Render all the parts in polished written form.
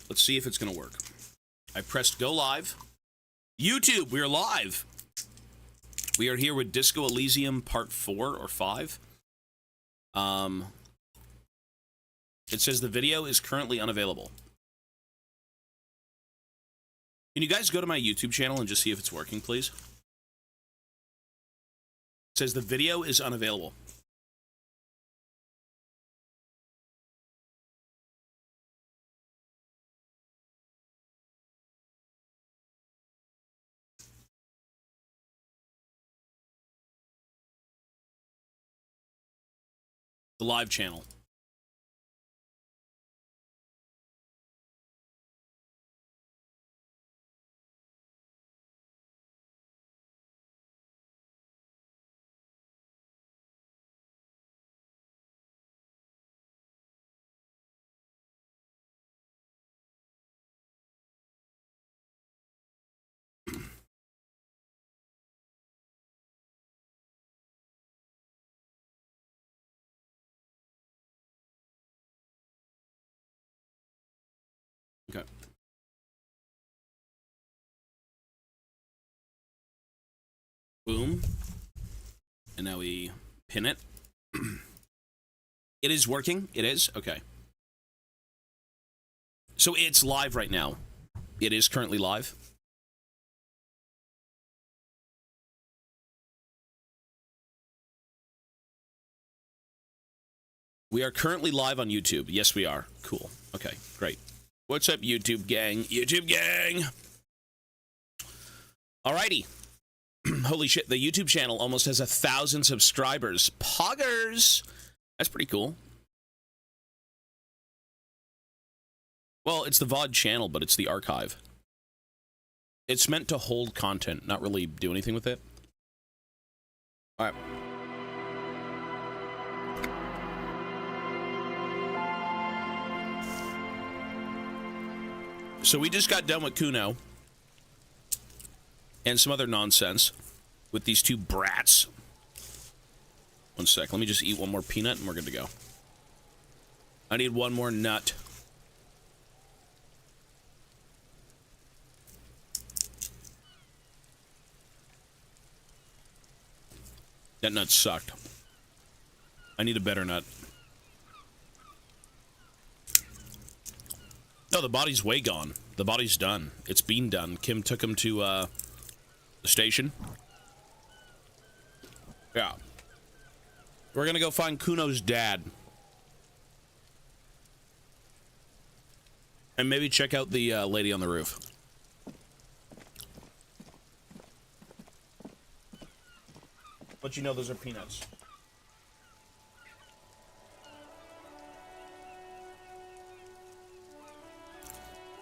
Let's see if it's going to work. I pressed go live. YouTube, we are live. We are here with Disco Elysium Part 4 or 5. It says the video is currently unavailable. Can you guys go to my YouTube channel and just see if it's working, please? It says the video is unavailable. The live channel. Okay. Boom. And now we pin it. It is working. It is? Okay. So it's live right now. It is currently live. We are currently live on YouTube. Yes, we are. Cool. Okay, great. What's up, YouTube gang? YouTube gang! Alrighty. Holy shit, the YouTube channel almost has 1,000 subscribers. Poggers! That's pretty cool. Well, it's the VOD channel, but it's the archive. It's meant to hold content, not really do anything with it. Alright. So we just got done with Kuno and some other nonsense with these two brats. One sec, let me just eat one more peanut and we're good to go. I need one more nut. That nut sucked. I need a better nut. No, the body's way gone. The body's done. It's been done. Kim took him to, the station. Yeah. We're gonna go find Kuno's dad. And maybe check out the, lady on the roof. But you know those are peanuts.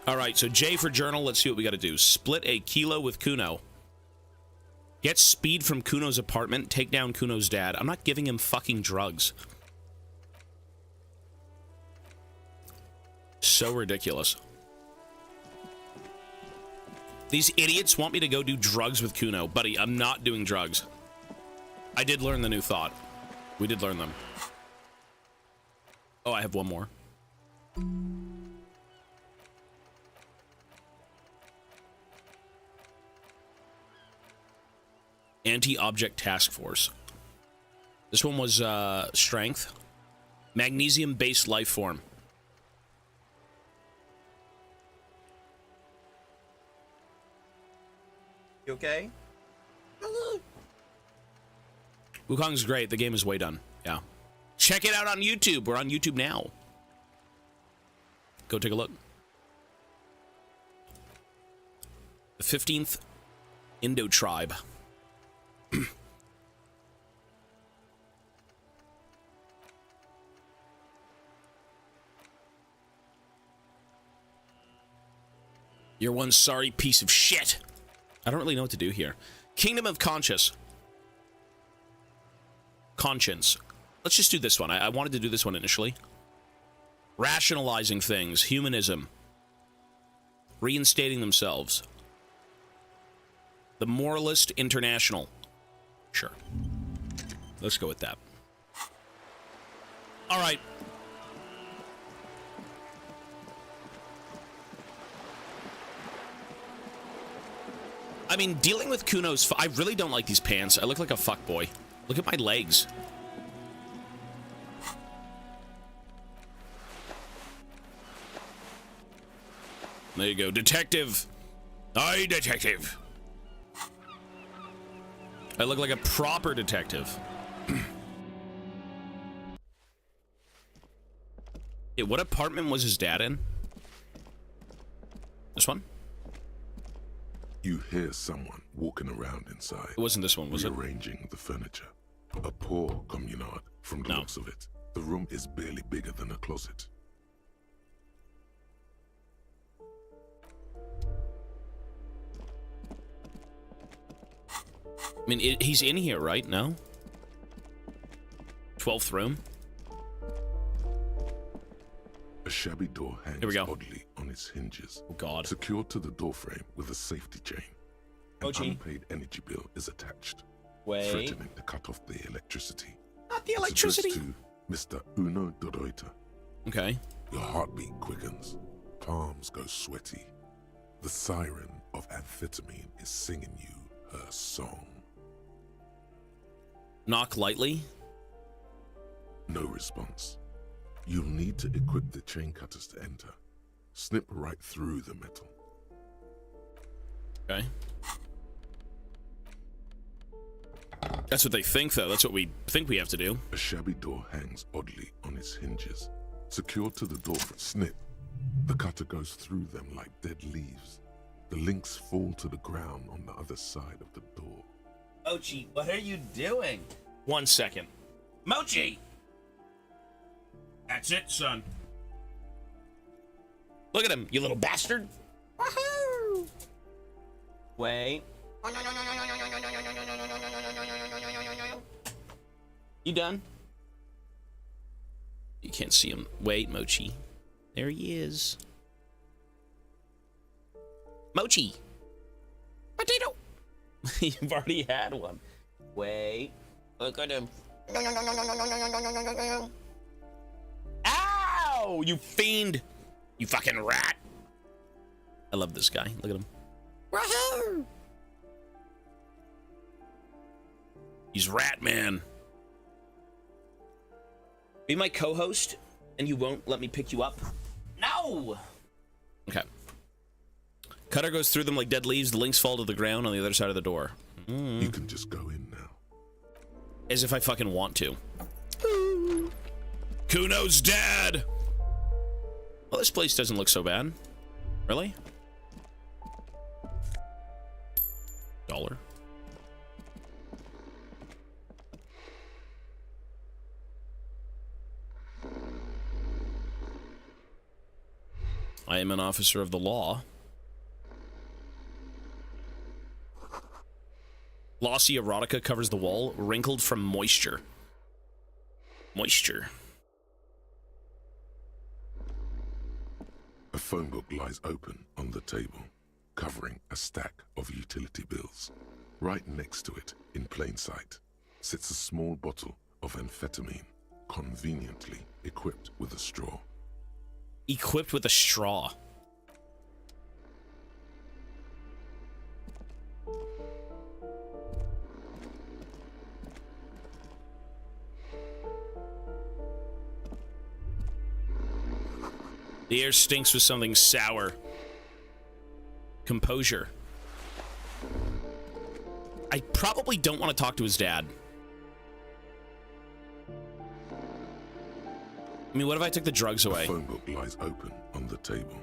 Alright, so J for journal, let's see what we gotta do. Split a kilo with Kuno. Get speed from Kuno's apartment, take down Kuno's dad. I'm not giving him fucking drugs. So ridiculous. These idiots want me to go do drugs with Kuno. Buddy, I'm not doing drugs. I did learn the new thought. We did learn them. Oh, I have one more. Anti-object task force. This one was strength. Magnesium-based life form. You okay? Wukong's great. The game is way done. Yeah. Check it out on YouTube. We're on YouTube now. Go take a look. The 15th Indo tribe. You're one sorry piece of shit. I don't really know what to do here. Kingdom of Conscience. Let's just do this one. I wanted to do this one initially. Rationalizing things. Humanism. Reinstating themselves. The Moralist International. Sure. Let's go with that. All right. I mean, dealing with Kuno's... I really don't like these pants. I look like a fuckboy. Look at my legs. There you go. Detective. Aye, detective. I look like a proper detective. Hey, what apartment was his dad in? This one? You hear someone walking around inside. It wasn't this one, was it? Rearranging the furniture. A poor communard from the looks of it. The room is barely bigger than a closet. I mean, he's in here, right? No? 12th room? A shabby door hangs oddly on its hinges. Oh, God. Secured to the doorframe with a safety chain. An unpaid energy bill is attached. Threatening to cut off the electricity. Not the electricity! It's addressed to Mr. Uno Doroita. Okay. Your heartbeat quickens. Palms go sweaty. The siren of amphetamine is singing you her song. Knock lightly? No response. You'll need to equip the chain cutters to enter. Snip right through the metal. Okay. That's what they think, though. That's what we think we have to do. A shabby door hangs oddly on its hinges. Secured to the door for snip. The cutter goes through them like dead leaves. The links fall to the ground on the other side of the door. Mochi, what are you doing? 1 second. Mochi! That's it, son. Look at him, you little bastard. Woohoo! Wait. You done? You can't see him. Wait, Mochi. There he is. Mochi! Potato! You've already had one. Wait. Look at him. Ow! You fiend! You fucking rat! I love this guy. Look at him. Woohoo! He's Rat Man. Be my co-host, and you won't let me pick you up? No! Okay. Cutter goes through them like dead leaves. The links fall to the ground on the other side of the door. You can just go in now. As if I fucking want to. Kuno's dad! Well, this place doesn't look so bad. Really? $1. I am an officer of the law. Glossy erotica covers the wall, wrinkled from moisture. Moisture. A phone book lies open on the table, covering a stack of utility bills. Right next to it, in plain sight, sits a small bottle of amphetamine, conveniently equipped with a straw. Equipped with a straw. The air stinks with something sour. Composure. I probably don't want to talk to his dad. I mean, what if I took the drugs away? A phone book lies open on the table,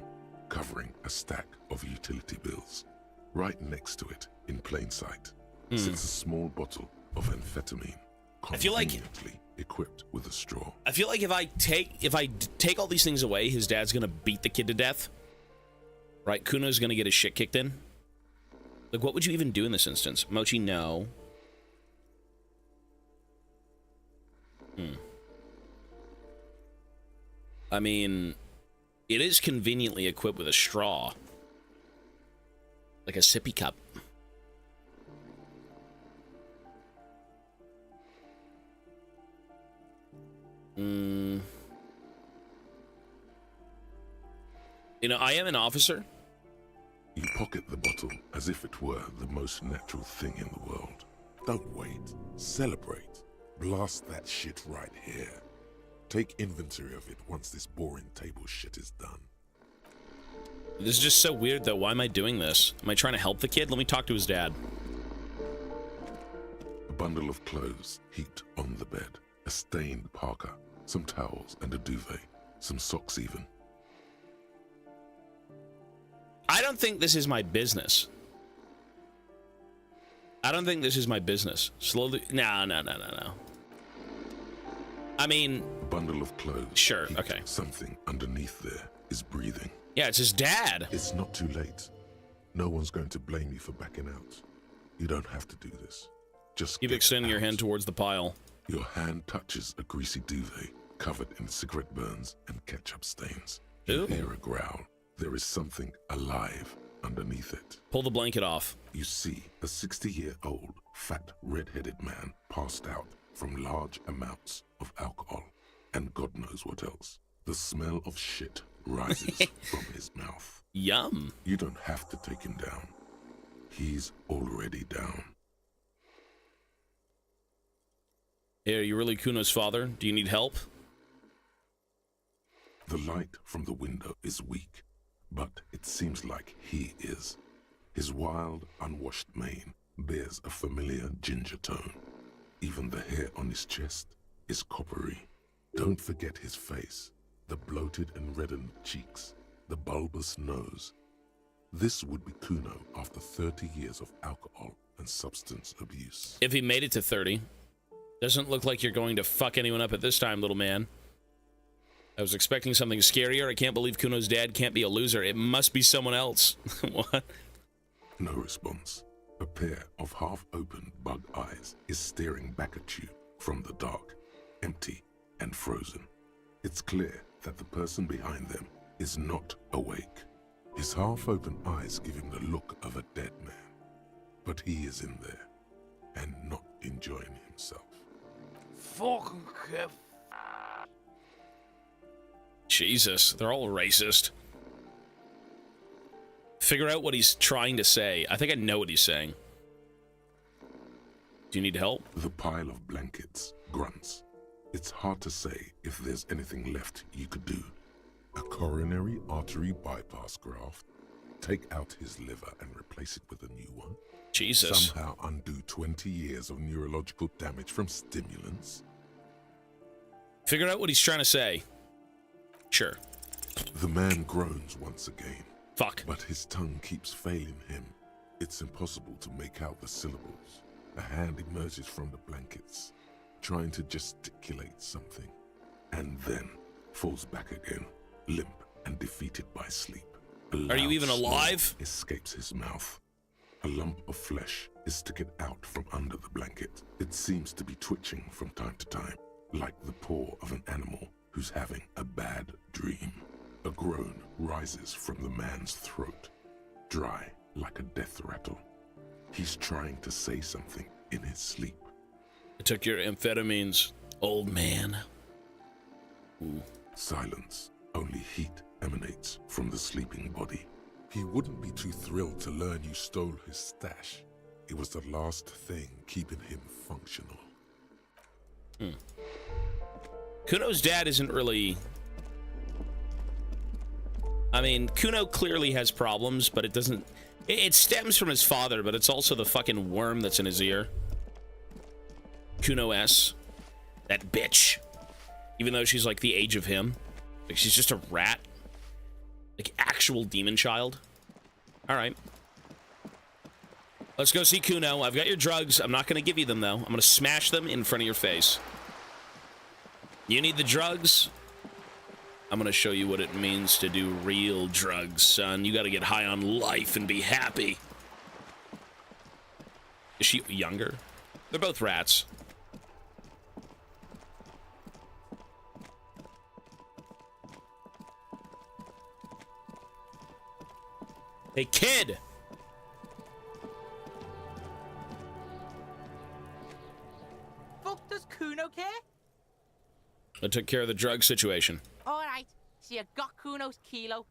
covering a stack of utility bills. Right next to it, in plain sight, sits a small bottle of amphetamine, conveniently equipped with a straw. I feel like if I take all these things away, his dad's gonna beat the kid to death. Right? Kuno's gonna get his shit kicked in. Like, what would you even do in this instance? Mochi, no. I mean, it is conveniently equipped with a straw. Like a sippy cup. You know, I am an officer. You pocket the bottle as if it were the most natural thing in the world. Don't wait. Celebrate. Blast that shit right here. Take inventory of it once this boring table shit is done. This is just so weird, though. Why am I doing this? Am I trying to help the kid? Let me talk to his dad. A bundle of clothes heaped on the bed. A stained parka. Some towels and a duvet. Some socks even. I don't think this is my business. I don't think this is my business. Slowly. No. I mean... A bundle of clothes. Sure, okay. Something underneath there is breathing. Yeah, it's his dad. It's not too late. No one's going to blame you for backing out. You don't have to do this. Just keep extending your hand towards the pile. Your hand touches a greasy duvet covered in cigarette burns and ketchup stains. You hear a growl. There is something alive underneath it. Pull the blanket off. You see a 60-year-old, fat, red-headed man passed out from large amounts of alcohol and God knows what else. The smell of shit rises from his mouth. Yum. You don't have to take him down. He's already down. Hey, are you really Kuno's father? Do you need help? The light from the window is weak, but it seems like he is. His wild, unwashed mane bears a familiar ginger tone. Even the hair on his chest is coppery. Don't forget his face, the bloated and reddened cheeks, the bulbous nose. This would be Kuno after 30 years of alcohol and substance abuse. If he made it to 30. Doesn't look like you're going to fuck anyone up at this time, little man. I was expecting something scarier. I can't believe Kuno's dad can't be a loser. It must be someone else. What? No response. A pair of half-open bug eyes is staring back at you from the dark, empty and frozen. It's clear that the person behind them is not awake. His half-open eyes give him the look of a dead man. But he is in there and not enjoying himself. Fucking Kev. Jesus, they're all racist. Figure out what he's trying to say. I think I know what he's saying. Do you need help? The pile of blankets grunts. It's hard to say if there's anything left you could do. A coronary artery bypass graft. Take out his liver and replace it with a new one. Jesus. Somehow undo 20 years of neurological damage from stimulants. Figure out what he's trying to say. Sure. The man groans once again. Fuck. But his tongue keeps failing him. It's impossible to make out the syllables. A hand emerges from the blankets, trying to gesticulate something, and then falls back again, limp and defeated by sleep. Are you even alive? Escapes his mouth. A lump of flesh is sticking out from under the blanket. It seems to be twitching from time to time, like the paw of an animal who's having a bad dream. A groan rises from the man's throat, dry like a death rattle. He's trying to say something in his sleep. I took your amphetamines, old man. Ooh. Silence. Only heat emanates from the sleeping body. He wouldn't be too thrilled to learn you stole his stash. It was the last thing keeping him functional. Kuno's dad isn't really... I mean, Kuno clearly has problems, but it doesn't... It stems from his father, but it's also the fucking worm that's in his ear. Kuno S. That bitch. Even though she's like the age of him. Like, she's just a rat. Like, actual demon child. Alright. Let's go see Kuno. I've got your drugs. I'm not going to give you them, though. I'm going to smash them in front of your face. You need the drugs? I'm going to show you what it means to do real drugs, son. You got to get high on life and be happy. Is she younger? They're both rats. Hey, kid! Fuck, does Kuno care? I took care of the drug situation. Alright, so you got Kuno's kilo.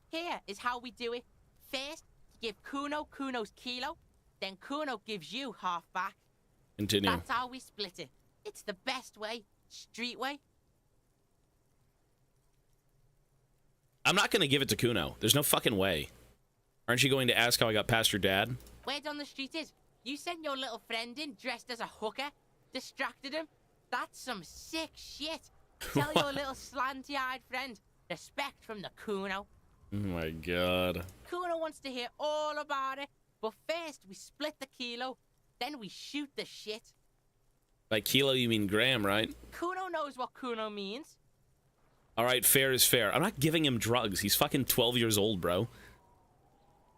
Here is how we do it. First, you give Kuno Kuno's kilo, then Kuno gives you half back. Continue. That's how we split it. It's the best way. Street way. I'm not going to give it to Kuno. There's no fucking way. Aren't you going to ask how I got past your dad? Word on the street is, you sent your little friend in dressed as a hooker, distracted him. That's some sick shit. Tell your little slanty-eyed friend, respect from the Kuno. Oh my god. Kuno wants to hear all about it, but first we split the kilo, then we shoot the shit. By kilo, you mean gram, right? Kuno knows what Kuno means. All right, fair is fair. I'm not giving him drugs. He's fucking 12 years old, bro.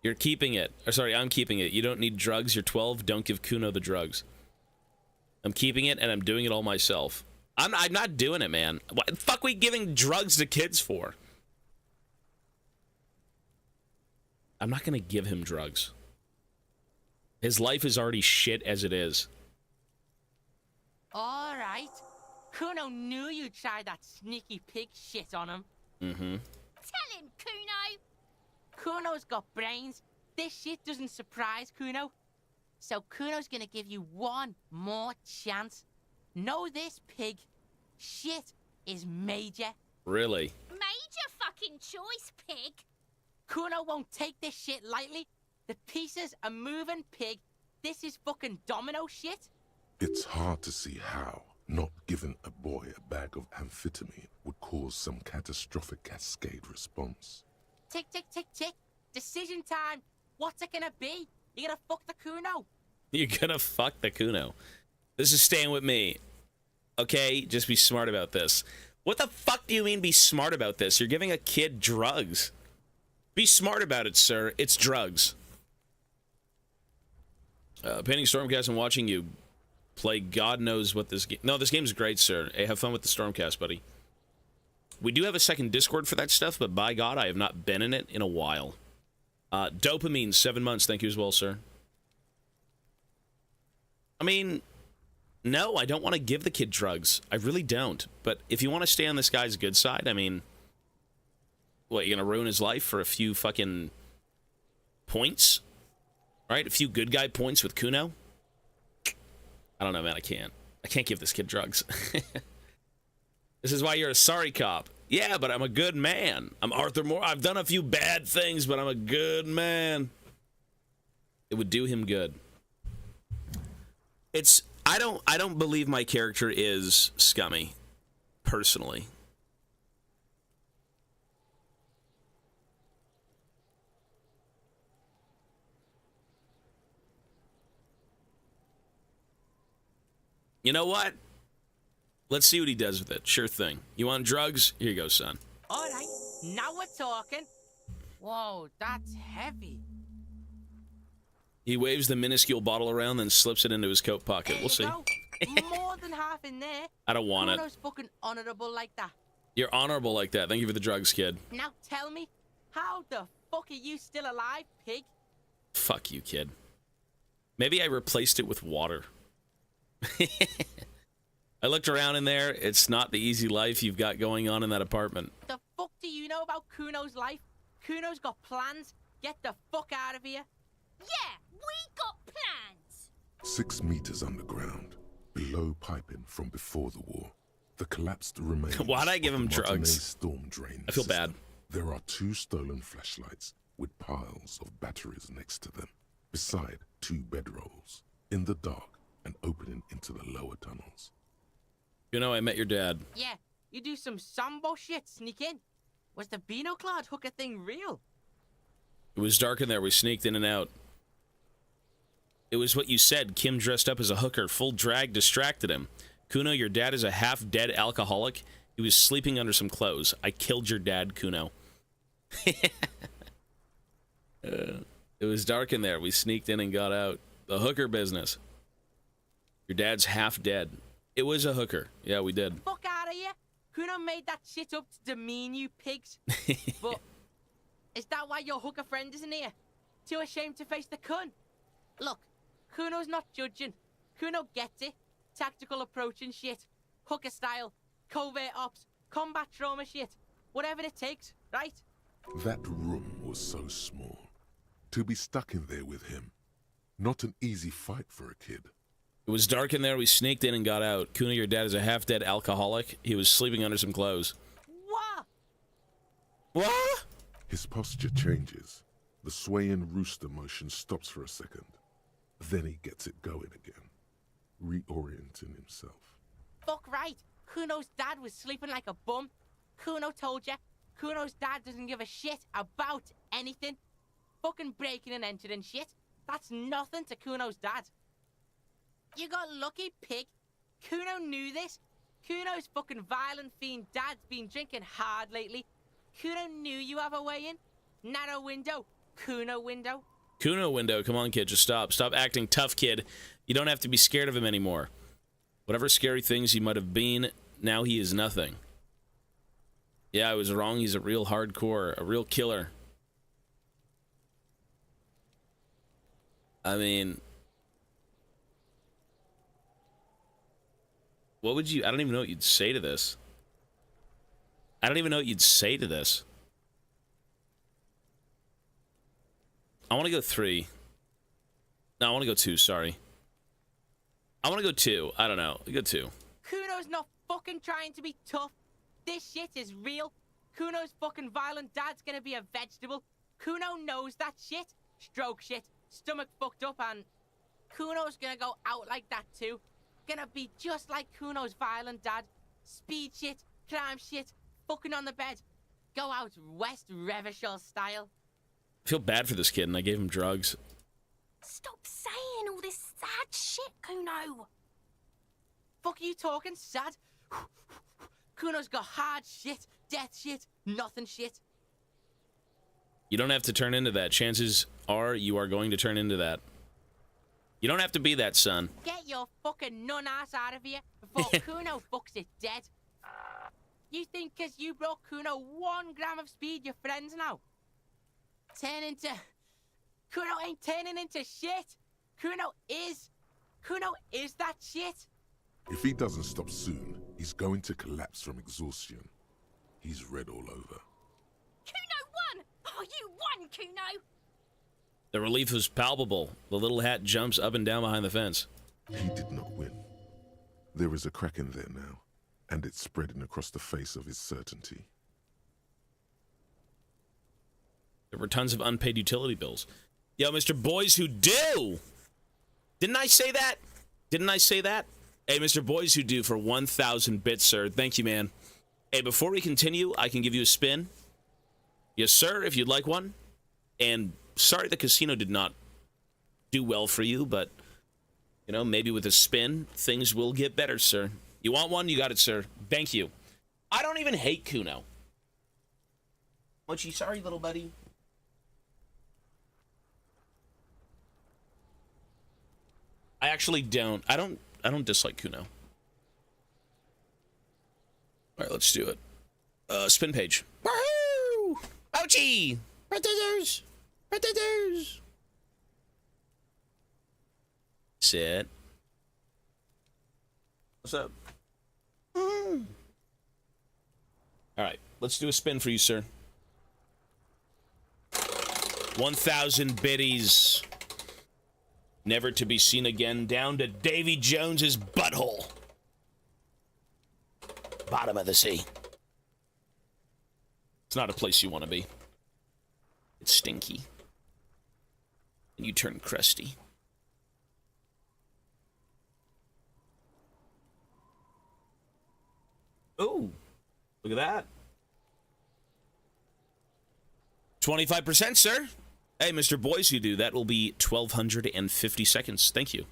You're keeping it. Or sorry, I'm keeping it. You don't need drugs. You're 12. Don't give Kuno the drugs. I'm keeping it, and I'm doing it all myself. I'm not doing it, man. What the fuck we giving drugs to kids for? I'm not gonna give him drugs. His life is already shit as it is. All right. Kuno knew you'd try that sneaky pig shit on him. Mm-hmm. Tell him, Kuno. Kuno's got brains. This shit doesn't surprise Kuno. So Kuno's gonna give you one more chance. Know this, pig. Shit is major. Really? Major fucking choice, pig. Kuno won't take this shit lightly. The pieces are moving, pig. This is fucking domino shit. It's hard to see how not giving a boy a bag of amphetamine would cause some catastrophic cascade response. Tick, tick, tick, tick. Decision time. What's it gonna be? You gonna fuck the Kuno? You're gonna fuck the Kuno. This is staying with me. Okay, just be smart about this. What the fuck do you mean be smart about this? You're giving a kid drugs. Be smart about it, sir. It's drugs. Painting Stormcast and watching you play God knows what this game... No, this game's great, sir. Hey, have fun with the Stormcast, buddy. We do have a second Discord for that stuff, but by God, I have not been in it in a while. Dopamine, 7 months. Thank you as well, sir. I mean, no, I don't want to give the kid drugs. I really don't. But if you want to stay on this guy's good side, I mean... What, you're gonna ruin his life for a few fucking points? Right? A few good guy points with Kuno? I don't know, man. I can't give this kid drugs. This is why you're a sorry cop. Yeah, but I'm a good man. I'm Arthur Moore. I've done a few bad things, but I'm a good man. It would do him good. I don't believe my character is scummy, personally. You know what? Let's see what he does with it. Sure thing. You want drugs? Here you go, son. All right, now we're talking. Whoa, that's heavy. He waves the minuscule bottle around, then slips it into his coat pocket. We'll see. Go. More than half in there. I don't want it. Kuno's fucking honorable like that. You're honorable like that. Thank you for the drugs, kid. Now tell me, how the fuck are you still alive, pig? Fuck you, kid. Maybe I replaced it with water. I looked around in there. It's not the easy life you've got going on in that apartment. The fuck do you know about Kuno's life? Kuno's got plans. Get the fuck out of here. Yeah, we got plans. 6 meters underground, below piping from before the war, the collapsed remains. Why'd I give him of the Martinez drugs? Storm drain I feel system. bad. There are 2 stolen flashlights with piles of batteries next to them, beside 2 bedrolls, in the dark and opening into the lower tunnels. You know, I met your dad. Yeah, you do some Sambo shit, sneak in. Was the Beano-clad hooker thing real? It was dark in there. We sneaked in and out. It was what you said. Kim dressed up as a hooker. Full drag distracted him. Kuno, your dad is a half-dead alcoholic. He was sleeping under some clothes. I killed your dad, Kuno. It was dark in there. We sneaked in and got out. The hooker business. Your dad's half dead. It was a hooker. Yeah, we did. Fuck out of here. Kuno made that shit up to demean you pigs. But is that why your hooker friend isn't here? Too ashamed to face the cunt? Look, Kuno's not judging. Kuno gets it. Tactical approach and shit. Hooker style. Covert ops. Combat trauma shit. Whatever it takes, right? That room was so small. To be stuck in there with him, not an easy fight for a kid. It was dark in there. We sneaked in and got out. Kuna, your dad is a half-dead alcoholic. He was sleeping under some clothes. What? What? His posture changes. The swaying rooster motion stops for a second. Then he gets it going again, reorienting himself. Fuck right. Kuno's dad was sleeping like a bum. Kuno told you. Kuno's dad doesn't give a shit about anything. Fucking breaking and entering shit. That's nothing to Kuno's dad. You got lucky, pig. Kuno knew this. Kuno's fucking violent fiend dad's been drinking hard lately. Kuno knew you have a way in. Narrow window. Kuno window. Kuno window. Come on, kid. Just stop. Stop acting tough, kid. You don't have to be scared of him anymore. Whatever scary things he might have been, now he is nothing. Yeah, I was wrong. He's a real hardcore, a real killer. I mean, what would you... I don't even know what you'd say to this. I don't even know what you'd say to this. I want to go 3. No, I want to go 2, sorry. I want to go 2. I don't know. Go 2. Kuno's not fucking trying to be tough. This shit is real. Kuno's fucking violent dad's gonna be a vegetable. Kuno knows that shit. Stroke shit. Stomach fucked up, and Kuno's gonna go out like that too. Gonna be just like Kuno's violent dad. Speed shit, crime shit, fucking on the bed. Go out West Revachol style. I feel bad for this kid, and I gave him drugs. Stop saying all this sad shit, Kuno. Fuck are you talking sad? Kuno's got hard shit, death shit, nothing shit. You don't have to turn into that. Chances are you are going to turn into that. You don't have to be that, son. Get your fucking nun ass out of here before Kuno fucks it dead. You think because you brought Kuno 1 gram of speed, you're friends now? Turn into... Kuno ain't turning into shit. Kuno is that shit. If he doesn't stop soon, he's going to collapse from exhaustion. He's red all over. Kuno won! Oh, you won, Kuno! The relief was palpable. The little hat jumps up and down behind the fence. He did not win. There is a crack in there now, and it's spreading across the face of his certainty. There were tons of unpaid utility bills. Yo, Mr. Boys Who Do! Didn't I say that? Didn't I say that? Hey, Mr. Boys Who Do for 1,000 bits, sir. Thank you, man. Hey, before we continue, I can give you a spin. Yes, sir, if you'd like one. And sorry the casino did not do well for you, but, you know, maybe with a spin, things will get better, sir. You want one? You got it, sir. Thank you. I don't even hate Kuno. Mochi, sorry, little buddy. I actually don't. I don't dislike Kuno. All right, let's do it. Spin page. Woohoo! Ouchie! Predators! Predators! Sit. What's up? All right, let's do a spin for you, sir. 1,000 biddies. Never to be seen again, down to Davy Jones's butthole. Bottom of the sea. It's not a place you want to be. It's stinky. And you turn crusty. Oh, look at that. 25%, sir. Hey, Mr. Boys Who Do, that will be 1,250 seconds. Thank you.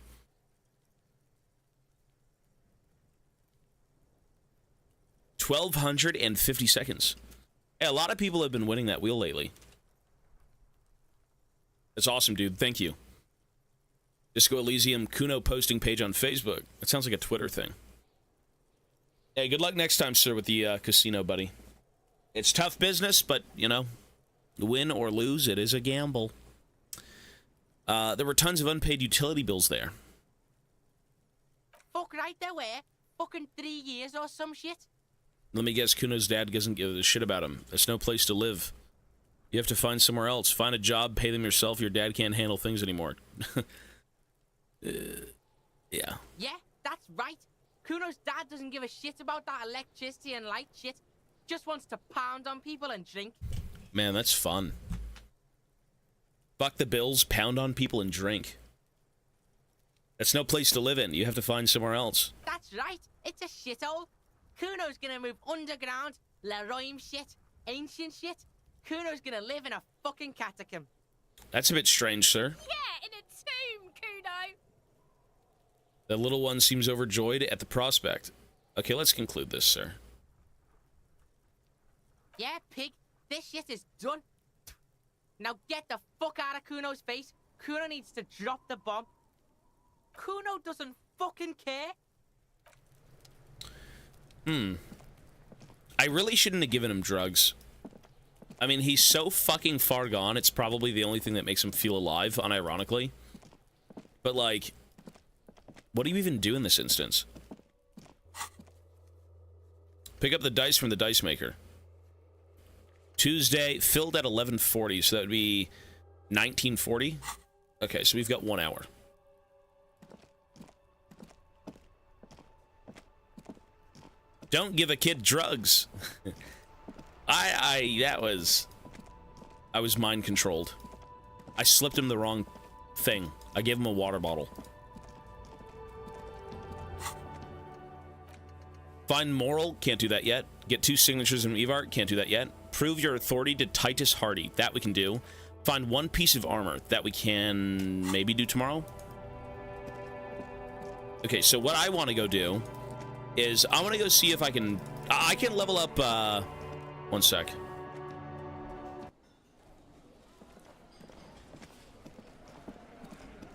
$1,250 seconds. Hey, a lot of people have been winning that wheel lately. That's awesome, dude. Thank you. Disco Elysium Kuno posting page on Facebook. That sounds like a Twitter thing. Hey, good luck next time, sir, with the casino, buddy. It's tough business, but, you know, win or lose, it is a gamble. There were tons of unpaid utility bills there. Fuck right there were. Fucking 3 years or some shit. Let me guess, Kuno's dad doesn't give a shit about him. There's no place to live. You have to find somewhere else. Find a job, pay them yourself. Your dad can't handle things anymore. Yeah. Yeah, that's right. Kuno's dad doesn't give a shit about that electricity and light shit. Just wants to pound on people and drink. Man, that's fun. Fuck the bills, pound on people, and drink. That's no place to live in. You have to find somewhere else. That's right. It's a shithole. Kuno's gonna move underground, Leroy shit, ancient shit. Kuno's gonna live in a fucking catacomb. That's a bit strange, sir. Yeah, in a tomb, Kuno. The little one seems overjoyed at the prospect. Okay, let's conclude this, sir. Yeah, pig, this shit is done. Now get the fuck out of Kuno's face. Kuno needs to drop the bomb. Kuno doesn't fucking care. I really shouldn't have given him drugs. I mean, he's so fucking far gone, it's probably the only thing that makes him feel alive, unironically. But, like, what do you even do in this instance? Pick up the dice from the dice maker. Tuesday, filled at 11:40, so that would be 19:40. Okay, so we've got 1 hour. Don't give a kid drugs. I was mind controlled. I slipped him the wrong thing. I gave him a water bottle. Find moral, can't do that yet. Get 2 signatures in Evart, can't do that yet. Prove your authority to Titus Hardy, that we can do. Find 1 piece of armor, that we can maybe do tomorrow. Okay, so what I want to go do is I want to go see if I can level up, 1 sec.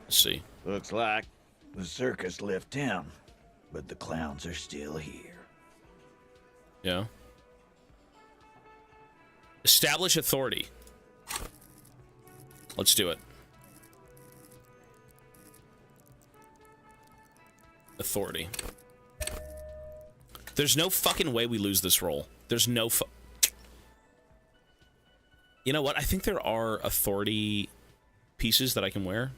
Let's see. Looks like the circus left town, but the clowns are still here. Yeah. Establish authority. Let's do it. Authority. There's no fucking way we lose this roll. There's no You know what? I think there are authority pieces that I can wear.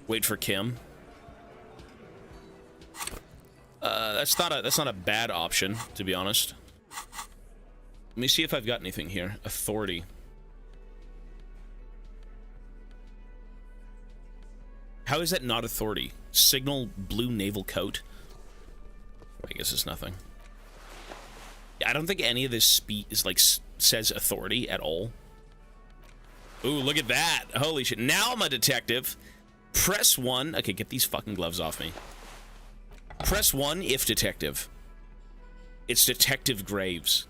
Wait for Kim. That's not a bad option, to be honest. Let me see if I've got anything here. Authority. How is that not authority? Signal blue naval coat. I guess it's nothing. I don't think any of this says authority at all. Ooh, look at that. Holy shit. Now I'm a detective. Press 1. Okay, get these fucking gloves off me. Press 1 if detective. It's Detective Graves.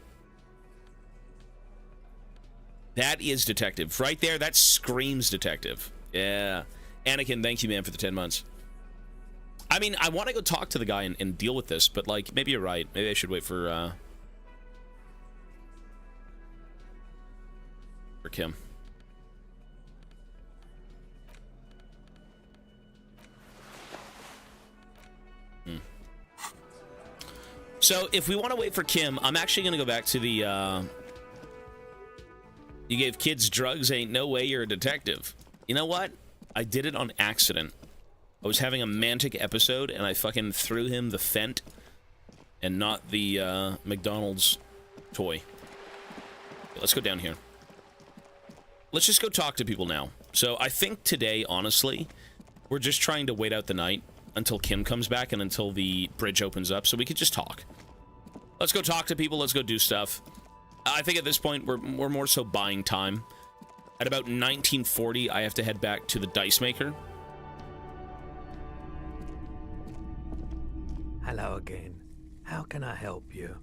That is detective. Right there, that screams detective. Yeah. Anakin, thank you, man, for the 10 months. I mean, I want to go talk to the guy and deal with this, but, like, maybe you're right. Maybe I should wait for Kim. So, if we want to wait for Kim, I'm actually going to go back to the, you gave kids drugs, ain't no way you're a detective. You know what? I did it on accident. I was having a mantic episode, and I fucking threw him the Fent, and not the, McDonald's toy. Okay, let's go down here. Let's just go talk to people now. So, I think today, honestly, we're just trying to wait out the night until Kim comes back and until the bridge opens up, so we could just talk. Let's go talk to people, let's go do stuff. I think at this point, we're more so buying time. At about 1940, I have to head back to the dice maker. Hello again. How can I help you?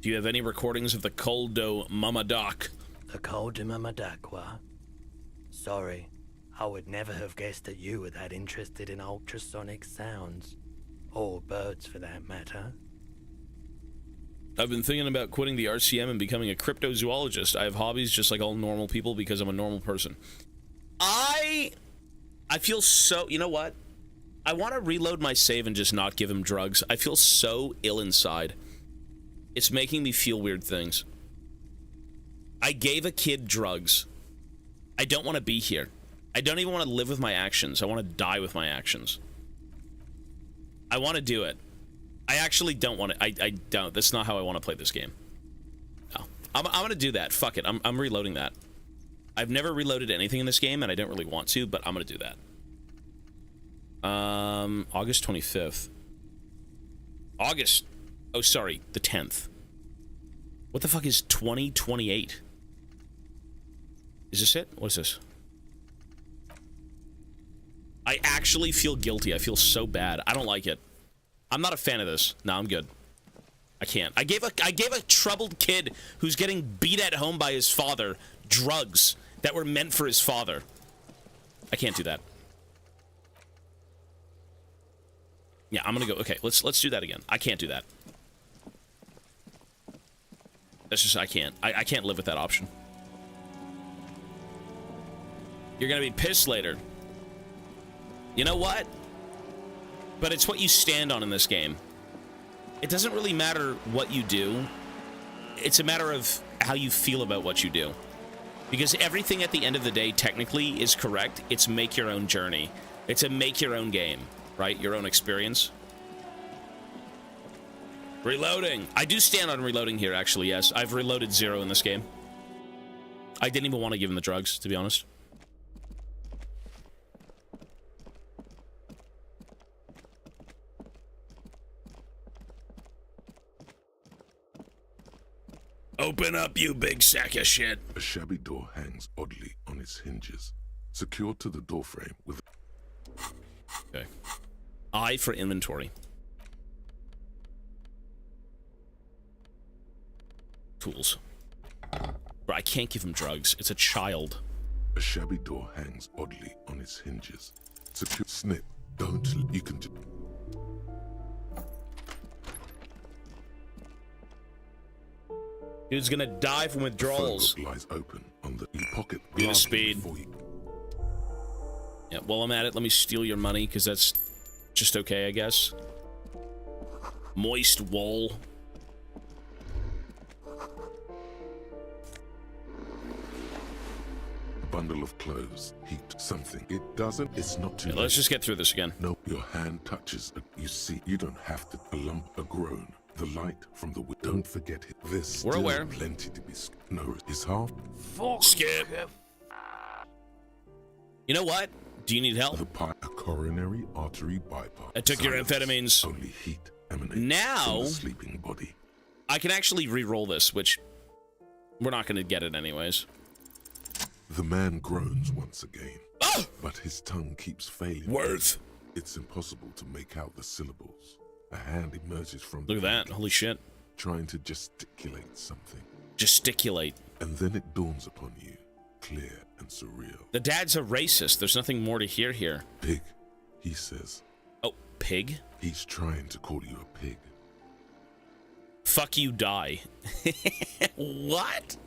Do you have any recordings of the Coldo Mama Doc? The Coldo Mama Doc. Sorry, I would never have guessed that you were that interested in ultrasonic sounds. Or birds, for that matter. I've been thinking about quitting the RCM and becoming a cryptozoologist. I have hobbies just like all normal people because I'm a normal person. I feel so... You know what? I want to reload my save and just not give him drugs. I feel so ill inside. It's making me feel weird things. I gave a kid drugs. I don't want to be here. I don't even want to live with my actions. I want to die with my actions. I want to do it. I actually don't want to. I don't. That's not how I want to play this game. No. I'm going to do that. Fuck it. I'm reloading that. I've never reloaded anything in this game, and I don't really want to, but I'm going to do that. August 25th. August. Oh, sorry. The 10th. What the fuck is 2028? Is this it? What is this? I actually feel guilty. I feel so bad. I don't like it. I'm not a fan of this. No, I'm good. I can't. I gave a troubled kid who's getting beat at home by his father drugs that were meant for his father. I can't do that. Yeah, I'm gonna go. Okay, let's do that again. I can't do that. That's just I can't. I can't live with that option. You're gonna be pissed later. You know what? But it's what you stand on in this game. It doesn't really matter what you do. It's a matter of how you feel about what you do. Because everything at the end of the day technically is correct. It's make your own journey. It's a make your own game, right? Your own experience. Reloading. I do stand on reloading here, actually, yes. I've reloaded 0 in this game. I didn't even want to give him the drugs, to be honest. Open up, you big sack of shit. A shabby door hangs oddly on its hinges, secured to the doorframe with... Okay. I for inventory. Tools. Bro, I can't give him drugs. It's a child. A shabby door hangs oddly on its hinges. Secure... Snip. Don't... You can do... Dude's gonna die from withdrawals. The phone book lies open on the pocket. Be the speed. Yeah, while I'm at it, let me steal your money, because that's just okay, I guess. Moist wool. A bundle of clothes. Heaped something. It doesn't. It's not too Yeah, let's just get through this again. No, your hand touches. You see, you don't have to. A lump, a groan. The light from the... Don't forget it. There's We're still aware. Plenty to be... No, it's half... Skip. You know what? Do you need help? A coronary artery bypass. I took your amphetamines. Only heat emanates Now, from the sleeping body. I can actually re-roll this, which we're not going to get it anyways. The man groans once again, Oh! but his tongue keeps failing. Worth. It's impossible to make out the syllables. A hand emerges from... Look at that. Holy shit. Trying to gesticulate something. Gesticulate. And then it dawns upon you, clear and surreal. The dad's a racist. There's nothing more to hear here. Pig, he says. Oh, pig? He's trying to call you a pig. Fuck you, die. What?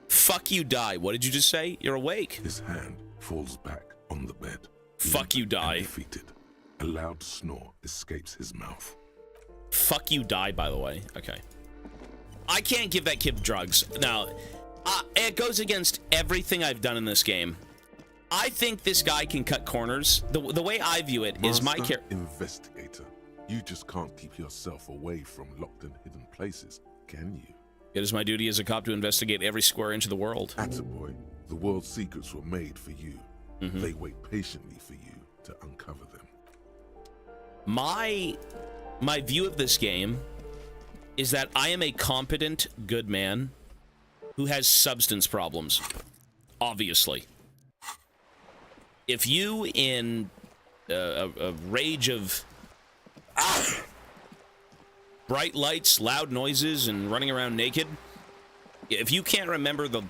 Fuck you, die. What did you just say? You're awake. His hand falls back on the bed. Fuck you, die. Defeated. A loud snore escapes his mouth. Fuck you, die, by the way. Okay. I can't give that kid drugs. Now, it goes against everything I've done in this game. I think this guy can cut corners. The way I view it is my Master investigator. You just can't keep yourself away from locked and hidden places, can you? It is my duty as a cop to investigate every square inch of the world. Attaboy, the world's secrets were made for you. They wait patiently for you to uncover them. My view of this game is that I am a competent, good man who has substance problems. Obviously. If you, in a rage of bright lights, loud noises, and running around naked, if you can't remember the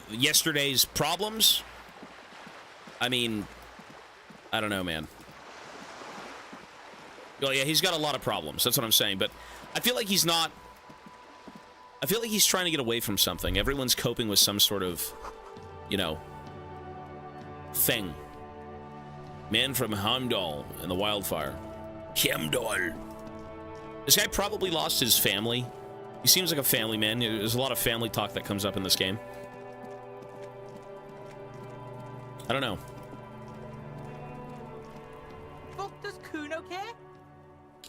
yesterday's problems, I mean, I don't know, man. Well, yeah, he's got a lot of problems. That's what I'm saying. But I feel like he's not... I feel like he's trying to get away from something. Everyone's coping with some sort of, you know, thing. Man from Heimdall in the wildfire. Heimdall. This guy probably lost his family. He seems like a family man. There's a lot of family talk that comes up in this game. I don't know. Fuck does Kuno care?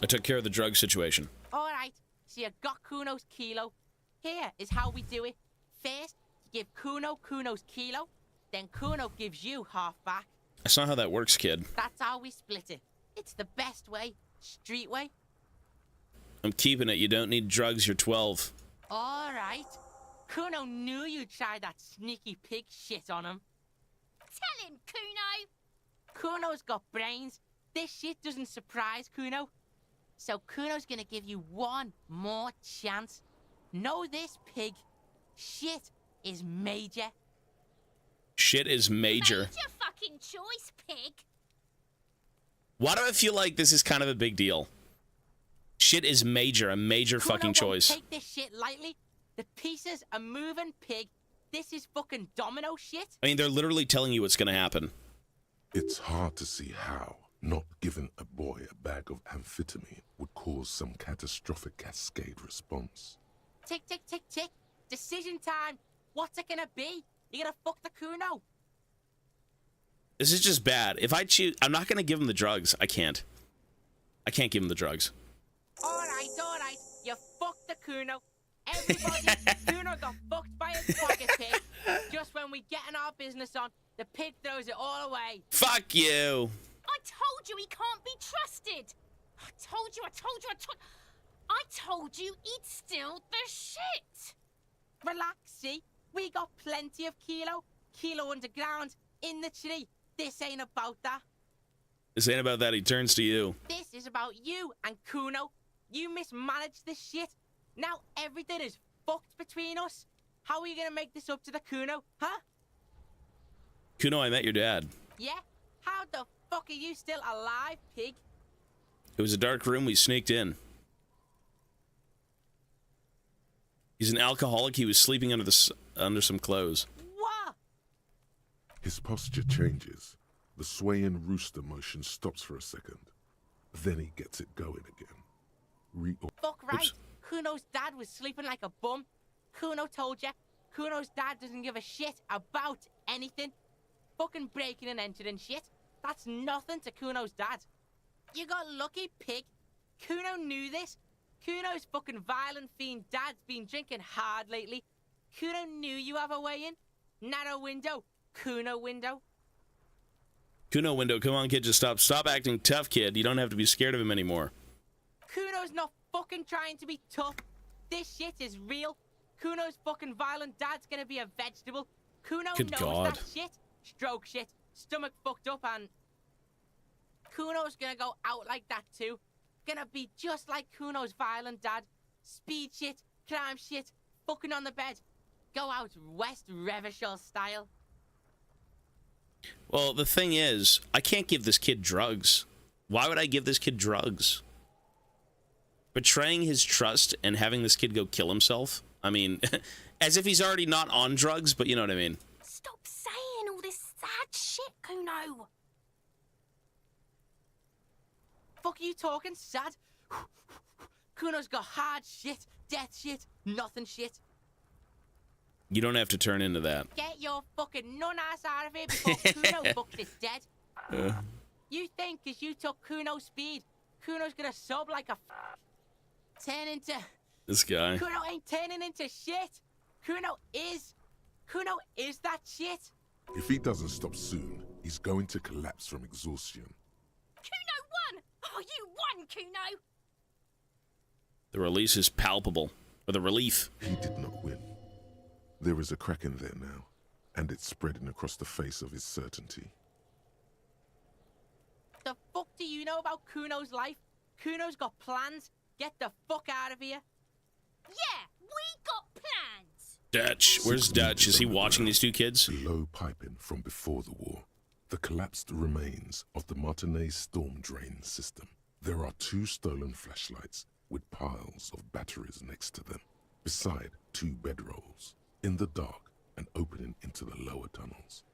I took care of the drug situation. Alright, so you got Kuno's kilo. Here is how we do it. First, you give Kuno Kuno's kilo, then Kuno gives you half back. That's not how that works, kid. That's how we split it. It's the best way. Street way. I'm keeping it. You don't need drugs. You're 12. Alright. Kuno knew you'd try that sneaky pig shit on him. Tell him, Kuno. Kuno's got brains. This shit doesn't surprise Kuno. So Kuno's gonna give you one more chance. Know this, pig. Shit is major. Shit is major. Major fucking choice, pig. Why do I feel like this is kind of a big deal? Shit is major, a major Kuno fucking won't choice. take this shit lightly. The pieces are moving, pig. This is fucking domino shit. I mean, they're literally telling you what's going to happen. It's hard to see how not giving a boy a bag of amphetamine would cause some catastrophic cascade response. Tick, tick, tick, tick. Decision time. What's it gonna be? You gonna fuck the Kuno? This is just bad. If I choose, I'm not going to give him the drugs. I can't. I can't give him the drugs. Alright. You fucked the Kuno. Everybody, Kuno got fucked by his pocket pig. Just when we getting our business on, the pig throws it all away. Fuck you. I told you he can't be trusted. I told you. I told you he'd steal the shit. Relax, see? We got plenty of Kilo underground, in the tree. This ain't about that. This ain't about that. He turns to you. This is about you and Kuno. You mismanaged this shit. Now everything is fucked between us. How are you gonna make this up to the Kuno, huh? Kuno, I met your dad. Yeah? How the fuck are you still alive, pig? It was a dark room. We sneaked in. He's an alcoholic. He was sleeping under some clothes. What? His posture changes. The swaying rooster motion stops for a second. Then he gets it going again. Fuck right. Oops. Kuno's dad was sleeping like a bum. Kuno told ya. Kuno's dad doesn't give a shit about anything. Fucking breaking and entering shit. That's nothing to Kuno's dad. You got lucky, pig. Kuno knew this. Kuno's fucking violent fiend dad's been drinking hard lately. Kuno knew you have a way in. Narrow window. Kuno window. Kuno window. Come on, kid. Just stop acting tough, kid. You don't have to be scared of him anymore. Kuno's not fucking trying to be tough. This shit is real. Kuno's fucking violent dad's gonna be a vegetable. Kuno Good knows God. that shit. Stroke shit. Stomach fucked up and... Kuno's gonna go out like that too. Gonna be just like Kuno's violent dad. Speed shit, crime shit, fucking on the bed. Go out West Revachol style. Well, the thing is, I can't give this kid drugs. Why would I give this kid drugs? Betraying his trust and having this kid go kill himself? I mean, as if he's already not on drugs, but you know what I mean. Stop saying all this sad shit, Kuno. Fuck are you talking, sad? Kuno's got hard shit, death shit, nothing shit. You don't have to turn into that. Get your fucking nun-ass out of here before Kuno fucks is dead. You think because you took Kuno's speed, Kuno's gonna sub like a turn into... This guy. Kuno ain't turning into shit. Kuno is that shit. If he doesn't stop soon, he's going to collapse from exhaustion. Kuno won! Oh, you won, Kuno! The release is palpable. Or the relief. He did not win. There is a crack in there now, and it's spreading across the face of his certainty. The fuck do you know about Kuno's life? Kuno's got plans. Get the fuck out of here. Yeah, we got plans! Dutch. Where's Dutch? Is he watching these two kids? Below piping from before the war, the collapsed remains of the Martinez storm drain system. There are 2 stolen flashlights with piles of batteries next to them, beside 2 bedrolls, in the dark and opening into the lower tunnels.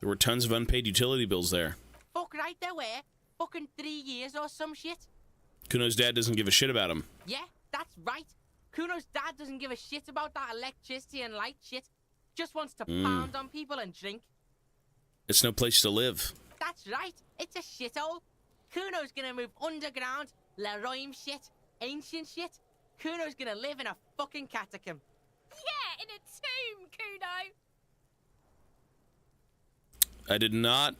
There were tons of unpaid utility bills there. Fuck right there were. Fucking 3 years or some shit. Kuno's dad doesn't give a shit about him. Yeah, that's right. Kuno's dad doesn't give a shit about that electricity and light shit. Just wants to pound on people and drink. It's no place to live. That's right. It's a shithole. Kuno's gonna move underground, Leroy shit, ancient shit. Kuno's gonna live in a fucking catacomb. Yeah, in a tomb, Kuno. I did not...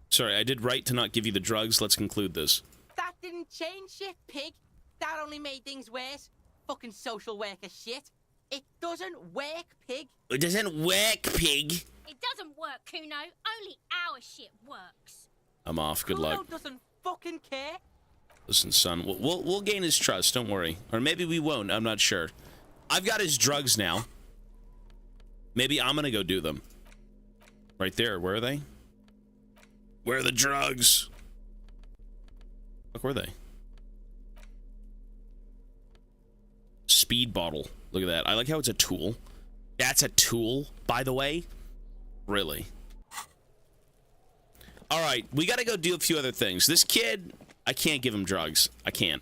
Sorry, I did right to not give you the drugs. Let's conclude this. That didn't change shit, pig. That only made things worse. Fucking social worker shit. It doesn't work, pig. It doesn't work, pig. It doesn't work, Kuno. Only our shit works. I'm off. Good Kuno luck. doesn't fucking care. Listen, son, we'll gain his trust. Don't worry. Or maybe we won't. I'm not sure. I've got his drugs now. Maybe I'm gonna go do them. Right there. Where are they? Where are the drugs? Look, where are they? Speed bottle. Look at that. I like how it's a tool. That's a tool, by the way. Really? All right, we got to go do a few other things. This kid, I can't give him drugs. I can't.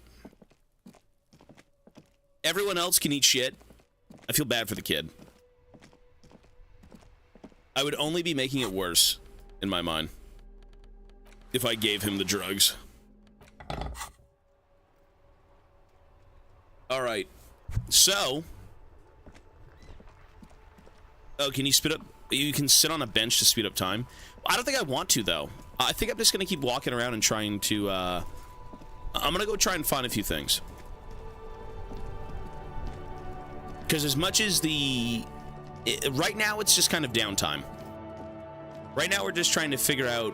Everyone else can eat shit. I feel bad for the kid. I would only be making it worse, in my mind, if I gave him the drugs. All right. So... Oh, can you speed up? You can sit on a bench to speed up time. I don't think I want to, though. I think I'm just going to keep walking around and trying to, I'm going to go try and find a few things. Because as much as right now, it's just kind of downtime. Right now, we're just trying to figure out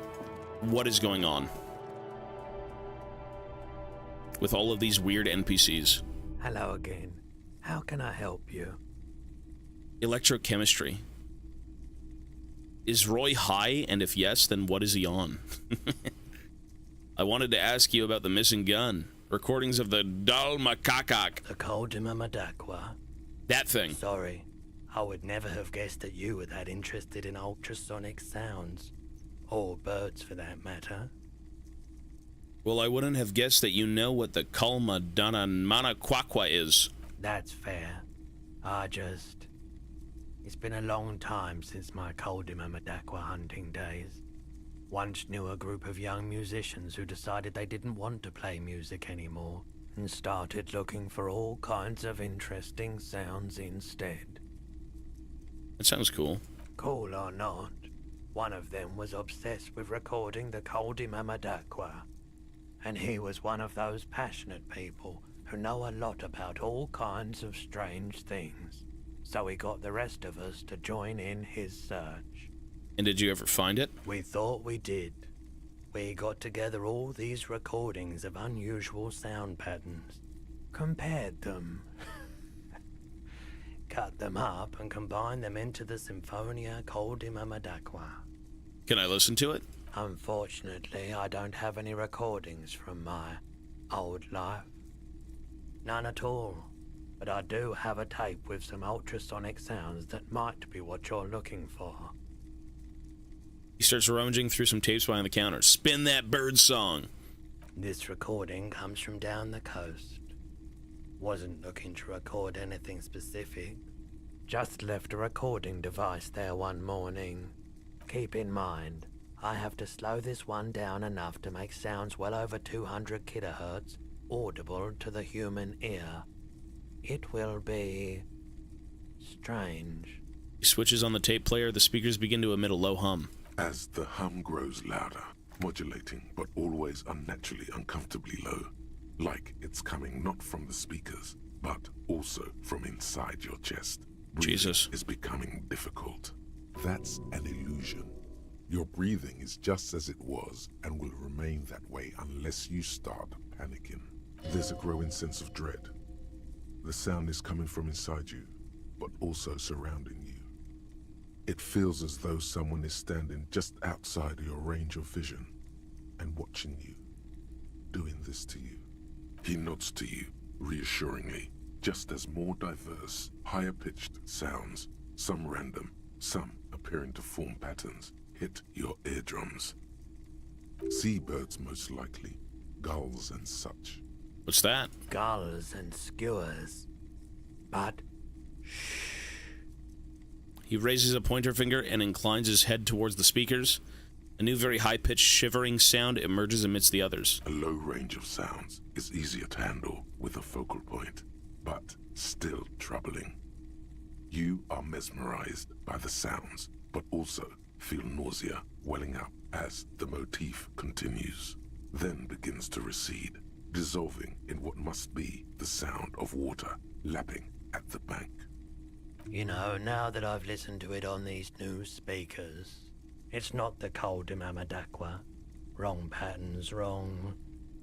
what is going on with all of these weird NPCs. Hello again. How can I help you? Electrochemistry. Is Roy high? And if yes, then what is he on? I wanted to ask you about the missing gun. Recordings of the Dal Makakak. The Koldima Madakwa. That thing. Sorry, I would never have guessed that you were that interested in ultrasonic sounds. Or birds, for that matter. Well, I wouldn't have guessed that you know what the Kalma Dana Mana Kwakwa is. That's fair. It's been a long time since my Koldima Madakwa hunting days. Once knew a group of young musicians who decided they didn't want to play music anymore and started looking for all kinds of interesting sounds instead. That sounds cool. Cool or not, one of them was obsessed with recording the Koldima Madakwa. And he was one of those passionate people who know a lot about all kinds of strange things. So he got the rest of us to join in his search. And did you ever find it? We thought we did. We got together all these recordings of unusual sound patterns, compared them, cut them up and combined them into the Symphonia Koldima Madakwa. Can I listen to it? Unfortunately, I don't have any recordings from my old life. None at all. But I do have a tape with some ultrasonic sounds that might be what you're looking for. He starts rummaging through some tapes behind the counter. Spin that bird song. This recording comes from down the coast. Wasn't looking to record anything specific. Just left a recording device there one morning. Keep in mind, I have to slow this one down enough to make sounds well over 200 kilohertz audible to the human ear. It will be strange. He switches on the tape player. The speakers begin to emit a low hum. As the hum grows louder, modulating but always unnaturally uncomfortably low, like it's coming not from the speakers, but also from inside your chest. Breathing Jesus. is becoming difficult. That's an illusion. Your breathing is just as it was and will remain that way unless you start panicking. There's a growing sense of dread. The sound is coming from inside you, but also surrounding you. It feels as though someone is standing just outside of your range of vision and watching you, doing this to you. He nods to you, reassuringly, just as more diverse, higher-pitched sounds, some random, some appearing to form patterns, hit your eardrums. Seabirds most likely, gulls and such. What's that? Gulls and skewers. But He raises a pointer finger and inclines his head towards the speakers. A new very high-pitched shivering sound emerges amidst the others. A low range of sounds is easier to handle with a focal point, but still troubling. You are mesmerized by the sounds, but also feel nausea welling up as the motif continues, then begins to recede, dissolving in what must be the sound of water lapping at the bank. you know, now that I've listened to it on these new speakers, it's not the cold Imamadakwa. Wrong patterns, wrong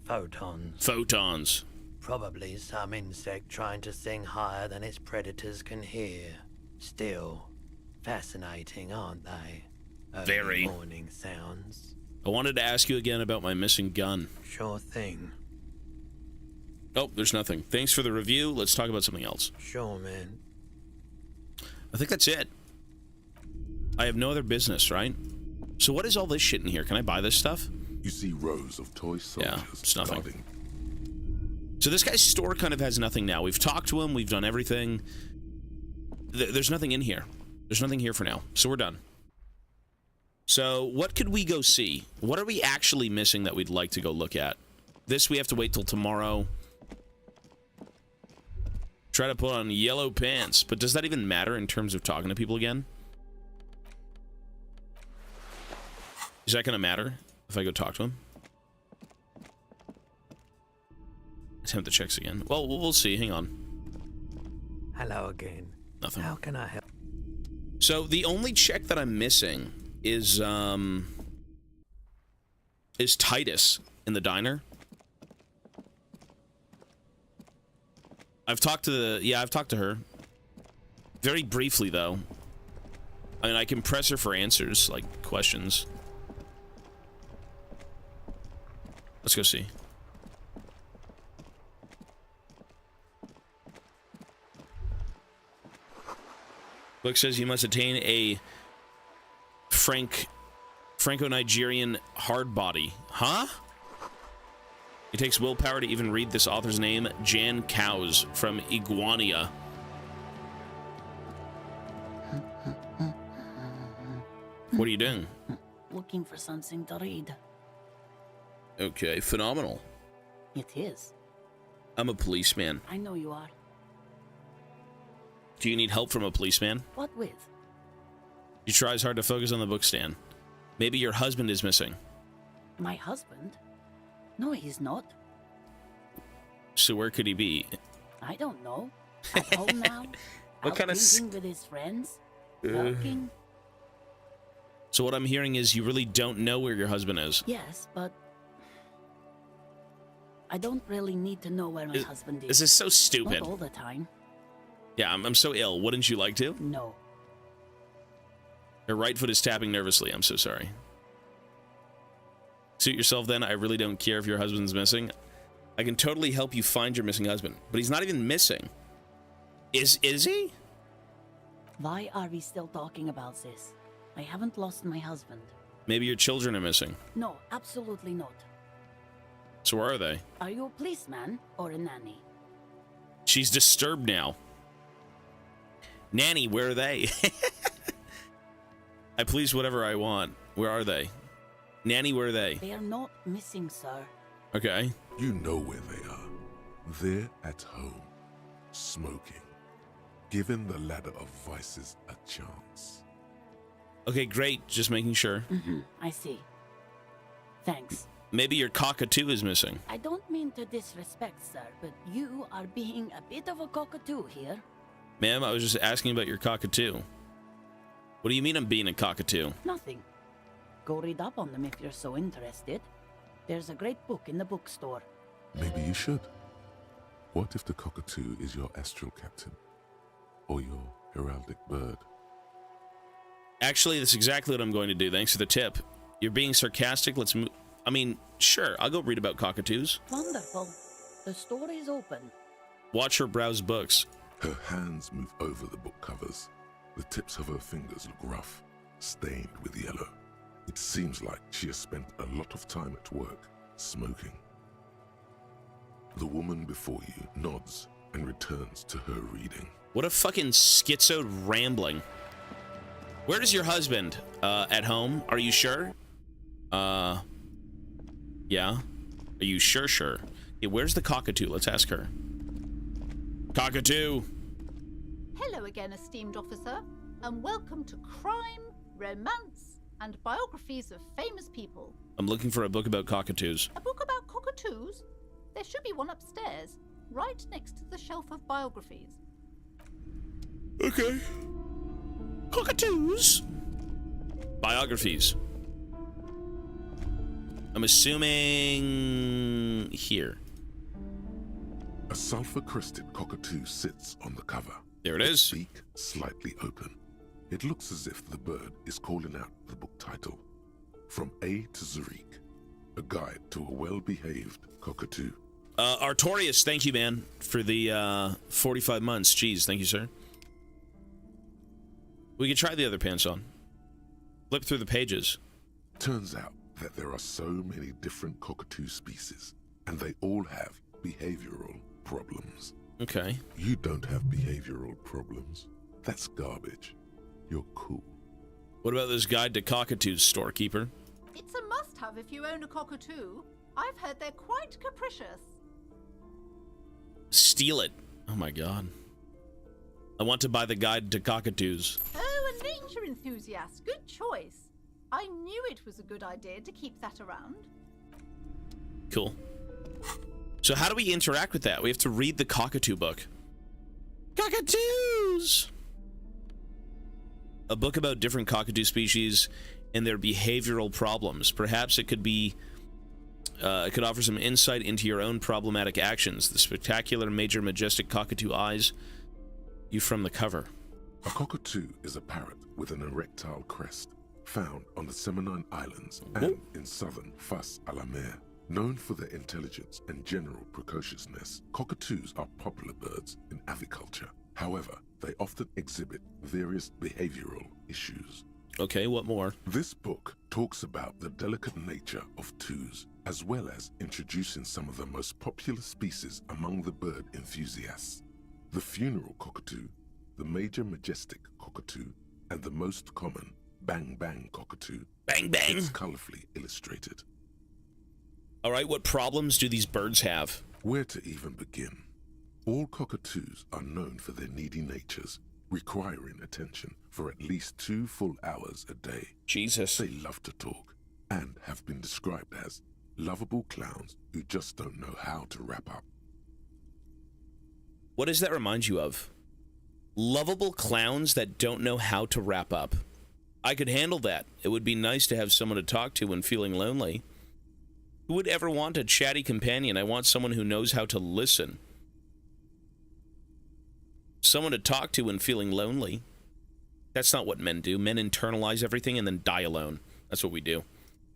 photons. Photons. Probably some insect trying to sing higher than its predators can hear. Still, fascinating, aren't they? Early Very. morning sounds. I wanted to ask you again about my missing gun. Sure thing. Oh, there's nothing. Thanks for the review. Let's talk about something else. Sure, man. I think that's it. I have no other business, right? So what is all this shit in here? Can I buy this stuff? You see rows of toy soldiers Yeah, it's nothing. guarding. So this guy's store kind of has nothing now. We've talked to him. We've done everything. There's nothing in here. There's nothing here for now. So we're done. So what could we go see? What are we actually missing that we'd like to go look at? This we have to wait till tomorrow. Try to put on yellow pants. But does that even matter in terms of talking to people again? Is that going to matter if I go talk to him? Attempt the checks again. Well, we'll see. Hang on. Hello again. Nothing. How can I help? So the only check that I'm missing is Titus in the diner. I've talked to her. Very briefly though. I mean, I can press her for answers, like questions. Let's go see. Book says you must attain a Franco-Nigerian hard body. Huh? It takes willpower to even read this author's name, Jan Cows from Iguania. What are you doing? Looking for something to read. Okay, phenomenal. It is. I'm a policeman. I know you are. Do you need help from a policeman? What with? He tries hard to focus on the book stand. Maybe your husband is missing. My husband? No, he's not. So where could he be? I don't know. At home now? What Out kind of drinking with his friends? Working? So what I'm hearing is you really don't know where your husband is. Yes, but I don't really need to know where my husband is. This is so stupid. Not all the time. Yeah, I'm so ill. Wouldn't you like to? No. Her right foot is tapping nervously. I'm so sorry. Suit yourself then. I really don't care if your husband's missing. I can totally help you find your missing husband. But he's not even missing. Is he? Why are we still talking about this? I haven't lost my husband. Maybe your children are missing. No, absolutely not. So where are they? Are you a policeman or a nanny? She's disturbed now. Nanny, where are they? I please whatever I want. Where are they? Nanny, where are they? They are not missing, sir. Okay. You know where they are. They're at home, smoking, giving the ladder of vices a chance. Okay, great. Just making sure. I see. Thanks. Maybe your cockatoo is missing. I don't mean to disrespect, sir, but you are being a bit of a cockatoo here. Ma'am, I was just asking about your cockatoo. What do you mean I'm being a cockatoo? Nothing. Go read up on them if you're so interested. There's a great book in the bookstore. Maybe you should. What if the cockatoo is your astral captain? Or your heraldic bird? Actually, that's exactly what I'm going to do. Thanks for the tip. You're being sarcastic. Let's move. I mean, sure, I'll go read about cockatoos. Wonderful. The store is open. Watch her browse books. Her hands move over the book covers. The tips of her fingers look rough, stained with yellow. It seems like she has spent a lot of time at work, smoking. The woman before you nods and returns to her reading. What a fucking schizo rambling. Where is your husband? At home? Are you sure? Yeah. Are you sure? Yeah, where's the cockatoo? Let's ask her. Cockatoo! Hello again, esteemed officer, and welcome to Crime, Romance, and Biographies of Famous People. I'm looking for a book about cockatoos. A book about cockatoos? There should be one upstairs, right next to the shelf of biographies. Okay. Cockatoos! Biographies. I'm assuming here. A sulfur-crested cockatoo sits on the cover. There it is. Its beak slightly open. It looks as if the bird is calling out the book title. From A to Zurich, a guide to a well-behaved cockatoo. Artorius, thank you, man, for the 45 months. Jeez, thank you, sir. We could try the other pants on. Flip through the pages. Turns out that there are so many different cockatoo species, and they all have behavioral problems. Okay. You don't have behavioral problems. That's garbage. You're cool. What about this guide to cockatoos, storekeeper? It's a must-have if you own a cockatoo. I've heard they're quite capricious. Steal it. Oh my god. I want to buy the guide to cockatoos. Oh, a nature enthusiast. Good choice. I knew it was a good idea to keep that around. Cool. So how do we interact with that? We have to read the cockatoo book. Cockatoos! A book about different cockatoo species and their behavioral problems. Perhaps it could be... it could offer some insight into your own problematic actions. The spectacular, major, majestic cockatoo eyes you from the cover. A cockatoo is a parrot with an erectile crest, found on the Seminine Islands and in southern Fas a la Mer. Known for their intelligence and general precociousness, cockatoos are popular birds in aviculture. However, they often exhibit various behavioral issues. Okay, what more? This book talks about the delicate nature of toos, as well as introducing some of the most popular species among the bird enthusiasts. The funeral cockatoo, the major majestic cockatoo, and the most common bang bang cockatoo. Bang bang! It's colorfully illustrated. Alright, what problems do these birds have? Where to even begin? All cockatoos are known for their needy natures, requiring attention for at least 2 full hours a day. Jesus. They love to talk, and have been described as lovable clowns who just don't know how to wrap up. What does that remind you of? Lovable clowns that don't know how to wrap up. I could handle that. It would be nice to have someone to talk to when feeling lonely. Who would ever want a chatty companion? I want someone who knows how to listen. Someone to talk to when feeling lonely. That's not what men do. Men internalize everything and then die alone. That's what we do.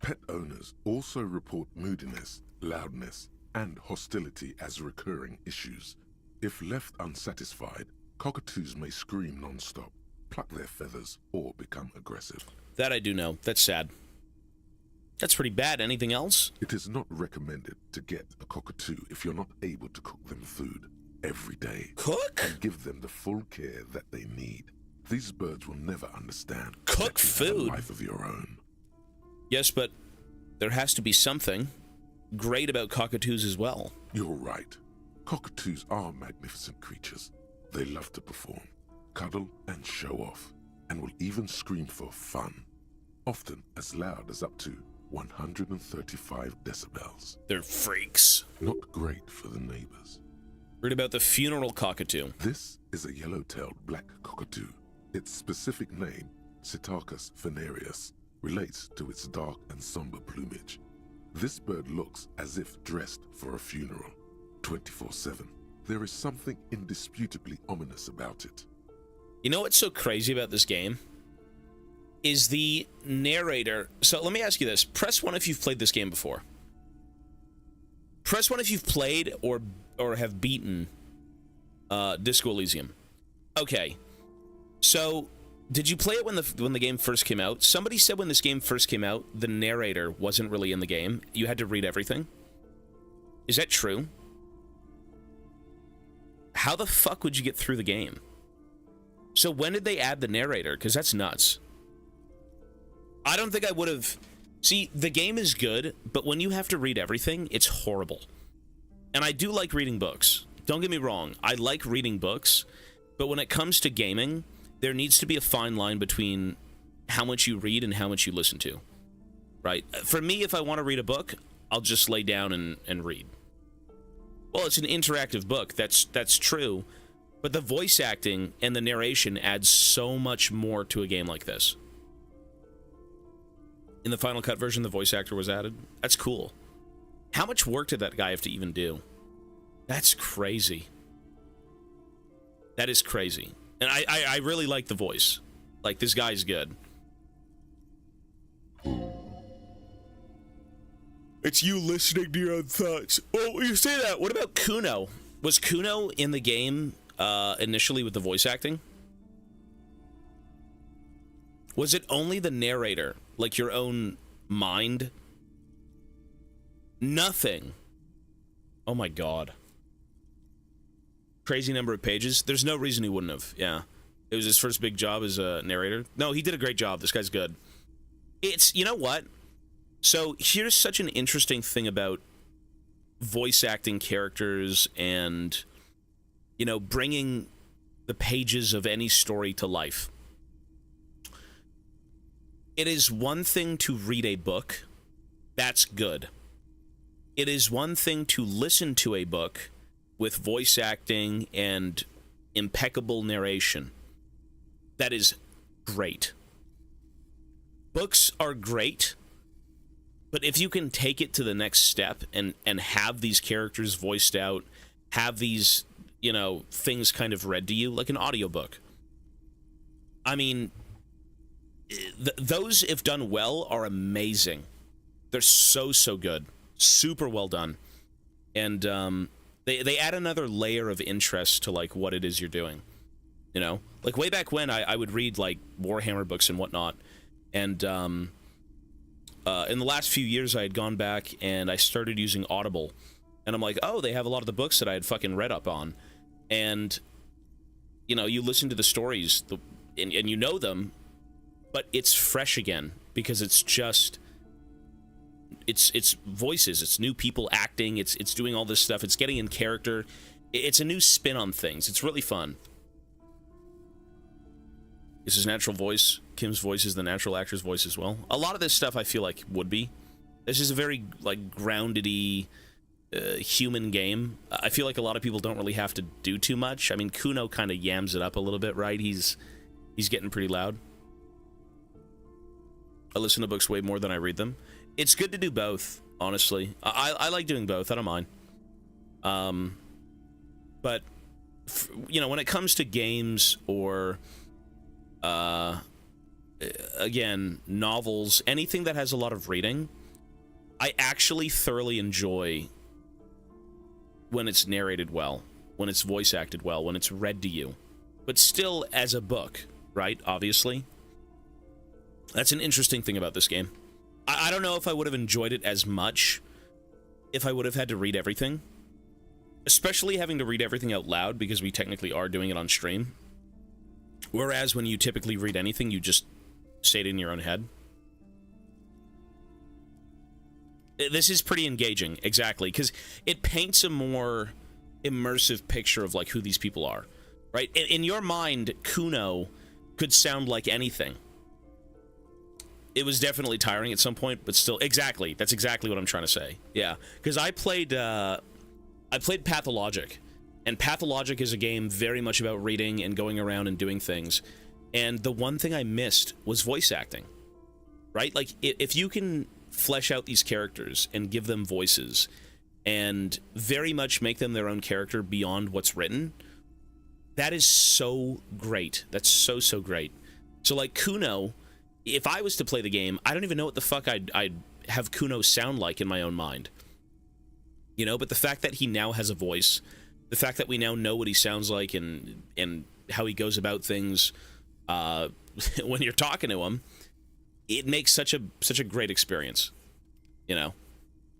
Pet owners also report moodiness, loudness, and hostility as recurring issues. If left unsatisfied, cockatoos may scream non-stop, pluck their feathers, or become aggressive. That I do know. That's sad. That's pretty bad. Anything else? It is not recommended to get a cockatoo if you're not able to cook them food every day. Cook? And give them the full care that they need. These birds will never understand Cook that you have food? a life of your own. Yes, but there has to be something great about cockatoos as well. You're right. Cockatoos are magnificent creatures. They love to perform, cuddle, and show off, and will even scream for fun, often as loud as up to 135 decibels. They're freaks. Not great for the neighbors. Read about the funeral cockatoo. This is a yellow-tailed black cockatoo. Its specific name, Psittacus venereus, relates to its dark and somber plumage. This bird looks as if dressed for a funeral, 24/7. There is something indisputably ominous about it. You know what's so crazy about this game? Is the narrator... So let me ask you this. Press 1 if you've played this game before. Press 1 if you've played or have beaten Disco Elysium. Okay. So Did you play it when the game first came out? Somebody said when this game first came out, the narrator wasn't really in the game. You had to read everything. Is that true? How the fuck would you get through the game? So when did they add the narrator? Because that's nuts. I don't think I would have... See, the game is good, but when you have to read everything, it's horrible. And I do like reading books. Don't get me wrong. I like reading books, but when it comes to gaming, there needs to be a fine line between how much you read and how much you listen to. Right? For me, if I want to read a book, I'll just lay down and read. Well, it's an interactive book. That's true. But the voice acting and the narration adds so much more to a game like this. In the Final Cut version, the voice actor was added. That's cool. How much work did that guy have to even do? That's crazy. That is crazy. And I really like the voice. Like, this guy's good. It's you listening to your own thoughts. Oh, you say that. What about Kuno? Was Kuno in the game initially with the voice acting? Was it only the narrator, like your own mind? Nothing. Oh my god. Crazy number of pages. There's no reason he wouldn't have. Yeah. It was his first big job as a narrator. No, he did a great job. This guy's good. It's, you know what? So here's such an interesting thing about voice acting characters and, you know, bringing the pages of any story to life. It is one thing to read a book. That's good. It is one thing to listen to a book with voice acting and impeccable narration. That is great. Books are great, but if you can take it to the next step and have these characters voiced out, have these, you know, things kind of read to you, like an audiobook. I mean, those, if done well, are amazing. They're so good. Super well done. And they add another layer of interest to, like, what it is you're doing. You know? Like, way back when, I would read, like, Warhammer books and whatnot. And in the last few years, I had gone back and I started using Audible. And I'm like, oh, they have a lot of the books that I had fucking read up on. And, you know, you listen to the stories, and you know them, but it's fresh again because it's just, it's voices, it's new people acting, it's doing all this stuff, it's getting in character, it's a new spin on things. It's really fun. Is his natural voice, Kim's voice is the natural actor's voice as well. A lot of this stuff I feel like would be. This is a very, like, grounded-y human game. I feel like a lot of people don't really have to do too much. I mean, Kuno kind of yams it up a little bit, right? He's getting pretty loud. I listen to books way more than I read them. It's good to do both, honestly. I like doing both. I don't mind. But, you know, when it comes to games or, again, novels, anything that has a lot of reading, I actually thoroughly enjoy when it's narrated well, when it's voice acted well, when it's read to you. But still as a book, right? Obviously. That's an interesting thing about this game. I don't know if I would have enjoyed it as much if I would have had to read everything. Especially having to read everything out loud, because we technically are doing it on stream. Whereas when you typically read anything, you just say it in your own head. This is pretty engaging, exactly, because it paints a more immersive picture of, like, who these people are, right? In your mind, Kuno could sound like anything. It was definitely tiring at some point, but still, exactly. That's exactly what I'm trying to say. Yeah, because I played Pathologic, and Pathologic is a game very much about reading and going around and doing things. And the one thing I missed was voice acting, right? Like, if you can flesh out these characters and give them voices and very much make them their own character beyond what's written, that is so great. That's so great. So, like, Kuno, if I was to play the game, I don't even know what the fuck I'd have Kuno sound like in my own mind. You know, but the fact that he now has a voice, the fact that we now know what he sounds like and how he goes about things, when you're talking to them, it makes such a great experience, you know.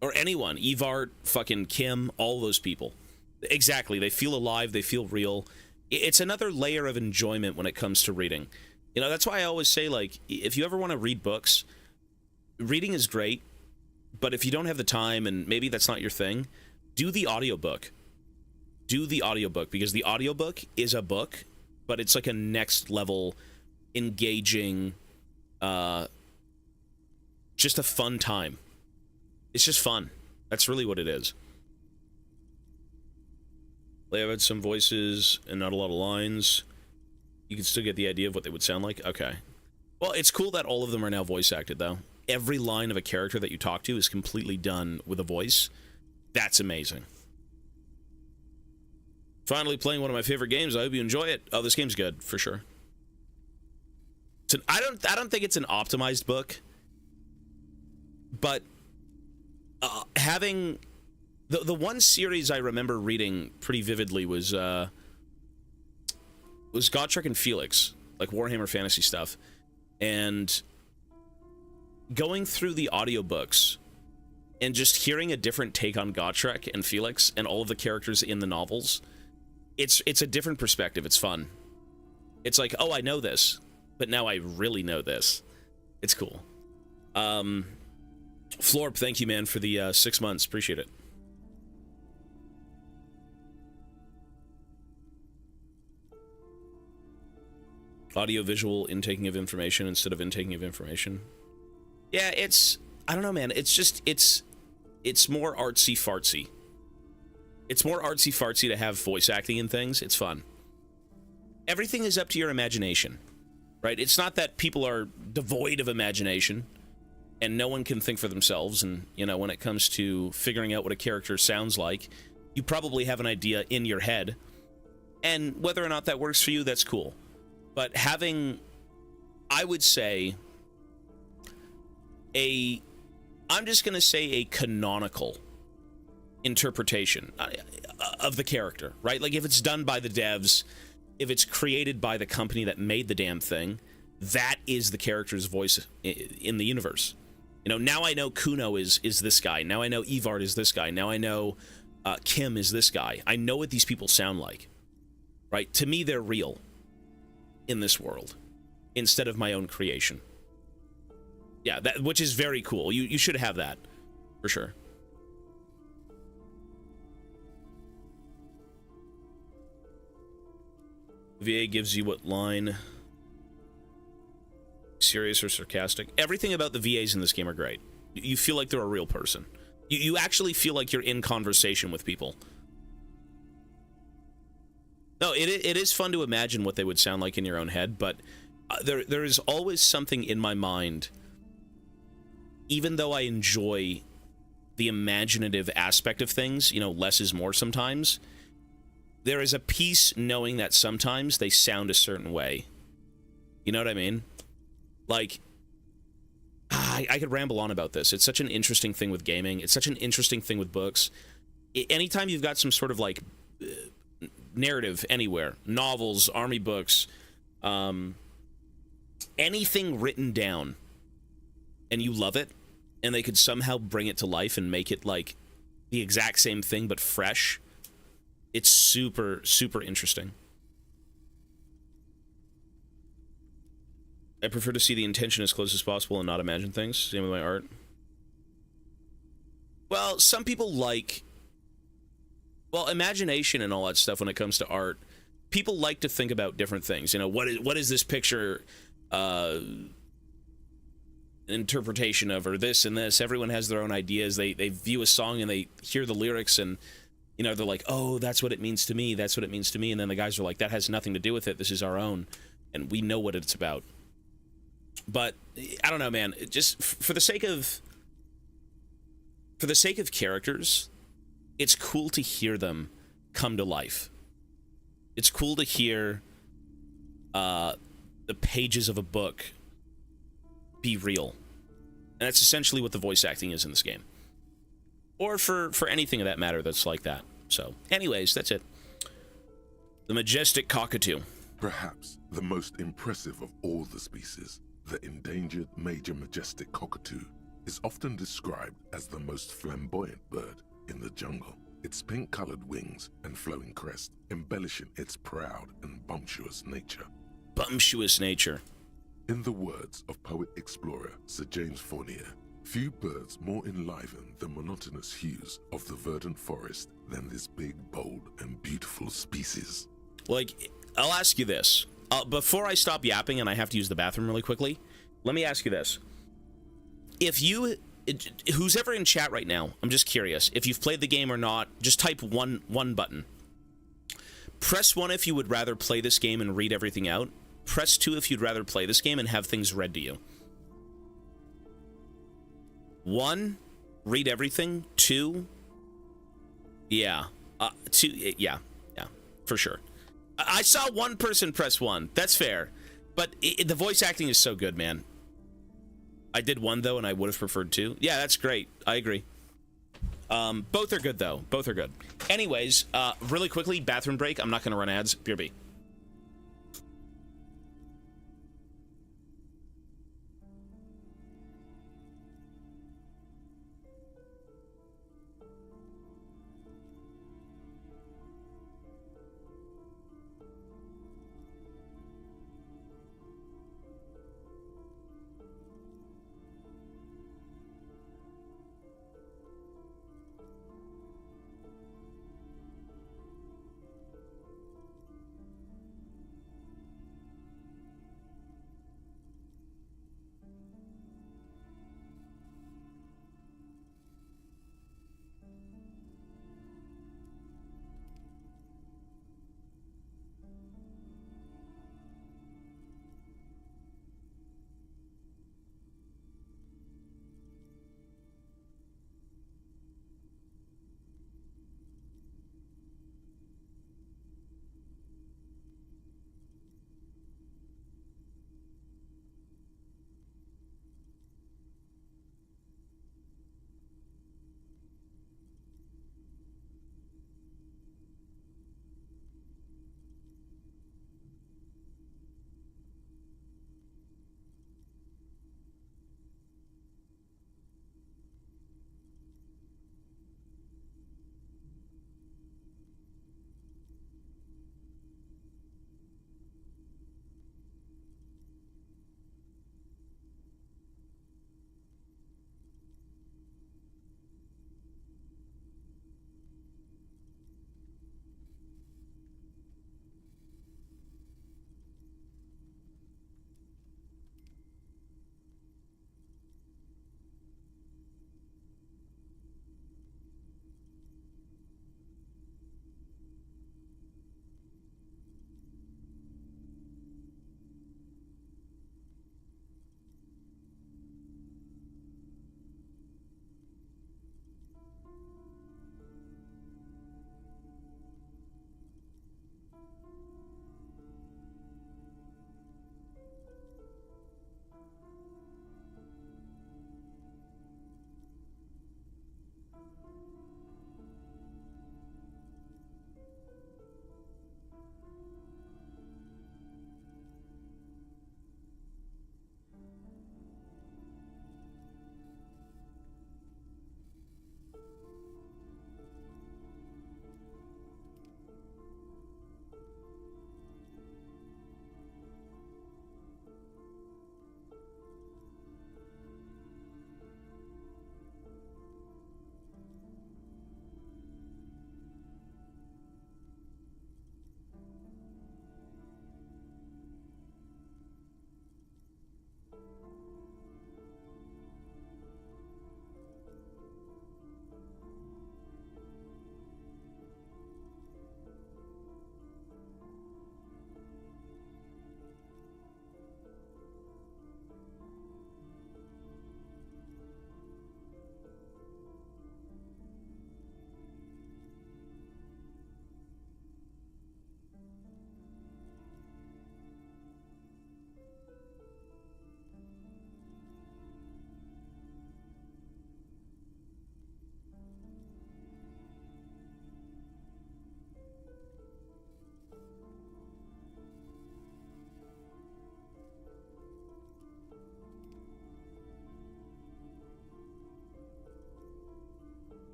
Or anyone, Evart, fucking Kim, all those people. Exactly, they feel alive, they feel real. It's another layer of enjoyment when it comes to reading. You know, that's why I always say, like, if you ever want to read books, reading is great, but if you don't have the time and maybe that's not your thing, do the audiobook. Do the audiobook, because the audiobook is a book, but it's like a next level, engaging, just a fun time. It's just fun. That's really what it is. They have had some voices and not a lot of lines. You can still get the idea of what they would sound like? Okay. Well, it's cool that all of them are now voice acted, though. Every line of a character that you talk to is completely done with a voice. That's amazing. Finally playing one of my favorite games. I hope you enjoy it. Oh, this game's good, for sure. I don't think it's an optimized book, but having the one series I remember reading pretty vividly was Gotrek and Felix, like Warhammer Fantasy stuff, and going through the audiobooks and just hearing a different take on Gotrek and Felix and all of the characters in the novels, it's a different perspective. It's fun. It's like, oh, I know this, but now I really know this. It's cool. Florp, thank you, man, for the 6 months. Appreciate it. Audio-visual intaking of information instead of intaking of information. Yeah, I don't know, man. It's just, it's more artsy-fartsy. It's more artsy-fartsy to have voice acting in things. It's fun. Everything is up to your imagination, right? It's not that people are devoid of imagination and no one can think for themselves. And, you know, when it comes to figuring out what a character sounds like, you probably have an idea in your head. And whether or not that works for you, that's cool. But having, I would say, I'm just going to say a canonical interpretation of the character, right? Like, if it's done by the devs, if it's created by the company that made the damn thing, that is the character's voice in the universe. You know, now I know Kuno is this guy. Now I know Evart is this guy. Now I know Kim is this guy. I know what these people sound like, right? To me, they're real in this world instead of my own creation. Yeah, that, which is very cool. You should have that, for sure. VA gives you what line? Serious or sarcastic? Everything about the VAs in this game are great. You feel like they're a real person. You actually feel like you're in conversation with people. No, it is fun to imagine what they would sound like in your own head, but there is always something in my mind, even though I enjoy the imaginative aspect of things, you know, less is more sometimes, there is a piece knowing that sometimes they sound a certain way. You know what I mean? Like, I could ramble on about this. It's such an interesting thing with gaming. It's such an interesting thing with books. Anytime you've got some sort of, like, narrative anywhere, novels, army books, anything written down, and you love it, and they could somehow bring it to life and make it, like, the exact same thing but fresh, it's super, super interesting. I prefer to see the intention as close as possible and not imagine things. Same with my art. Well, some people like... Well, imagination and all that stuff when it comes to art, people like to think about different things. You know, what is this picture interpretation of, or this and this? Everyone has their own ideas. They view a song and they hear the lyrics and, you know, they're like, oh, that's what it means to me. That's what it means to me. And then the guys are like, that has nothing to do with it. This is our own. And we know what it's about. But I don't know, man. Just for the sake of characters, it's cool to hear them come to life. It's cool to hear the pages of a book be real. And that's essentially what the voice acting is in this game. Or for anything of that matter that's like that. So, anyways, that's it. The Majestic Cockatoo. Perhaps the most impressive of all the species, the endangered major majestic cockatoo, is often described as the most flamboyant bird in the jungle. Its pink-colored wings and flowing crest embellishing its proud and bumptious nature. Bumptious nature. In the words of poet-explorer Sir James Fournier, few birds more enliven the monotonous hues of the verdant forest than this big, bold, and beautiful species. Like, I'll ask you this. Before I stop yapping and I have to use the bathroom really quickly, let me ask you this. If you... Who's ever in chat right now, I'm just curious. If you've played the game or not, just type one button. Press 1 if you would rather play this game and read everything out. Press 2 if you'd rather play this game and have things read to you. 1, read everything. 2, yeah. 2, yeah, for sure. I saw one person press 1. That's fair. But the voice acting is so good, man. I did 1, though, and I would have preferred 2. Yeah, that's great. I agree. Both are good, though. Both are good. Anyways, really quickly, bathroom break. I'm not going to run ads. BRB.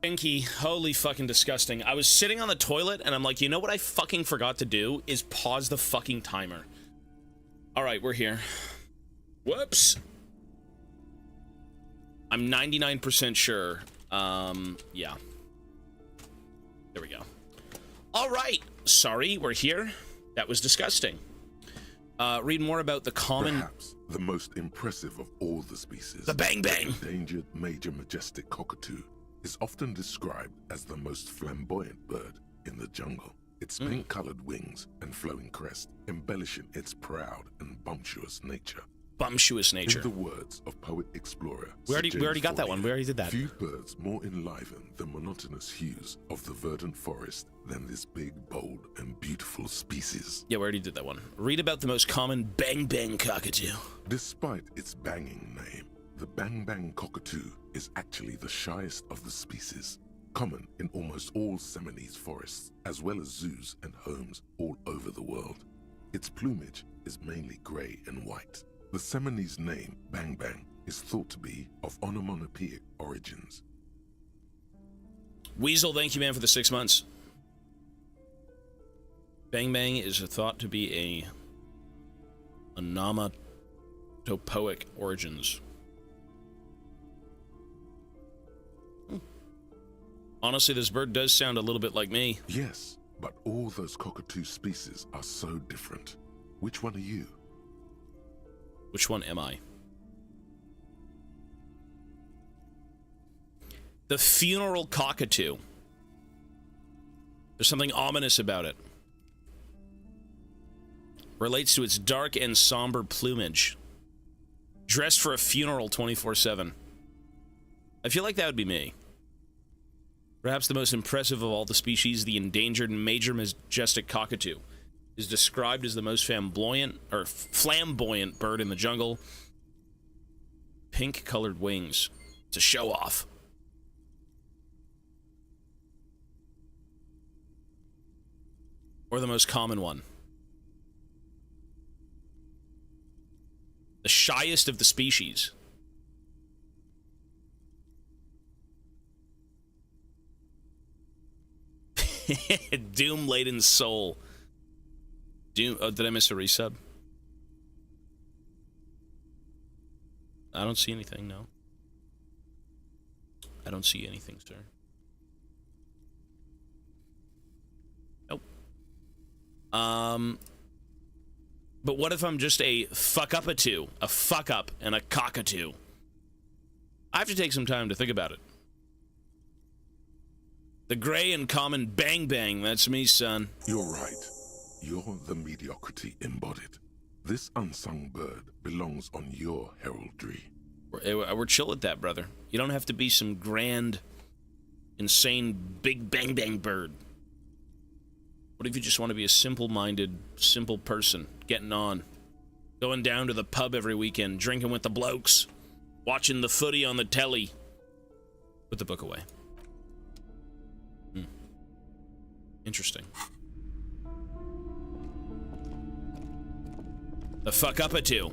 Stinky. Holy fucking disgusting. I was sitting on the toilet and I'm like, you know what I fucking forgot to do is pause the fucking timer. Alright, we're here. Whoops. I'm 99% sure. Yeah. There we go. Alright. Sorry, we're here. That was disgusting. Read more about the common... Perhaps the most impressive of all the species. The bang bang! The endangered major majestic cockatoo is often described as the most flamboyant bird in the jungle. Its pink-colored wings and flowing crest embellishing its proud and bumptious nature. Bumptious nature. In the words of poet-explorer We already got that one. We already did that. Few birds more enliven the monotonous hues of the verdant forest than this big, bold, and beautiful species. Yeah, we already did that one. Read about the most common bang bang cockatoo. Despite its banging name, the bang bang cockatoo is actually the shyest of the species, common in almost all Seminoles forests, as well as zoos and homes all over the world. Its plumage is mainly gray and white. The Seminoles name, bang bang, is thought to be of onomatopoeic origins. Weasel, thank you, man, for the 6 months. Bang bang is thought to be a onomatopoeic origins. Honestly, this bird does sound a little bit like me. Yes, but all those cockatoo species are so different. Which one are you? Which one am I? The funeral cockatoo. There's something ominous about it. Relates to its dark and somber plumage. Dressed for a funeral 24/7. I feel like that would be me. Perhaps the most impressive of all the species, the endangered major majestic cockatoo, is described as the most flamboyant bird in the jungle. Pink-colored wings. It's a show-off. Or the most common one. The shyest of the species. Doom-laden soul. Doom. Oh, did I miss a resub? I don't see anything, no. I don't see anything, sir. Nope. But what if I'm just a fuck-up-a-two? A fuck-up and a cockatoo? I have to take some time to think about it. The gray and common bang bang, that's me, son. You're right. You're the mediocrity embodied. This unsung bird belongs on your heraldry. We're chill at that, brother. You don't have to be some grand, insane, big bang bang bird. What if you just want to be a simple-minded, simple person, getting on, going down to the pub every weekend, drinking with the blokes, watching the footy on the telly? Put the book away. Interesting. The fuck up a two.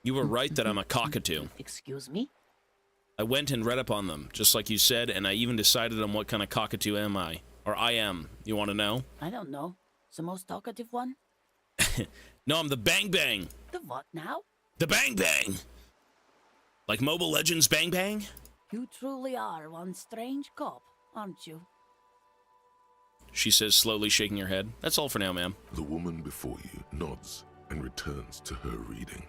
You were right that I'm a cockatoo. Excuse me? I went and read up on them, just like you said, and I even decided on what kind of cockatoo am I. Or I am. You want to know? I don't know. The most talkative one? No, I'm the Bang Bang. The what now? The Bang Bang. Like Mobile Legends Bang Bang? You truly are one strange cop, aren't you? She says, slowly shaking her head. That's all for now, ma'am. The woman before you nods and returns to her reading.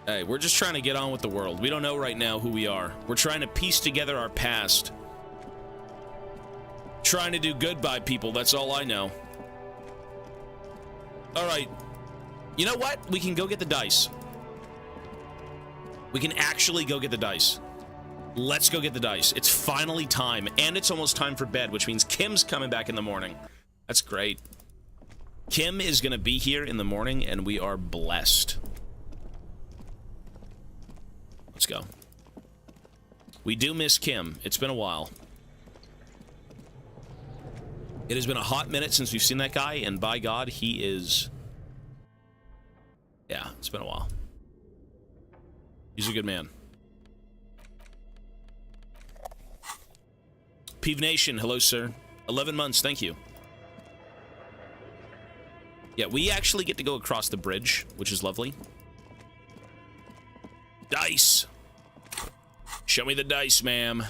Hey, we're just trying to get on with the world. We don't know right now who we are. We're trying to piece together our past. Trying to do good by people, that's all I know. Alright. You know what? We can go get the dice. We can actually go get the dice. Let's go get the dice. It's finally time, and it's almost time for bed, which means Kim's coming back in the morning. That's great. Kim is going to be here in the morning, and we are blessed. Let's go. We do miss Kim. It's been a while. It has been a hot minute since we've seen that guy, and by God, he is... Yeah, it's been a while. He's a good man. Peeve Nation, hello, sir. 11 months, thank you. Yeah, we actually get to go across the bridge, which is lovely. Dice! Show me the dice, ma'am.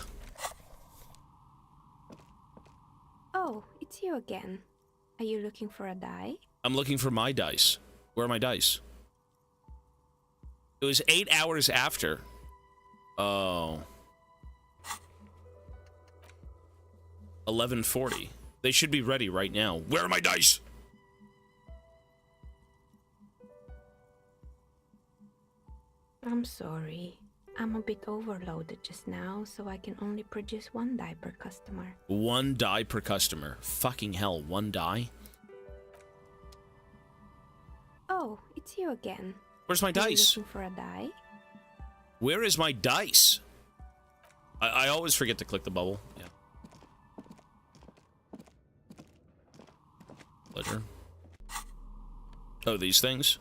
Oh, it's you again. Are you looking for a die? I'm looking for my dice. Where are my dice? It was 8 hours after. Oh. 11:40. They should be ready right now. Where are my dice? I'm sorry. I'm a bit overloaded just now, so I can only produce 1 die per customer. 1 die per customer. Fucking hell, 1 die? Oh, it's you again. Where's my Are you dice? looking for a die? Where is my dice? I always forget to click the bubble. Yeah. Ledger. Oh, these things?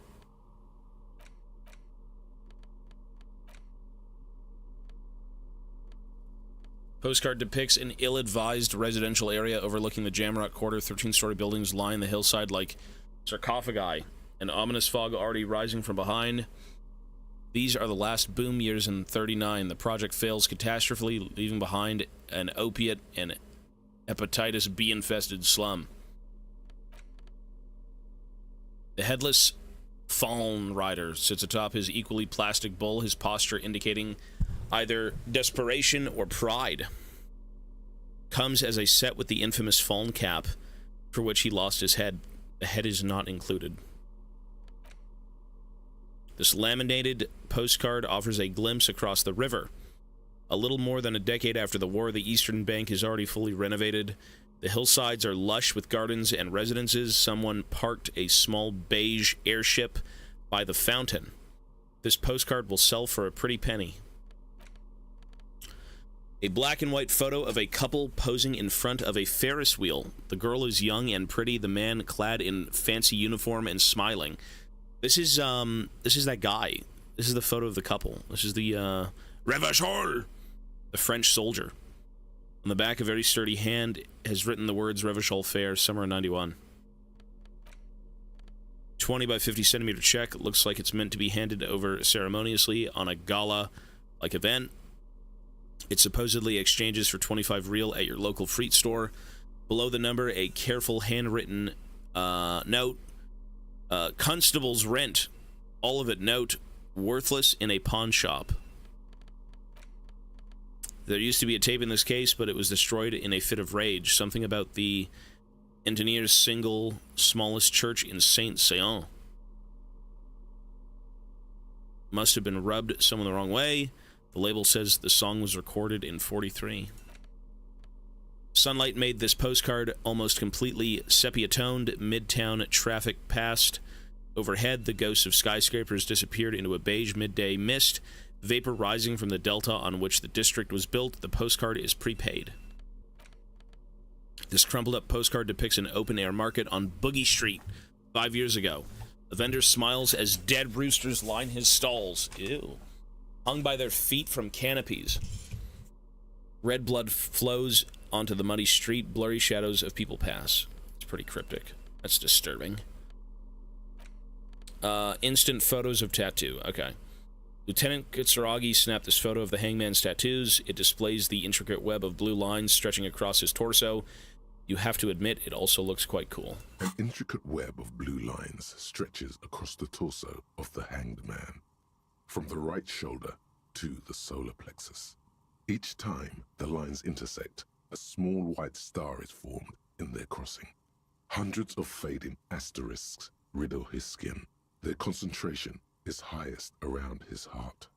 Postcard depicts an ill-advised residential area overlooking the Jamrock Quarter. 13-story buildings line the hillside like sarcophagi. An ominous fog already rising from behind. These are the last boom years in 39. The project fails catastrophically, leaving behind an opiate and hepatitis B-infested slum. The headless fawn rider sits atop his equally plastic bull, his posture indicating either desperation or pride. Comes as a set with the infamous fawn cap, for which he lost his head. The head is not included. This laminated postcard offers a glimpse across the river. A little more than a decade after the war, the eastern bank is already fully renovated. The hillsides are lush with gardens and residences. Someone parked a small beige airship by the fountain. This postcard will sell for a pretty penny. A black and white photo of a couple posing in front of a Ferris wheel. The girl is young and pretty, the man clad in fancy uniform and smiling. This is that guy. This is the photo of the couple. This is the Revachol, the French soldier. On the back, a very sturdy hand has written the words Revachol Fair, summer of 91. 20 by 50 centimeter check. Looks like it's meant to be handed over ceremoniously on a gala-like event. It supposedly exchanges for 25 real at your local fruit store. Below the number, a careful handwritten note. Constable's rent. All of it note. Worthless in a pawn shop. There used to be a tape in this case, but it was destroyed in a fit of rage. Something about the engineer's single smallest church in Saint-Saëns. Must have been rubbed someone the wrong way. The label says the song was recorded in 43. Sunlight made this postcard almost completely sepia-toned. Midtown traffic passed. Overhead, the ghosts of skyscrapers disappeared into a beige midday mist. Vapor rising from the delta on which the district was built. The postcard is prepaid. This crumpled-up postcard depicts an open-air market on Boogie Street 5 years ago. The vendor smiles as dead roosters line his stalls. Ew. Hung by their feet from canopies. Red blood flows onto the muddy street. Blurry shadows of people pass. It's pretty cryptic. That's disturbing. Instant photos of tattoo. Okay. Lieutenant Kitsuragi snapped this photo of the hangman's tattoos. It displays the intricate web of blue lines stretching across his torso. You have to admit, it also looks quite cool. An intricate web of blue lines stretches across the torso of the hanged man, from the right shoulder to the solar plexus. Each time the lines intersect, a small white star is formed in their crossing. Hundreds of fading asterisks riddle his skin. Their concentration is highest around his heart.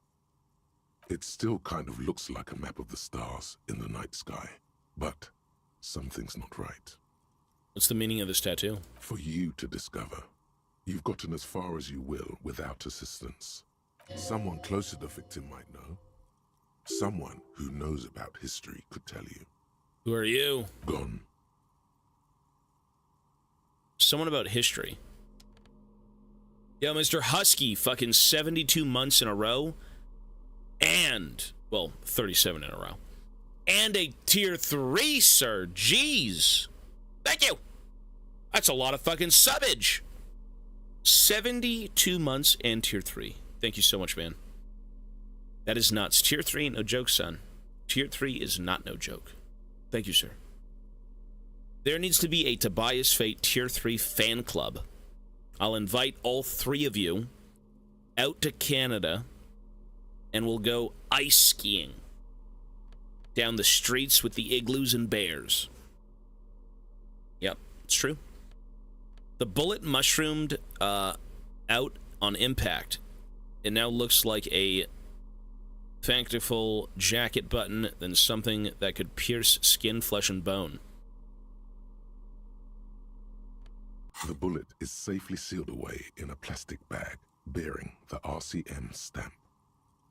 It still kind of looks like a map of the stars in the night sky, but something's not right. What's the meaning of this tattoo? For you to discover. You've gotten as far as you will without assistance. Someone close to the victim might know. Someone who knows about history could tell you. Who are you? Gone. Someone about history. Yo, Mr. Husky, fucking 72 months in a row. And, well, 37 in a row. And a tier 3, sir. Jeez. Thank you. That's a lot of fucking subbage. 72 months and tier 3. Thank you so much, man. That is nuts. Tier 3 ain't no joke, son. Tier 3 is not no joke. Thank you, sir. There needs to be a Tobias Fate tier 3 fan club. I'll invite all 3 of you out to Canada and we'll go ice skiing down the streets with the igloos and bears. Yep, it's true. The bullet mushroomed out on impact. It now looks like a fanciful jacket button than something that could pierce skin, flesh, and bone. The bullet is safely sealed away in a plastic bag bearing the RCM stamp.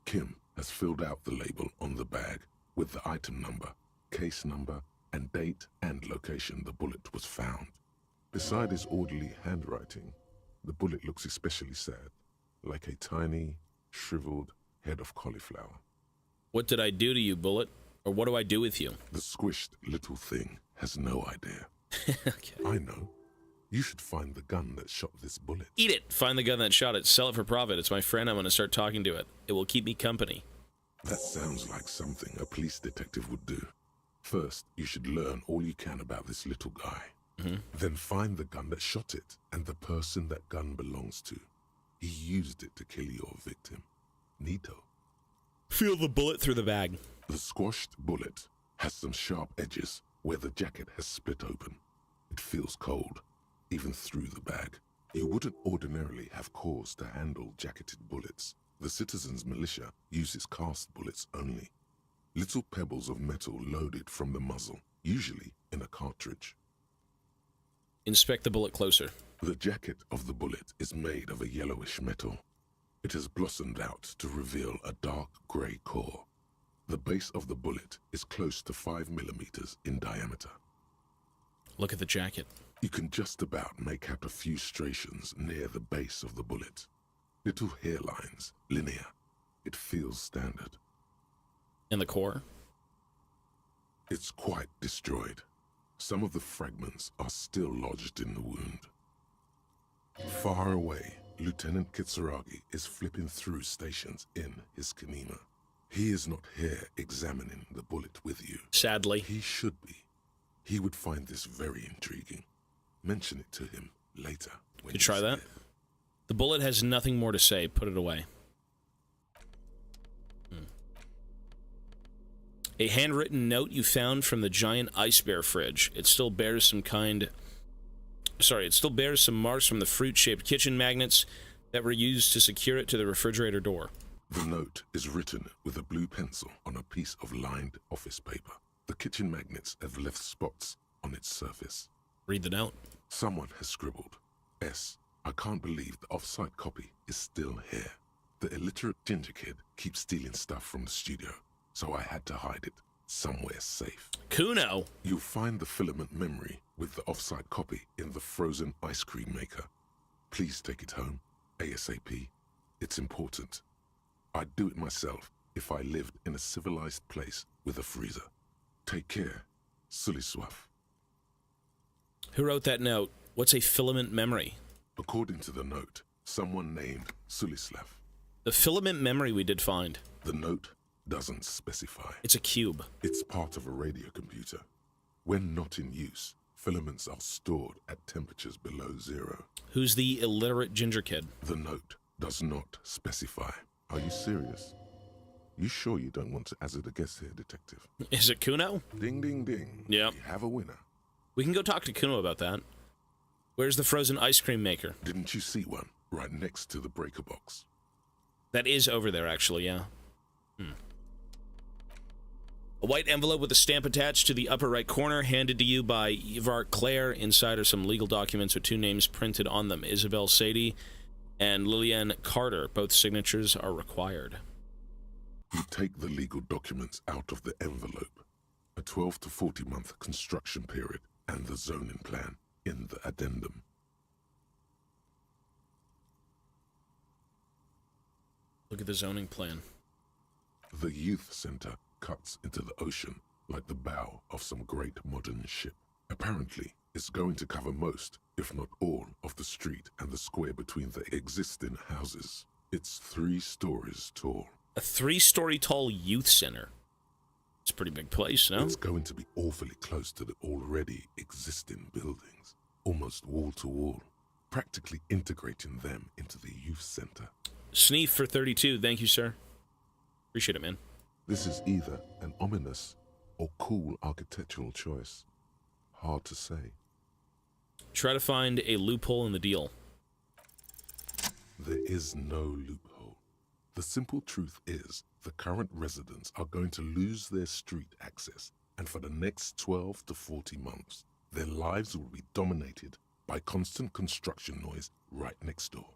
Kim has filled out the label on the bag with the item number, case number, and date and location the bullet was found. Beside his orderly handwriting, the bullet looks especially sad, like a tiny, shriveled head of cauliflower. What did I do to you, Bullet? Or what do I do with you? The squished little thing has no idea. Okay. I know. You should find the gun that shot this bullet. Eat it! Find the gun that shot it. Sell it for profit. It's my friend. I'm going to start talking to it. It will keep me company. That sounds like something a police detective would do. First, you should learn all you can about this little guy. Then find the gun that shot it and the person that gun belongs to. He used it to kill your victim. Neato. Feel the bullet through the bag. The squashed bullet has some sharp edges where the jacket has split open. It feels cold, even through the bag. You wouldn't ordinarily have cause to handle jacketed bullets. The citizens' militia uses cast bullets only. Little pebbles of metal loaded from the muzzle, usually in a cartridge. Inspect the bullet closer. The jacket of the bullet is made of a yellowish metal. It has blossomed out to reveal a dark grey core. The base of the bullet is close to 5 millimeters in diameter. Look at the jacket. You can just about make out a few striations near the base of the bullet. Little hairlines, linear. It feels standard. And the core? It's quite destroyed. Some of the fragments are still lodged in the wound. Far away, Lieutenant Kitsuragi is flipping through stations in his Kanima. He is not here examining the bullet with you. Sadly. He should be. He would find this very intriguing. Mention it to him later. Could you try that? The bullet has nothing more to say. Put it away. A handwritten note you found from the giant ice bear fridge. It still bears some marks from the fruit-shaped kitchen magnets that were used to secure it to the refrigerator door. The note is written with a blue pencil on a piece of lined office paper. The kitchen magnets have left spots on its surface. Read the note. Someone has scribbled, S. I can't believe the off-site copy is still here. The illiterate ginger kid keeps stealing stuff from the studio, so I had to hide it somewhere safe. Kuno! You'll find the filament memory with the off-site copy in the frozen ice cream maker. Please take it home, ASAP. It's important. I'd do it myself if I lived in a civilized place with a freezer. Take care, Suliswaf. Who wrote that note? What's a filament memory? According to the note, someone named Sulislav. The filament memory we did find. The note doesn't specify. It's a cube. It's part of a radio computer. When not in use, filaments are stored at temperatures below 0. Who's the illiterate ginger kid? The note does not specify. Are you serious? You sure you don't want to hazard a guess here, Detective? Is it Kuno? Ding, ding, ding. Yep. We have a winner. We can go talk to Kuno about that. Where's the frozen ice cream maker? Didn't you see one right next to the breaker box? That is over there, actually, yeah. A white envelope with a stamp attached to the upper right corner, handed to you by Ivar Clare. Inside are some legal documents with 2 names printed on them, Isabel Sadie and Lillian Carter. Both signatures are required. You take the legal documents out of the envelope. A 12 to 40 month construction period and the zoning plan in the addendum. Look at the zoning plan. The youth center cuts into the ocean like the bow of some great modern ship. Apparently, it's going to cover most, if not all, of the street and the square between the existing houses. It's 3 stories tall. A 3-story tall youth center. It's a pretty big place, no? It's going to be awfully close to the already existing buildings, almost wall to wall, practically integrating them into the youth center. Sneef for 32, thank you, sir. Appreciate it, man. This is either an ominous or cool architectural choice. Hard to say. Try to find a loophole in the deal. There is no loophole. The simple truth is the current residents are going to lose their street access, and for the next 12 to 40 months, their lives will be dominated by constant construction noise right next door.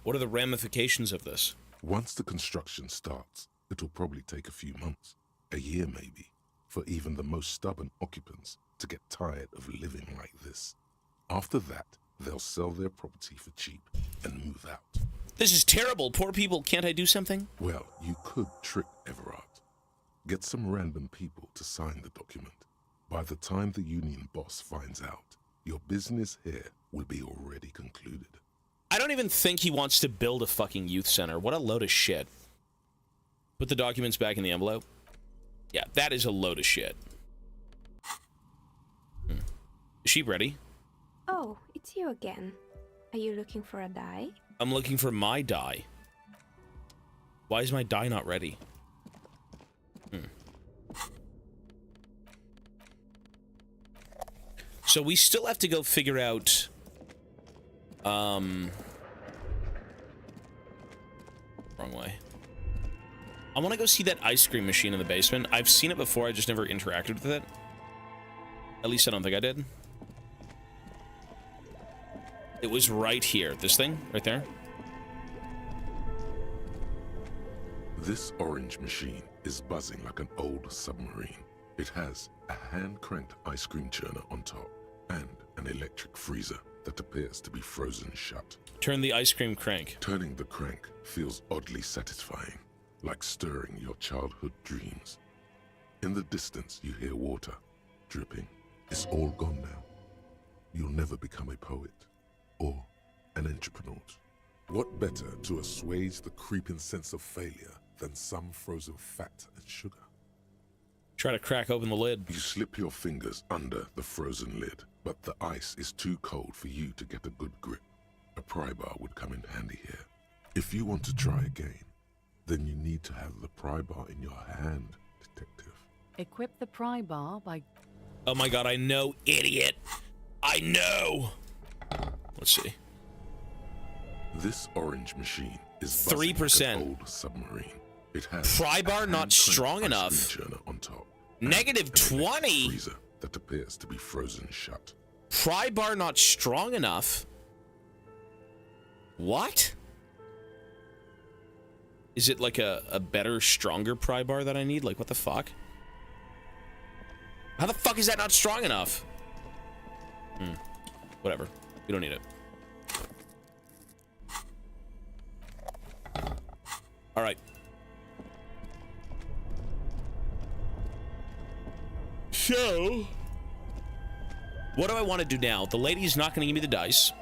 What are the ramifications of this? Once the construction starts, it'll probably take a few months, a year maybe, for even the most stubborn occupants to get tired of living like this. After that, they'll sell their property for cheap and move out. This is terrible. Poor people. Can't I do something? Well, you could trick Everard. Get some random people to sign the document. By the time the union boss finds out, your business here will be already concluded. I don't even think he wants to build a fucking youth center. What a load of shit. Put the documents back in the envelope. Yeah, that is a load of shit. Is she ready? Oh, it's you again. Are you looking for a die? I'm looking for my die. Why is my die not ready? So we still have to go figure out... Wrong way. I want to go see that ice cream machine in the basement. I've seen it before, I just never interacted with it. At least I don't think I did. It was right here. This thing? Right there? This orange machine is buzzing like an old submarine. It has a hand-cranked ice cream churner on top and an electric freezer that appears to be frozen shut. Turn the ice cream crank. Turning the crank feels oddly satisfying, like stirring your childhood dreams. In the distance, you hear water dripping. It's all gone now. You'll never become a poet or an entrepreneur. What better to assuage the creeping sense of failure than some frozen fat and sugar? Try to crack open the lid. You slip your fingers under the frozen lid, but the ice is too cold for you to get a good grip. A pry bar would come in handy here. If you want to try again, then you need to have the pry bar in your hand, detective. Equip the pry bar by... Oh my god, I know, idiot. I know. Let's see. This orange machine is 3%. like an old submarine. It has pry bar a not strong hand-cranked enough. ice cream churner on top. Negative and an electric 20. freezer that appears to be frozen shut. Pry bar not strong enough. What? Is it like a better, stronger pry bar that I need? Like, what the fuck? How the fuck is that not strong enough? Whatever. We don't need it. Alright. So... what do I want to do now? The lady's not going to give me the dice.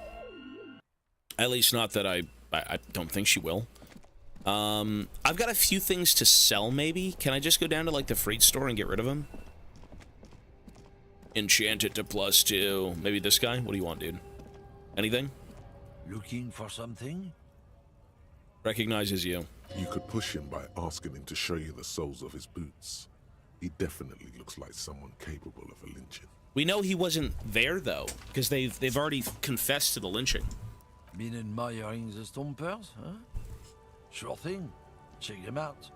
At least not that I don't think she will. I've got a few things to sell, maybe. Can I just go down to, like, the freight store and get rid of them? Enchant it to +2. Maybe this guy? What do you want, dude? Anything? Looking for something? Recognizes you. You could push him by asking him to show you the soles of his boots. He definitely looks like someone capable of a lynching. We know he wasn't there, though, because they've already confessed to the lynching. Been admiring the stompers, huh? Sure thing. Check them out.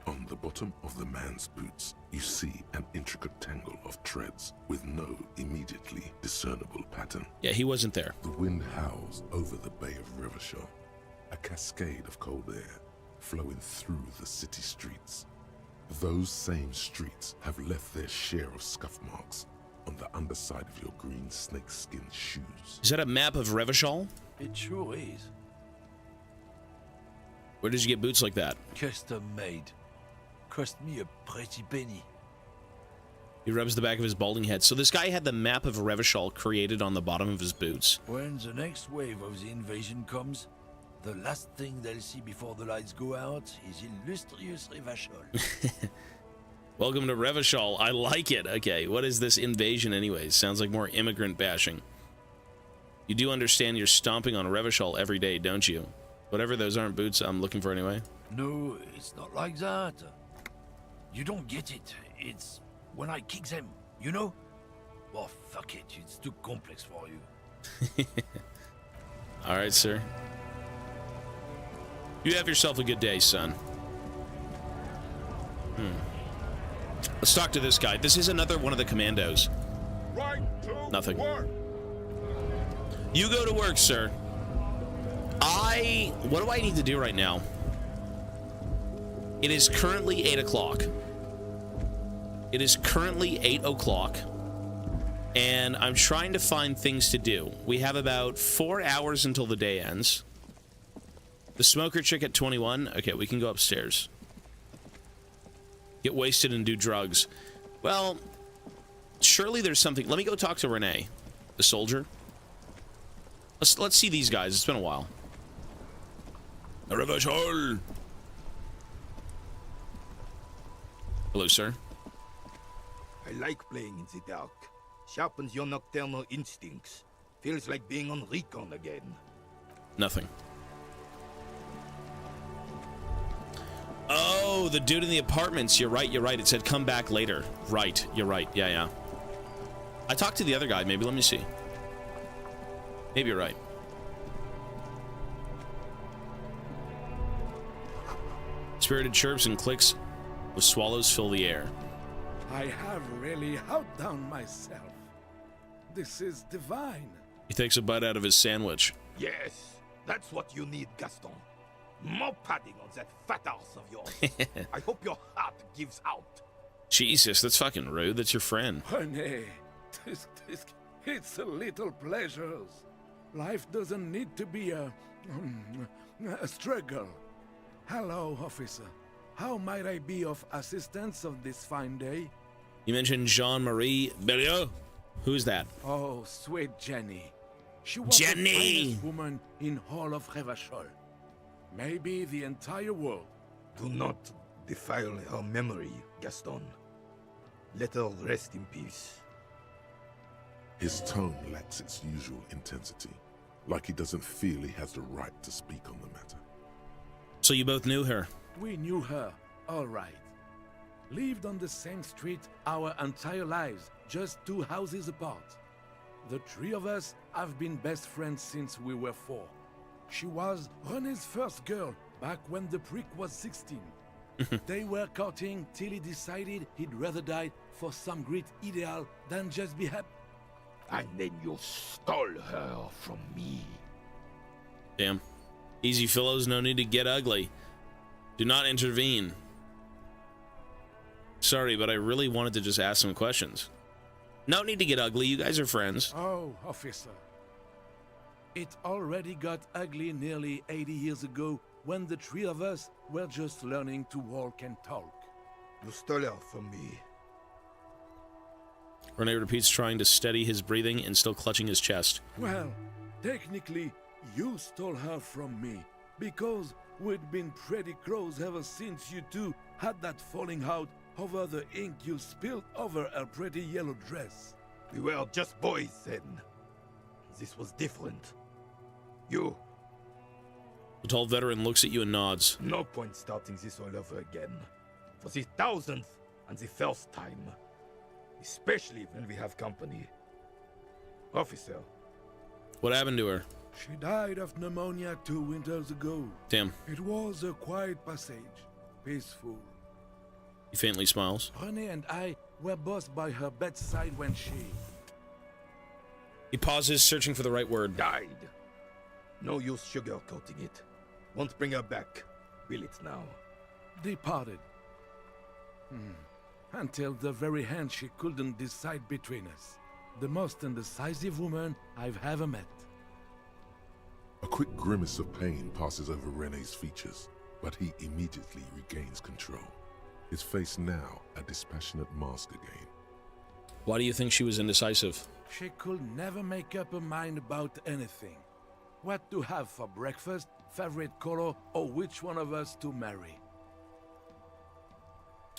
On the bottom of the man's boots, you see an intricate tangle of treads with no immediately discernible pattern. Yeah, he wasn't there. The wind howls over the Bay of Revachol, a cascade of cold air flowing through the city streets. Those same streets have left their share of scuff marks on the underside of your green snakeskin shoes. Is that a map of Revachol? It sure is. Where did you get boots like that? Custom made. Cost me a pretty penny. He rubs the back of his balding head. So this guy had the map of Revachol created on the bottom of his boots. When the next wave of the invasion comes, the last thing they'll see before the lights go out is illustrious Revachol. Welcome to Revachol. I like it. Okay, what is this invasion anyways? Sounds like more immigrant bashing. You do understand you're stomping on Revachol every day, don't you? Whatever, those aren't boots I'm looking for anyway. No, it's not like that. You don't get it. It's when I kick them, you know? Well, fuck it. It's too complex for you. All right, sir. You have yourself a good day, son. Let's talk to this guy. This is another one of the commandos. Right to Nothing. work. You go to work, sir. What do I need to do right now? It is currently 8 o'clock. It is currently 8 o'clock. And I'm trying to find things to do. We have about 4 hours until the day ends. The smoker chick at 21. Okay, we can go upstairs. Get wasted and do drugs. Well, surely there's something. Let me go talk to Renee, the soldier. Let's see these guys. It's been a while. Revachol. Hello, sir. I like playing in the dark. Sharpens your nocturnal instincts. Feels like being on recon again. Nothing. Oh, the dude in the apartments. You're right, you're right. It said come back later. Right, you're right. Yeah, yeah. I talked to the other guy, maybe. Let me see. Maybe you're right. Spirited chirps and clicks with swallows fill the air. I have really outdone myself. This is divine. He takes a bite out of his sandwich. Yes, that's what you need, Gaston. More padding on that fat arse of yours. I hope your heart gives out. Jesus, that's fucking rude. That's your friend. Honey, it's a little pleasures. Life doesn't need to be a struggle. Hello, officer. How might I be of assistance on this fine day? You mentioned Jean-Marie Berriot. Who's that? Oh, sweet Jenny. She was Jenny! the finest woman in all of Revachol. Maybe the entire world. Do not defile her memory, Gaston. Let her rest in peace. His tone lacks its usual intensity, like he doesn't feel he has the right to speak on the matter. So you both knew her? We knew her, all right. Lived on the same street our entire lives, just 2 houses apart. The 3 of us have been best friends since we were 4. She was René's first girl, back when the prick was 16. They were courting till he decided he'd rather die for some great ideal than just be happy. And then you stole her from me. Damn. Easy fellows, no need to get ugly. Do not intervene. Sorry, but I really wanted to just ask some questions. No need to get ugly, you guys are friends. Oh, officer. It already got ugly nearly 80 years ago when the 3 of us were just learning to walk and talk. You stole her from me. René repeats, trying to steady his breathing and still clutching his chest. Well, technically, you stole her from me, because we'd been pretty close ever since you two had that falling out over the ink you spilled over her pretty yellow dress. We were just boys then. This was different. You. The tall veteran looks at you and nods. No point starting this all over again. For the 1000th and the first time. Especially when we have company. Officer. What happened to her? She died of pneumonia 2 winters ago. Damn. It was a quiet passage. Peaceful. He faintly smiles. René and I were both by her bedside when she... He pauses, searching for the right word. Died. No use sugarcoating it. Won't bring her back. Will it now? Departed. Until the very end she couldn't decide between us. The most indecisive woman I've ever met. A quick grimace of pain passes over René's features, but he immediately regains control, his face now a dispassionate mask again. Why do you think she was indecisive? She could never make up her mind about anything. What to have for breakfast, favorite color, or which one of us to marry.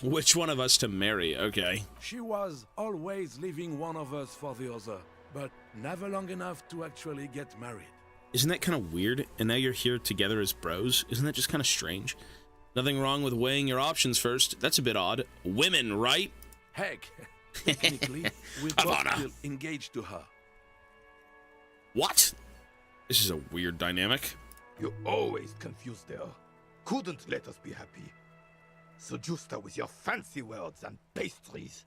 Which one of us to marry? Okay. She was always leaving one of us for the other, but never long enough to actually get married. Isn't that kind of weird? And now you're here together as bros? Isn't that just kind of strange? Nothing wrong with weighing your options first. That's a bit odd. Women, right? Heck, technically, we're both still engaged to her. What? This is a weird dynamic. You always confused her. Couldn't let us be happy. Seduced her with your fancy words and pastries.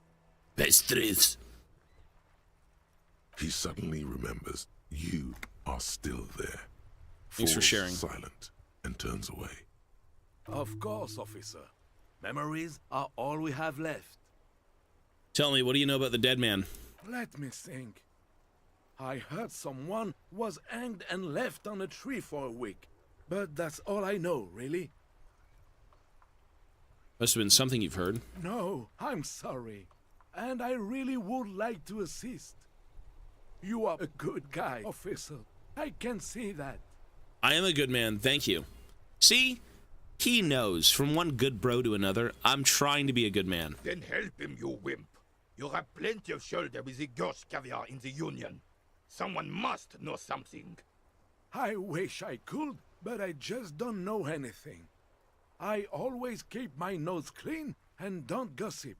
Pastries. He suddenly remembers you are still there. Thanks for sharing. Silent and turns away. Of course, officer. Memories are all we have left. Tell me, what do you know about the dead man? Let me think. I heard someone was hanged and left on a tree for a week. But that's all I know, really. Must have been something you've heard. No, I'm sorry. And I really would like to assist. You are a good guy, officer. I can see that. I am a good man, thank you. See? He knows. From one good bro to another, I'm trying to be a good man. Then help him, you wimp. You have plenty of shoulder with the ghost caviar in the Union. Someone must know something. I wish I could, but I just don't know anything. I always keep my nose clean and don't gossip.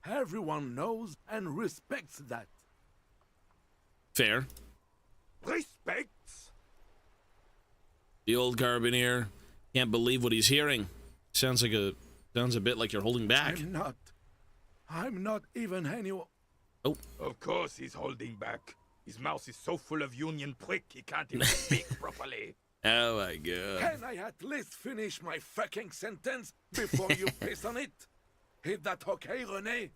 Everyone knows and respects that. Fair. Respects? The old carbineer can't believe what he's hearing. Sounds a bit like you're holding back. I'm not even anyone. Oh. Of course he's holding back. His mouth is so full of Union prick he can't even speak properly. Oh my god. Can I at least finish my fucking sentence before you piss on it? Is that okay, René?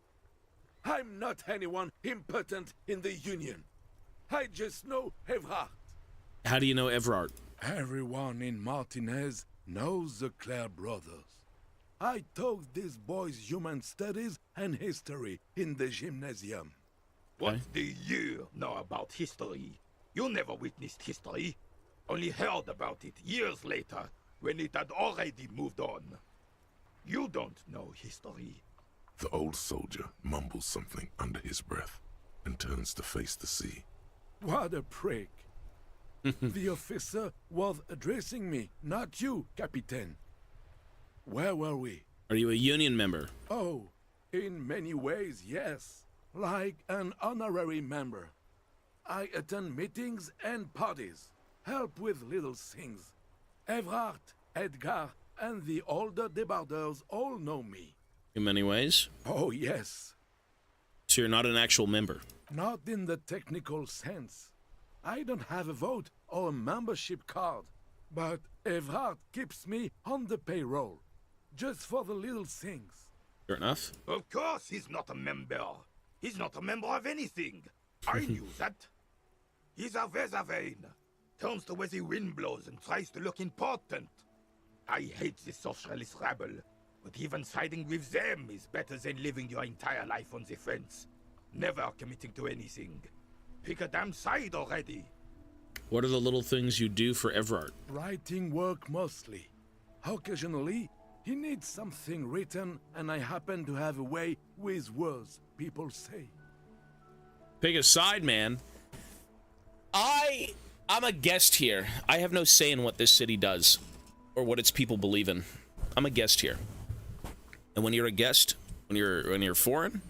I'm not anyone important in the Union. I just know Evrard. How do you know Evrard? Everyone in Martinez knows the Clare brothers. I taught these boys human studies and history in the gymnasium. What do you know about history? You never witnessed history. Only heard about it years later, when it had already moved on. You don't know history. The old soldier mumbles something under his breath and turns to face the sea. What a prick. The officer was addressing me, not you, Captain. Where were we? Are you a Union member? Oh, in many ways, yes. Like an honorary member. I attend meetings and parties. Help with little things. Evrard, Edgar, and the older debarders all know me. In many ways? Oh, yes. So you're not an actual member? Not in the technical sense. I don't have a vote or a membership card. But Evrard keeps me on the payroll. Just for the little things. Fair enough. Of course he's not a member. He's not a member of anything. I knew that. He's a Vezavane. Turns to where the wind blows and tries to look important. I hate the socialist rabble, but even siding with them is better than living your entire life on the fence. Never committing to anything. Pick a damn side already. What are the little things you do for Evrard? Writing work mostly. Occasionally, he needs something written, and I happen to have a way with words, people say. Pick a side, man. I'm a guest here. I have no say in what this city does or what its people believe in. I'm a guest here. And when you're a guest, when you're foreign,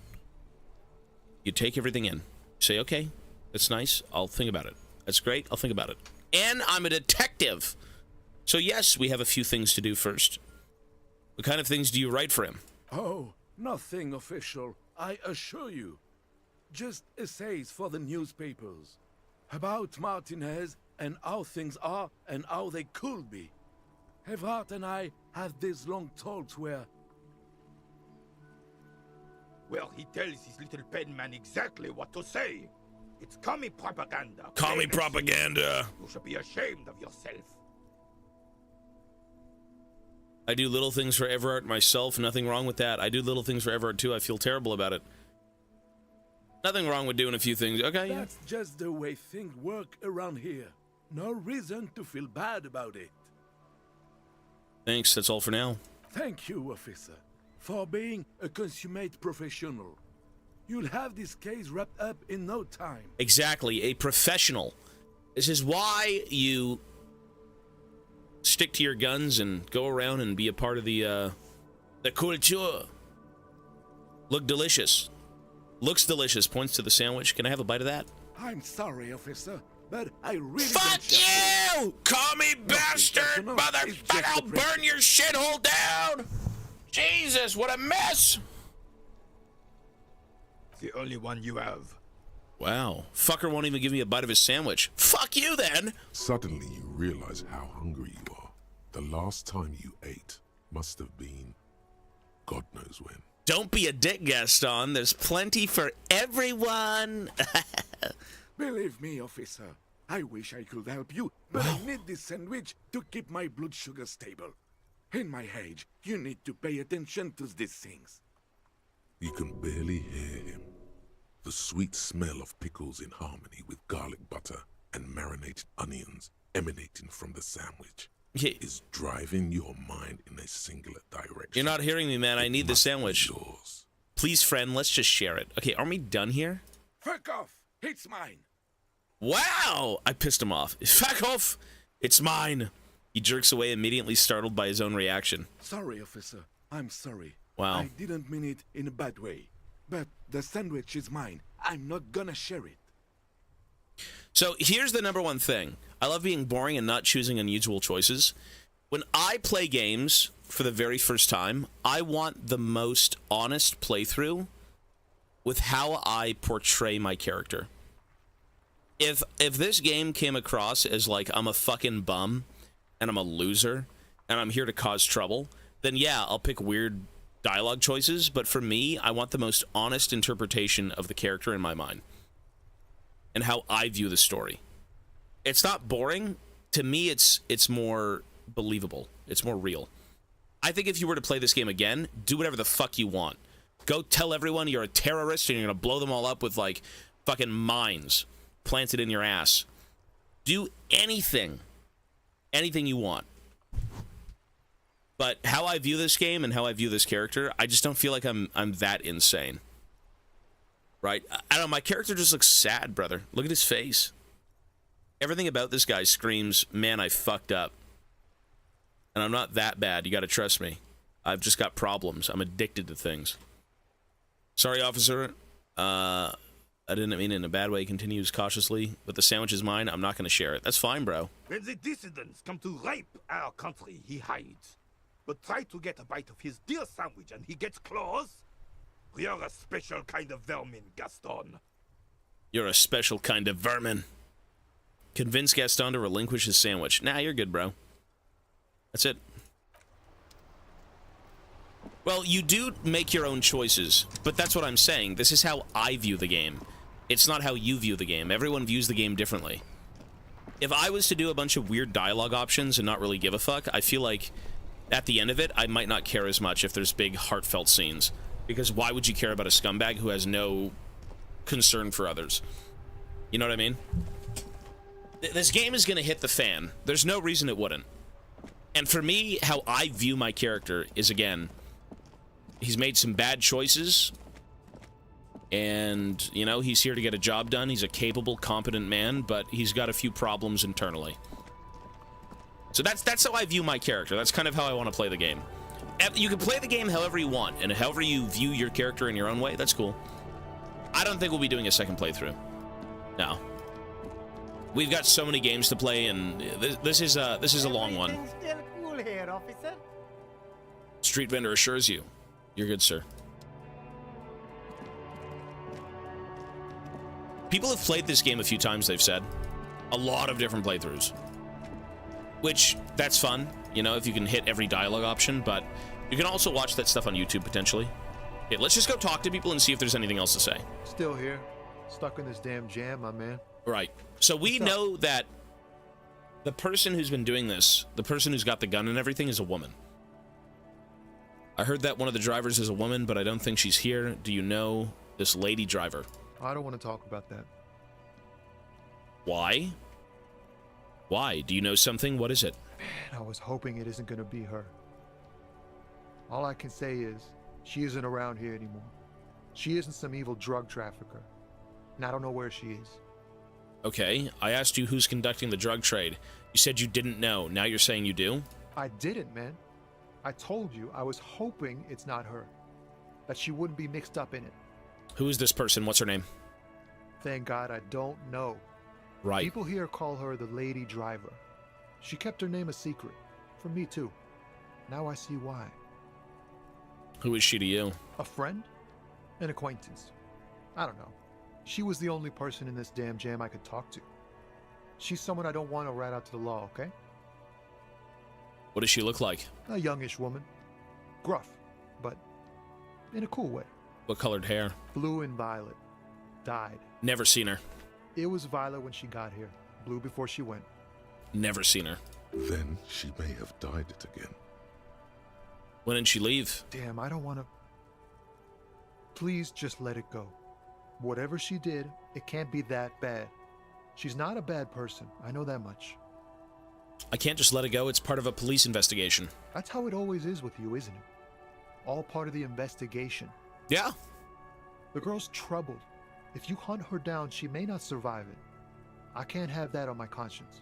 you take everything in. You say, okay, that's nice. I'll think about it. That's great. I'll think about it. And I'm a detective. So yes, we have a few things to do first. What kind of things do you write for him? Oh, nothing official, I assure you. Just essays for the newspapers. About Martinez and how things are and how they could be. Evrard and I have these long talks where... Well, he tells his little pen man exactly what to say. It's commie propaganda. Commie propaganda. You should be ashamed of yourself. I do little things for Everard myself. Nothing wrong with that. I do little things for Everard too. I feel terrible about it. Nothing wrong with doing a few things. Okay, yeah. That's just the way things work around here. No reason to feel bad about it. Thanks. That's all for now. Thank you, officer, for being a consummate professional. You'll have this case wrapped up in no time. Exactly. A professional. This is why you stick to your guns and go around and be a part of the culture. Look delicious. Looks delicious. Points to the sandwich. Can I have a bite of that? I'm sorry, officer, but I really Fuck you! Call me bastard, motherfucker! I'll burn your shithole down! Jesus, what a mess! The only one you have. Wow. Fucker won't even give me a bite of his sandwich. Fuck you, then! Suddenly you realize how hungry you are. The last time you ate must have been God knows when. Don't be a dick, Gaston. There's plenty for everyone. Believe me, officer, I wish I could help you, but I need this sandwich to keep my blood sugar stable. In my age, you need to pay attention to these things. You can barely hear him. The sweet smell of pickles in harmony with garlic butter and marinated onions emanating from the sandwich is driving your mind in a singular direction. You're not hearing me, man. I need the sandwich. Please, friend, let's just share it. Okay, aren't we done here? Fuck off! It's mine! Wow! I pissed him off. Fuck off! It's mine! He jerks away, immediately startled by his own reaction. Sorry, officer. I'm sorry. Wow. I didn't mean it in a bad way. But the sandwich is mine. I'm not gonna share it. So here's the number one thing. I love being boring and not choosing unusual choices. When I play games for the very first time, I want the most honest playthrough with how I portray my character. If this game came across as like I'm a fucking bum and I'm a loser and I'm here to cause trouble, then yeah, I'll pick weird dialogue choices, but for me, I want the most honest interpretation of the character in my mind and how I view the story. It's not boring. To me, it's more believable. It's more real. I think if you were to play this game again, do whatever the fuck you want. Go tell everyone you're a terrorist and you're gonna blow them all up with like fucking mines planted in your ass. Do anything. Anything you want. But how I view this game and how I view this character, I just don't feel like I'm that insane. Right? I don't know, my character just looks sad, brother. Look at his face. Everything about this guy screams, man, I fucked up. And I'm not that bad, you gotta trust me. I've just got problems. I'm addicted to things. Sorry, officer. I didn't mean it in a bad way, continues cautiously. But the sandwich is mine, I'm not gonna share it. That's fine, bro. When the dissidents come to rape our country, he hides. But try to get a bite of his dear sandwich and he gets claws? You're a special kind of vermin, Gaston. You're a special kind of vermin. Convince Gaston to relinquish his sandwich. Nah, you're good, bro. That's it. Well, you do make your own choices, but that's what I'm saying. This is how I view the game. It's not how you view the game. Everyone views the game differently. If I was to do a bunch of weird dialogue options and not really give a fuck, I feel like at the end of it, I might not care as much if there's big, heartfelt scenes. Because why would you care about a scumbag who has no concern for others? You know what I mean? This game is going to hit the fan. There's no reason it wouldn't. And for me, how I view my character is, again, he's made some bad choices. And, you know, he's here to get a job done. He's a capable, competent man, but he's got a few problems internally. So that's how I view my character. That's kind of how I want to play the game. You can play the game however you want, and however you view your character in your own way, that's cool. I don't think we'll be doing a second playthrough. No. We've got so many games to play, and this is a long one. Still cool here, officer. Street vendor assures you. You're good, sir. People have played this game a few times, they've said. A lot of different playthroughs. Which, that's fun, you know, if you can hit every dialogue option, but you can also watch that stuff on YouTube, potentially. Okay, let's just go talk to people and see if there's anything else to say. Still here. Stuck in this damn jam, my man. Right. So we know that the person who's been doing this, the person who's got the gun and everything, is a woman. I heard that one of the drivers is a woman, but I don't think she's here. Do you know this lady driver? I don't want to talk about that. Why? Why? Do you know something? What is it? Man, I was hoping it isn't going to be her. All I can say is, she isn't around here anymore. She isn't some evil drug trafficker. And I don't know where she is. Okay, I asked you who's conducting the drug trade. You said you didn't know. Now you're saying you do? I didn't, man. I told you I was hoping it's not her. That she wouldn't be mixed up in it. Who is this person? What's her name? Thank God I don't know. Right. People here call her the lady driver. She kept her name a secret. From me, too. Now I see why. Who is she to you? A friend? An acquaintance. I don't know. She was the only person in this damn jam I could talk to. She's someone I don't want to rat out to the law, okay? What does she look like? A youngish woman. Gruff, but in a cool way. What colored hair? Blue and violet. Dyed. Never seen her. It was violet when she got here. Blue before she went. Never seen her. Then she may have dyed it again. When did she leave? Damn, I don't want to... Please just let it go. Whatever she did, it can't be that bad. She's not a bad person. I know that much. I can't just let it go. It's part of a police investigation. That's how it always is with you, isn't it? All part of the investigation. Yeah. The girl's troubled. If you hunt her down, she may not survive it. I can't have that on my conscience.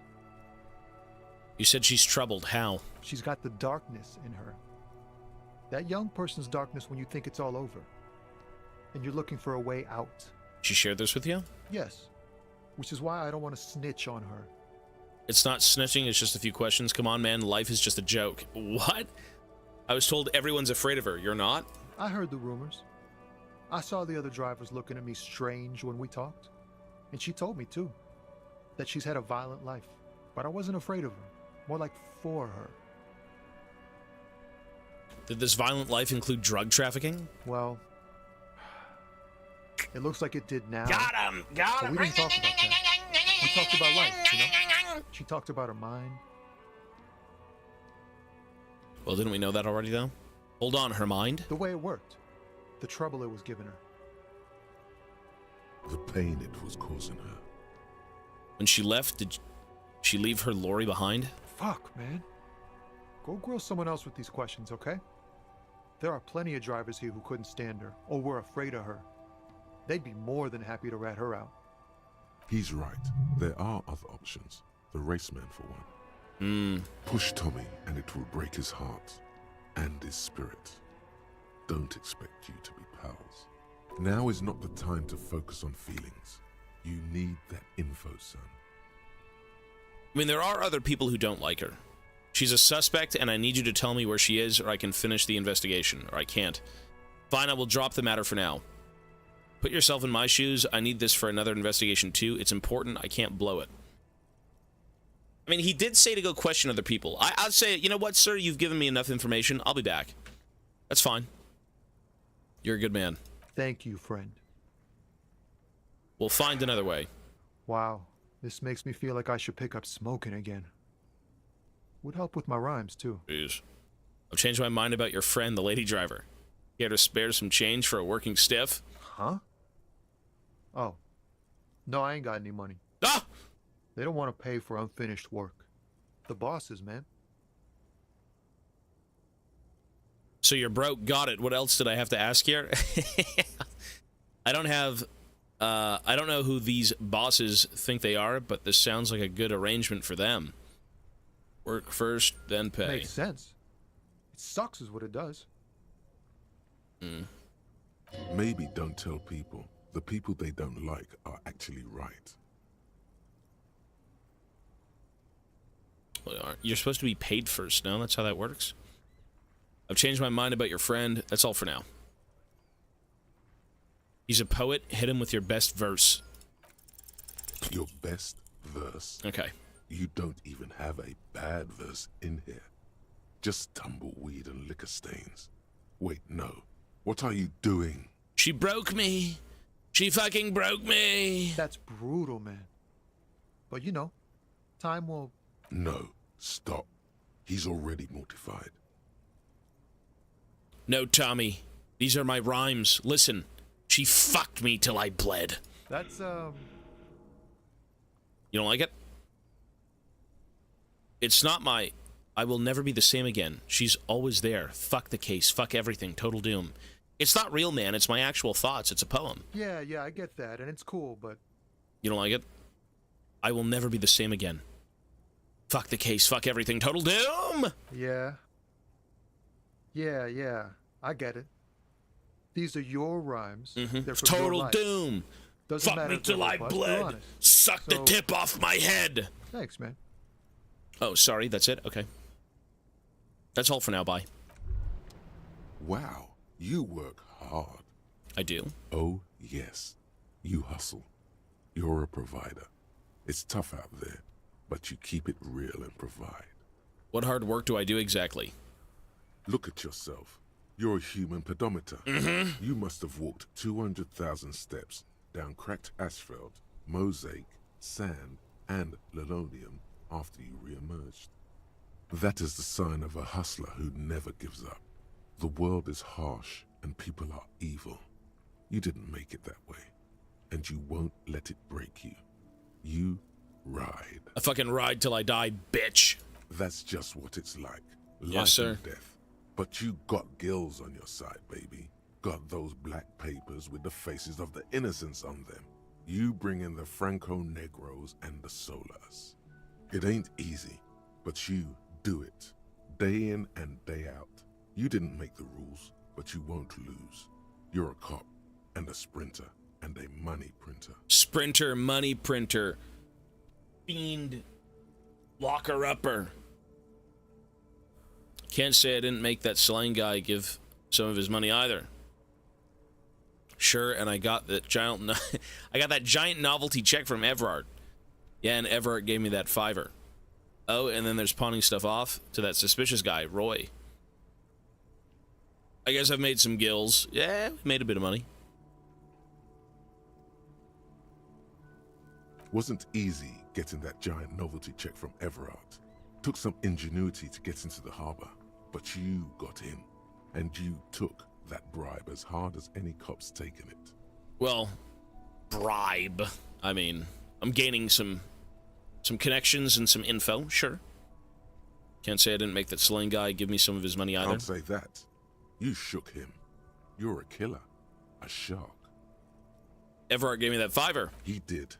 You said she's troubled. How? She's got the darkness in her. That young person's darkness when you think it's all over. And you're looking for a way out. She shared this with you? Yes. Which is why I don't want to snitch on her. It's not snitching, it's just a few questions. Come on, man, life is just a joke. What? I was told everyone's afraid of her. You're not? I heard the rumors. I saw the other drivers looking at me strange when we talked. And she told me, too, that she's had a violent life. But I wasn't afraid of her. More like for her. Did this violent life include drug trafficking? Well, it looks like it did now. Got him! Got But him! we didn't talk about that. We talked about life, you know? She talked about her mind. Well, didn't we know that already, though? Hold on, her mind? The way it worked. The trouble it was giving her. The pain it was causing her. When she left, did she leave her lorry behind? Fuck, man. Go grill someone else with these questions, okay? There are plenty of drivers here who couldn't stand her, or were afraid of her. They'd be more than happy to rat her out. He's right. There are other options. The raceman, for one. Push Tommy, and it will break his heart and his spirit. Don't expect you to be pals. Now is not the time to focus on feelings. You need that info, son. I mean, there are other people who don't like her. She's a suspect, and I need you to tell me where she is, or I can finish the investigation, or I can't. Fine, I will drop the matter for now. Put yourself in my shoes. I need this for another investigation, too. It's important. I can't blow it. I mean, he did say to go question other people. I'd say, you know what, sir? You've given me enough information. I'll be back. That's fine. You're a good man. Thank you, friend. We'll find another way. Wow, this makes me feel like I should pick up smoking again. Would help with my rhymes, too. Jeez. I've changed my mind about your friend, the lady driver. Care to spare some change for a working stiff? Huh? Oh. No, I ain't got any money. Ah! They don't want to pay for unfinished work. The bosses, man. So you're broke. Got it. What else did I have to ask here? I don't know who these bosses think they are, but this sounds like a good arrangement for them. Work first, then pay. Makes sense. It sucks is what it does. Maybe don't tell people. The people they don't like are actually right. Well, you're supposed to be paid first, no? That's how that works? I've changed my mind about your friend. That's all for now. He's a poet. Hit him with your best verse. Your best verse? Okay. You don't even have a bad verse in here. Just tumbleweed and liquor stains. Wait, no. What are you doing? She broke me. She fucking broke me. That's brutal, man. But you know, time will... No, stop. He's already mortified. No, Tommy. These are my rhymes. Listen. She fucked me till I bled. That's, You don't like it? It's not my... I will never be the same again. She's always there. Fuck the case. Fuck everything. Total doom. It's not real, man. It's my actual thoughts. It's a poem. Yeah, I get that, and it's cool, but... You don't like it? I will never be the same again. Fuck the case. Fuck everything. Total doom! Yeah. Yeah, I get it. These are your rhymes. They're from your Total life. doom! Doesn't Fuck matter me if they're till I robust, they're bled! honest. Suck the So- tip off my head! Thanks, man. Oh, sorry. That's it? Okay. That's all for now. Bye. Wow, you work hard. I do. Oh, yes. You hustle. You're a provider. It's tough out there, but you keep it real and provide. What hard work do I do exactly? Look at yourself. You're a human pedometer. You must have walked 200,000 steps down cracked asphalt, mosaic, sand, and linoleum after you re-emerged. That is the sign of a hustler who never gives up. The world is harsh and people are evil. You didn't make it that way, and you won't let it break you. You ride. I fucking ride till I die, bitch. That's just what it's like. Yes, Life sir. and death. But you got gills on your side, baby. Got those black papers with the faces of the innocents on them. You bring in the Franco-Negros and the Solas. It ain't easy, but you do it. Day in and day out. You didn't make the rules, but you won't lose. You're a cop and a sprinter and a money printer. Sprinter, money printer, fiend, locker-upper. Can't say I didn't make that slang guy give some of his money either. Sure, and I got that giant, I got that giant novelty check from Everard. Yeah, and Everard gave me that $5. Oh, and then there's pawning stuff off to that suspicious guy, Roy. I guess I've made some gills. Yeah, we made a bit of money. Wasn't easy getting that giant novelty check from Everard. Took some ingenuity to get into the harbor, but you got in, and you took that bribe as hard as any cop's taken it. Well, bribe. I mean, I'm gaining some connections and some info, sure. Can't say I didn't make that slang guy give me some of his money either. Can't say that. You shook him. You're a killer. A shark. Everard gave me that $5. He did.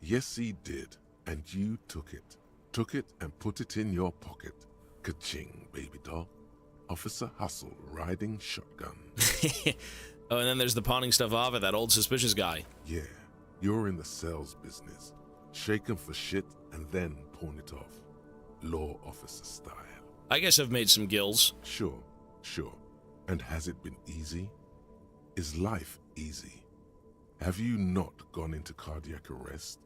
Yes, he did. And you took it. Took it and put it in your pocket. Ka-ching, baby doll. Officer Hustle riding shotgun. Oh, and then there's the pawning stuff off of that old suspicious guy. Yeah, you're in the sales business. Shake 'em for shit and then pawn it off. Law officer style. I guess I've made some gills. Sure. And has it been easy? Is life easy? Have you not gone into cardiac arrest?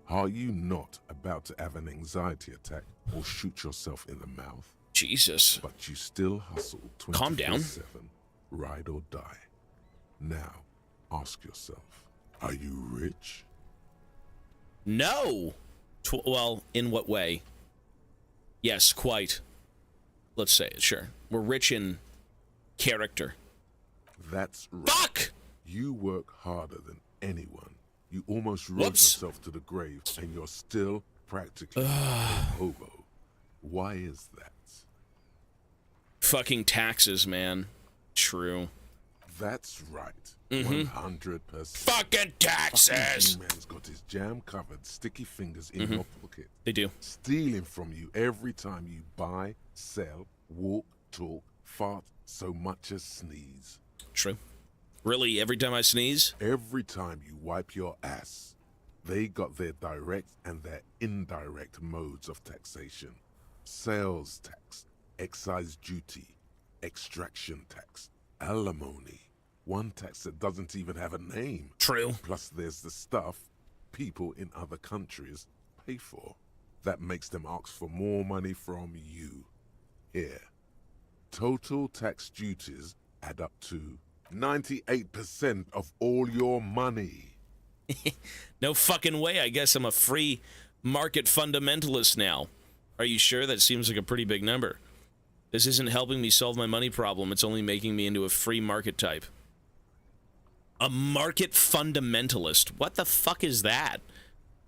Are you not about to have an anxiety attack or shoot yourself in the mouth? Jesus. But you still hustle 24/7, Calm down. ride or die. Now, ask yourself, are you rich? No. Well, in what way? Yes, quite. Let's say it, sure. We're rich in character. That's right. Fuck! You work harder than anyone. You almost rode Whoops. yourself to the grave, and you're still practically a hobo. Why is that? Fucking taxes, man. True. That's right. 100%. Fucking taxes! Man's got his jam covered, sticky fingers in your pocket. They do. Stealing from you every time you buy, sell, walk, talk, fart, so much as sneeze. True. Really, every time I sneeze? Every time you wipe your ass. They got their direct and their indirect modes of taxation. Sales tax, excise duty, extraction tax, alimony. One tax that doesn't even have a name. True. Plus there's the stuff people in other countries pay for. That makes them ask for more money from you. Here. Total tax duties add up to 98% of all your money. No fucking way. I guess I'm a free market fundamentalist now. Are you sure? That seems like a pretty big number. This isn't helping me solve my money problem. It's only making me into a free market type. A market fundamentalist. What the fuck is that?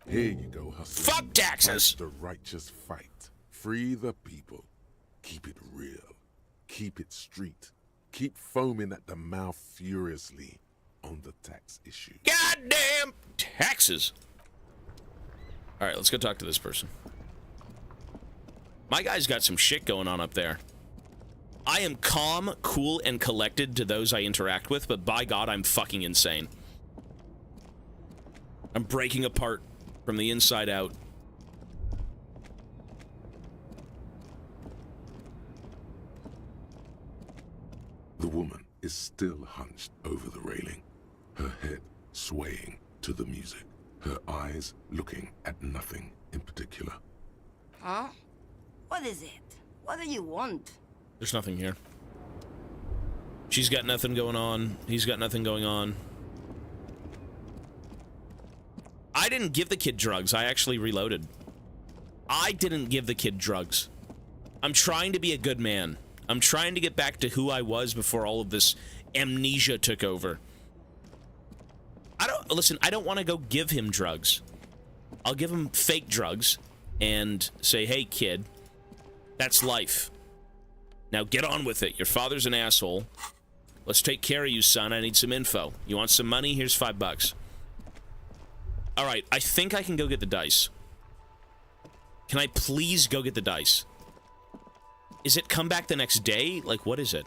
Here you go, hustler. Fuck taxes! Fight the righteous fight. Free the people. Keep it real. Keep it street. Keep foaming at the mouth furiously on the tax issue. Goddamn taxes! Alright, let's go talk to this person. My guy's got some shit going on up there. I am calm, cool, and collected to those I interact with, but by God, I'm fucking insane. I'm breaking apart from the inside out. The woman is still hunched over the railing, her head swaying to the music, her eyes looking at nothing in particular. Huh? What is it? What do you want? There's nothing here. She's got nothing going on. He's got nothing going on. I didn't give the kid drugs. I actually reloaded. I didn't give the kid drugs. I'm trying to be a good man. I'm trying to get back to who I was before all of this amnesia took over. Listen, I don't want to go give him drugs. I'll give him fake drugs and say, hey, kid, that's life. Now get on with it. Your father's an asshole. Let's take care of you, son. I need some info. You want some money? Here's $5. All right, I think I can go get the dice. Can I please go get the dice? Is it come back the next day? Like, what is it?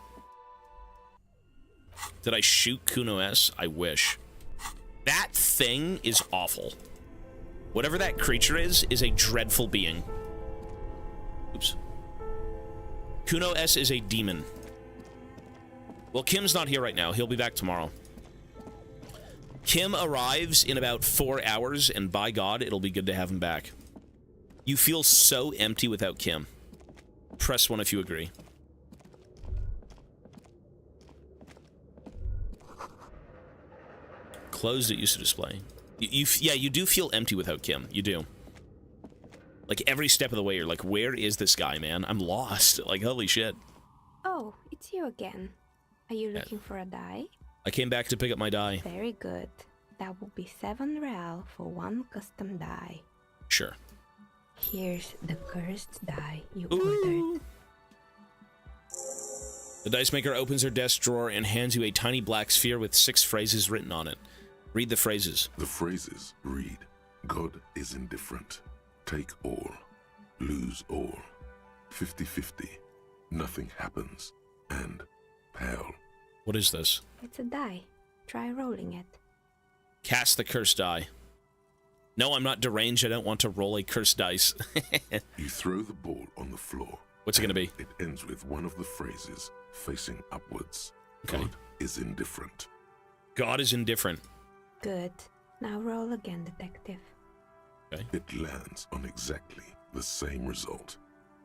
Did I shoot Kuno S? I wish. That thing is awful. Whatever that creature is a dreadful being. Oops. Kuno S is a demon. Well, Kim's not here right now. He'll be back tomorrow. Kim arrives in about 4 hours, and by God, it'll be good to have him back. You feel so empty without Kim. Press 1 if you agree. Closed it used to display. Yeah, you do feel empty without Kim. You do. Like, every step of the way, you're like, where is this guy, man? I'm lost. Like, holy shit. Oh, it's you again. Are you looking for a die? I came back to pick up my die. Very good. That will be 7 real for 1 custom die. Sure. Here's the cursed die you ordered. The dice maker opens her desk drawer and hands you a tiny black sphere with 6 phrases written on it. Read the phrases. The phrases read, God is indifferent. Take all. Lose all. 50-50. Nothing happens. And pale. What is this? It's a die. Try rolling it. Cast the cursed die. No, I'm not deranged. I don't want to roll a cursed dice. You throw the ball on the floor. What's it going to be? It ends with one of the phrases facing upwards. Okay. God is indifferent. God is indifferent. Good. Now roll again, detective. Okay. It lands on exactly the same result.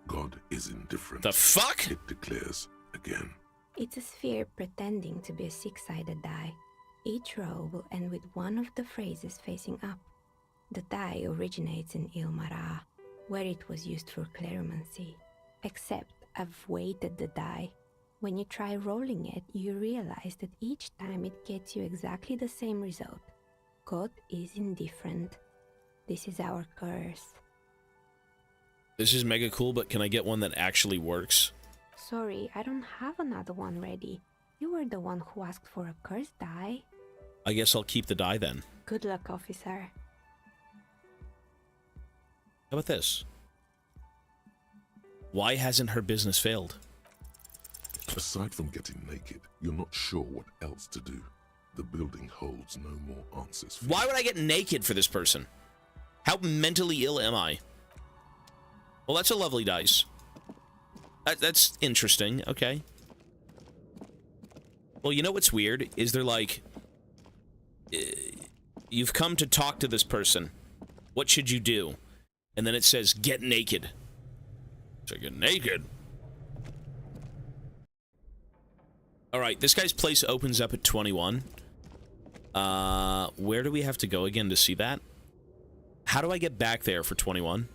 God is indifferent. The fuck? It declares again. It's a sphere pretending to be a 6-sided die. Each row will end with one of the phrases facing up. The die originates in Ilmara, where it was used for cleromancy. Except I've weighted the die. When you try rolling it, you realize that each time it gets you exactly the same result. God is indifferent. This is our curse. This is mega cool, but can I get one that actually works? Sorry, I don't have another one ready. You were the one who asked for a cursed die. I guess I'll keep the die then. Good luck, officer. How about this? Why hasn't her business failed? Aside from getting naked, you're not sure what else to do. The building holds no more answers for Why would I get naked for this person? How mentally ill am I? Well, that's a lovely dice. That's interesting. Okay. Well, you know what's weird? Is they're like, you've come to talk to this person. What should you do? And then it says, get naked. So get naked. Alright, this guy's place opens up at 21. Where do we have to go again to see that? How do I get back there for 21?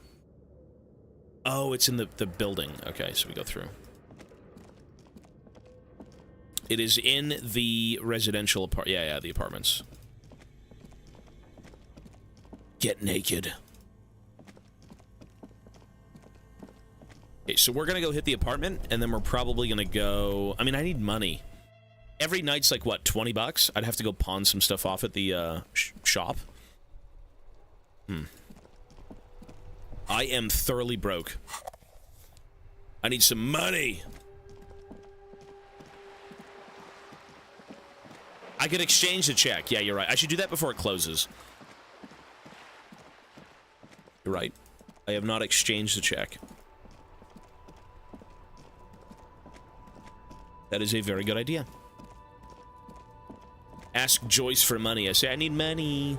Oh, it's in the building. Okay, so we go through. It is in the residential yeah, the apartments. Get naked. Okay, so we're gonna go hit the apartment, and then we're probably gonna go... I mean, I need money. Every night's like, what, 20 bucks? I'd have to go pawn some stuff off at the, shop. I am thoroughly broke. I need some money. I could exchange the check. Yeah, you're right. I should do that before it closes. You're right. I have not exchanged the check. That is a very good idea. Ask Joyce for money. I say, I need money.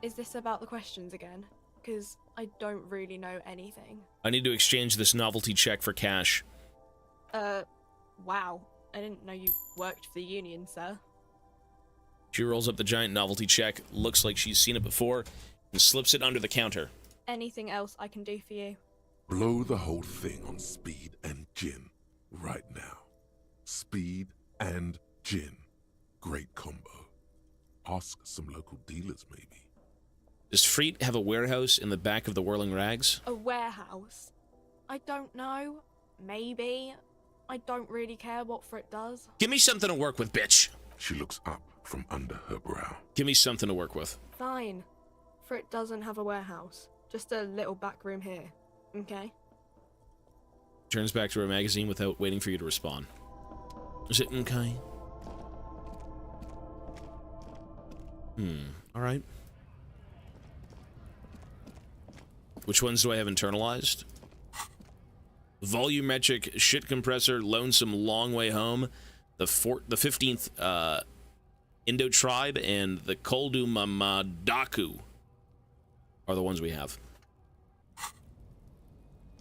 Is this about the questions again? Because I don't really know anything. I need to exchange this novelty check for cash. Wow. I didn't know you worked for the union, sir. She rolls up the giant novelty check, looks like she's seen it before, and slips it under the counter. Anything else I can do for you? Blow the whole thing on speed and gin right now. Speed and gin. Great combo. Ask some local dealers, maybe. Does Freet have a warehouse in the back of the Whirling Rags? A warehouse? I don't know. Maybe. I don't really care what Frit does. Give me something to work with, bitch. She looks up from under her brow. Give me something to work with. Fine. Frit doesn't have a warehouse. Just a little back room here. Okay? Turns back to her magazine without waiting for you to respond. Is it okay? Alright. Which ones do I have internalized? Volumetric shit compressor, lonesome long way home, the 15th Indo tribe, and the Koldu Mamadaku are the ones we have.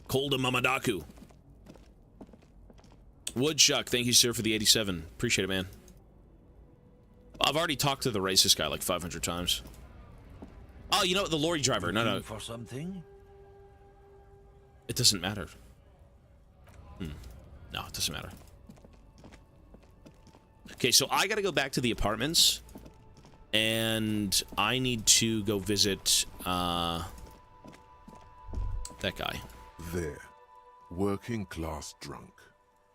Koldu Mamadaku. Woodchuck, thank you, sir, for the 87. Appreciate it, man. I've already talked to the racist guy like 500 times. Oh, you know what? The lorry driver. No. For something? It doesn't matter. No, it doesn't matter. Okay, so I gotta go back to the apartments. And I need to go visit, that guy. There. Working class drunk.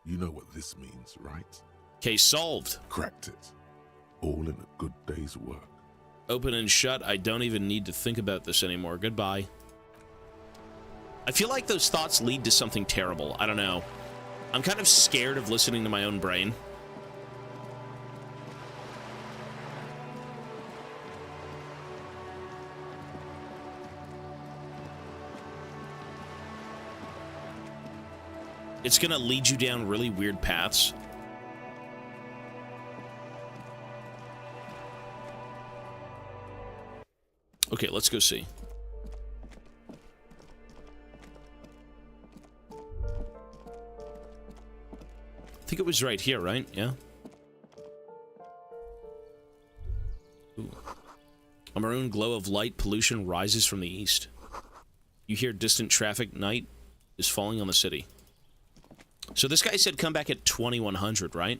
You know what this means, right? Case solved. Cracked it. All in a good day's work. Open and shut. I don't even need to think about this anymore. Goodbye. I feel like those thoughts lead to something terrible. I don't know. I'm kind of scared of listening to my own brain. It's gonna lead you down really weird paths. Okay, let's go see. I think it was right here, right? Yeah. Ooh. A maroon glow of light pollution rises from the east. You hear distant traffic. Night is falling on the city. So this guy said come back at 2100, right?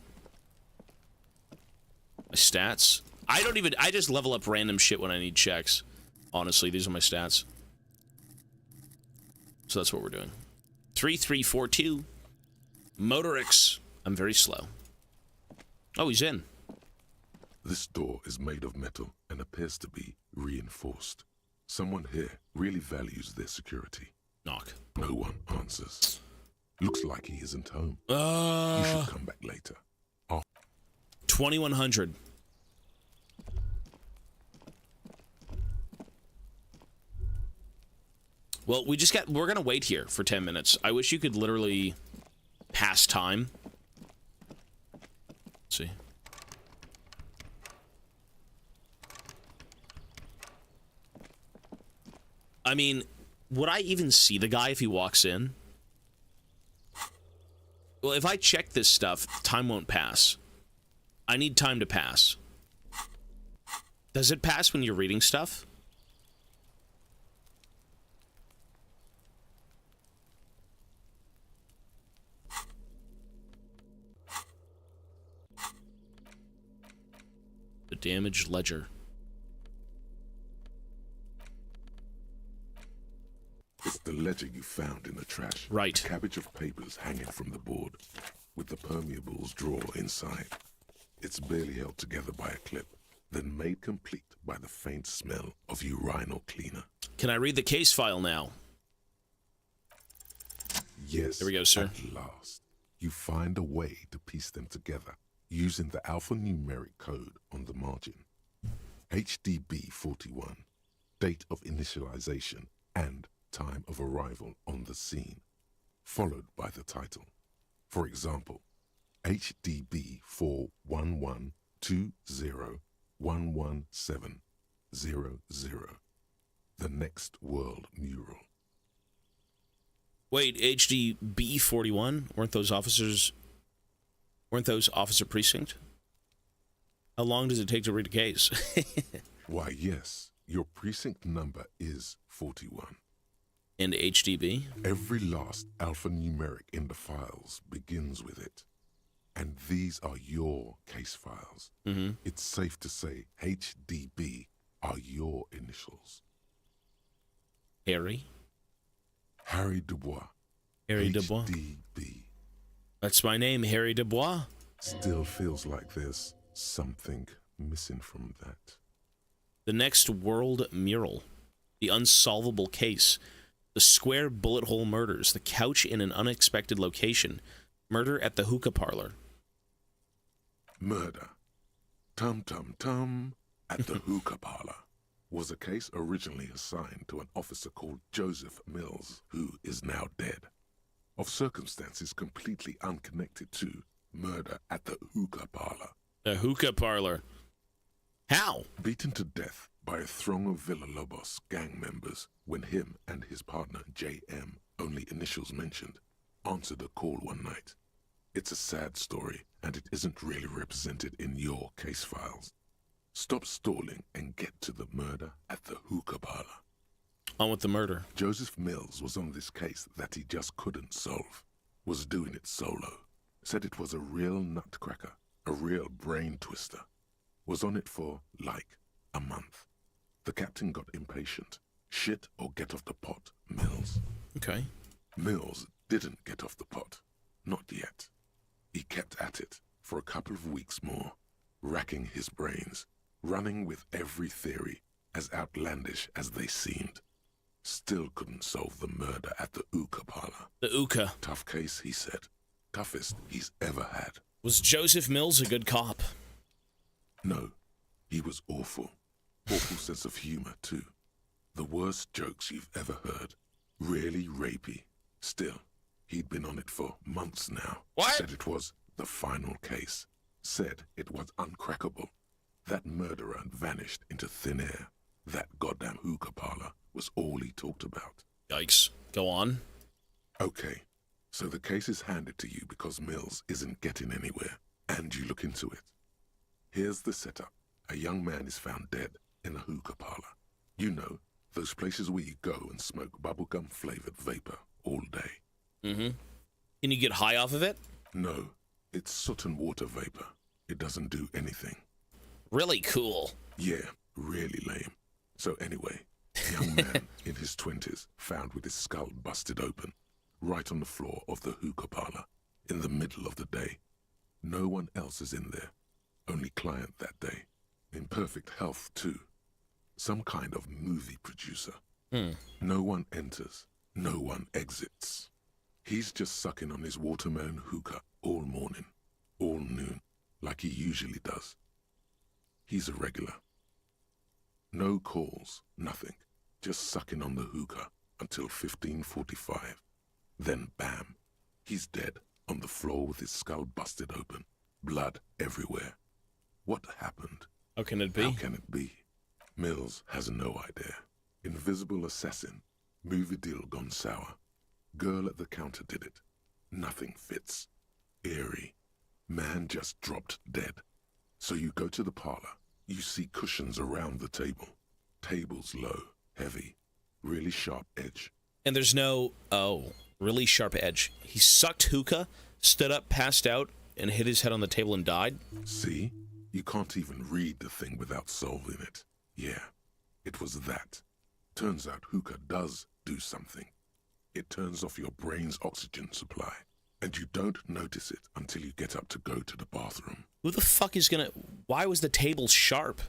My stats. I just level up random shit when I need checks. Honestly, these are my stats. So that's what we're doing. 3342. Motorix. I'm very slow. Oh, he's in. This door is made of metal and appears to be reinforced. Someone here really values their security. Knock. No one answers. Looks like he isn't home. You should come back later. 2100. Well, we're gonna wait here for 10 minutes. I wish you could literally pass time. Let's see. I mean, would I even see the guy if he walks in? Well, if I check this stuff, time won't pass. I need time to pass. Does it pass when you're reading stuff? The damaged ledger. It's the ledger you found in the trash. Right. A cabbage of papers hanging from the board, with the permeables drawer inside. It's barely held together by a clip, then made complete by the faint smell of urinal cleaner. Can I read the case file now? Yes. There we go, sir. At last, you find a way to piece them together using the alphanumeric code on the margin. HDB 41, date of initialization and time of arrival on the scene, followed by the title. For example, HDB 41120111700, the next world mural. Wait, HDB 41? Weren't those officer precinct? How long does it take to read a case? Why, yes, your precinct number is 41. And HDB? Every last alphanumeric in the files begins with it. And these are your case files. Mm-hmm. It's safe to say HDB are your initials. Harry? Harry Dubois. Harry Dubois. HDB. That's my name, Harry Dubois. Still feels like there's something missing from that. The next world mural. The unsolvable case. The square bullet hole murders. The couch in an unexpected location. Murder at the hookah parlor. Murder. Tum Tum Tum at the hookah parlor was a case originally assigned to an officer called Joseph Mills, who is now dead, of circumstances completely unconnected to murder at the hookah parlor. The hookah parlor. How? Beaten to death by a throng of Villalobos gang members when him and his partner J.M., only initials mentioned, answered a call one night. It's a sad story, and it isn't really represented in your case files. Stop stalling and get to the murder at the hookah parlor. On with the murder. Joseph Mills was on this case that he just couldn't solve. Was doing it solo. Said it was a real nutcracker, a real brain twister. Was on it for, like, a month. The captain got impatient. Shit or get off the pot, Mills. Okay. Mills didn't get off the pot. Not yet. He kept at it for a couple of weeks more, racking his brains, running with every theory, as outlandish as they seemed. Still couldn't solve the murder at the hookah parlor. The hookah. Tough case, he said. Toughest he's ever had. Was Joseph Mills a good cop? No, he was awful. Awful sense of humor, too. The worst jokes you've ever heard. Really rapey. Still, he'd been on it for months now. What? Said it was the final case. Said it was uncrackable. That murderer vanished into thin air. That goddamn hookah parlor was all he talked about. Yikes. Go on. Okay, so the case is handed to you because Mills isn't getting anywhere, and you look into it. Here's the setup. A young man is found dead in a hookah parlor. You know, those places where you go and smoke bubblegum-flavored vapor all day. Mm-hmm. Can you get high off of it? No, it's soot and water vapor. It doesn't do anything. Really cool. Yeah, really lame. So anyway, young man in his 20s found with his skull busted open, right on the floor of the hookah parlor, in the middle of the day. No one else is in there. Only client that day. In perfect health, too. Some kind of movie producer. No one enters. No one exits. He's just sucking on his watermelon hookah all morning, all noon, like he usually does. He's a regular. No calls, nothing. Just sucking on the hookah until 15:45. Then bam, he's dead on the floor with his skull busted open, blood everywhere. What happened? How can it be? How can it be? Mills has no idea. Invisible assassin. Movie deal gone sour. Girl at the counter did it. Nothing fits. Eerie. Man just dropped dead. So you go to the parlor. You see cushions around the table. Table's low, heavy, really sharp edge. And there's no, really sharp edge. He sucked hookah, stood up, passed out, and hit his head on the table and died? See? You can't even read the thing without solving it. Yeah, it was that. Turns out hookah does do something. It turns off your brain's oxygen supply, and you don't notice it until you get up to go to the bathroom. Who the fuck is gonna... Why was the table sharp?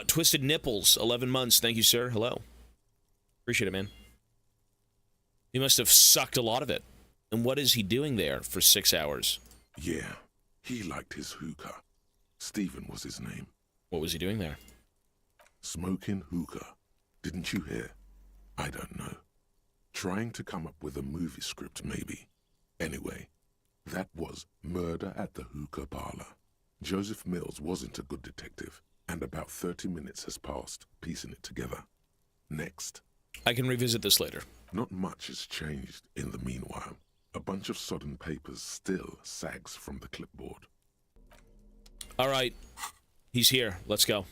Twisted Nipples, 11 months. Thank you, sir. Hello. Appreciate it, man. He must have sucked a lot of it. And what is he doing there for 6 hours? Yeah, he liked his hookah. Stephen was his name. What was he doing there? Smoking hookah. Didn't you hear? I don't know. Trying to come up with a movie script, maybe. Anyway, that was Murder at the Hookah Parlor. Joseph Mills wasn't a good detective, and about 30 minutes has passed, piecing it together. Next. I can revisit this later. Not much has changed in the meanwhile. A bunch of sodden papers still sags from the clipboard. All right. He's here. Let's go.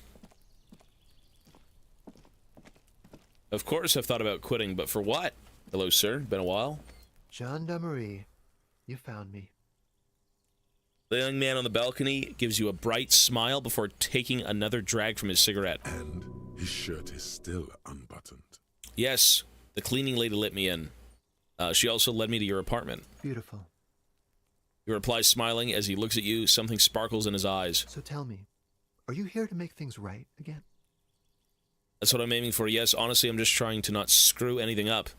Of course I've thought about quitting, but for what? Hello, sir. Been a while? Gendarmerie, you found me. The young man on the balcony gives you a bright smile before taking another drag from his cigarette. And his shirt is still unbuttoned. Yes, the cleaning lady let me in. She also led me to your apartment. Beautiful. He replies smiling as he looks at you. Something sparkles in his eyes. So tell me, are you here to make things right again? That's what I'm aiming for, yes. Honestly, I'm just trying to not screw anything up.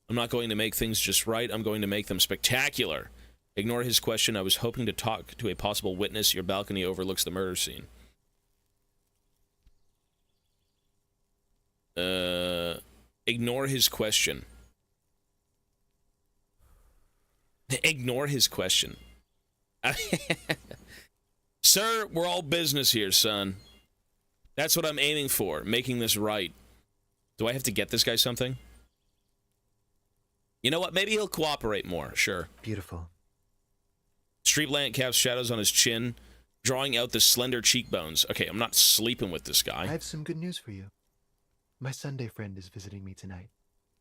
I'm not going to make things just right. I'm going to make them spectacular. Ignore his question. I was hoping to talk to a possible witness. Your balcony overlooks the murder scene. Ignore his question. Ignore his question. Sir, we're all business here, son. That's what I'm aiming for, making this right. Do I have to get this guy something? You know what? Maybe he'll cooperate more. Sure. Beautiful. Street lamp casts shadows on his chin, drawing out the slender cheekbones. Okay, I'm not sleeping with this guy. I have some good news for you. My Sunday friend is visiting me tonight.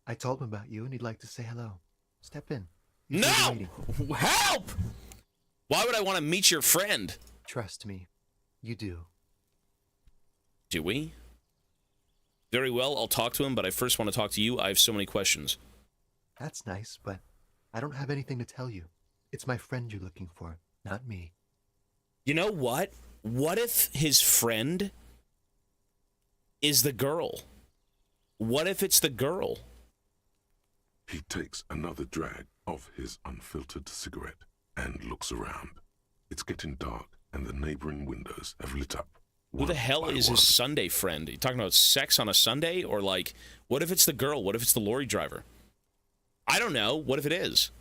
I told him about you and he'd like to say hello. Step in. No! Help! Why would I want to meet your friend? Trust me, you do. Do we? Very well, I'll talk to him, but I first want to talk to you. I have so many questions. That's nice, but I don't have anything to tell you. It's my friend you're looking for, not me. You know what? What if his friend is the girl? What if it's the girl? He takes another drag of his unfiltered cigarette and looks around. It's getting dark, and the neighboring windows have lit up. Who the hell is his Sunday friend? Are you talking about sex on a Sunday? Or like, what if it's the girl? What if it's the lorry driver? I don't know. What if it is?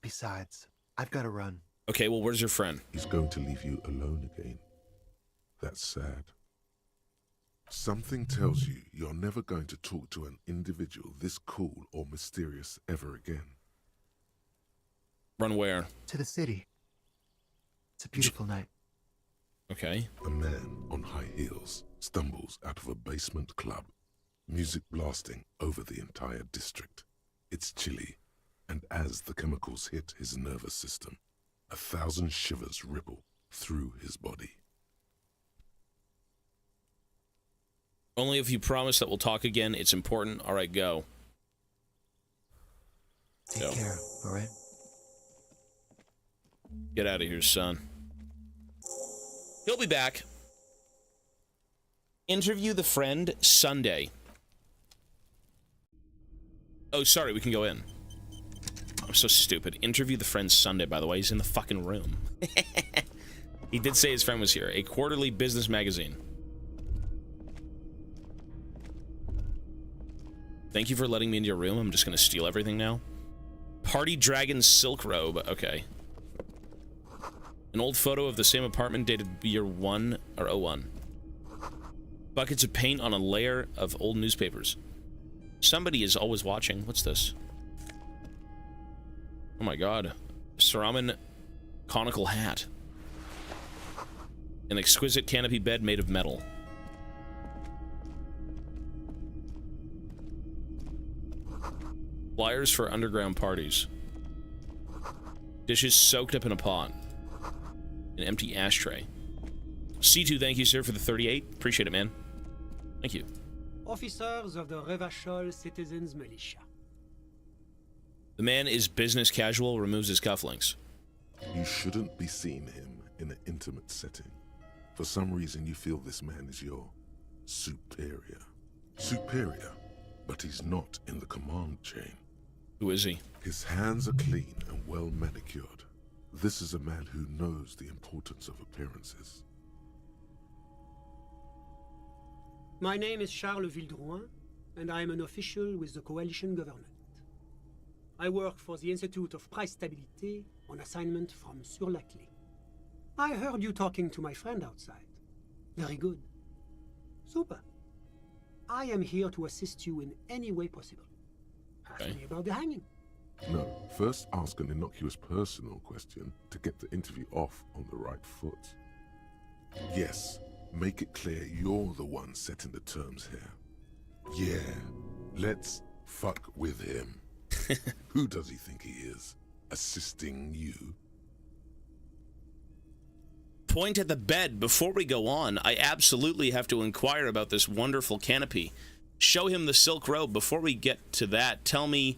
Besides, I've got to run. Okay, well, where's your friend? He's going to leave you alone again. That's sad. Something tells you you're never going to talk to an individual this cool or mysterious ever again. Run where? To the city. It's a beautiful night. Okay. A man on high heels stumbles out of a basement club, music blasting over the entire district. It's chilly, and as the chemicals hit his nervous system, 1,000 shivers ripple through his body. Only if you promise that we'll talk again. It's important. All right, go. Take care, all right? Get out of here, son. He'll be back. Interview the friend Sunday. Oh, sorry, we can go in. I'm so stupid. Interview the friend Sunday, by the way. He's in the fucking room. He did say his friend was here. A quarterly business magazine. Thank you for letting me into your room. I'm just gonna steal everything now. Party Dragon Silk Robe. Okay. An old photo of the same apartment dated year 1 or 01. Buckets of paint on a layer of old newspapers. Somebody is always watching. What's this? Oh my god. Saraman conical hat. An exquisite canopy bed made of metal. Flyers for underground parties. Dishes soaked up in a pot. An empty ashtray. C2, thank you, sir, for the 38. Appreciate it, man. Thank you. Officers of the Revachol Citizens Militia. The man is business casual, removes his cufflinks. You shouldn't be seeing him in an intimate setting. For some reason, you feel this man is your superior. Superior, but he's not in the command chain. Who is he? His hands are clean and well manicured. This is a man who knows the importance of appearances. My name is Charles Vildrouin, and I am an official with the coalition government. I work for the Institute of Price Stabilité on assignment from Sur-la-Clé. I heard you talking to my friend outside. Very good. Super. I am here to assist you in any way possible. Ask me about the hanging. No, first ask an innocuous personal question to get the interview off on the right foot. Yes, make it clear you're the one setting the terms here. Yeah, let's fuck with him. Who does he think he is? Assisting you? Point at the bed. Before we go on, I absolutely have to inquire about this wonderful canopy. Show him the silk robe. Before we get to that, tell me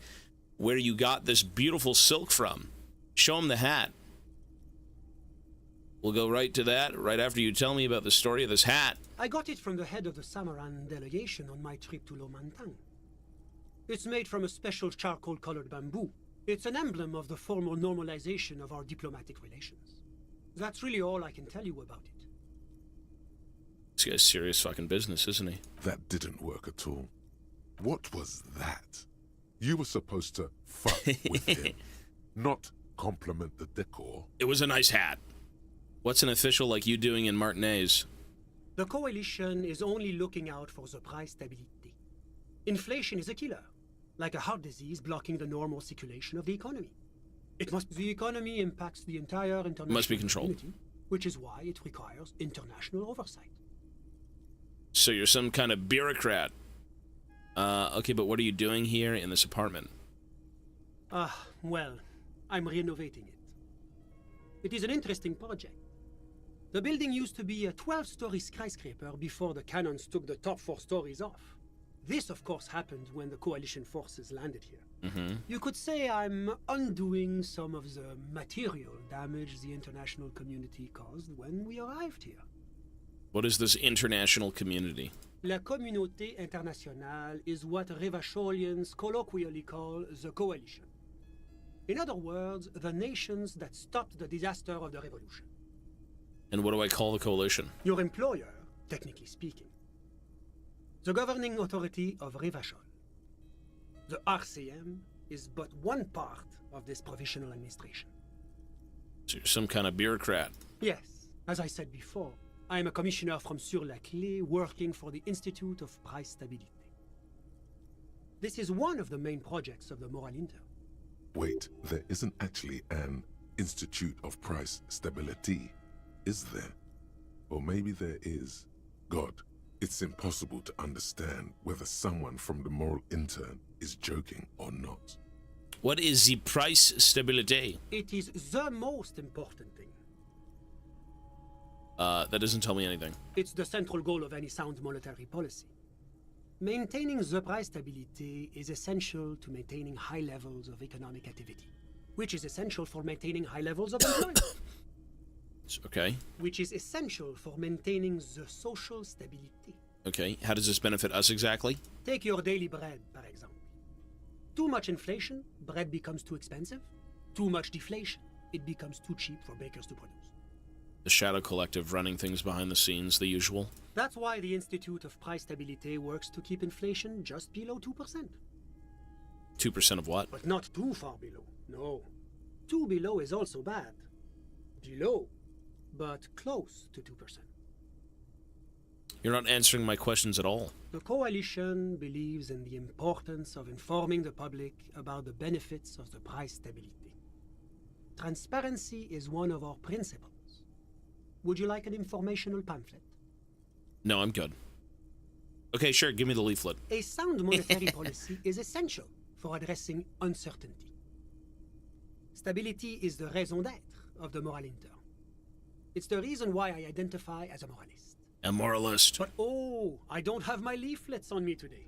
where you got this beautiful silk from. Show him the hat. We'll go right to that, right after you tell me about the story of this hat. I got it from the head of the Samaran delegation on my trip to Lomantang. It's made from a special charcoal-colored bamboo. It's an emblem of the formal normalization of our diplomatic relations. That's really all I can tell you about it. This guy's serious fucking business, isn't he? That didn't work at all. What was that? You were supposed to fuck with him, not compliment the decor. It was a nice hat. What's an official like you doing in Martinez? The coalition is only looking out for the price stability. Inflation is a killer, like a heart disease blocking the normal circulation of the economy. The economy impacts the entire international must be controlled, community, which is why it requires international oversight. So you're some kind of bureaucrat. Okay, but what are you doing here in this apartment? Well, I'm renovating it. It is an interesting project. The building used to be a 12-story skyscraper before the cannons took the top 4 stories off. This, of course, happened when the coalition forces landed here. You could say I'm undoing some of the material damage the international community caused when we arrived here. What is this international community? La communauté internationale is what Revacholians colloquially call the coalition. In other words, the nations that stopped the disaster of the revolution. And what do I call the coalition? Your employer, technically speaking. The governing authority of Revachol. The RCM is but one part of this provisional administration. So you're some kind of bureaucrat. Yes, as I said before, I am a commissioner from Sur-la-Clé working for the Institute of Price Stabilité. This is one of the main projects of the Moral Inter. Wait, there isn't actually an Institute of Price Stability, is there? Or maybe there is. God, it's impossible to understand whether someone from the Moral Intern is joking or not. What is the price stabilité? It is the most important thing. That doesn't tell me anything. It's the central goal of any sound monetary policy. Maintaining the price stability is essential to maintaining high levels of economic activity, which is essential for maintaining high levels of employment. Okay. Which is essential for maintaining the social stability. Okay, how does this benefit us exactly? Take your daily bread, for example. Too much inflation, bread becomes too expensive. Too much deflation, it becomes too cheap for bakers to produce. The Shadow Collective running things behind the scenes, the usual. That's why the Institute of Price Stabilité works to keep inflation just below 2%. 2% of what? But not too far below, no. Too below is also bad. Below, but close to 2%. You're not answering my questions at all. The coalition believes in the importance of informing the public about the benefits of the price stability. Transparency is one of our principles. Would you like an informational pamphlet? No, I'm good. Okay, sure, give me the leaflet. A sound monetary policy is essential for addressing uncertainty. Stability is the raison d'être of the Moral Inter. It's the reason why I identify as a moralist. A moralist. But oh, I don't have my leaflets on me today.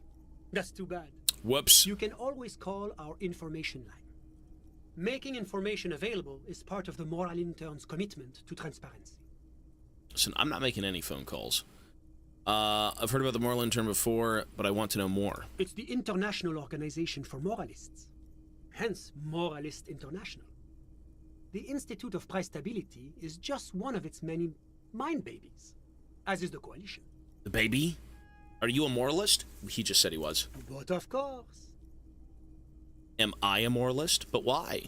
That's too bad. Whoops. You can always call our information line. Making information available is part of the Moral Intern's commitment to transparency. Listen, I'm not making any phone calls. I've heard about the Moral Intern before, but I want to know more. It's the International Organization for Moralists. Hence, Moralist International. The Institute of Price Stability is just one of its many mind babies, as is the Coalition. The baby? Are you a moralist? He just said he was. But of course. Am I a moralist? But why?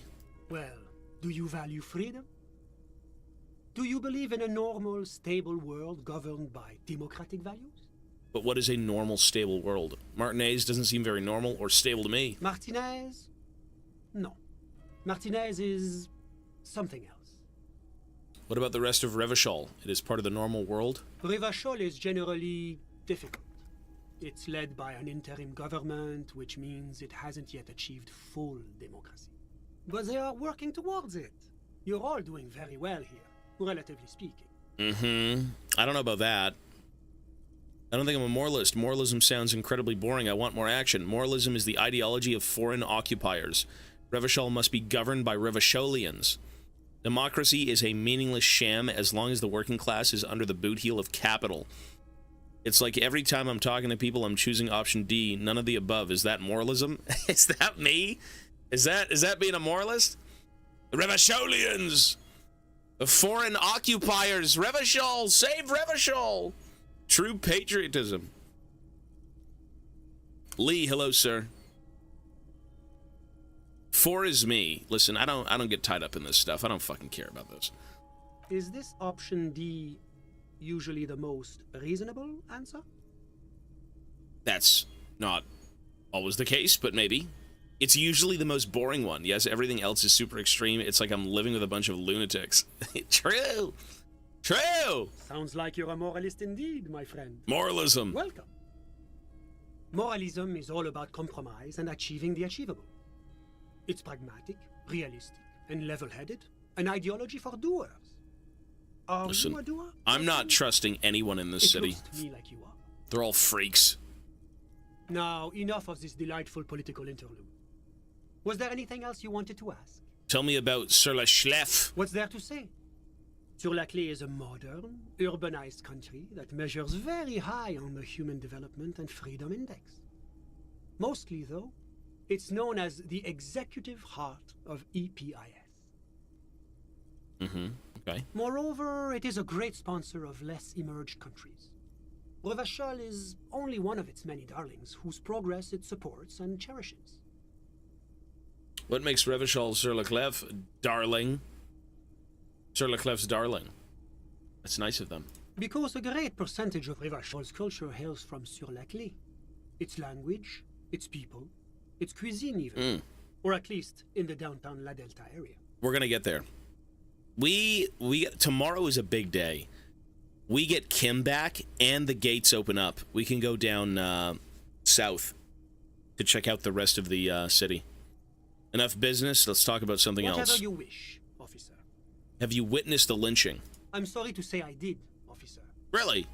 Well, do you value freedom? Do you believe in a normal, stable world governed by democratic values? But what is a normal, stable world? Martinez doesn't seem very normal or stable to me. Martinez? No. Martinez is something else. What about the rest of Revachol? It is part of the normal world? Revachol is generally difficult. It's led by an interim government, which means it hasn't yet achieved full democracy. But they are working towards it. You're all doing very well here, relatively speaking. I don't know about that. I don't think I'm a moralist. Moralism sounds incredibly boring. I want more action. Moralism is the ideology of foreign occupiers. Revachol must be governed by Revacholians. Democracy is a meaningless sham as long as the working class is under the boot heel of capital. It's like every time I'm talking to people, I'm choosing option D, none of the above. Is that moralism? Is that me? Is that being a moralist? The Revacholians! The foreign occupiers! Revachol! Save Revachol! True patriotism. Lee, hello, sir. 4 is me. Listen, I don't get tied up in this stuff. I don't fucking care about this. Is this option D usually the most reasonable answer? That's not always the case, but maybe. It's usually the most boring one. Yes, everything else is super extreme. It's like I'm living with a bunch of lunatics. True! True! Sounds like you're a moralist indeed, my friend. Moralism. Welcome. Moralism is all about compromise and achieving the achievable. It's pragmatic, realistic, and level-headed. An ideology for doers. Are Listen, you a doer? I'm not trusting anyone in this city. Looks to me like you are. They're all freaks. Now, enough of this delightful political interlude. Was there anything else you wanted to ask? Tell me about Sur la Schlef. What's there to say? Sur-la-Clé is a modern, urbanized country that measures very high on the Human Development and Freedom Index. Mostly, though, it's known as the executive heart of EPIS. Okay. Moreover, it is a great sponsor of less emerged countries. Revachol is only one of its many darlings whose progress it supports and cherishes. What makes Revachol Sur la Clef darling? Sur la Clef's darling. That's nice of them. Because a great percentage of Revachol's culture hails from Sur-la-Clé. Its language, its people, its cuisine even. Or at least in the downtown La Delta area. We're gonna get there. Tomorrow is a big day. We get Kim back and the gates open up. We can go down south to check out the rest of the city. Enough business. Let's talk about something else. Whatever you wish, officer. Have you witnessed the lynching? I'm sorry to say I did, officer. Really?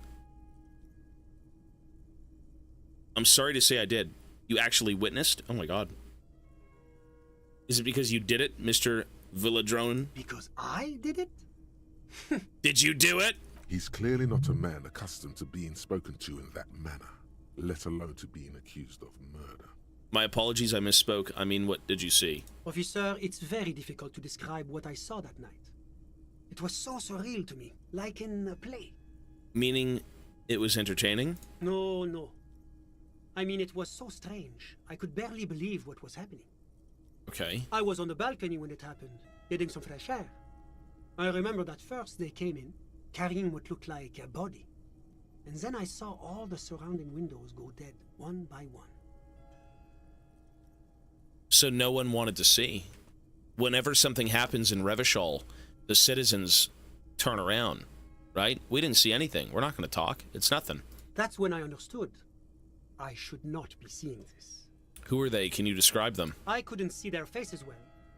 I'm sorry to say I did. You actually witnessed? Oh my god. Is it because you did it, Mr. Villadrone? Because I did it? Did you do it? He's clearly not a man accustomed to being spoken to in that manner, let alone to being accused of murder. My apologies, I misspoke. I mean, what did you see? Officer, it's very difficult to describe what I saw that night. It was so surreal to me, like in a play. Meaning, it was entertaining? No. I mean, it was so strange. I could barely believe what was happening. Okay. I was on the balcony when it happened, getting some fresh air. I remember that first they came in, carrying what looked like a body. And then I saw all the surrounding windows go dead, one by one. So no one wanted to see. Whenever something happens in Revachol, the citizens turn around, right? We didn't see anything. We're not going to talk. It's nothing. That's when I understood. I should not be seeing this. Who are they? Can you describe them? I couldn't see their faces well,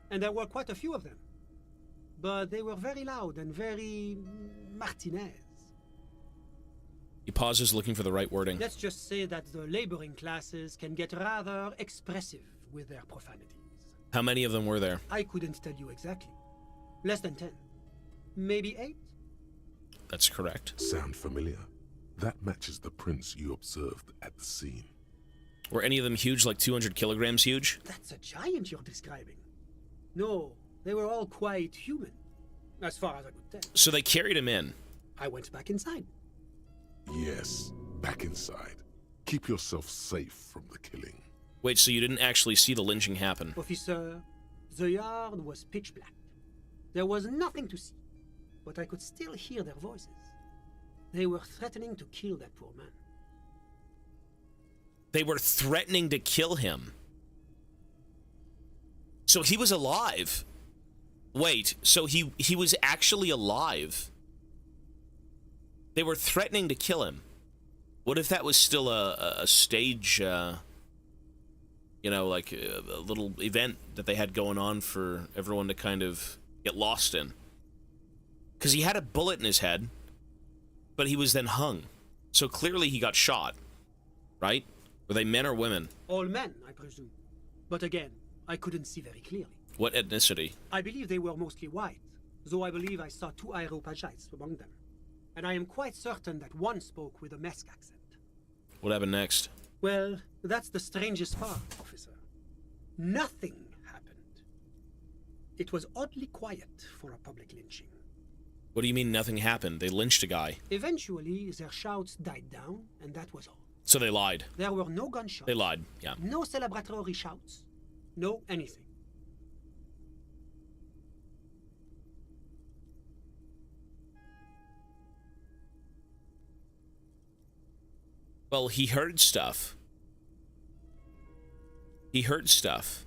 and there were quite a few of them. but they were very loud and very Martinez. He pauses, looking for the right wording. Let's just say that the laboring classes can get rather expressive with their profanities. How many of them were there? I couldn't tell you exactly. Less than 10. Maybe 8? That's correct. Sound familiar? That matches the prints you observed at the scene. Were any of them huge, like 200 kilograms huge? That's a giant you're describing. No, they were all quite human, as far as I could tell. So they carried him in. I went back inside. Yes, back inside. Keep yourself safe from the killing. Wait, so you didn't actually see the lynching happen? Officer, the yard was pitch black. There was nothing to see, but I could still hear their voices. They were threatening to kill that poor man. They were threatening to kill him. So he was alive. Wait, so he was actually alive. They were threatening to kill him. What if that was still a stage, you know, like a little event that they had going on for everyone to kind of get lost in? Because he had a bullet in his head, but he was then hung. So clearly he got shot, right? Were they men or women? All men, I presume. But again, I couldn't see very clearly. What ethnicity? I believe they were mostly white, though I believe I saw 2 Areopagites among them. And I am quite certain that one spoke with a Mesk accent. What happened next? Well, that's the strangest part, officer. Nothing happened. It was oddly quiet for a public lynching. What do you mean nothing happened? They lynched a guy. Eventually, their shouts died down, and that was all. So they lied. There were no gunshots. They lied, yeah. No celebratory shouts. No anything. Well, he heard stuff. He heard stuff.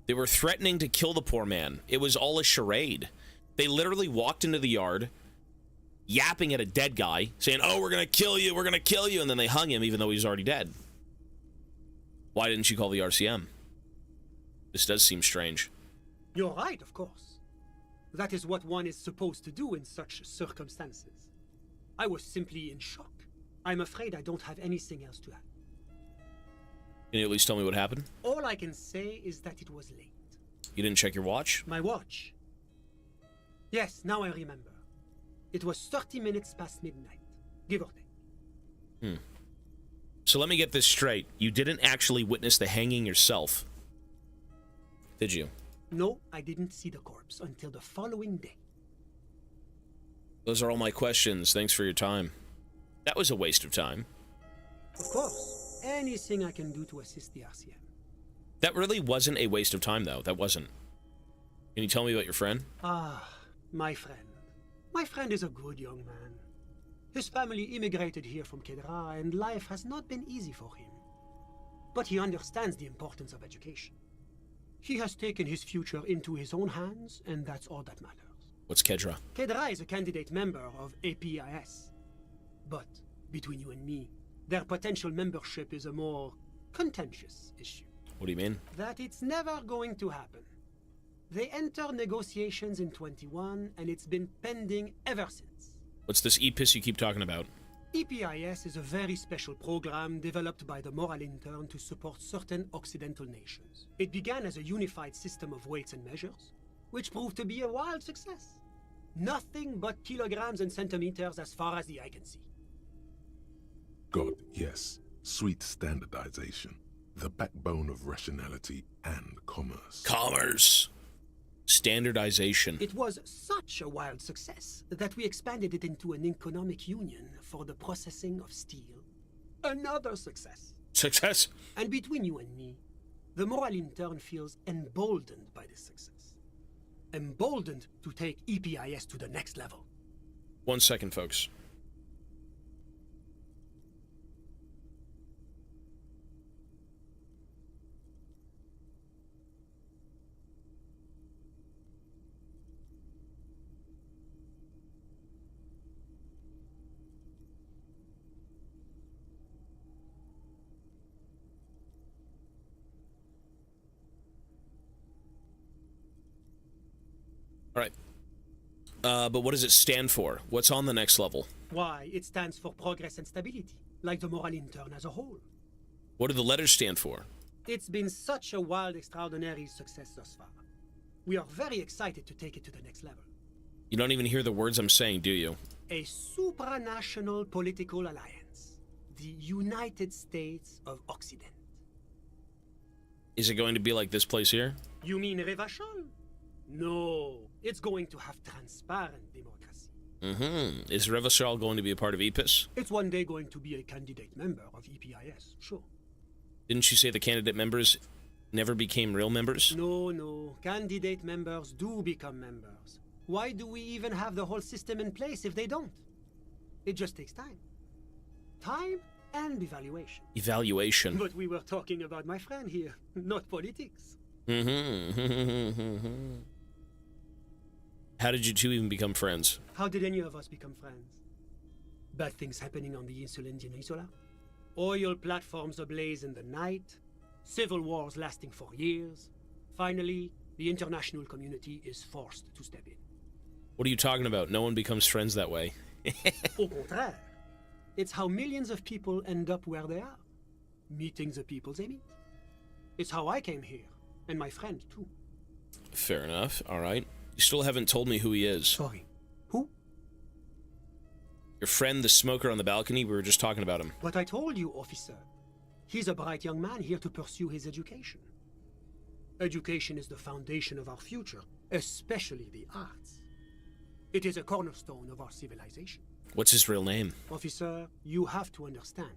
They were threatening to kill the poor man. It was all a charade. They literally walked into the yard, yapping at a dead guy, saying, "Oh, we're gonna kill you, we're gonna kill you," and then they hung him even though he was already dead. Why didn't you call the RCM? This does seem strange. You're right, of course. That is what one is supposed to do in such circumstances. I was simply in shock. I'm afraid I don't have anything else to add. Can you at least tell me what happened? All I can say is that it was late. You didn't check your watch? My watch? Yes, now I remember. It was 30 minutes past midnight, give or take. So let me get this straight. You didn't actually witness the hanging yourself, did you? No, I didn't see the corpse until the following day. Those are all my questions. Thanks for your time. That was a waste of time. Of course. Anything I can do to assist the RCM. That really wasn't a waste of time, though. That wasn't. Can you tell me about your friend? Ah, my friend. My friend is a good young man. His family immigrated here from Kedra, and life has not been easy for him. But he understands the importance of education. He has taken his future into his own hands, and that's all that matters. What's Kedra? Kedra is a candidate member of APIS. But, between you and me, their potential membership is a more contentious issue. What do you mean? That it's never going to happen. They entered negotiations in 21, and it's been pending ever since. What's this EPIS you keep talking about? EPIS is a very special program developed by the Moral Intern to support certain Occidental nations. It began as a unified system of weights and measures, which proved to be a wild success. Nothing but kilograms and centimeters as far as the eye can see. God, yes. Sweet standardization. The backbone of rationality and commerce. Commerce. Standardization. It was such a wild success that we expanded it into an economic union for the processing of steel. Another success. Success? And between you and me, the Moral Intern feels emboldened by this success. Emboldened to take EPIS to the next level. 1 second, folks. All right. But what does it stand for? What's on the next level? Why, it stands for progress and stability, like the moral intern as a whole. What do the letters stand for? It's been such a wild, extraordinary success thus far. We are very excited to take it to the next level. You don't even hear the words I'm saying, do you? A supranational political alliance. The United States of Occident. Is it going to be like this place here? You mean Revachol? No, it's going to have transparent democracy. Mm-hmm. Is Revachol going to be a part of EPIS? It's one day going to be a candidate member of EPIS, sure. Didn't you say the candidate members never became real members? No. Candidate members do become members. Why do we even have the whole system in place if they don't? It just takes time. Time and evaluation. Evaluation. But we were talking about my friend here, not politics. Mm-hmm. How did you two even become friends? How did any of us become friends? Bad things happening on the Insulindian Peninsula? Oil platforms ablaze in the night? Civil wars lasting for years? Finally, the international community is forced to step in. What are you talking about? No one becomes friends that way. Au contraire. It's how millions of people end up where they are. Meeting the people they meet. It's how I came here. And my friend, too. Fair enough. All right. You still haven't told me who he is. Sorry. Who? Your friend, the smoker on the balcony. We were just talking about him. But I told you, officer. He's a bright young man here to pursue his education. Education is the foundation of our future, especially the arts. It is a cornerstone of our civilization. What's his real name? Officer, you have to understand.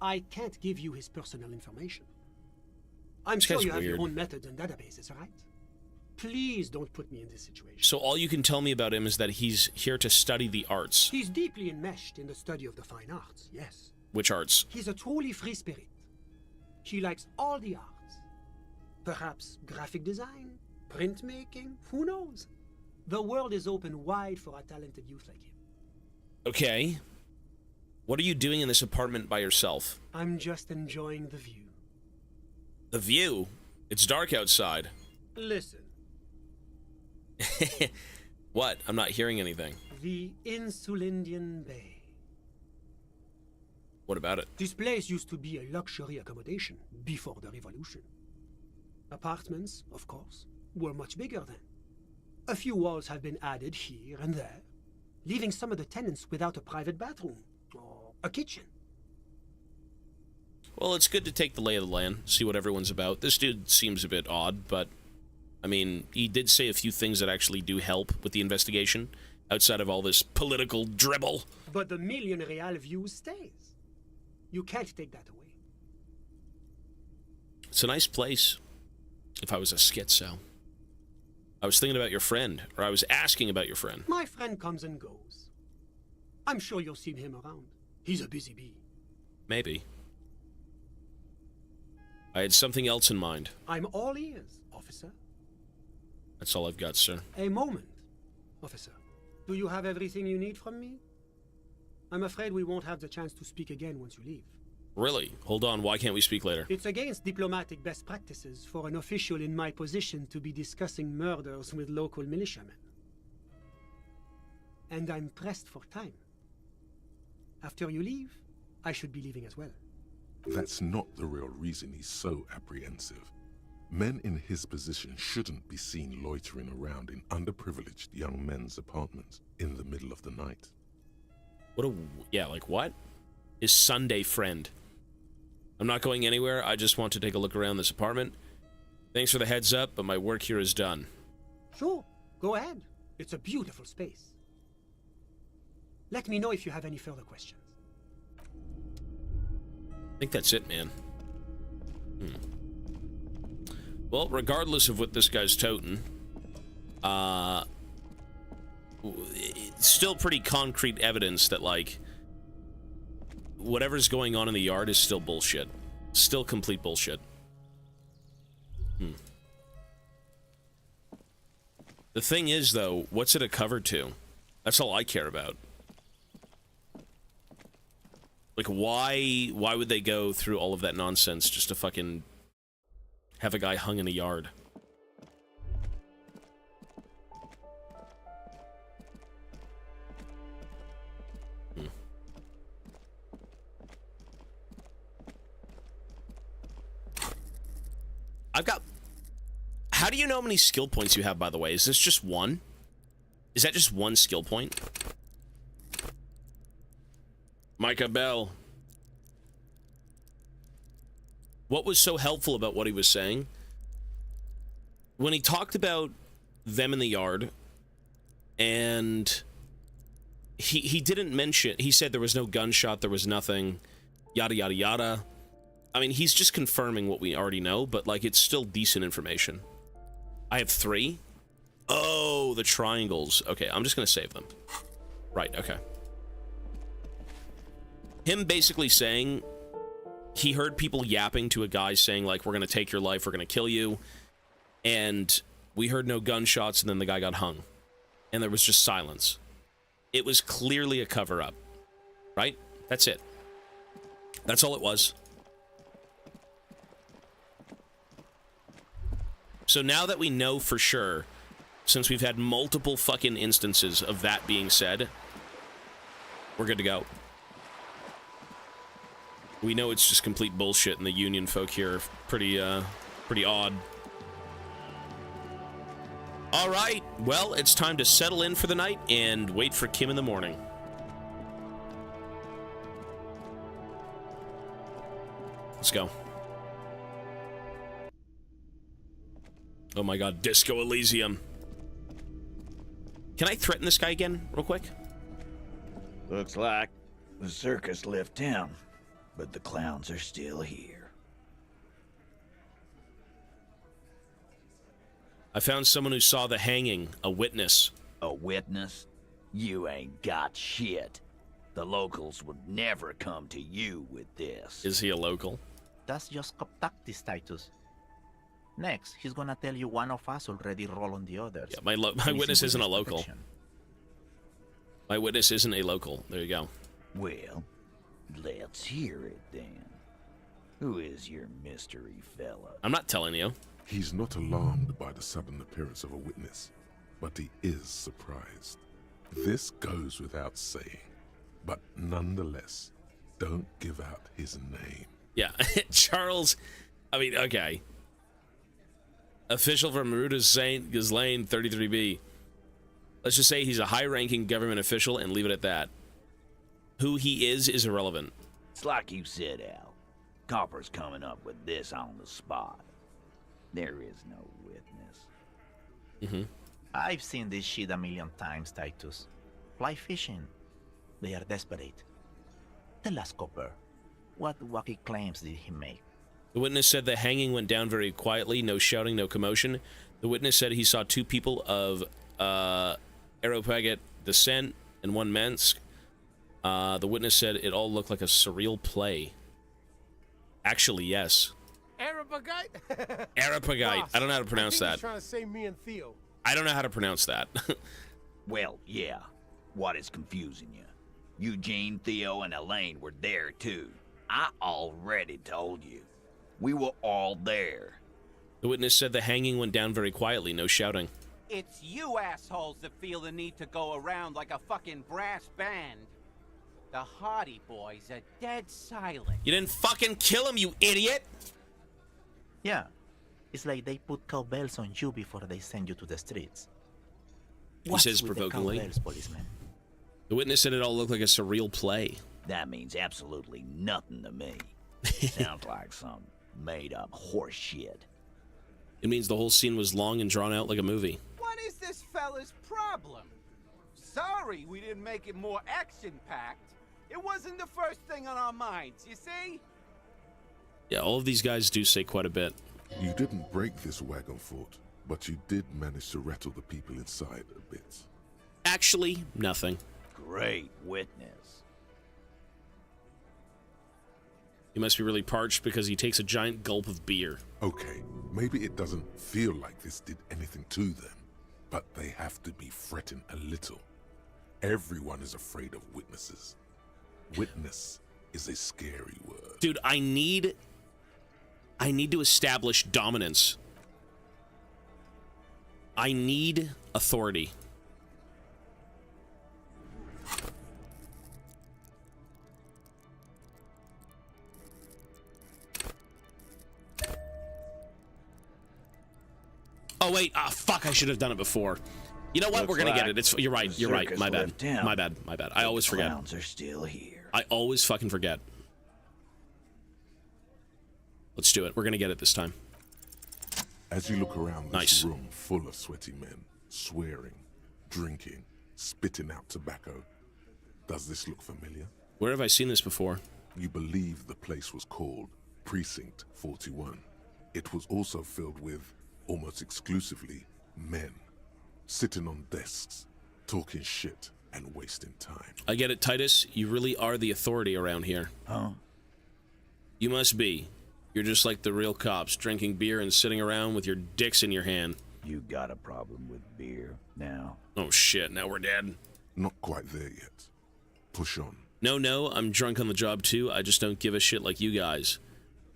I can't give you his personal information. I'm sure you have your own methods and databases, right? Please don't put me in this situation. So all you can tell me about him is that he's here to study the arts. He's deeply enmeshed in the study of the fine arts, yes. Which arts? He's a truly free spirit. He likes all the arts. Perhaps graphic design, printmaking, who knows? The world is open wide for a talented youth like him. Okay. What are you doing in this apartment by yourself? I'm just enjoying the view. The view? It's dark outside. Listen. What? I'm not hearing anything. The Insulindian Bay. What about it? This place used to be a luxury accommodation before the revolution. Apartments, of course, were much bigger then. A few walls have been added here and there, leaving some of the tenants without a private bathroom or a kitchen. Well, it's good to take the lay of the land, see what everyone's about. This dude seems a bit odd, but, I mean, he did say a few things that actually do help with the investigation, outside of all this political dribble. But the million real view stays. You can't take that away. It's a nice place, if I was a schizo. I was thinking about your friend, or I was asking about your friend. My friend comes and goes. I'm sure you'll see him around. He's a busy bee. Maybe. I had something else in mind. I'm all ears, officer. That's all I've got, sir. A moment, officer. Do you have everything you need from me? I'm afraid we won't have the chance to speak again once you leave. Really? Hold on, why can't we speak later? It's against diplomatic best practices for an official in my position to be discussing murders with local militiamen. And I'm pressed for time. After you leave, I should be leaving as well. That's not the real reason he's so apprehensive. Men in his position shouldn't be seen loitering around in underprivileged young men's apartments in the middle of the night. Yeah, like what? His Sunday friend. I'm not going anywhere, I just want to take a look around this apartment. Thanks for the heads up, but my work here is done. Sure, go ahead. It's a beautiful space. Let me know if you have any further questions. I think that's it, man. Well, regardless of what this guy's toting, it's still pretty concrete evidence that, like, whatever's going on in the yard is still bullshit. Still complete bullshit. The thing is, though, what's it a cover to? That's all I care about. Like, why would they go through all of that nonsense just to fucking have a guy hung in a yard? I've got... How do you know how many skill points you have, by the way? Is this just one? Is that just one skill point? Micah Bell. What was so helpful about what he was saying? When he talked about them in the yard, and he didn't mention... He said there was no gunshot, there was nothing, yada, yada, yada. I mean, he's just confirming what we already know, but, like, it's still decent information. I have 3. Oh, the triangles. Okay, I'm just gonna save them. Right, okay. Him basically saying he heard people yapping to a guy saying, like, we're gonna take your life, we're gonna kill you, and we heard no gunshots, and then the guy got hung. And there was just silence. It was clearly a cover-up. Right? That's it. That's all it was. So now that we know for sure, since we've had multiple fucking instances of that being said, we're good to go. We know it's just complete bullshit, and the Union folk here are pretty odd. All right, well, it's time to settle in for the night and wait for Kim in the morning. Let's go. Oh my god, Disco Elysium. Can I threaten this guy again, real quick? Looks like the circus left town, but the clowns are still here. I found someone who saw the hanging, a witness. A witness? You ain't got shit. The locals would never come to you with this. Is he a local? That's just cop tactics, Titus. Next, he's gonna tell you one of us already roll on the others. Yeah, my witness isn't a local. My witness isn't a local. There you go. Well, let's hear it then. Who is your mystery fella? I'm not telling you. He's not alarmed by the sudden appearance of a witness, but he is surprised. This goes without saying, but nonetheless, don't give out his name. Yeah, Charles, I mean, okay. Official from Maruta St. Ghislaine, 33B. Let's just say he's a high-ranking government official and leave it at that. Who he is irrelevant. It's like you said, Al. Copper's coming up with this on the spot. There is no witness. Mm-hmm. I've seen this shit a million times, Titus. Fly fishing. They are desperate. Tell us, Copper, what wacky claims did he make? The witness said the hanging went down very quietly, no shouting, no commotion. The witness said he saw 2 people of Aeropaget descent and 1 Minsk. The witness said it all looked like a surreal play. Actually, yes. Aeropagite? Aeropagite. I don't know how to pronounce that. He's trying to say me and Theo. I don't know how to pronounce that. Well, yeah. What is confusing you? Eugene, Theo, and Elaine were there, too. I already told you. We were all there. The witness said the hanging went down very quietly, no shouting. It's you assholes that feel the need to go around like a fucking brass band. The Hardy Boys are dead silent. You didn't fucking kill him, you idiot! Yeah. It's like they put cowbells on you before they send you to the streets. He says provokingly. The witness said it all looked like a surreal play. That means absolutely nothing to me. Sounds like some made-up horse shit. It means the whole scene was long and drawn out like a movie. What is this fella's problem? Sorry we didn't make it more action-packed. It wasn't the first thing on our minds, you see? Yeah, all of these guys do say quite a bit. You didn't break this wagon fort, but you did manage to rattle the people inside a bit. Actually, nothing. Great witness. He must be really parched because he takes a giant gulp of beer. Okay, maybe it doesn't feel like this did anything to them, but they have to be fretting a little. Everyone is afraid of witnesses. Witness is a scary word. Dude, I need to establish dominance. I need authority. Oh, wait. Ah, fuck. I should have done it before. You know what? Looks We're gonna like get it. You're right. You're right. circus My bad. left town. My bad. My bad. I always forget. Clowns are still here. I always fucking forget. Let's do it. We're gonna get it this time. As you look around this Nice. room full of sweaty men, swearing, drinking, spitting out tobacco, does this look familiar? Where have I seen this before? You believe the place was called Precinct 41. It was also filled with, almost exclusively, men. Sitting on desks, talking shit, and wasting time. I get it, Titus. You really are the authority around here. Huh? You must be. You're just like the real cops, drinking beer and sitting around with your dicks in your hand. You got a problem with beer now? Oh shit, now we're dead. Not quite there yet. Push on. No, I'm drunk on the job too. I just don't give a shit like you guys.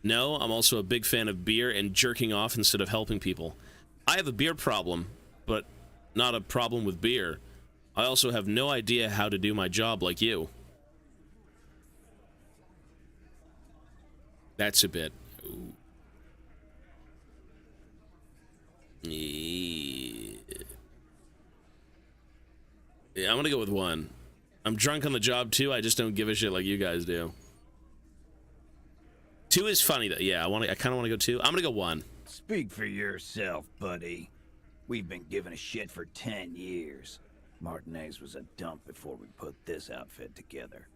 No, I'm also a big fan of beer and jerking off instead of helping people. I have a beer problem, but not a problem with beer. I also have no idea how to do my job like you. That's a bit. Ooh. Yeah, I'm gonna go with 1. I'm drunk on the job too. I just don't give a shit like you guys do. 2 is funny though. Yeah, I kind of want to go 2. I'm gonna go 1. Speak for yourself, buddy. We've been giving a shit for 10 years. Martinez was a dump before we put this outfit together.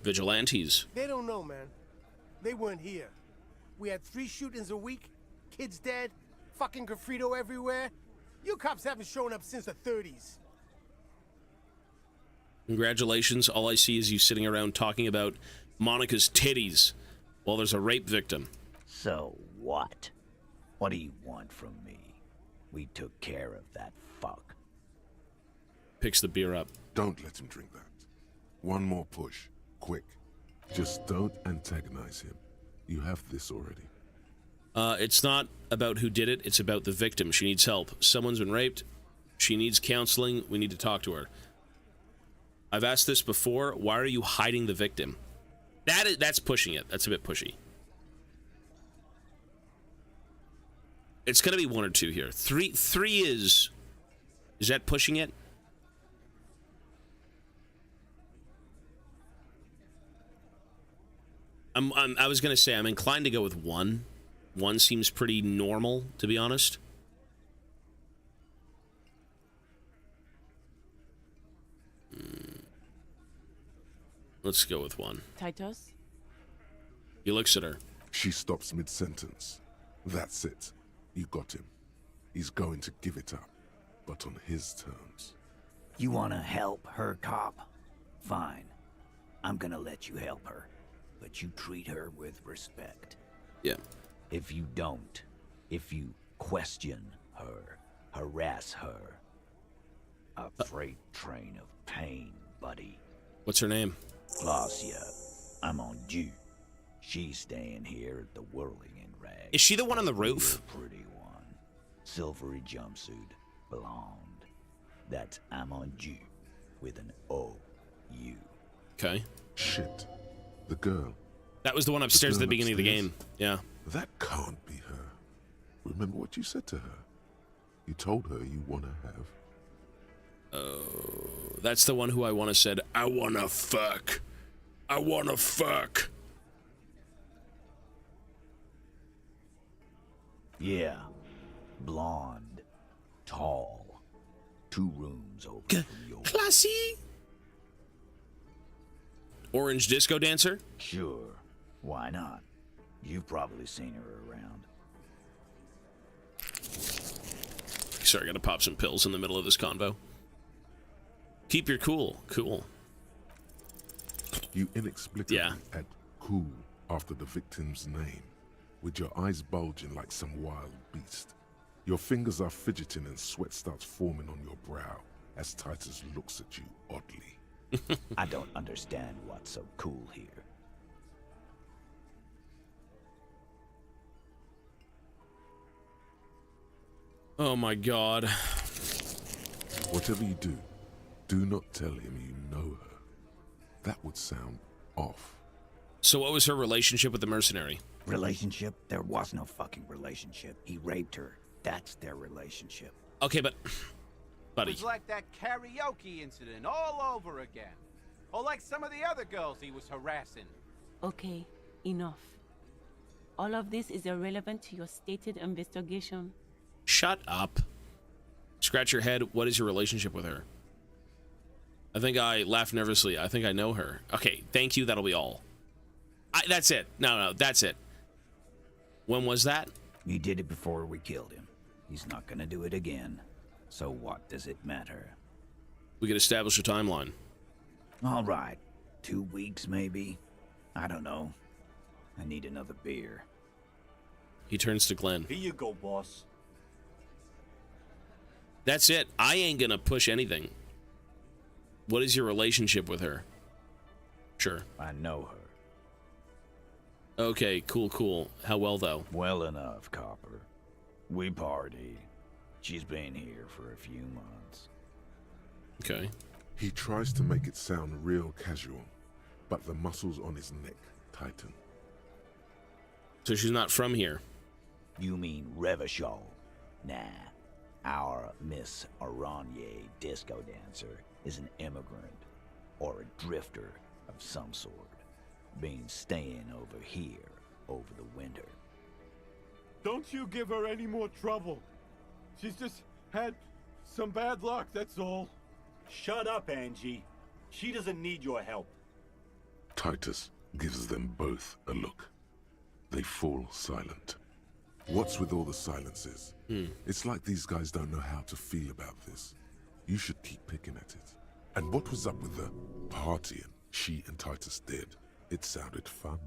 Vigilantes. They don't know, man. They weren't here. We had 3 shootings a week, kids dead, fucking graffiti everywhere. You cops haven't shown up since the 30s. Congratulations. All I see is you sitting around talking about Monica's titties while there's a rape victim. So what? What do you want from me? We took care of that fuck. Picks the beer up. Don't let him drink that. One more push. Quick. Just don't antagonize him. You have this already. It's not about who did it. It's about the victim. She needs help. Someone's been raped. She needs counseling. We need to talk to her. I've asked this before. Why are you hiding the victim? That's pushing it. That's a bit pushy. It's gonna be 1 or 2 here. 3 is that pushing it? I was gonna say I'm inclined to go with 1. 1 seems pretty normal, to be honest. Let's go with 1. Titus? He looks at her. She stops mid-sentence. That's it. You got him. He's going to give it up, but on his terms. You wanna help her, cop? Fine. I'm gonna let you help her. But you treat her with respect. Yeah. If you don't, if you question her, harass her, a freight train of pain, buddy. What's her name? Glacia. I'm on due. She's staying here at the Whirling in Rag. Is she the one on the roof? Pretty one. Silvery jumpsuit. Blonde. That's I'm on due. With an O-U. Okay. Shit. The girl. That was the one upstairs at the beginning of the game. Yeah. That can't be her. Remember what you said to her? You told her you want to have. Oh, that's the one who I want to said, I want to fuck. I want to fuck. Yeah. Blonde. Tall. 2 rooms over from yours. Classy. Orange disco dancer? Sure. Why not? You've probably seen her around. Sorry, I gotta pop some pills in the middle of this convo. Keep your cool. Cool. You inexplicably add cool after the victim's name, with your eyes bulging like some wild beast. Your fingers are fidgeting and sweat starts forming on your brow as Titus looks at you oddly. I don't understand what's so cool here. Oh my god. Whatever you do, do not tell him you know her. That would sound off. So what was her relationship with the mercenary? Relationship? There was no fucking relationship. He raped her. That's their relationship. Okay, but... It Buddy. was like that karaoke incident all over again. Or like some of the other girls he was harassing. Okay, enough. All of this is irrelevant to your stated investigation. Shut up. Scratch your head. What is your relationship with her? I think I laughed nervously. I think I know her. Okay, thank you. That'll be all. That's it. No, that's it. When was that? He did it before we killed him. He's not gonna do it again. So what does it matter? We could establish a timeline. All right. 2 weeks, maybe? I don't know. I need another beer. He turns to Glenn. Here you go, boss. That's it. I ain't gonna push anything. What is your relationship with her? Sure. I know her. Okay, cool. How well, though? Well enough, Copper. We party. She's been here for a few months. Okay. He tries to make it sound real casual, but the muscles on his neck tighten. So she's not from here? You mean Revachol? Nah. Our Miss Aranye disco dancer is an immigrant or a drifter of some sort. Been staying over here over the winter. Don't you give her any more trouble. She's just had some bad luck, that's all. Shut up, Angie. She doesn't need your help. Titus gives them both a look. They fall silent. What's with all the silences? It's like these guys don't know how to feel about this. You should keep picking at it. And what was up with the partying she and Titus did? It sounded fun.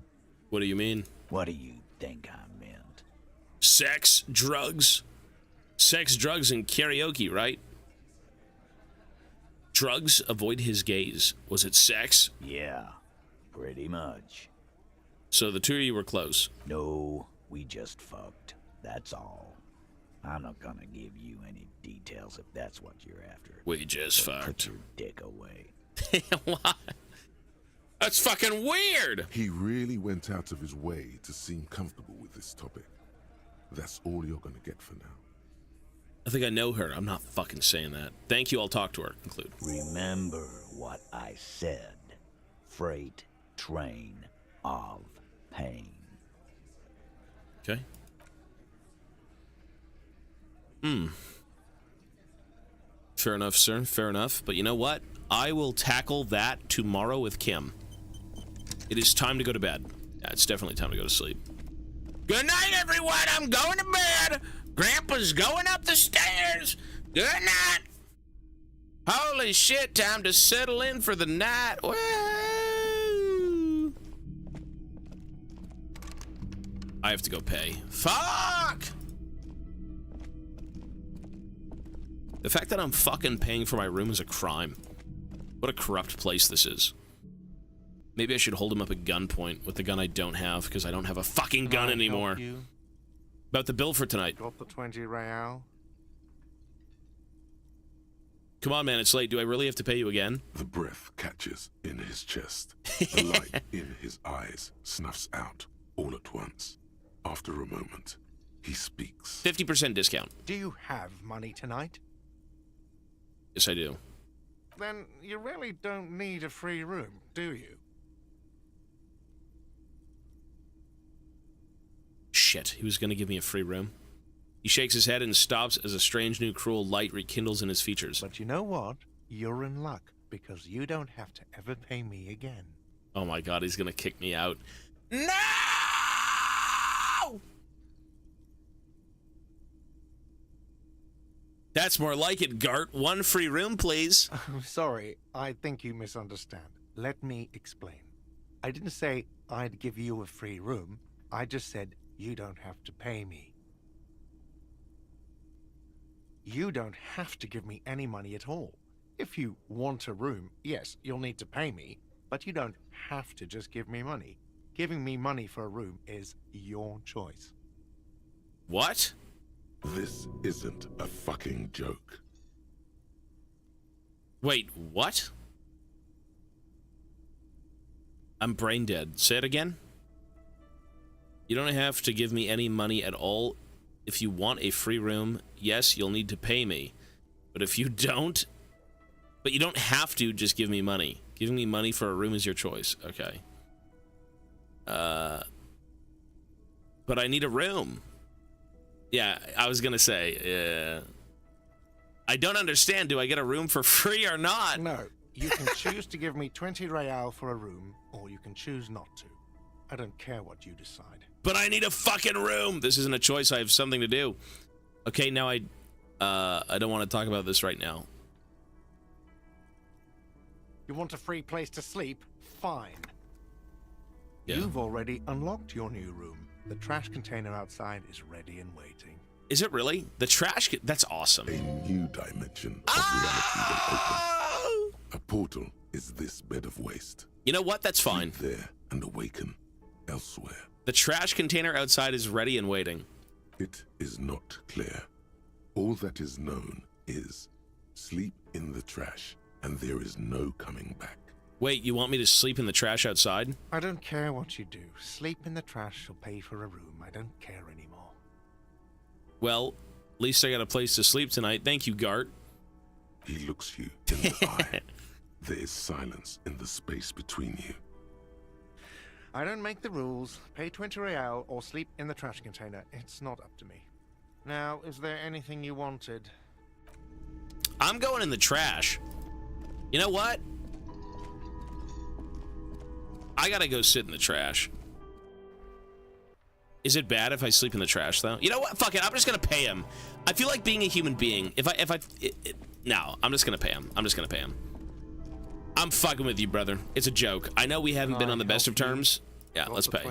What do you mean? What do you think I meant? Sex, drugs. Sex, drugs, and karaoke, right? Drugs, avoid his gaze. Was it sex? Yeah, pretty much. So the two of you were close? No, we just fucked. That's all. I'm not gonna give you any details if that's what you're after. We just So fucked. Put your dick away. What? That's fucking weird! He really went out of his way to seem comfortable with this topic. That's all you're gonna get for now. I think I know her. I'm not fucking saying that. Thank you, I'll talk to her. Conclude. Remember what I said. Freight train of pain. Okay. Fair enough, sir. Fair enough. But you know what? I will tackle that tomorrow with Kim. It is time to go to bed. Yeah, it's definitely time to go to sleep. Good night, everyone. I'm going to bed. Grandpa's going up the stairs. Good night. Holy shit, time to settle in for the night. Woo! I have to go pay. Fuck! The fact that I'm fucking paying for my room is a crime. What a corrupt place this is. Maybe I should hold him up at gunpoint with the gun I don't have, because I don't have a fucking gun anymore. About the bill for tonight. Got the 20 real. Come on, man, it's late. Do I really have to pay you again? The breath catches in his chest. The light in his eyes snuffs out all at once. After a moment, he speaks. 50% discount. Do you have money tonight? Yes, I do. Then you really don't need a free room, do you? Shit, he was gonna give me a free room. He shakes his head and stops as a strange new cruel light rekindles in his features. But you know what? You're in luck, because you don't have to ever pay me again. Oh my god, he's gonna kick me out. No! That's more like it, Gart. One free room, please. Sorry, I think you misunderstand. Let me explain. I didn't say I'd give you a free room. I just said you don't have to pay me. You don't have to give me any money at all. If you want a room, yes, you'll need to pay me, but you don't have to just give me money. Giving me money for a room is your choice. What? This isn't a fucking joke. Wait, what? I'm brain dead. Say it again? You don't have to give me any money at all if you want a free room, yes, you'll need to pay me. But if you don't, but you don't have to just give me money. Giving me money for a room is your choice. Okay. But I need a room. Yeah, I was gonna say, I don't understand. Do I get a room for free or not? No. You can choose to give me 20 real for a room, or you can choose not to. I don't care what you decide. But I need a fucking room. This isn't a choice. I have something to do. Okay, now I don't want to talk about this right now. You want a free place to sleep? Fine. Yeah. You've already unlocked your new room. The trash container outside is ready and waiting. Is it really? The trash? That's awesome. A new dimension of reality will open. A portal is this bed of waste. You know what? That's fine. Sleep there and awaken elsewhere. The trash container outside is ready and waiting. It is not clear. All that is known is sleep in the trash, and there is no coming back. Wait, you want me to sleep in the trash outside? I don't care what you do. Sleep in the trash or pay for a room. I don't care anymore. Well, at least I got a place to sleep tonight. Thank you, Gart. He looks you in the eye. There is silence in the space between you. I don't make the rules. Pay 20 real or sleep in the trash container. It's not up to me. Now, is there anything you wanted? I'm going in the trash. You know what? I gotta go sit in the trash. Is it bad if I sleep in the trash, though? You know what? Fuck it. I'm just gonna pay him. I feel like being a human being. No, I'm just gonna pay him. I'm just gonna pay him. I'm fucking with you, brother. It's a joke. I know we haven't been on the best of terms. Yeah, let's pay.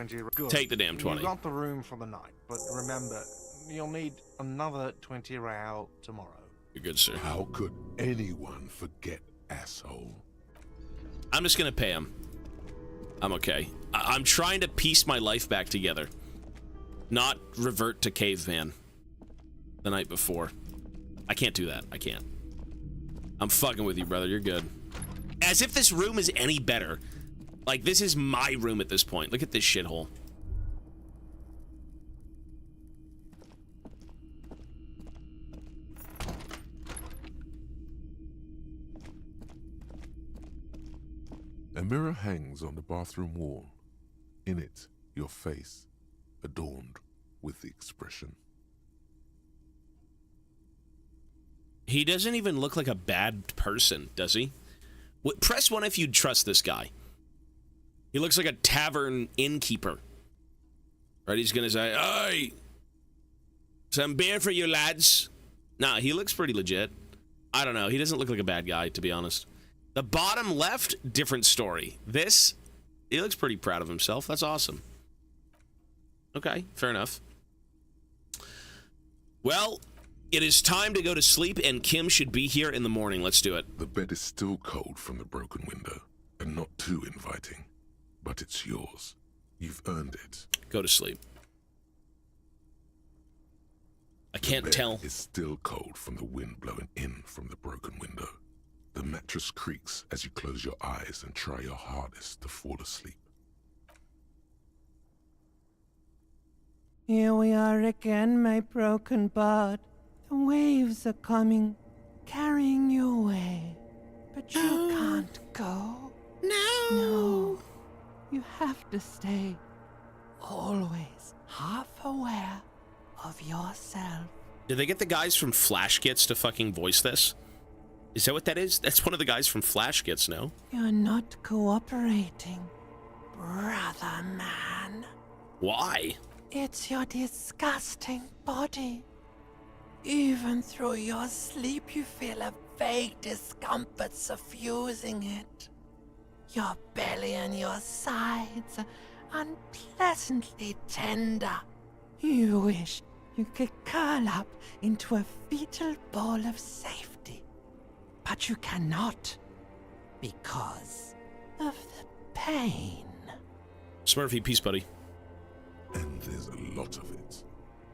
Take the damn 20. You got the room for the night, but remember, you'll need another 20 real tomorrow. You're good, sir. How could anyone forget, asshole? I'm just gonna pay him. I'm okay. I'm trying to piece my life back together. Not revert to caveman the night before. I can't do that. I can't. I'm fucking with you, brother. You're good. As if this room is any better. Like, this is my room at this point. Look at this shithole. A mirror hangs on the bathroom wall. In it, your face, adorned with the expression. He doesn't even look like a bad person, does he? Press 1 if you'd trust this guy. He looks like a tavern innkeeper. Right, he's gonna say, "Hey, some beer for you lads." Nah, he looks pretty legit. I don't know, he doesn't look like a bad guy, to be honest. The bottom left, different story. This, he looks pretty proud of himself. That's awesome. Okay, fair enough. Well, it is time to go to sleep, and Kim should be here in the morning. Let's do it. The bed is still cold from the broken window, and not too inviting. But it's yours. You've earned it. Go to sleep. I can't tell. The bed is still cold from the wind blowing in from the broken window. The mattress creaks as you close your eyes and try your hardest to fall asleep. Here we are again, my broken bud. The waves are coming, carrying you away. But you can't go. No. You have to stay. Always half aware of yourself. Did they get the guys from Flash Kits to fucking voice this? Is that what that is? That's one of the guys from Flash Kits, no? You're not cooperating, brother man. Why? It's your disgusting body. Even through your sleep, you feel a vague discomfort suffusing it. Your belly and your sides are unpleasantly tender. You wish you could curl up into a fetal ball of safety. But you cannot, because of the pain. Smurfy, peace, buddy. And there's a lot of it,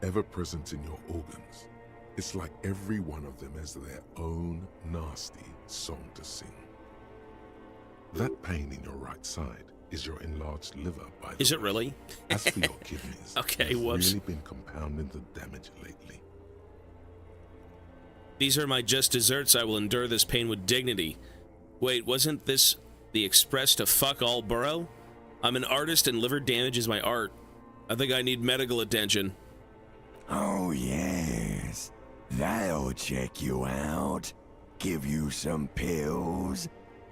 ever present in your organs. It's like every one of them has their own nasty song to sing. That pain in your right side is your enlarged liver, by the way. Is it really? As for your kidneys, Okay, you've whoops. really been compounding the damage lately. These are my just desserts. I will endure this pain with dignity. Wait, wasn't this the express to fuck all borough? I'm an artist and liver damage is my art. I think I need medical attention. Oh, yes. That'll check you out. Give you some pills.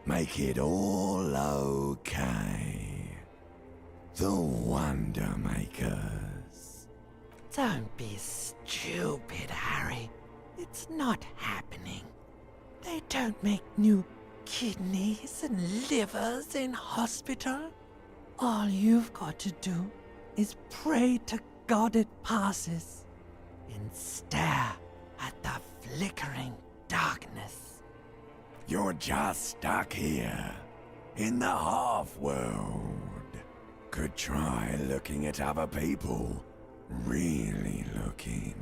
Make it all okay. The Wonder Makers. Don't be stupid, Harry. It's not happening. They don't make new kidneys and livers in hospital. All you've got to do is pray to God it passes and stare at the flickering darkness. You're just stuck here, in the half-world. Could try looking at other people, really looking.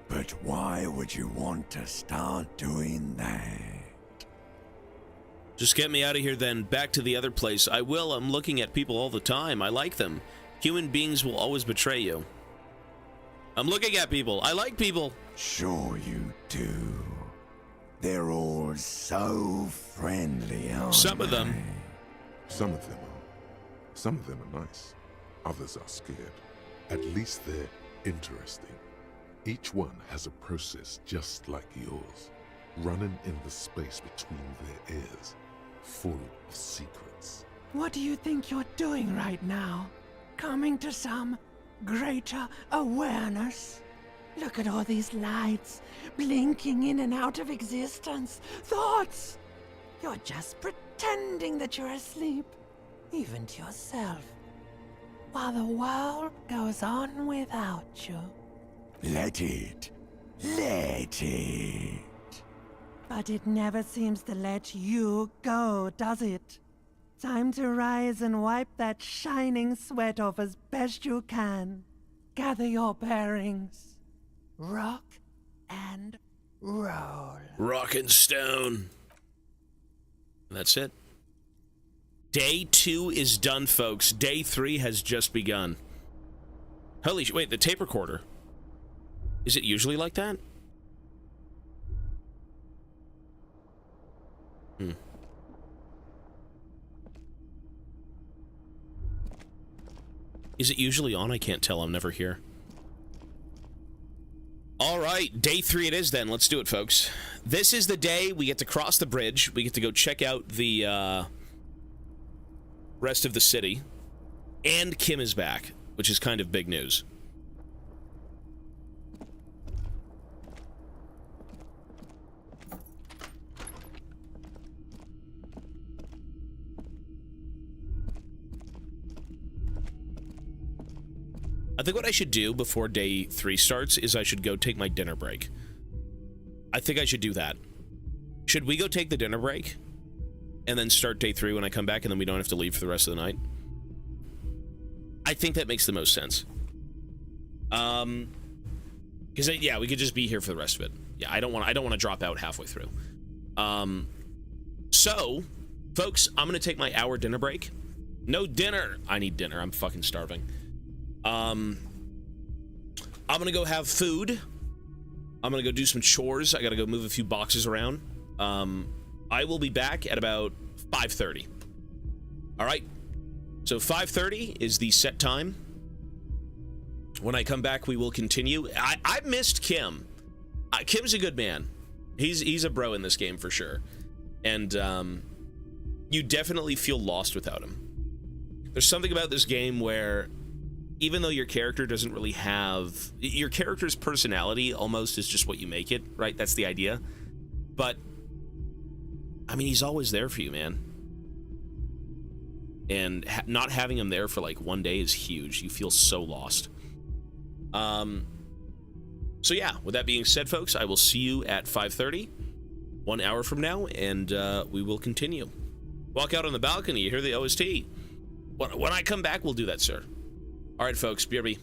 But why would you want to start doing that? Just get me out of here then. Back to the other place. I will. I'm looking at people all the time. I like them. Human beings will always betray you. I'm looking at people. I like people. Sure you do. They're all so friendly, aren't Some of them. Some of them are. Some of them are nice. Others are scared. At least they're interesting. Each one has a process just like yours, running in the space between their ears, full of secrets. What do you think you're doing right now? Coming to some greater awareness? Look at all these lights, blinking in and out of existence. Thoughts! You're just pretending that you're asleep, even to yourself, while the world goes on without you. Let it. Let it. But it never seems to let you go, does it? Time to rise and wipe that shining sweat off as best you can. Gather your bearings. Rock and roll. Rock and stone. That's it. Day 2 is done, folks. Day 3 has just begun. Holy shit, wait, the tape recorder. Is it usually like that? Is it usually on? I can't tell. I'm never here. All right, day 3 it is then. Let's do it, folks. This is the day we get to cross the bridge. We get to go check out the rest of the city. And Kim is back, which is kind of big news. I think what I should do before day 3 starts is I should go take my dinner break. I think I should do that. Should we go take the dinner break? And then start day 3 when I come back, and then we don't have to leave for the rest of the night? I think that makes the most sense. Because, yeah, we could just be here for the rest of it. Yeah, I don't want to drop out halfway through. So, folks, I'm going to take my hour dinner break. No dinner! I need dinner. I'm fucking starving. I'm gonna go have food. I'm gonna go do some chores. I gotta go move a few boxes around. I will be back at about 5:30. All right. So 5:30 is the set time. When I come back, we will continue. I missed Kim. Kim's a good man. He's a bro in this game for sure. And you definitely feel lost without him. There's something about this game where even though your character doesn't really have... Your character's personality almost is just what you make it, right? That's the idea. But, I mean, he's always there for you, man. And not having him there for, like, one day is huge. You feel so lost. So, yeah, with that being said, folks, I will see you at 5:30, 1 hour from now, and we will continue. Walk out on the balcony, you hear the OST. When I come back, we'll do that, sir. All right, folks, BRB.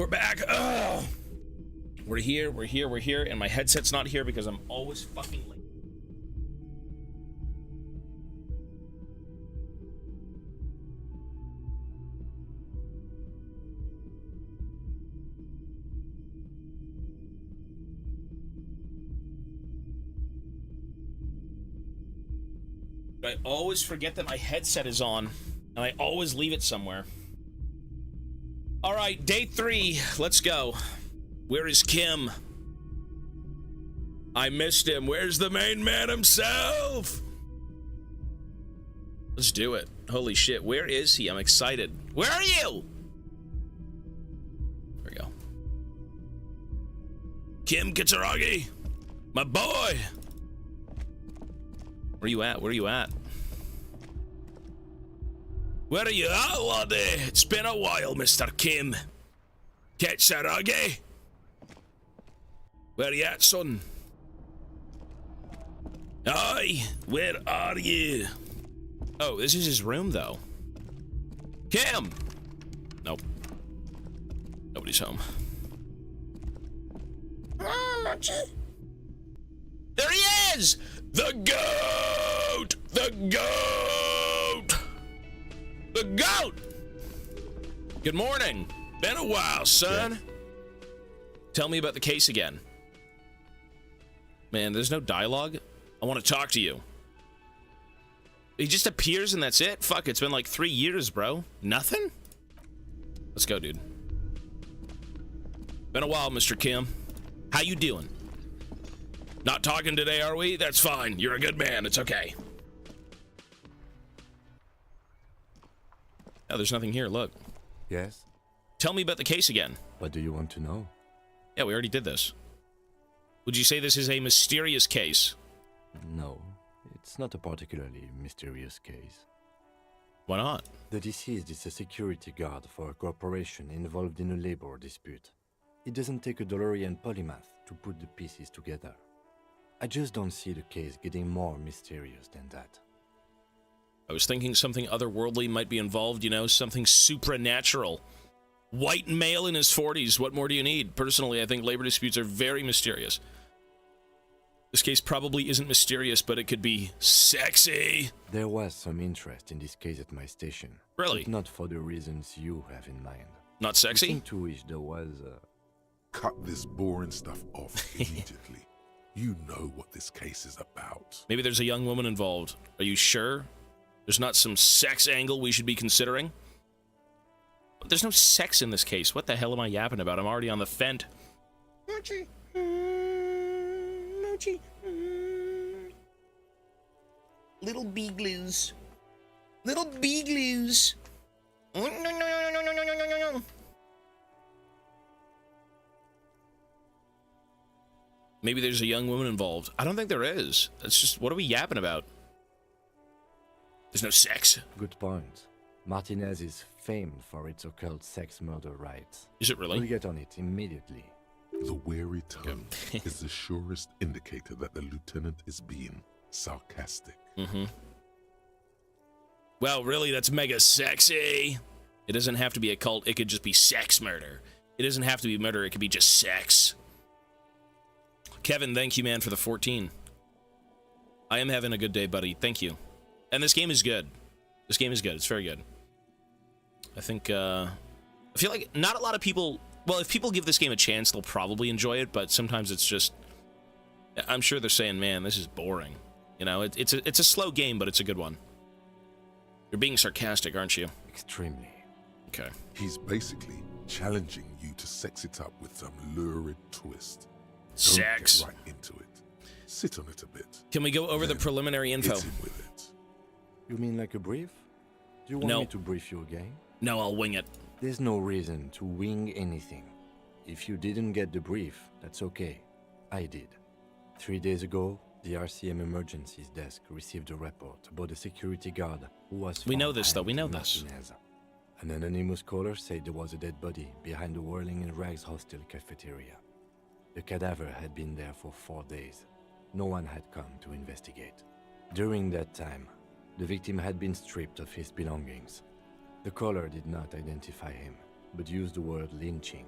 We're back. Oh, we're here, and my headset's not here because I'm always fucking late. I always forget that my headset is on, and I always leave it somewhere. All right, day 3. Let's go. Where is Kim? I missed him. Where's the main man himself? Let's do it. Holy shit, where is he? I'm excited. Where are you? There we go. Kim Kitsuragi, my boy. Where you at? Where are you at? Where are you at, laddie? It's been a while, Mr. Kim. Kitsuragi? Where you at, son? Aye, where are you? Oh, this is his room, though. Kim! Nope. Nobody's home. There he is! The goat! The goat! The goat! Good morning. Been a while, son. Tell me about the case again. Man, there's no dialogue. I want to talk to you. He just appears and that's it? Fuck, it's been like 3 years, bro. Nothing? Let's go, dude. Been a while, Mr. Kim. How you doing? Not talking today, are we? That's fine. You're a good man. It's okay. Oh, there's nothing here. Look. Yes? Tell me about the case again. What do you want to know? Yeah, we already did this. Would you say this is a mysterious case? No, it's not a particularly mysterious case. Why not? The deceased is a security guard for a corporation involved in a labor dispute. It doesn't take a DeLorean polymath to put the pieces together. I just don't see the case getting more mysterious than that. I was thinking something otherworldly might be involved, you know, something supernatural. White male in his 40s, what more do you need? Personally, I think labor disputes are very mysterious. This case probably isn't mysterious, but it could be sexy. There was some interest in this case at my station. Really? But not for the reasons you have in mind. Not sexy? I seem to wish there was Cut this boring stuff off immediately. You know what this case is about. Maybe there's a young woman involved. Are you sure? There's not some sex angle we should be considering? There's no sex in this case. What the hell am I yapping about? I'm already on the fent. Mochi. Mochi. Little beagloos. Little beagloos. Maybe there's a young woman involved. I don't think there is. That's just, what are we yapping about? There's no sex. Good point. Martinez is famed for its occult sex murder rites. Is it really? We'll get on it immediately. The wary tone is the surest indicator that the lieutenant is being sarcastic. Mm-hmm. Well, really, that's mega sexy. It doesn't have to be a cult. It could just be sex murder. It doesn't have to be murder. It could be just sex. Kevin, thank you, man, for the 14. I am having a good day, buddy. Thank you. And this game is good. This game is good. It's very good. I think, I feel like not a lot of people... Well, if people give this game a chance, they'll probably enjoy it, but sometimes it's just... I'm sure they're saying, man, this is boring. You know, it's a slow game, but it's a good one. You're being sarcastic, aren't you? Extremely. Okay. He's basically challenging you to sex it up with some lurid twist. Sex. Don't get right into it. Sit on it a bit. Can we go over the preliminary info? Hit him with it. You mean like a brief? Do you want me to brief you again? No, I'll wing it. There's no reason to wing anything. If you didn't get the brief, that's okay. I did. 3 days ago, the RCM Emergencies Desk received a report about a security guard who was... We know this, though. We know this. An anonymous caller said there was a dead body behind the Whirling in Rags hostel cafeteria. The cadaver had been there for 4 days. No one had come to investigate. During that time, the victim had been stripped of his belongings. The caller did not identify him, but used the word lynching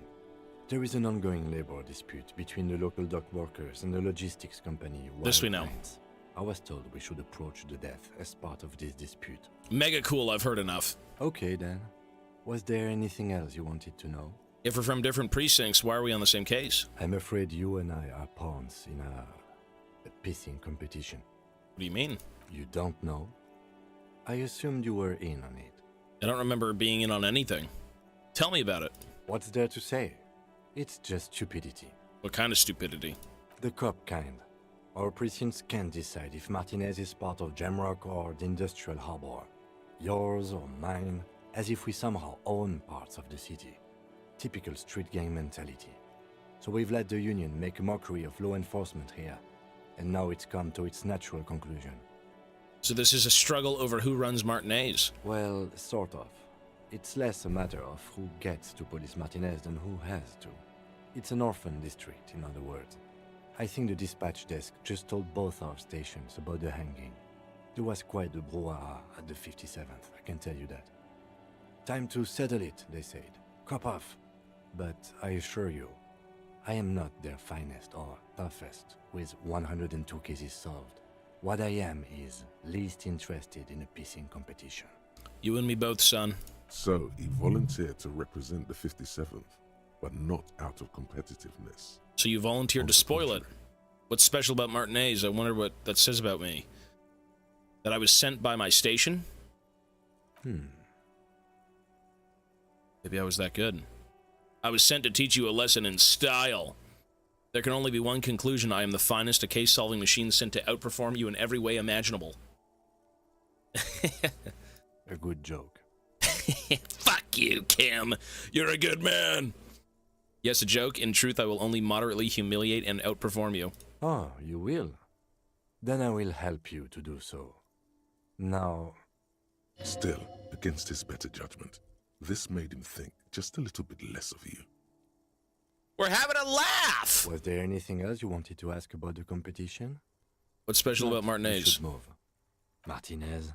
There is an ongoing labor dispute between the local dock workers and the logistics company. This we know. Lines. I was told we should approach the death as part of this dispute. Mega cool, I've heard enough. Okay then. Was there anything else you wanted to know? If we're from different precincts, why are we on the same case? I'm afraid you and I are pawns in a pissing competition. What do you mean? You don't know? I assumed you were in on it. I don't remember being in on anything. Tell me about it. What's there to say? It's just stupidity. What kind of stupidity? The cop kind. Our precincts can't decide if Martinez is part of Jamrock or the Industrial Harbor. Yours or mine, as if we somehow own parts of the city. Typical street gang mentality. So we've let the Union make a mockery of law enforcement here. And now it's come to its natural conclusion. So this is a struggle over who runs Martinez? Well, sort of. It's less a matter of who gets to police Martinez than who has to. It's an orphan district, in other words. I think the dispatch desk just told both our stations about the hanging. There was quite the brouhaha at the 57th, I can tell you that. Time to settle it, they said. Cop off. But I assure you, I am not their finest or toughest, with 102 cases solved. What I am is least interested in a pissing competition. You and me both, son. So he volunteered to represent the 57th, but not out of competitiveness. So you volunteered to spoil it. What's special about Martinez? I wonder what that says about me. That I was sent by my station? Maybe I was that good. I was sent to teach you a lesson in style. There can only be one conclusion. I am the finest, a case-solving machine sent to outperform you in every way imaginable. A good joke. Fuck you, Kim. You're a good man. Yes, a joke. In truth, I will only moderately humiliate and outperform you. Oh, you will? Then I will help you to do so. Now... Still, against his better judgment, this made him think just a little bit less of you. We're having a laugh! Was there anything else you wanted to ask about the competition? What's special about Martinez? You should move. Martinez?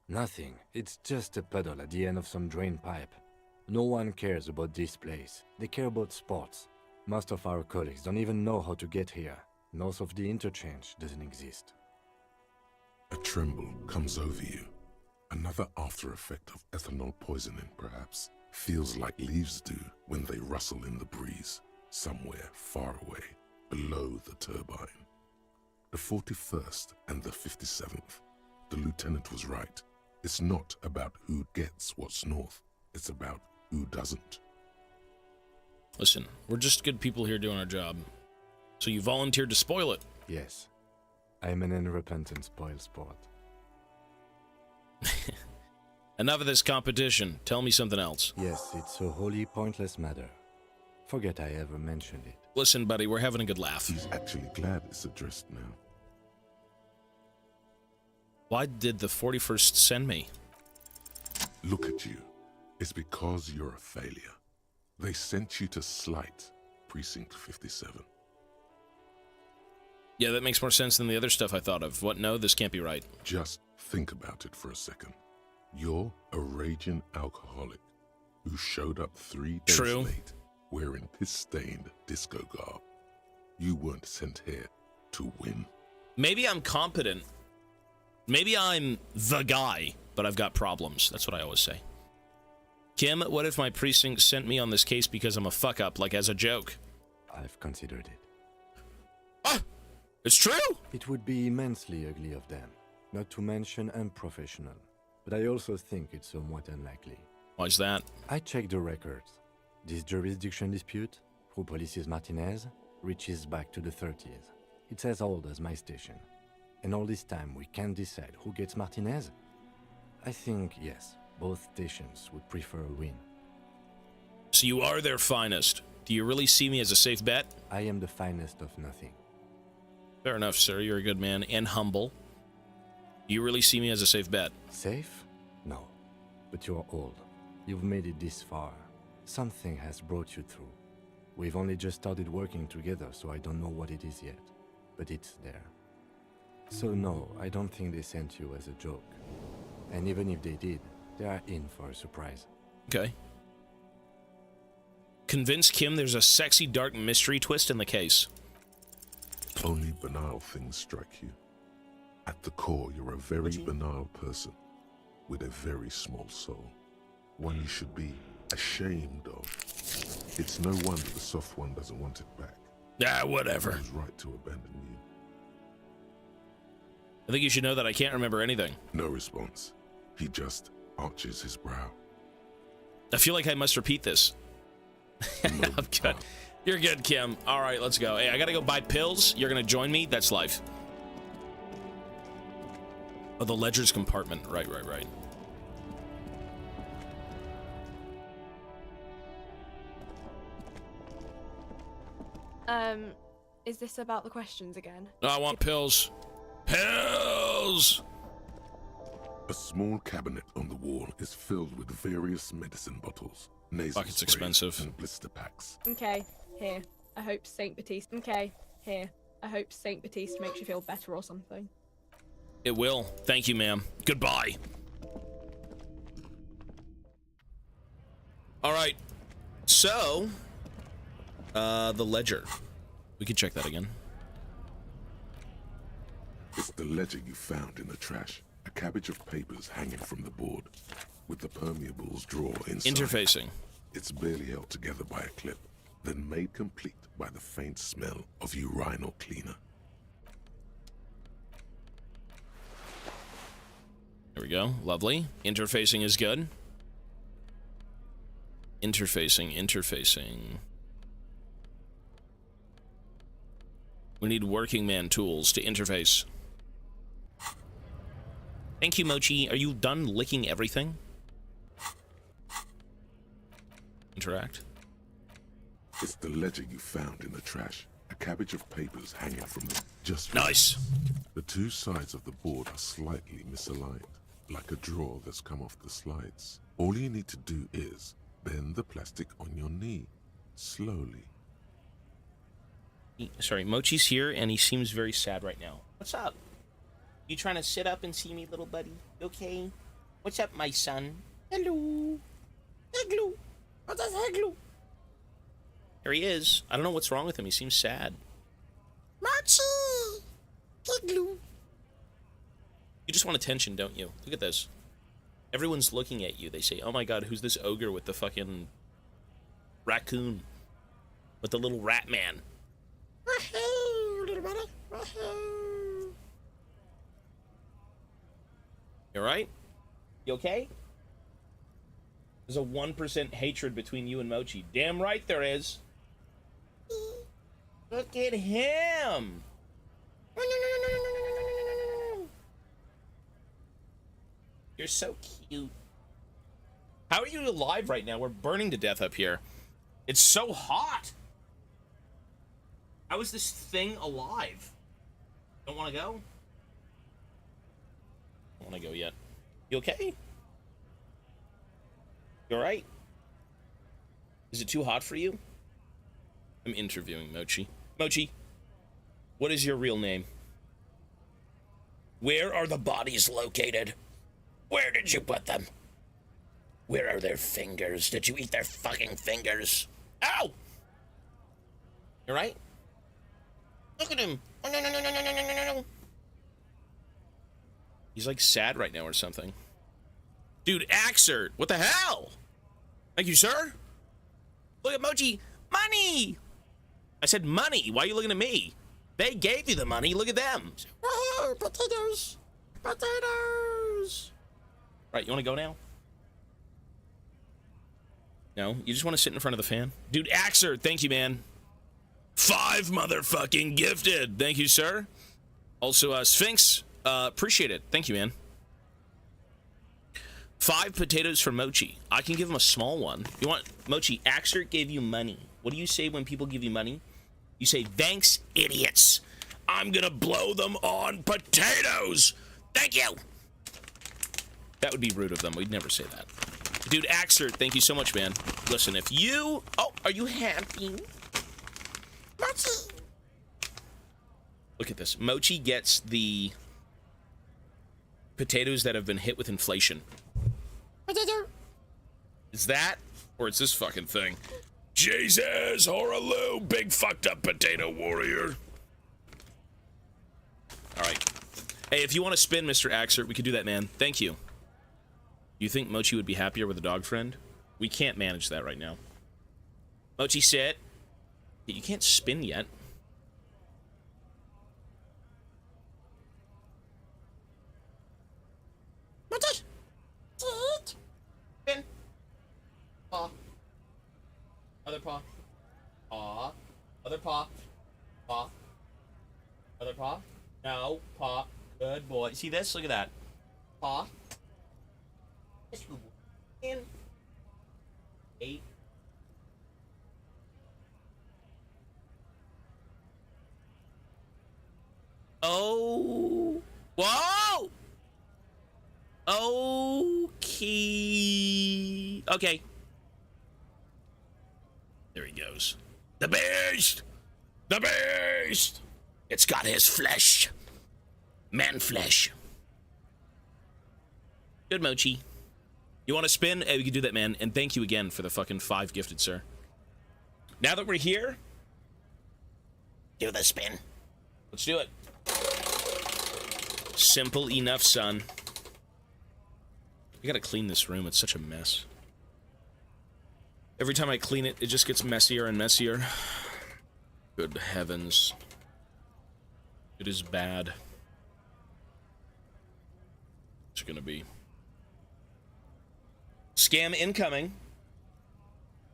Nothing. It's just a puddle at the end of some drain pipe. No one cares about this place. They care about sports. Most of our colleagues don't even know how to get here. North of the interchange doesn't exist. A tremble comes over you. Another after effect of ethanol poisoning, perhaps. Feels like leaves do when they rustle in the breeze, somewhere far away, below the turbine. The 41st and the 57th. The lieutenant was right. It's not about who gets what's north. It's about who doesn't. Listen, we're just good people here doing our job. So you volunteered to spoil it? Yes. I'm an unrepentant spoilsport. Enough of this competition. Tell me something else. Yes, it's a wholly pointless matter. Forget I ever mentioned it. Listen, buddy, we're having a good laugh. He's actually glad it's addressed now. Why did the 41st send me? Look at you. It's because you're a failure. They sent you to slight Precinct 57. Yeah, that makes more sense than the other stuff I thought of. What? No, this can't be right. Just think about it for a second. You're a raging alcoholic who showed up 3 days late wearing piss-stained disco garb. You weren't sent here to win. Maybe I'm competent. Maybe I'm the guy, but I've got problems. That's what I always say. Kim, what if my precinct sent me on this case because I'm a fuck-up, like as a joke? I've considered it. Ah! It's true? It would be immensely ugly of them, not to mention unprofessional. But I also think it's somewhat unlikely. Why's that? I checked the records. This jurisdiction dispute, who polices Martinez, reaches back to the 30s. It's as old as my station. And all this time we can't decide who gets Martinez? I think, yes, both stations would prefer a win. So you are their finest. Do you really see me as a safe bet? I am the finest of nothing. Fair enough, sir. You're a good man and humble. Do you really see me as a safe bet? Safe? No. But you're old. You've made it this far. Something has brought you through. We've only just started working together, so I don't know what it is yet. But it's there. So no, I don't think they sent you as a joke. And even if they did, they are in for a surprise. Okay. Convince Kim there's a sexy dark mystery twist in the case. Only banal things strike you. At the core, you're a very banal person with a very small soul. One you should be ashamed of. It's no wonder the soft one doesn't want it back. Ah, whatever. He was right to abandon you. I think you should know that I can't remember anything. No response. He just arches his brow. I feel like I must repeat this. I'm good. You're good, Kim. All right, let's go. Hey, I gotta go buy pills. You're gonna join me? That's life. Oh, the ledger's compartment. Right. Is this about the questions again? No, I want pills. Pills! A small cabinet on the wall is filled with various medicine bottles, nasal Fuck, it's sprays, expensive. and blister packs. Okay, here. I hope Saint Baptiste. Okay, here. I hope Saint Baptiste makes you feel better or something. It will. Thank you, ma'am. Goodbye. All right. So, the ledger. We can check that again. It's the ledger you found in the trash. A cabbage of papers hanging from the board, with the permeables drawer inside. Interfacing. It's barely held together by a clip, then made complete by the faint smell of urinal cleaner. There we go. Lovely. Interfacing is good. Interfacing. We need working man tools to interface. Thank you, Mochi. Are you done licking everything? Interact. It's the ledger you found in the trash. A cabbage of papers hanging from the... Just nice. The two sides of the board are slightly misaligned, like a drawer that's come off the slides. All you need to do is bend the plastic on your knee, slowly. Sorry, Mochi's here, and he seems very sad right now. What's up? You trying to sit up and see me, little buddy? Okay. What's up, my son? Hello. Hello. What is hello? Here he is. I don't know what's wrong with him. He seems sad. Mochi. Hello. You just want attention, don't you? Look at this. Everyone's looking at you. They say, "Oh my God, who's this ogre with the fucking raccoon? With the little rat man?" Wahoo, little buddy. Wahoo. You alright? You okay? There's a 1% hatred between you and Mochi. Damn right there is. Look at him. You're so cute. How are you alive right now? We're burning to death up here. It's so hot. How is this thing alive? Don't want to go? Don't want to go yet. You okay? You alright? Is it too hot for you? I'm interviewing Mochi. Mochi, what is your real name? Where are the bodies located? Where did you put them? Where are their fingers? Did you eat their fucking fingers? Ow! You alright? Look at him. Oh, no. He's like sad right now or something. Dude, Axert, what the hell? Thank you, sir. Look at Mochi. Money! I said money. Why are you looking at me? They gave you the money. Look at them. Oh, potatoes. Potatoes. Right, you want to go now? No? You just want to sit in front of the fan? Dude, Axert, thank you, man. 5 motherfucking gifted. Thank you, sir. Also, Sphinx, appreciate it. Thank you, man. 5 potatoes for Mochi. I can give him a small one. You want... Mochi, Axert gave you money. What do you say when people give you money? You say, thanks, idiots. I'm gonna blow them on potatoes. Thank you. That would be rude of them. We'd never say that. Dude, Axert, thank you so much, man. Listen, if you... Oh, are you happy? Mochi. Look at this. Mochi gets the potatoes that have been hit with inflation. Potato. Is that, or it's this fucking thing? Jesus, Horaloo, big fucked up potato warrior. All right. Hey, if you want to spin, Mr. Axer, we could do that, man. Thank you. You think Mochi would be happier with a dog friend? We can't manage that right now. Mochi, sit. You can't spin yet. Mochi! Sit! Spin. Paw. Other paw. Paw. Other paw. Paw. Other paw. No. Paw. Good boy. See this? Look at that. Paw. Yes, good boy. In. 8. Oh. Whoa! Okay. Okay. There he goes. The beast! The beast! It's got his flesh. Man flesh. Good, Mochi. You want to spin? Hey, we can do that, man. And thank you again for the fucking 5 gifted, sir. Now that we're here, do the spin. Let's do it. Simple enough, son. I gotta clean this room. It's such a mess. Every time I clean it, it just gets messier and messier. Good heavens. It is bad. It's gonna be. Scam incoming.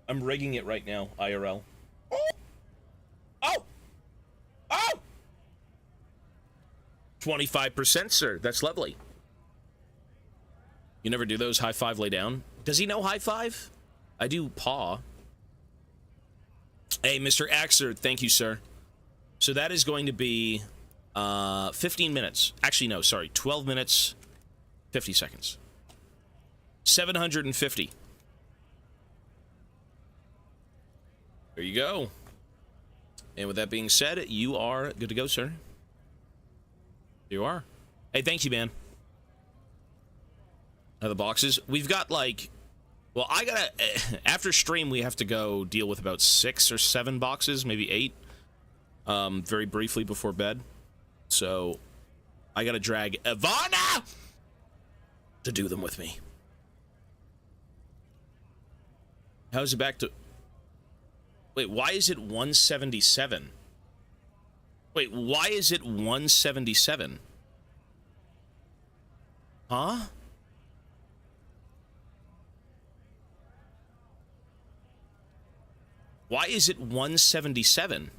I'm rigging it right now, IRL. Oh! Oh! Oh! 25%, sir. That's lovely. You never do those? High five, lay down. Does he know high five? I do paw. Hey, Mr. Axer, thank you, sir. So that is going to be 15 minutes. Actually, no, sorry. 12 minutes, 50 seconds. 750. There you go. And with that being said, you are good to go, sir. You are. Hey, thank you, man. The boxes. We've got, like... Well, I gotta... After stream, we have to go deal with about 6 or 7 boxes, maybe 8. Very briefly before bed. So, I gotta drag Ivana to do them with me. How's it back to... Wait, why is it 177? Wait, why is it 177? Huh? Why is it 177?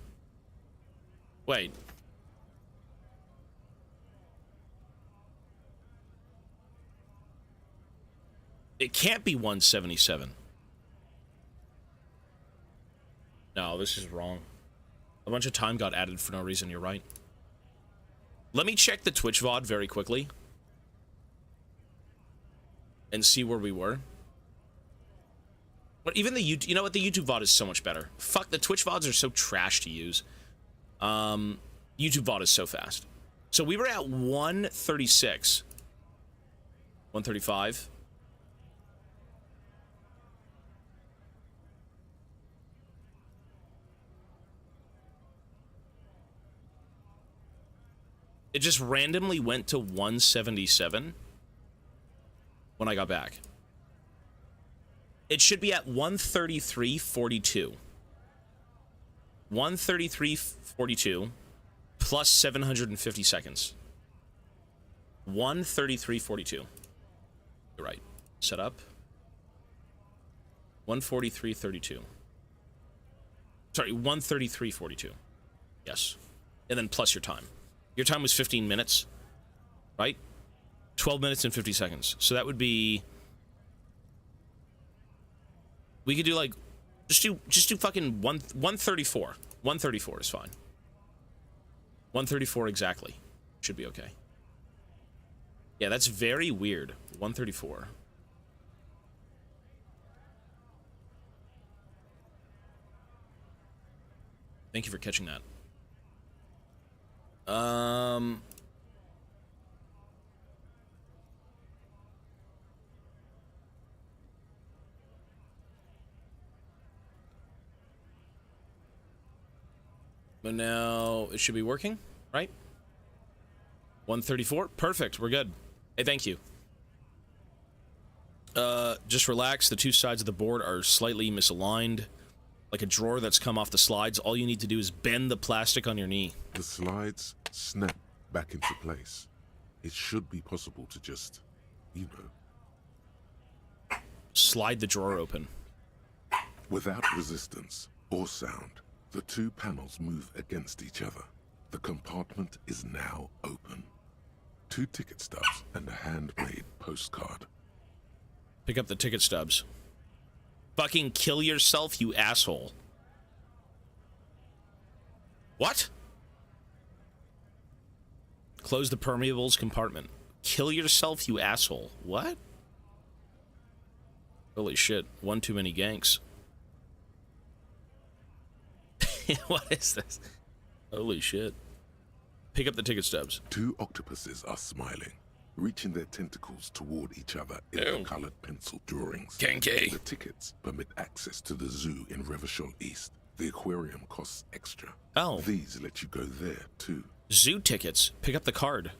Wait. It can't be 177. No, this is wrong. A bunch of time got added for no reason, you're right. Let me check the Twitch VOD very quickly. And see where we were. But even the YouTube, you know what, the YouTube VOD is so much better. Fuck, the Twitch VODs are so trash to use. YouTube VOD is so fast. So we were at 136. 135. It just randomly went to 177 when I got back. It should be at 133.42. 133.42 plus 750 seconds. 133.42. You're right. Set up. 143.32. Sorry, 133.42. Yes. And then plus your time. Your time was 15 minutes, right? 12 minutes and 50 seconds. So that would be... We could do like... Just do fucking 134. 134 is fine. 134 exactly. Should be okay. Yeah, that's very weird. 134. Thank you for catching that. And now it should be working, right? 134. Perfect. We're good. Hey, thank you. Just relax. The two sides of the board are slightly misaligned. Like a drawer that's come off the slides. All you need to do is bend the plastic on your knee. The slides snap back into place. It should be possible to just, you know, slide the drawer open. Without resistance or sound, the two panels move against each other. The compartment is now open. 2 ticket stubs and a handmade postcard. Pick up the ticket stubs. Fucking kill yourself, you asshole. What? Close the permeables compartment. Kill yourself, you asshole. What? Holy shit. One too many ganks. What is this? Holy shit. Pick up the ticket stubs. 2 octopuses are smiling, reaching their tentacles toward each other in the colored pencil drawings. Kinky. The tickets permit access to the zoo in Revachol East. The aquarium costs extra. Oh. These let you go there, too. Zoo tickets. Pick up the card.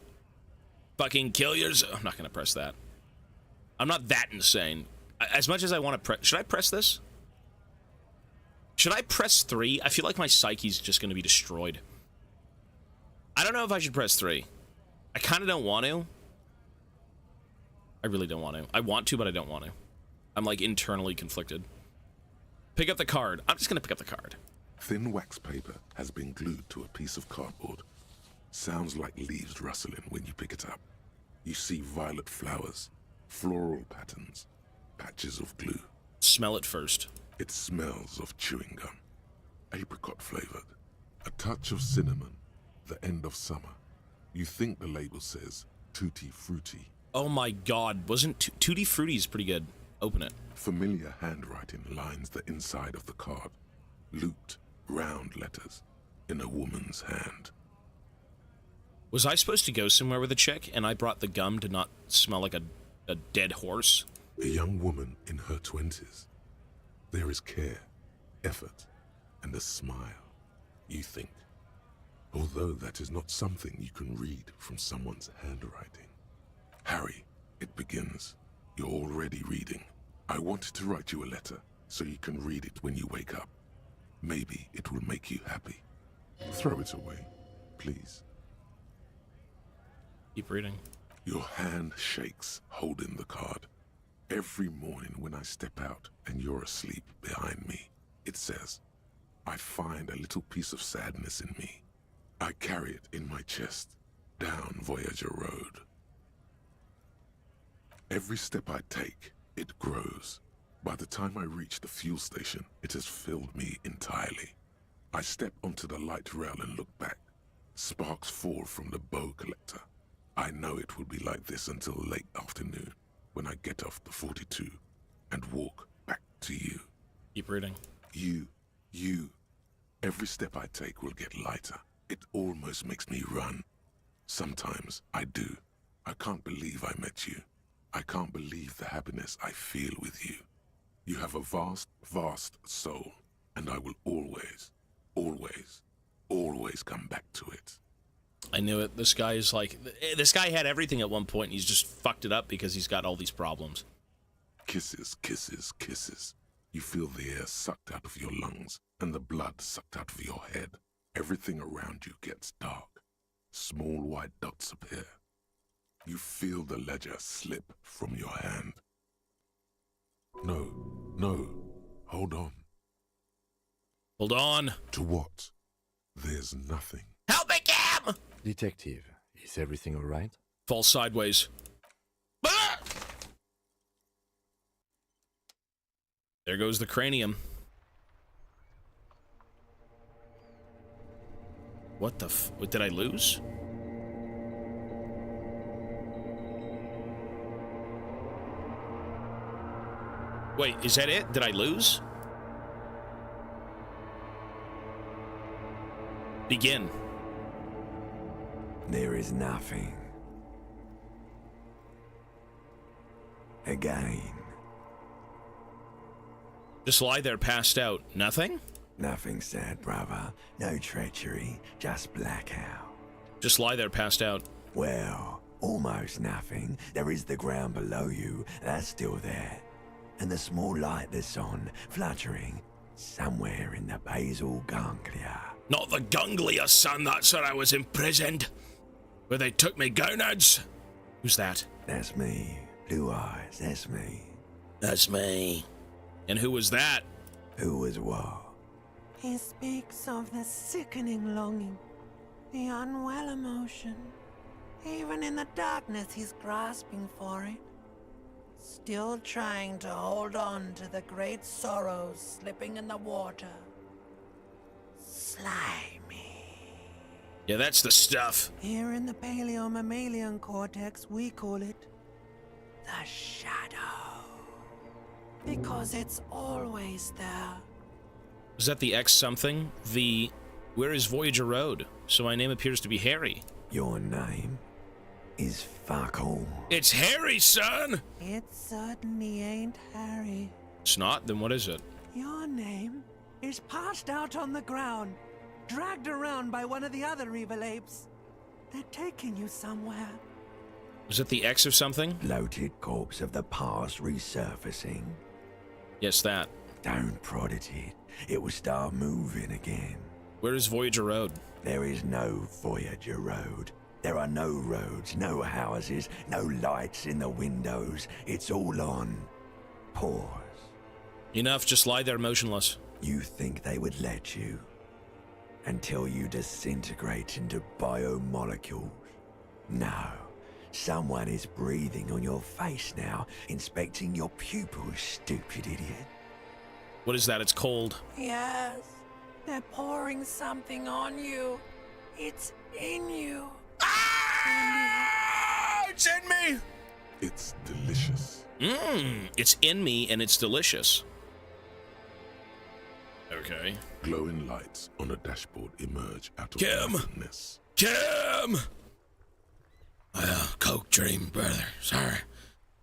Fucking kill yourself. I'm not gonna press that. I'm not that insane. As much as I want to press... Should I press this? Should I press 3? I feel like my psyche's just gonna be destroyed. I don't know if I should press 3. I kind of don't want to. I really don't want to. I want to, but I don't want to. I'm like internally conflicted. Pick up the card. I'm just gonna pick up the card. Thin wax paper has been glued to a piece of cardboard. Sounds like leaves rustling when you pick it up. You see violet flowers, floral patterns, patches of glue. Smell it first. It smells of chewing gum. Apricot flavored. A touch of cinnamon. The end of summer. You think the label says Tutti Frutti. Oh my god, wasn't Tutti Frutti is pretty good. Open it. Familiar handwriting lines the inside of the card. Looped, round letters in a woman's hand. Was I supposed to go somewhere with a chick and I brought the gum to not smell like a dead horse? A young woman in her 20s. There is care, effort, and a smile, you think. Although that is not something you can read from someone's handwriting. Harry, it begins. You're already reading. I wanted to write you a letter so you can read it when you wake up. Maybe it will make you happy. Throw it away, please. Keep reading. Your hand shakes, holding the card. Every morning when I step out and you're asleep behind me, it says, I find a little piece of sadness in me. I carry it in my chest, down Voyager Road. Every step I take, it grows. By the time I reach the fuel station, it has filled me entirely. I step onto the light rail and look back. Sparks fall from the bow collector. I know it will be like this until late afternoon, when I get off the 42 and walk back to you. Keep reading. You. Every step I take will get lighter. It almost makes me run. Sometimes I do. I can't believe I met you. I can't believe the happiness I feel with you. You have a vast, vast soul, and I will always, always, always come back to it. I knew it. This guy is like... This guy had everything at one point, and he's just fucked it up because he's got all these problems. Kisses, kisses, kisses. You feel the air sucked out of your lungs, and the blood sucked out of your head. Everything around you gets dark. Small white dots appear. You feel the ledger slip from your hand. No. Hold on. Hold on. To what? There's nothing. Help me, Cam! Detective, is everything all right? Fall sideways. Ah! There goes the cranium. What the what did I lose? Wait, is that it? Did I lose? Begin. There is nothing. Again. Just lie there passed out. Nothing? Nothing sad, brother. No treachery, just blackout. Just lie there, passed out. Well, almost nothing. There is the ground below you, that's still there. And the small light that's on, fluttering, somewhere in the basal ganglia. Not the ganglia, son, that's where I was imprisoned. Where they took me gonads. Who's that? That's me. Blue eyes, that's me. That's me. And who was that? Who was what? He speaks of the sickening longing, the unwell emotion. Even in the darkness, he's grasping for it. Still trying to hold on to the great sorrows slipping in the water. Slimy. Yeah, that's the stuff. Here in the paleo-mammalian cortex, we call it the shadow. Because it's always there. Is that the X something? The... Where is Voyager Road? So my name appears to be Harry. Your name is fuck all. It's Harry, son! It certainly ain't Harry. It's not? Then what is it? Your name is passed out on the ground, dragged around by one of the other evil apes. They're taking you somewhere. Is it the X of something? Bloated corpse of the past resurfacing. Yes, that. Don't prod at it. It will start moving again. Where is Voyager Road? There is no Voyager Road. There are no roads, no houses, no lights in the windows. It's all on pause. Enough, just lie there motionless. You think they would let you? Until you disintegrate into biomolecules? No. Someone is breathing on your face now, inspecting your pupils, stupid idiot. What is that? It's cold. Yes, they're pouring something on you. It's in you. Ah! It's in me! It's delicious. It's in me and it's delicious. Okay. Glowing lights on a dashboard emerge out of Kim! nothingness. Kim! Coke dream, brother. Sorry.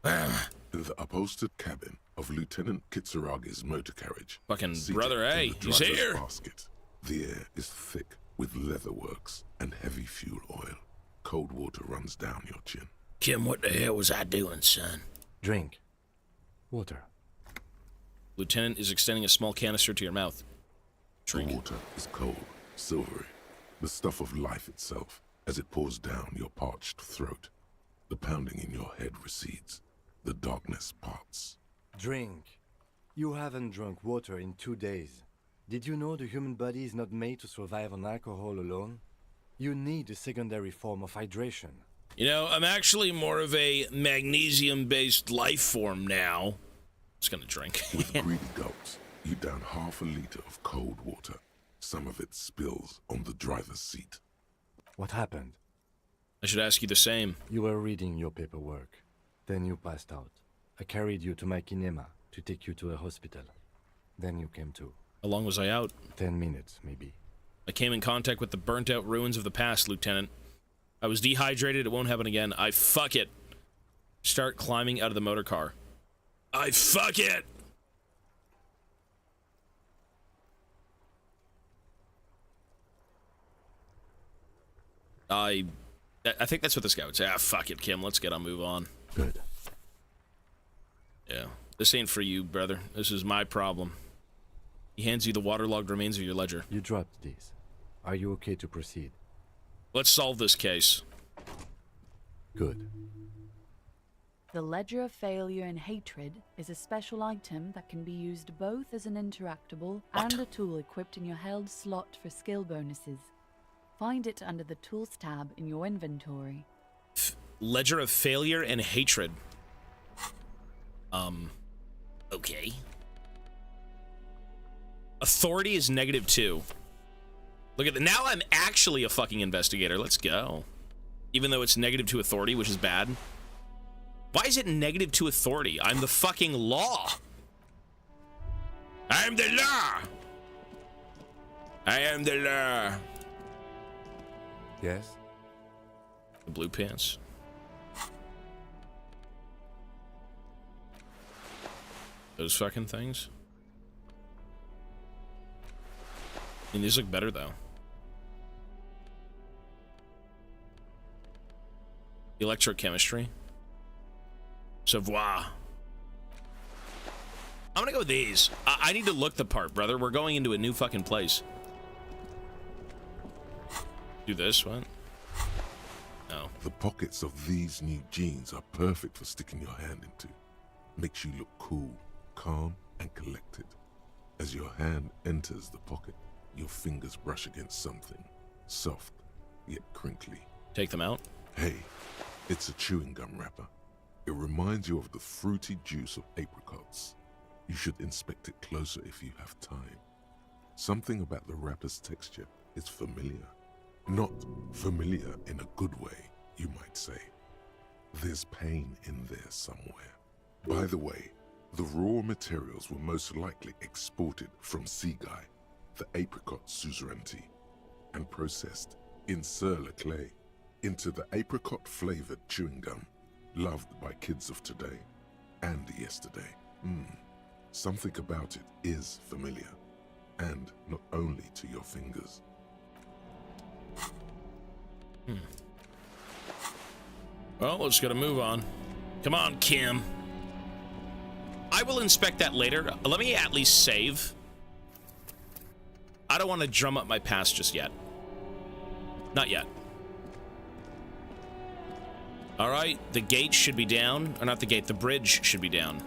In the upholstered cabin of Lieutenant Kitsuragi's motor carriage. Fucking seated brother, in hey, the he's driver's here. basket, the air is thick with leatherworks and heavy fuel oil. Cold water runs down your chin. Kim, what the hell was I doing, son? Drink. Water. Lieutenant is extending a small canister to your mouth. Drink. The water is cold, silvery, the stuff of life itself, as it pours down your parched throat. The pounding in your head recedes. The darkness parts. Drink. You haven't drunk water in 2 days. Did you know the human body is not made to survive on alcohol alone? You need a secondary form of hydration. You know, I'm actually more of a magnesium-based life form now. Just gonna drink. With greedy gulps, you down half a liter of cold water. Some of it spills on the driver's seat. What happened? I should ask you the same. You were reading your paperwork. Then you passed out. I carried you to my kinema to take you to a hospital. Then you came to. How long was I out? 10 minutes, maybe. I came in contact with the burnt-out ruins of the past, Lieutenant. I was dehydrated. It won't happen again. I fuck it. Start climbing out of the motor car. I fuck it! I think that's what this guy would say. Ah, fuck it, Kim. Let's get on, move on. Good. Yeah. This ain't for you, brother. This is my problem. He hands you the waterlogged remains of your ledger. You dropped these. Are you okay to proceed? Let's solve this case. Good. The Ledger of Failure and Hatred is a special item that can be used both as an interactable and a tool equipped in your held slot for skill bonuses. Find it under the Tools tab in your inventory. Ledger of Failure and Hatred. Okay. Authority is -2. Look at that. Now I'm actually a fucking investigator. Let's go. Even though it's -2 authority, which is bad. Why is it -2 authority? I'm the fucking law. I'm the law. I am the law. Yes? The blue pants. Those fucking things. mean, these look better, though. Electrochemistry. Savoir. I'm gonna go with these. I need to look the part, brother. We're going into a new fucking place. Do this, what? No. The pockets of these new jeans are perfect for sticking your hand into. Makes you look cool, calm, and collected. As your hand enters the pocket, your fingers brush against something. Soft, yet crinkly. Take them out? Hey, it's a chewing gum wrapper. It reminds you of the fruity juice of apricots. You should inspect it closer if you have time. Something about the wrapper's texture is familiar. Not familiar in a good way, you might say. There's pain in there somewhere. By the way, the raw materials were most likely exported from Seaguy, the apricot suzerainty, and processed in Sur-le-Clay into the apricot-flavored chewing gum, loved by kids of today and yesterday. Something about it is familiar, and not only to your fingers. Well, let's gotta move on. Come on, Kim. I will inspect that later. Let me at least save. I don't want to drum up my past just yet. Not yet. All right, the gate should be down. Or not the gate, the bridge should be down.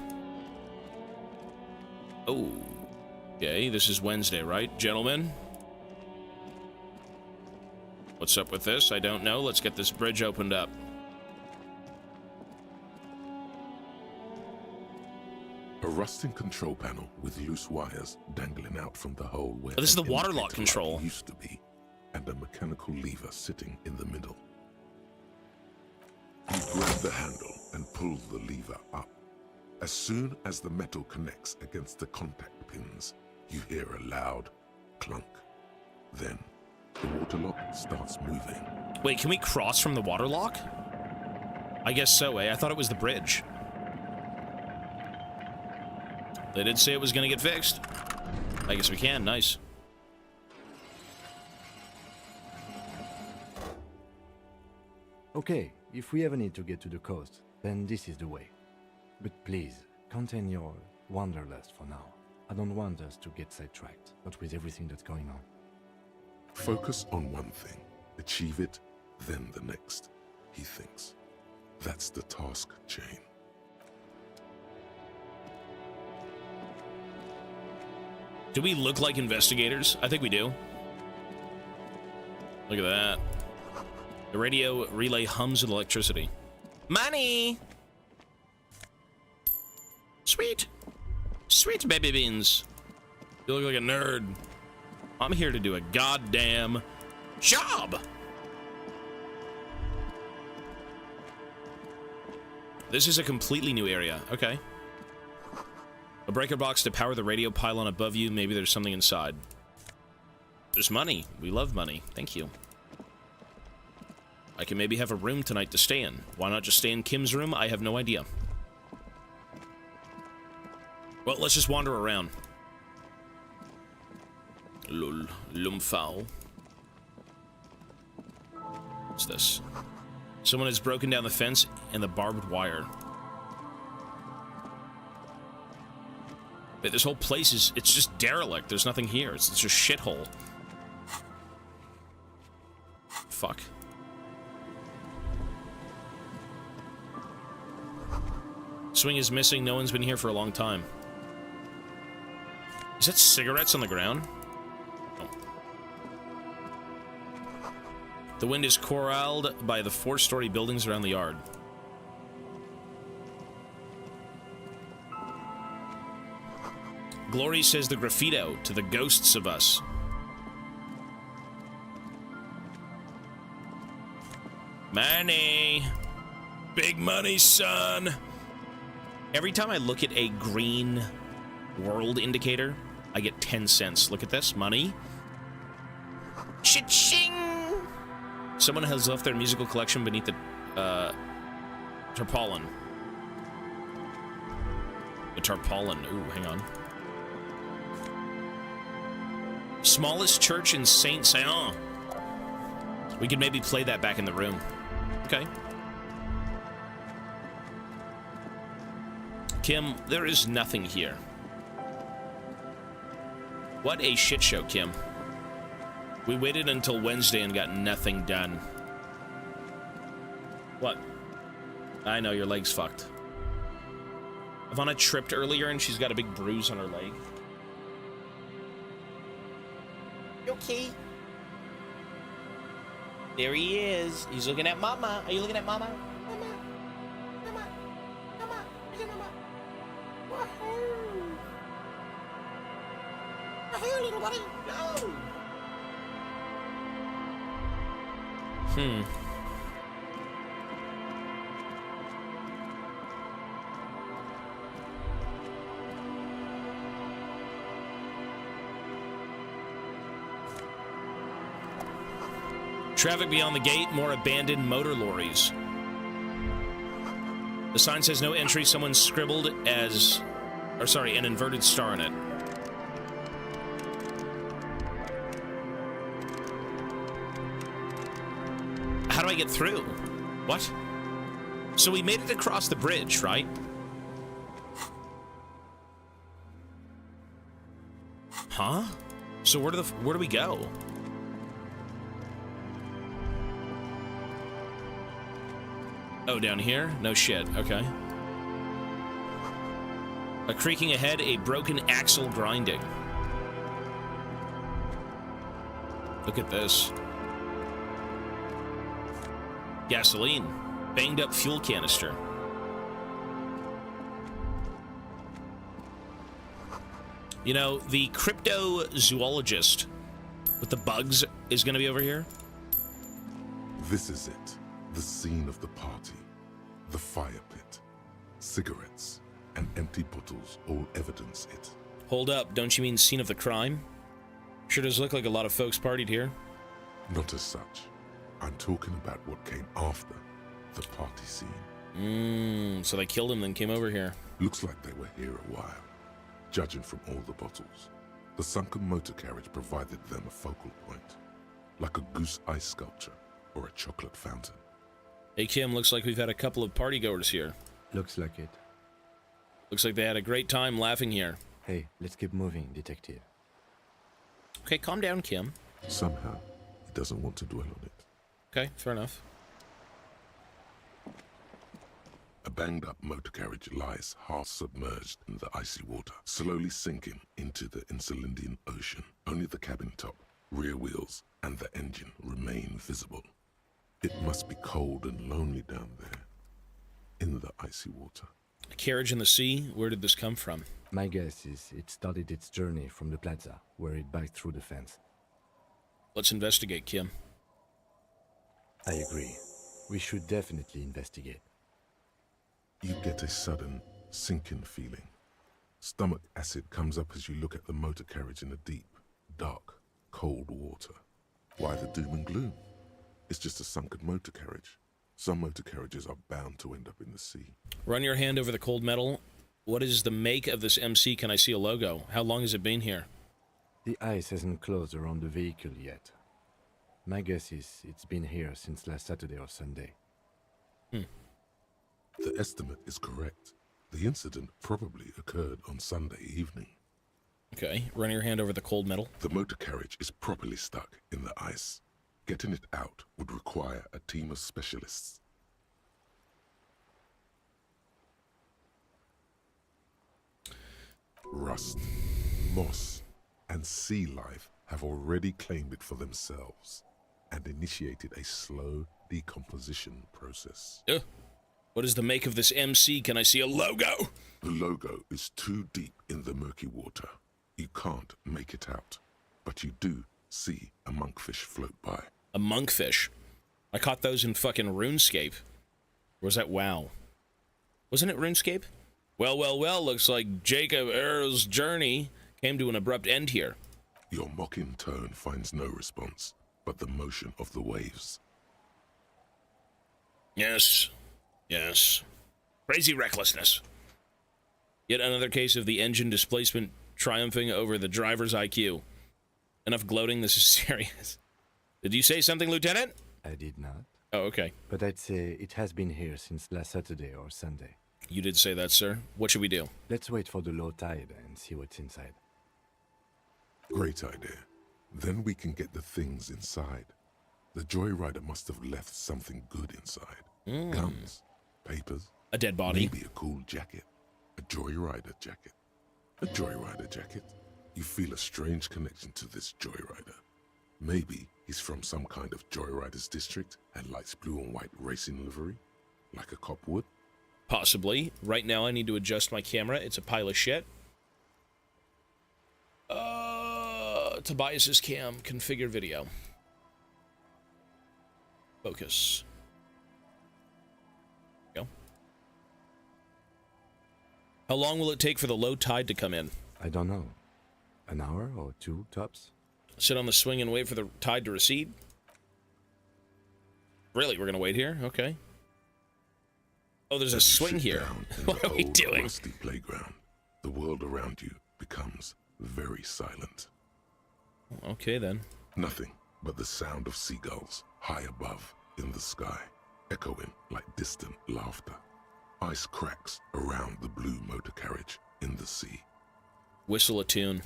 Oh. Okay, this is Wednesday, right, gentlemen? What's up with this? I don't know. Let's get this bridge opened up. A rusting control panel with loose wires dangling out from the hole where this is the an water indicator lock control light used to be, and a mechanical lever sitting in the middle. You grab the handle and pull the lever up. As soon as the metal connects against the contact pins, you hear a loud clunk. Then the water lock starts moving. Wait, can we cross from the water lock? I guess so, eh? I thought it was the bridge. They did say it was going to get fixed. I guess we can. Nice. Okay, if we ever need to get to the coast, then this is the way. But please, contain your wanderlust for now. I don't want us to get sidetracked, not with everything that's going on. Focus on one thing, achieve it, then the next, he thinks. That's the task chain. Do we look like investigators? I think we do. Look at that. The radio relay hums with electricity. Money! Sweet. Sweet baby beans. You look like a nerd. I'm here to do a goddamn job. This is a completely new area. Okay. A breaker box to power the radio pylon above you. Maybe there's something inside. There's money. We love money. Thank you. I can maybe have a room tonight to stay in. Why not just stay in Kim's room? I have no idea. Well, let's just wander around. Lol. Lumfao. What's this? Someone has broken down the fence and the barbed wire. But this whole place is, it's just derelict. There's nothing here. It's just a shithole. Fuck. Swing is missing. No one's been here for a long time. Is that cigarettes on the ground? Oh. The wind is corralled by the 4-story buildings around the yard. Glory says the graffito to the ghosts of us. Money. Big money, son. Every time I look at a green world indicator, I get 10 cents. Look at this. Money. Cha-ching! Someone has left their musical collection beneath the tarpaulin. The tarpaulin. Ooh, hang on. Smallest church in Saint Saint. We could maybe play that back in the room. Okay. Kim, there is nothing here. What a shit show, Kim. We waited until Wednesday and got nothing done. What? I know, your leg's fucked. Ivana tripped earlier and she's got a big bruise on her leg. You okay? There he is. He's looking at Mama. Are you looking at Mama? Mama. Mama. Mama. Look at Mama. Wahoo. Wahoo, little buddy. Go. Traffic beyond the gate, more abandoned motor lorries. The sign says no entry. Someone scribbled as, or sorry, an inverted star on it. How do I get through? What? So we made it across the bridge, right? Huh? So where do we go? Oh, down here? No shit. Okay. A creaking ahead, a broken axle grinding. Look at this. Gasoline. Banged up fuel canister. You know, the cryptozoologist with the bugs is going to be over here. This is it. The scene of the party. The fire pit. Cigarettes and empty bottles all evidence it. Hold up, don't you mean scene of the crime? Sure does look like a lot of folks partied here. Not as such. I'm talking about what came after the party scene. So they killed him then came over here. Looks like they were here a while, judging from all the bottles. The sunken motor carriage provided them a focal point, like a goose ice sculpture or a chocolate fountain. Hey Kim, looks like we've had a couple of partygoers here. Looks like it. Looks like they had a great time laughing here. Hey, let's keep moving, detective. Okay, calm down, Kim. Somehow, he doesn't want to dwell on it. Okay, fair enough. A banged-up motor carriage lies half submerged in the icy water, slowly sinking into the Insulindian Ocean. Only the cabin top, rear wheels, and the engine remain visible. It must be cold and lonely down there, in the icy water. A carriage in the sea? Where did this come from? My guess is it started its journey from the plaza, where it backed through the fence. Let's investigate, Kim. I agree. We should definitely investigate. You get a sudden, sinking feeling. Stomach acid comes up as you look at the motor carriage in the deep, dark, cold water. Why the doom and gloom? It's just a sunken motor carriage. Some motor carriages are bound to end up in the sea. Run your hand over the cold metal. What is the make of this MC? Can I see a logo? How long has it been here? The ice hasn't closed around the vehicle yet. My guess is it's been here since last Saturday or Sunday. The estimate is correct. The incident probably occurred on Sunday evening. Okay, run your hand over the cold metal. The motor carriage is properly stuck in the ice. Getting it out would require a team of specialists. Rust, moss, and sea life have already claimed it for themselves and initiated a slow decomposition process. What is the make of this MC? Can I see a logo? The logo is too deep in the murky water. You can't make it out, but you do see a monkfish float by. A monkfish? I caught those in fucking RuneScape. Or was that WoW? Wasn't it RuneScape? Well, looks like Jacob Arrow's journey came to an abrupt end here. Your mocking tone finds no response, but the motion of the waves. Yes. Crazy recklessness. Yet another case of the engine displacement triumphing over the driver's IQ. Enough gloating, this is serious. Did you say something, Lieutenant? I did not. Oh, okay. But I'd say it has been here since last Saturday or Sunday. You did say that, sir. What should we do? Let's wait for the low tide and see what's inside. Great idea. Then we can get the things inside. The Joyrider must have left something good inside. Guns, papers, a dead body, maybe a cool jacket. A Joyrider jacket. A Joyrider jacket. You feel a strange connection to this Joyrider. Maybe he's from some kind of Joyriders district and likes blue and white racing livery, like a cop would. Possibly. Right now I need to adjust my camera. It's a pile of shit. Tobias's cam, configure video. Focus. Go. How long will it take for the low tide to come in? I don't know. An hour or two, tops? Sit on the swing and wait for the tide to recede? Really? We're gonna wait here? Okay. Oh, there's a swing here. What are we doing? Rusty playground. The world around you becomes very silent. Okay, then. Nothing but the sound of seagulls high above in the sky, echoing like distant laughter. Ice cracks around the blue motor carriage in the sea. Whistle a tune.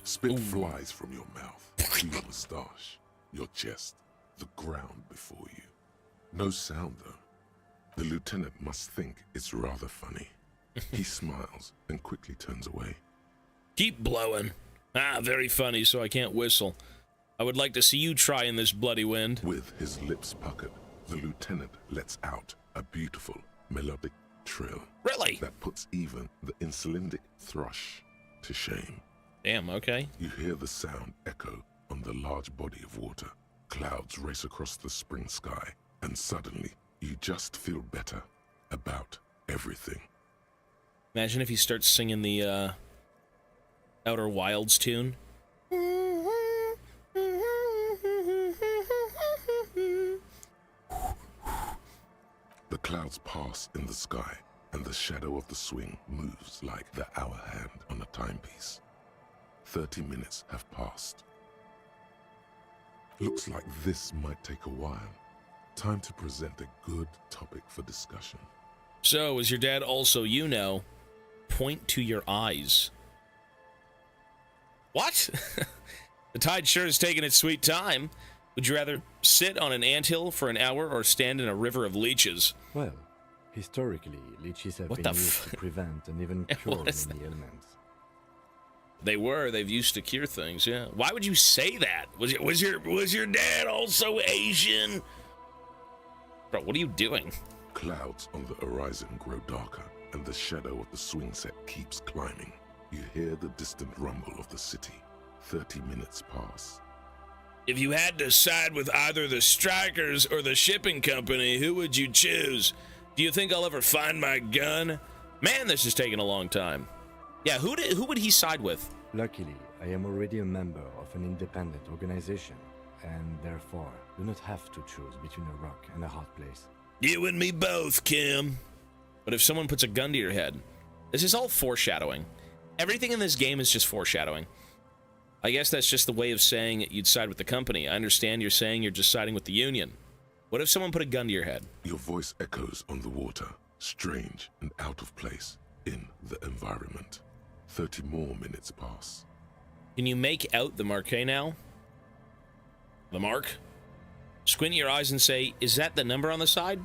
Spit flies from your mouth to your moustache, your chest, the ground before you. No sound, though. The lieutenant must think it's rather funny. He smiles and quickly turns away. Keep blowing. Ah, very funny, so I can't whistle. I would like to see you try in this bloody wind. With his lips puckered, the lieutenant lets out a beautiful, melodic trill. Really? That puts even the insulindic thrush to shame. Damn, okay. You hear the sound echo on the large body of water. Clouds race across the spring sky, and suddenly you just feel better about everything. Imagine if he starts singing the Outer Wilds tune. The clouds pass in the sky, and the shadow of the swing moves like the hour hand on a timepiece. 30 minutes have passed. Looks like this might take a while. Time to present a good topic for discussion. So, is your dad also, you know, point to your eyes? What? The tide sure is taking its sweet time. Would you rather sit on an anthill for an hour or stand in a river of leeches? Well, historically, leeches have been used to prevent and even cure many ailments. They've used to cure things, yeah. Why would you say that? Was your dad also Asian? Bro, what are you doing? Clouds on the horizon grow darker, and the shadow of the swing set keeps climbing. You hear the distant rumble of the city. 30 minutes pass. If you had to side with either the strikers or the shipping company, who would you choose? Do you think I'll ever find my gun? Man, this is taking a long time. Yeah, who would he side with? Luckily, I am already a member of an independent organization, and therefore do not have to choose between a rock and a hot place. You and me both, Kim. But if someone puts a gun to your head, this is all foreshadowing. Everything in this game is just foreshadowing. I guess that's just the way of saying you'd side with the company. I understand you're saying you're just siding with the Union. What if someone put a gun to your head? Your voice echoes on the water, strange and out of place in the environment. 30 more minutes pass. Can you make out the marquee now? The mark? Squint your eyes and say, is that the number on the side?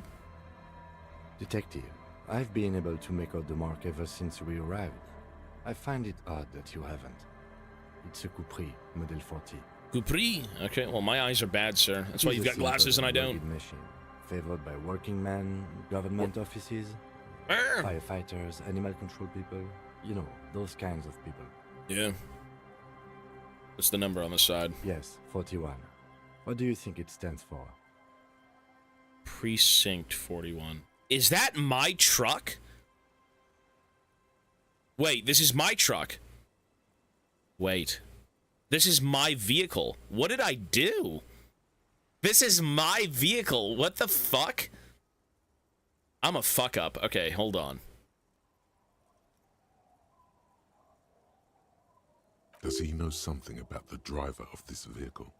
Detective, I've been able to make out the mark ever since we arrived. I find it odd that you haven't. It's a Capri, Model 40. Capri? Okay, well, my eyes are bad, sir. That's why you've got glasses and I don't. Machine, favored by working men, government offices, firefighters, animal control people. You know, those kinds of people. Yeah. What's the number on the side? Yes, 41. What do you think it stands for? Precinct 41. Is that my truck? Wait, this is my truck. Wait. This is my vehicle. What did I do? This is my vehicle. What the fuck? I'm a fuck up. Okay, hold on. Does he know something about the driver of this vehicle?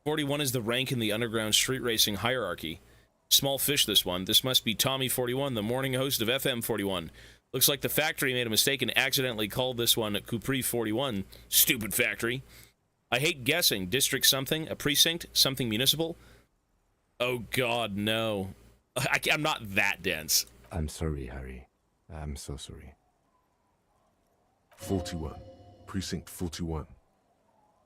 41 is the rank in the underground street racing hierarchy. Small fish, this one. This must be Tommy 41, the morning host of FM 41. Looks like the factory made a mistake and accidentally called this one Capri 41. Stupid factory. I hate guessing. District something? A precinct? Something municipal? Oh god, no. I'm not that dense. I'm sorry, Harry. I'm so sorry. 41. Precinct 41.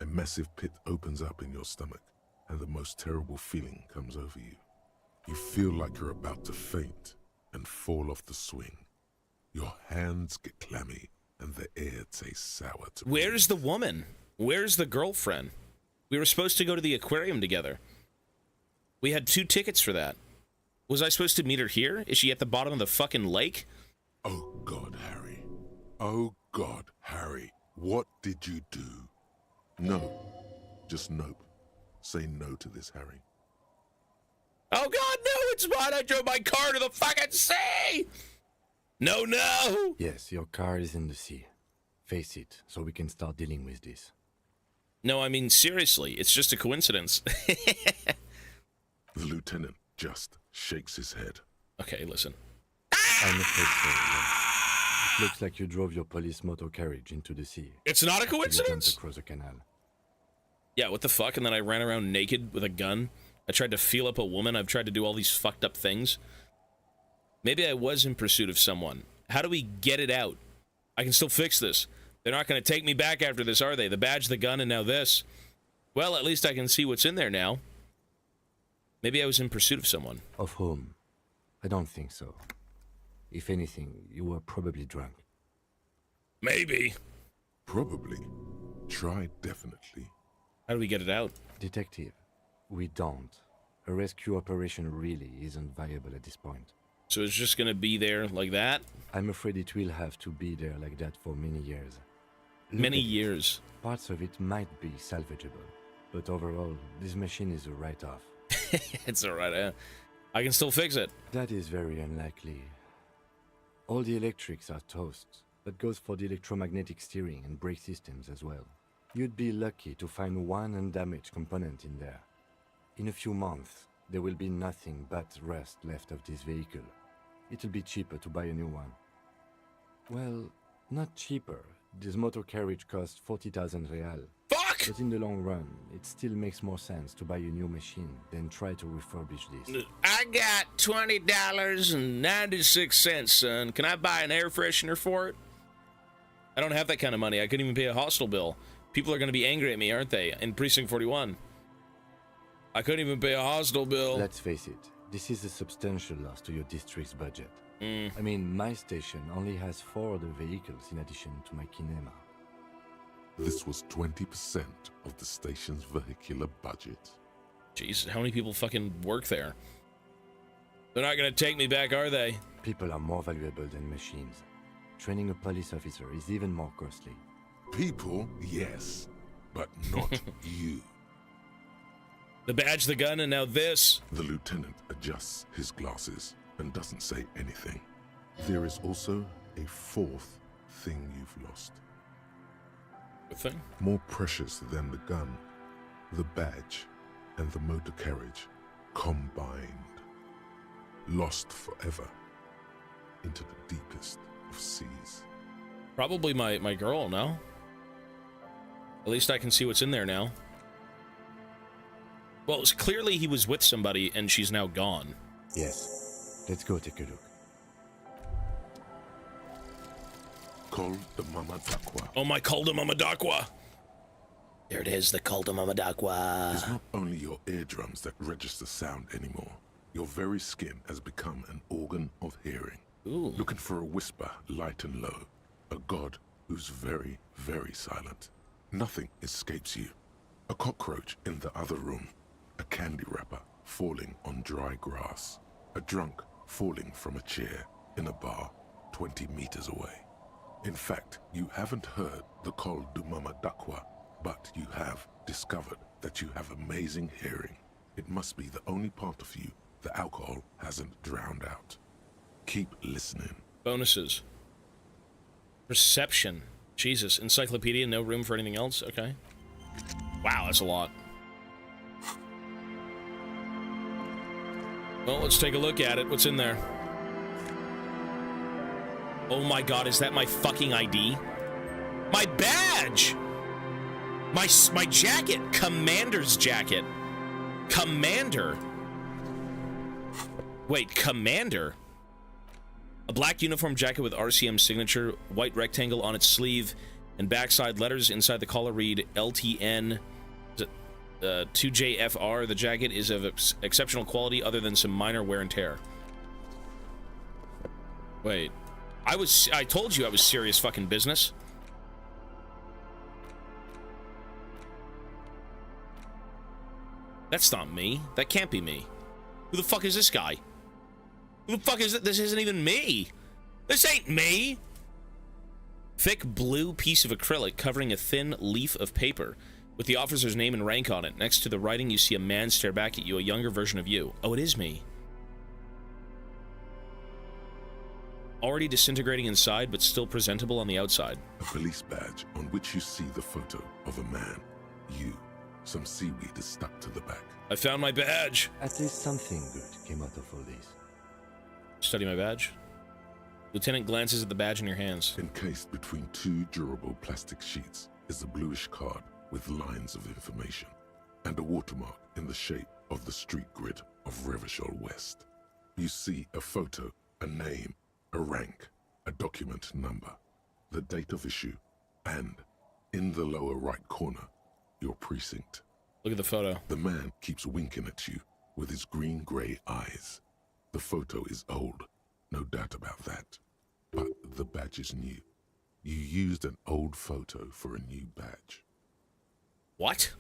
A massive pit opens up in your stomach, and the most terrible feeling comes over you. You feel like you're about to faint and fall off the swing. Your hands get clammy, and the air tastes sour to breathe. Where's the woman? Where's the girlfriend? We were supposed to go to the aquarium together. We had 2 tickets for that. Was I supposed to meet her here? Is she at the bottom of the fucking lake? Oh God, Harry. Oh God, Harry. What did you do? No. Just nope. Say no to this, Harry. Oh god, no, it's mine! I drove my car to the fucking sea! No, no! Yes, your car is in the sea. Face it, so we can start dealing with this. No, I mean, seriously, it's just a coincidence. The lieutenant just shakes his head. Okay, listen. I'm afraid so, yes. It looks like you drove your police motor carriage into the sea. It's not a You jumped coincidence? across the canal. Yeah, what the fuck? And then I ran around naked with a gun. I tried to feel up a woman. I've tried to do all these fucked up things. Maybe I was in pursuit of someone. How do we get it out? I can still fix this. They're not going to take me back after this, are they? The badge, the gun, and now this. Well, at least I can see what's in there now. Maybe I was in pursuit of someone. Of whom? I don't think so. If anything, you were probably drunk. Maybe. Probably. Try definitely. How do we get it out? Detective, we don't. A rescue operation really isn't viable at this point. So it's just gonna be there like that? I'm afraid it will have to be there like that for many years. Many years. Parts of it might be salvageable, but overall, this machine is a write-off. It's alright, I can still fix it. That is very unlikely. All the electrics are toast. That goes for the electromagnetic steering and brake systems as well. You'd be lucky to find one undamaged component in there. In a few months, there will be nothing but rust left of this vehicle. It'll be cheaper to buy a new one. Well, not cheaper. This motor carriage costs 40,000 real. Fuck! But in the long run, it still makes more sense to buy a new machine than try to refurbish this. I got $20.96, son. Can I buy an air freshener for it? I don't have that kind of money. I couldn't even pay a hostel bill. People are going to be angry at me, aren't they? In Precinct 41. I couldn't even pay a hostel bill. Let's face it, this is a substantial loss to your district's budget. I mean, my station only has 4 other vehicles in addition to my kinema. This was 20% of the station's vehicular budget. Jeez, how many people fucking work there? They're not gonna take me back, are they? People are more valuable than machines. Training a police officer is even more costly. People, yes, but not you. The badge, the gun, and now this. The lieutenant adjusts his glasses and doesn't say anything. There is also a 4th thing you've lost. What thing? More precious than the gun, the badge, and the motor carriage combined. Lost forever into the deepest of seas. Probably my girl, no? At least I can see what's in there now. Well, it's clearly he was with somebody and she's now gone. Yes. Let's go take a look. Col de Mamadakwa. Oh my Col de Mamadakwa! There it is, the Col de Mamadakwa. It's not only your eardrums that register sound anymore. Your very skin has become an organ of hearing. Ooh. Looking for a whisper, light and low. A god who's very, very silent. Nothing escapes you. A cockroach in the other room. A candy wrapper falling on dry grass. A drunk falling from a chair in a bar 20 meters away. In fact, you haven't heard the Col du Mamadakwa, but you have discovered that you have amazing hearing. It must be the only part of you the alcohol hasn't drowned out. Keep listening. Bonuses. Perception. Jesus, encyclopedia, no room for anything else? Okay. Wow, that's a lot. Well, let's take a look at it. What's in there? Oh my god, is that my fucking ID? My badge! My jacket! Commander's jacket. Commander. Wait, Commander? A black uniform jacket with RCM signature, white rectangle on its sleeve, and backside letters inside the collar read LTN 2JFR. The jacket is of exceptional quality other than some minor wear and tear. Wait. I told you I was serious fucking business. That's not me. That can't be me. Who the fuck is this guy? Who the fuck is it? This isn't even me. This ain't me. Thick blue piece of acrylic covering a thin leaf of paper with the officer's name and rank on it. Next to the writing, you see a man stare back at you, a younger version of you. Oh, it is me. Already disintegrating inside, but still presentable on the outside. A police badge on which you see the photo of a man. You. Some seaweed is stuck to the back. I found my badge. At least something good came out of all this. Study my badge. Lieutenant glances at the badge in your hands. Encased between two durable plastic sheets is a bluish card with lines of information and a watermark in the shape of the street grid of Revachol West. You see a photo, a name, a rank, a document number, the date of issue, and, in the lower right corner, your precinct. Look at the photo. The man keeps winking at you with his green-gray eyes. The photo is old, no doubt about that. But the badge is new. You used an old photo for a new badge. What?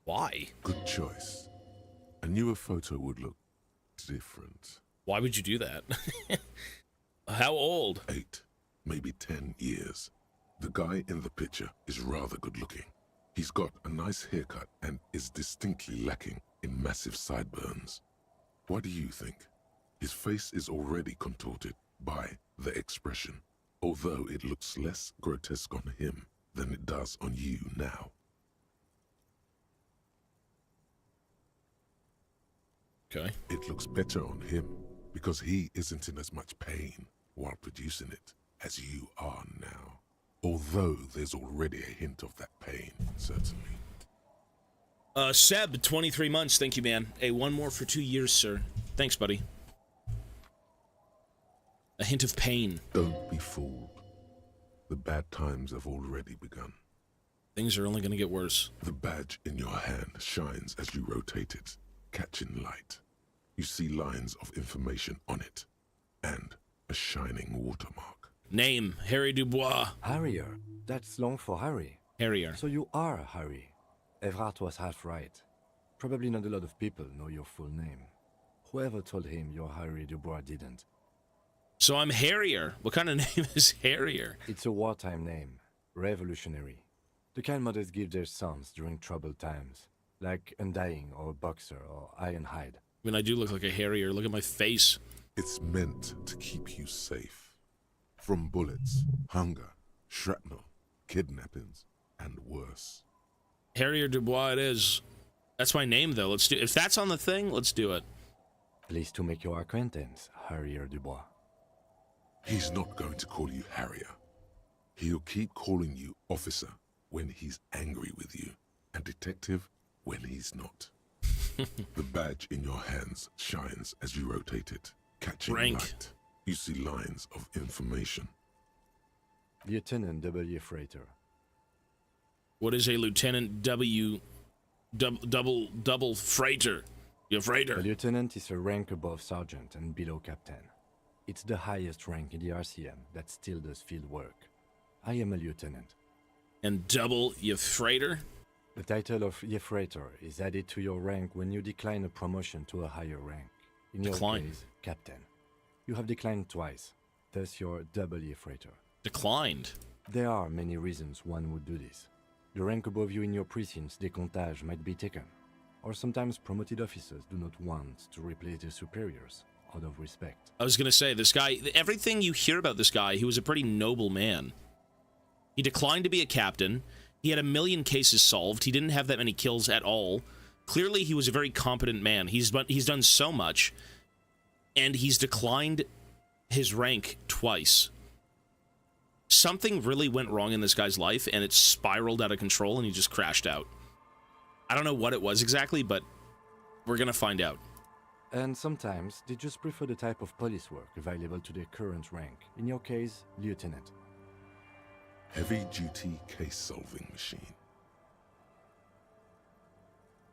Why? Good choice. A newer photo would look different. Why would you do that? How old? 8, maybe 10 years. The guy in the picture is rather good looking. He's got a nice haircut and is distinctly lacking in massive sideburns. What do you think? His face is already contorted by the expression, although it looks less grotesque on him than it does on you now. Okay. It looks better on him because he isn't in as much pain while producing it as you are now. Although there's already a hint of that pain, certainly. Seb, 23 months. Thank you, man. Hey, one more for 2 years, sir. Thanks, buddy. A hint of pain. Don't be fooled. The bad times have already begun. Things are only going to get worse. The badge in your hand shines as you rotate it, catching light. You see lines of information on it, and a shining watermark. Name, Harry Dubois. Harrier. That's long for Harry. Harrier. So you are Harry. Evrard was half right. Probably not a lot of people know your full name. Whoever told him you're Harry Dubois didn't. So I'm Harrier. What kind of name is Harrier? It's a wartime name. Revolutionary. The kind mothers give their sons during troubled times. Like Undying or Boxer or Ironhide. I mean, I do look like a Harrier. Look at my face. It's meant to keep you safe. From bullets, hunger, shrapnel, kidnappings, and worse. Harrier Dubois it is. That's my name, though. Let's do. If that's on the thing, let's do it. Pleased to make your acquaintance, Harrier Dubois. He's not going to call you Harrier. He'll keep calling you officer when he's angry with you, and detective when he's not. The badge in your hands shines as you rotate it, catching light. You see lines of information. Lieutenant W. Freighter. What is a Lieutenant W... double freighter? Your freighter. A lieutenant is a rank above sergeant and below captain. It's the highest rank in the RCM that still does field work. I am a lieutenant. And double your freighter? The title of Freighter is added to your rank when you decline a promotion to a higher rank. In your case, captain. You have declined twice, thus you're double Freighter. Declined? There are many reasons one would do this. The rank above you in your precinct's decomptage might be taken, or sometimes promoted officers do not want to replace their superiors, out of respect. I was gonna say, this guy, everything you hear about this guy, he was a pretty noble man. He declined to be a captain. He had 1 million cases solved. He didn't have that many kills at all. Clearly, he was a very competent man. He's done so much, and he's declined his rank twice. Something really went wrong in this guy's life, and it spiraled out of control, and he just crashed out. I don't know what it was exactly, but we're gonna find out. And sometimes they just prefer the type of police work available to their current rank. In your case, lieutenant. Heavy-duty case-solving machine.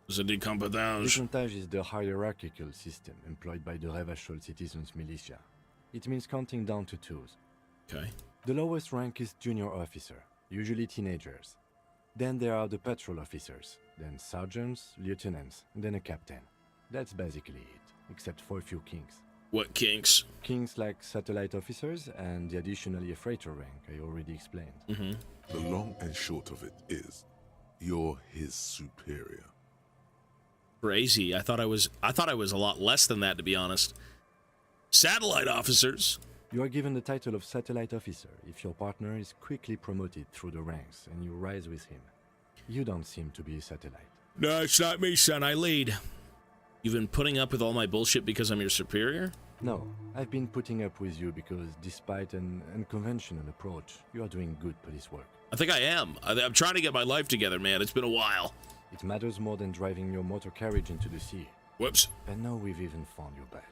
The decompagage. Decompagage is the hierarchical system employed by the Revachol Citizens Militia. It means counting down to 2s. Okay. The lowest rank is junior officer, usually teenagers. Then there are the patrol officers, then sergeants, lieutenants, and then a captain. That's basically it, except for a few kinks. What kinks? Kinks like satellite officers and the additionally a freighter rank I already explained. Mm-hmm. The long and short of it is, you're his superior. Crazy. I thought I was a lot less than that, to be honest. Satellite officers. You are given the title of satellite officer if your partner is quickly promoted through the ranks and you rise with him. You don't seem to be a satellite. No, it's not me, son. I lead. You've been putting up with all my bullshit because I'm your superior? No, I've been putting up with you because despite an unconventional approach, you are doing good police work. I think I am. I'm trying to get my life together, man. It's been a while. It matters more than driving your motor carriage into the sea. Whoops. And now we've even found your badge.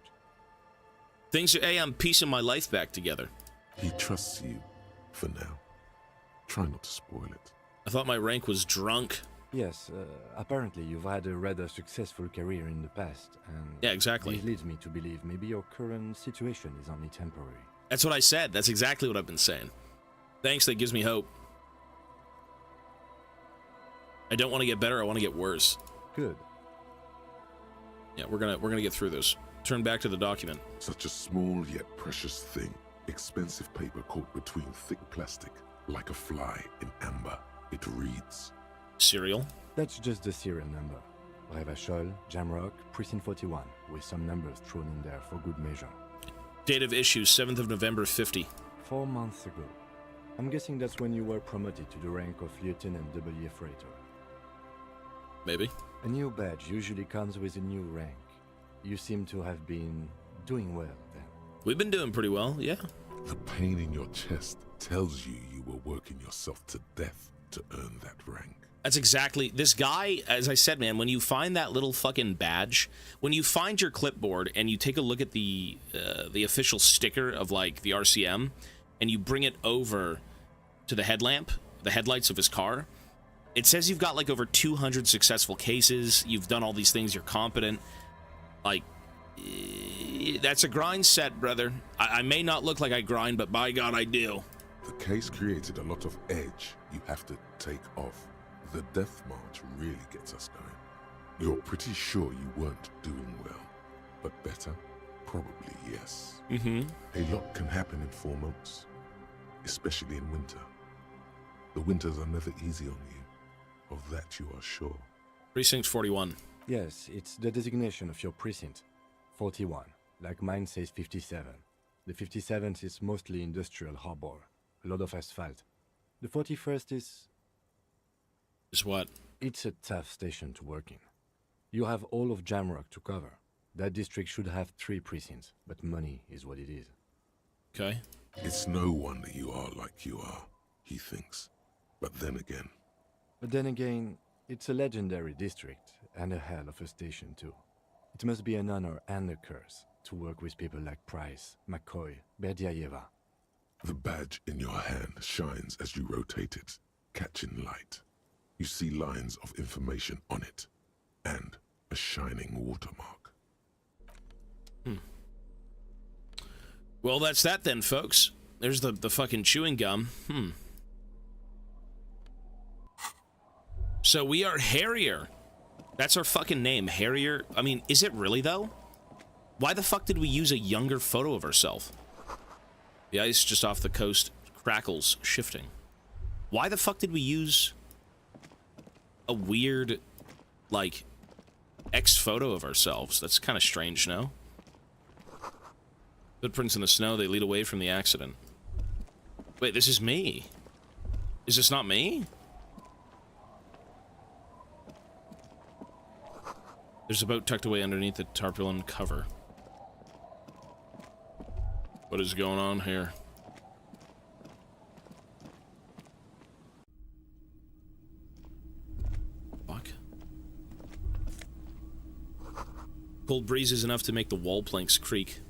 Hey, I'm piecing my life back together. He trusts you, for now. Try not to spoil it. I thought my rank was drunk. Yes, apparently you've had a rather successful career in the past, and yeah, exactly. This leads me to believe maybe your current situation is only temporary. That's what I said. That's exactly what I've been saying. Thanks, that gives me hope. I don't want to get better, I want to get worse. Good. Yeah, we're gonna get through this. Turn back to the document. Such a small yet precious thing. Expensive paper caught between thick plastic, like a fly in amber. It reads... Serial? That's just the serial number. Revachol, Jamrock, Precinct 41, with some numbers thrown in there for good measure. Date of issue, 7th of November, 50. 4 months ago. I'm guessing that's when you were promoted to the rank of Lieutenant W. Freighter. Maybe. A new badge usually comes with a new rank. You seem to have been doing well then. We've been doing pretty well, yeah. The pain in your chest tells you you were working yourself to death to earn that rank. That's exactly... This guy, as I said, man, when you find that little fucking badge, when you find your clipboard and you take a look at the official sticker of, like, the RCM, and you bring it over to the headlamp, the headlights of his car, it says you've got, like, over 200 successful cases, you've done all these things, you're competent. Like, that's a grind set, brother. I may not look like I grind, but by God, I do. The case created a lot of edge you have to take off. The death march really gets us going. You're pretty sure you weren't doing well, but better? Probably yes. Mm-hmm. A lot can happen in 4 months, especially in winter. The winters are never easy on you. Of that you are sure. Precinct 41. Yes, it's the designation of your precinct. 41, like mine says 57. The 57th is mostly industrial harbor, a lot of asphalt. The 41st is... Is what? It's a tough station to work in. You have all of Jamrock to cover. That district should have 3 precincts, but money is what it is. Okay. It's no wonder you are like you are, he thinks. But then again, it's a legendary district, and a hell of a station too. It must be an honor and a curse to work with people like Price, McCoy, Berdiayeva. The badge in your hand shines as you rotate it, catching light. You see lines of information on it, and a shining watermark. Well, that's that then, folks. There's the fucking chewing gum. So we are Harrier. That's our fucking name, Harrier. I mean, is it really, though? Why the fuck did we use a younger photo of ourselves? The ice just off the coast crackles, shifting. Why the fuck did we use a weird, like, ex-photo of ourselves? That's kind of strange, no? Footprints in the snow, they lead away from the accident. Wait, this is me. Is this not me? There's a boat tucked away underneath the tarpaulin cover. What is going on here? Fuck. Cold breezes enough to make the wall planks creak.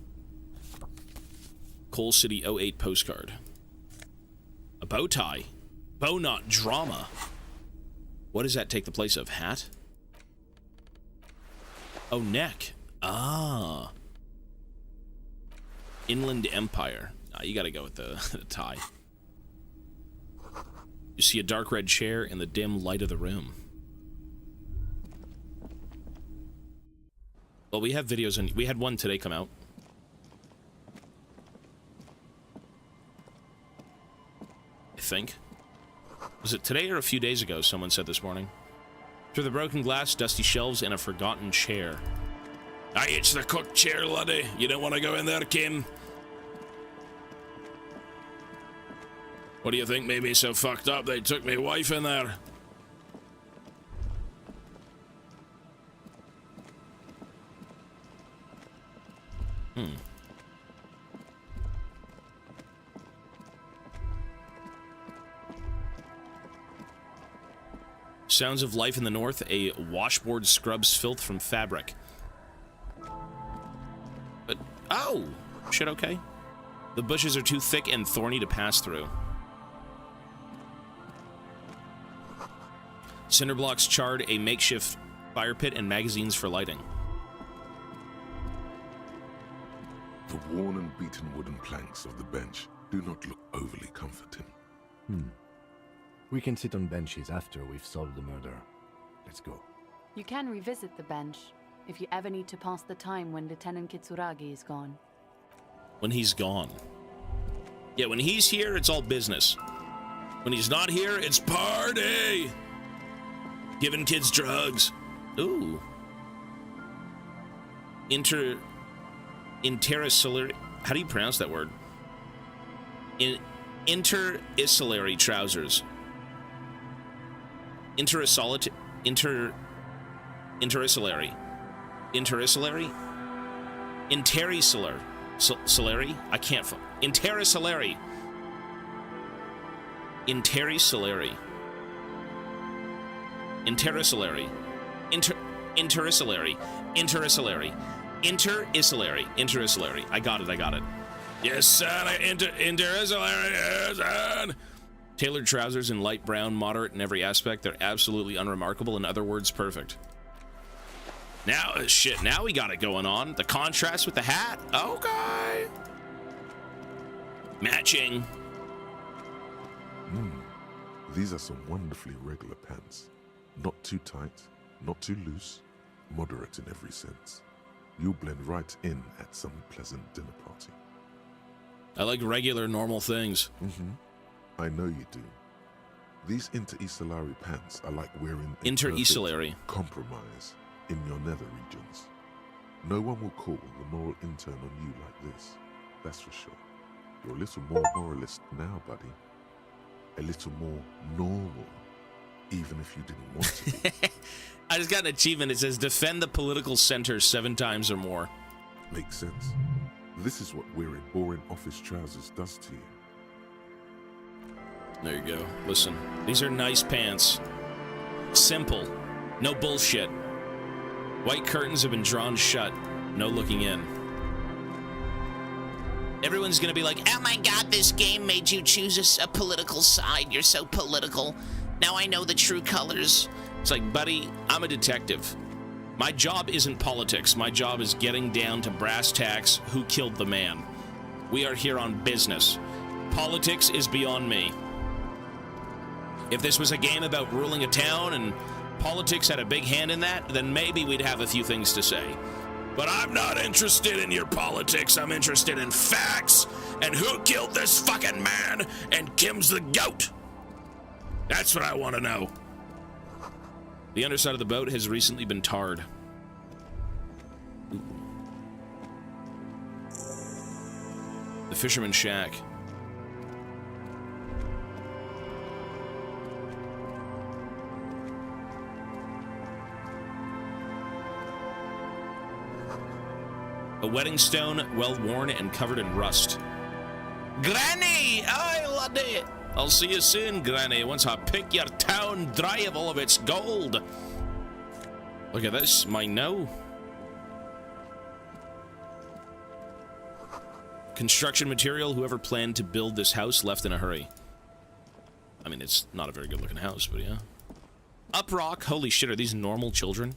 Coal City 08 postcard. A bow tie. Bow knot drama. What does that take the place of? Hat? Oh, neck. Ah. Inland Empire. You gotta go with the, the tie. You see a dark red chair in the dim light of the room. Well, we have videos, and we had one today come out. I think. Was it today or a few days ago, someone said this morning? Through the broken glass, dusty shelves, and a forgotten chair. Aye, it's the cook chair, laddie. You don't want to go in there, Kim. What do you think made me so fucked up they took me wife in there? Sounds of life in the north, a washboard scrubs filth from fabric. But, oh! Shit okay? The bushes are too thick and thorny to pass through. Cinder blocks charred, a makeshift fire pit, and magazines for lighting. The worn and beaten wooden planks of the bench do not look overly comforting. We can sit on benches after we've solved the murder. Let's go. You can revisit the bench if you ever need to pass the time when Lieutenant Kitsuragi is gone. When he's gone. Yeah, when he's here, it's all business. When he's not here, it's party! Giving kids drugs. Ooh. Interistillary. How do you pronounce that word? Interistillary trousers. Interistillary. Interistillary. Solari? I can't. Interistillary. Interistillary. Interistillary. Interistillary. Interistillary. Interistillary. I got it. Yes, son. Interistillary. Yes, son. Tailored trousers in light brown, moderate in every aspect. They're absolutely unremarkable. In other words, perfect. Now, shit, now we got it going on. The contrast with the hat. Okay. Matching. These are some wonderfully regular pants. Not too tight, not too loose, moderate in every sense. You'll blend right in at some pleasant dinner party. I like regular, normal things. I know you do. These Interistillary pants are like wearing a Interistillary compromise in your nether regions. No one will call the moral intern on you like this. That's for sure. You're a little more moralist now, buddy. A little more normal, even if you didn't want to be. I just got an achievement. It says defend the political center 7 times or more. Makes sense. This is what wearing boring office trousers does to you. There you go. Listen, these are nice pants. Simple. No bullshit. White curtains have been drawn shut. No looking in. Everyone's gonna be like, oh my god, this game made you choose a political side. You're so political. Now I know the true colors. It's like, buddy, I'm a detective. My job isn't politics. My job is getting down to brass tacks. Who killed the man? We are here on business. Politics is beyond me. If this was a game about ruling a town and politics had a big hand in that, then maybe we'd have a few things to say. But I'm not interested in your politics. I'm interested in facts and who killed this fucking man and Kim's the goat. That's what I want to know. The underside of the boat has recently been tarred. Ooh. The fisherman's shack. A wedding stone, well-worn and covered in rust. Granny! I love it! I'll see you soon, Granny, once I pick your town dry of all of its gold. Look at this, mine now. Construction material, whoever planned to build this house left in a hurry. I mean, it's not a very good looking house, but yeah. Uprock, holy shit, are these normal children?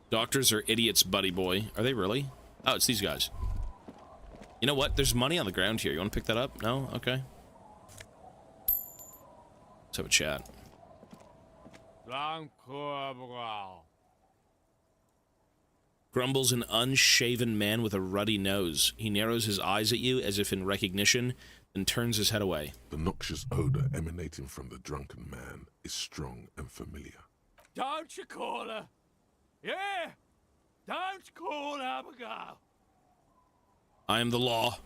Doctors are idiots, buddy boy. Are they really? Oh, it's these guys. You know what? There's money on the ground here. You want to pick that up? No? Okay. Let's have a chat. Grumbles an unshaven man with a ruddy nose. He narrows his eyes at you as if in recognition, then turns his head away. The noxious odor emanating from the drunken man is strong and familiar. Don't you call her? Yeah! Don't call Abigail! I am the law.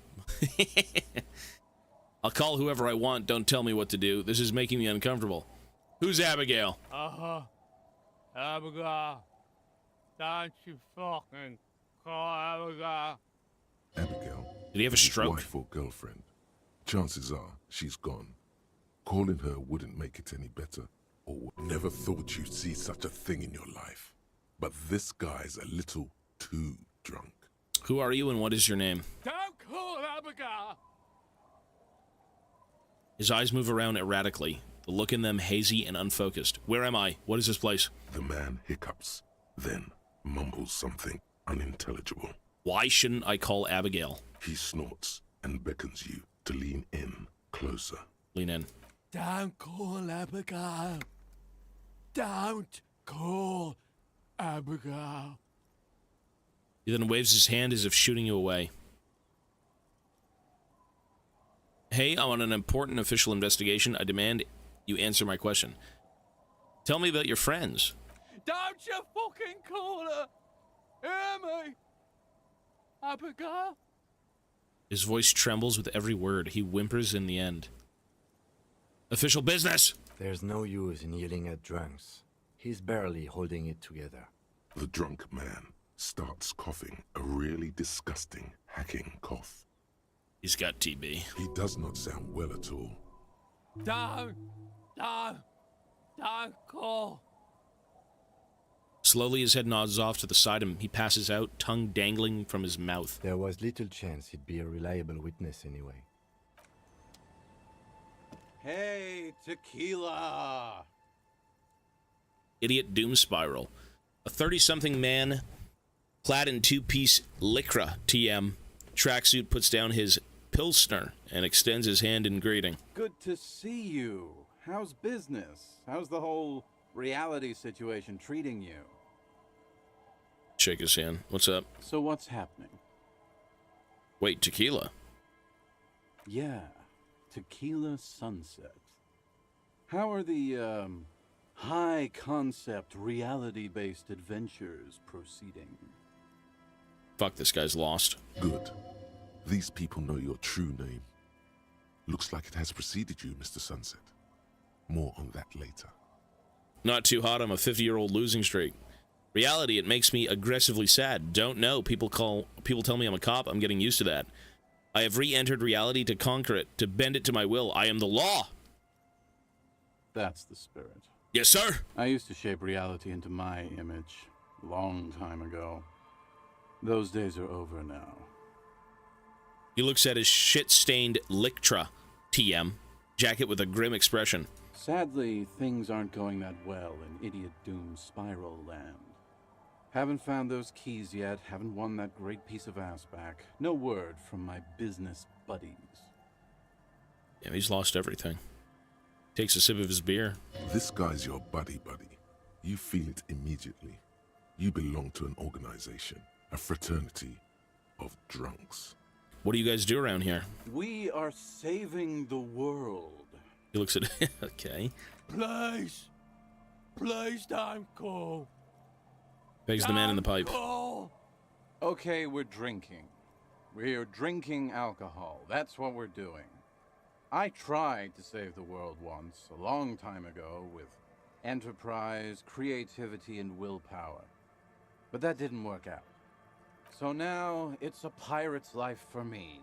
I'll call whoever I want. Don't tell me what to do. This is making me uncomfortable. Who's Abigail? Uh-huh. Abigail. Don't you fucking call Abigail. Abigail. Did he have a his stroke? Wife or girlfriend. Chances are she's gone. Calling her wouldn't make it any better. Or never thought you'd see such a thing in your life. But this guy's a little too drunk. Who are you and what is your name? Don't call Abigail. His eyes move around erratically, the look in them hazy and unfocused. Where am I? What is this place? The man hiccups, then mumbles something unintelligible. Why shouldn't I call Abigail? He snorts and beckons you to lean in closer. Lean in. Don't call Abigail. Don't call Abigail. He then waves his hand as if shooting you away. Hey, I'm on an important official investigation. I demand you answer my question. Tell me about your friends. Don't you fucking call her. Hear me? Abigail? His voice trembles with every word. He whimpers in the end. Official business! There's no use in yelling at drunks. He's barely holding it together. The drunk man starts coughing, a really disgusting, hacking cough. He's got TB. He does not sound well at all. Don't call. Slowly his head nods off to the side and he passes out, tongue dangling from his mouth. There was little chance he'd be a reliable witness anyway. Hey, tequila. Idiot doom spiral. A 30-something man clad in two-piece lycra TM tracksuit puts down his pilsner and extends his hand in greeting. Good to see you. How's business? How's the whole reality situation treating you? Shake his hand. What's up? So what's happening? Wait, tequila? Yeah, tequila sunset. How are the, high-concept, reality-based adventures proceeding? Fuck, this guy's lost. Good. These people know your true name. Looks like it has preceded you, Mr. Sunset. More on that later. Not too hot, I'm a 50-year-old losing streak. Reality, it makes me aggressively sad. Don't know. People tell me I'm a cop. I'm getting used to that. I have re-entered reality to conquer it, to bend it to my will. I am the law. That's the spirit. Yes, sir. I used to shape reality into my image a long time ago. Those days are over now. He looks at his shit-stained Lycra TM jacket with a grim expression. Sadly, things aren't going that well in Idiot Doom Spiral Land. Haven't found those keys yet, haven't won that great piece of ass back. No word from my business buddies. Yeah, he's lost everything. Takes a sip of his beer. This guy's your buddy. You feel it immediately. You belong to an organization, a fraternity of drunks. What do you guys do around here? We are saving the world. He looks at okay. Please don't call. Begs the man in the pipe. Okay, we're drinking. We're drinking alcohol. That's what we're doing. I tried to save the world once, a long time ago, with enterprise, creativity, and willpower. But that didn't work out. So now it's a pirate's life for me.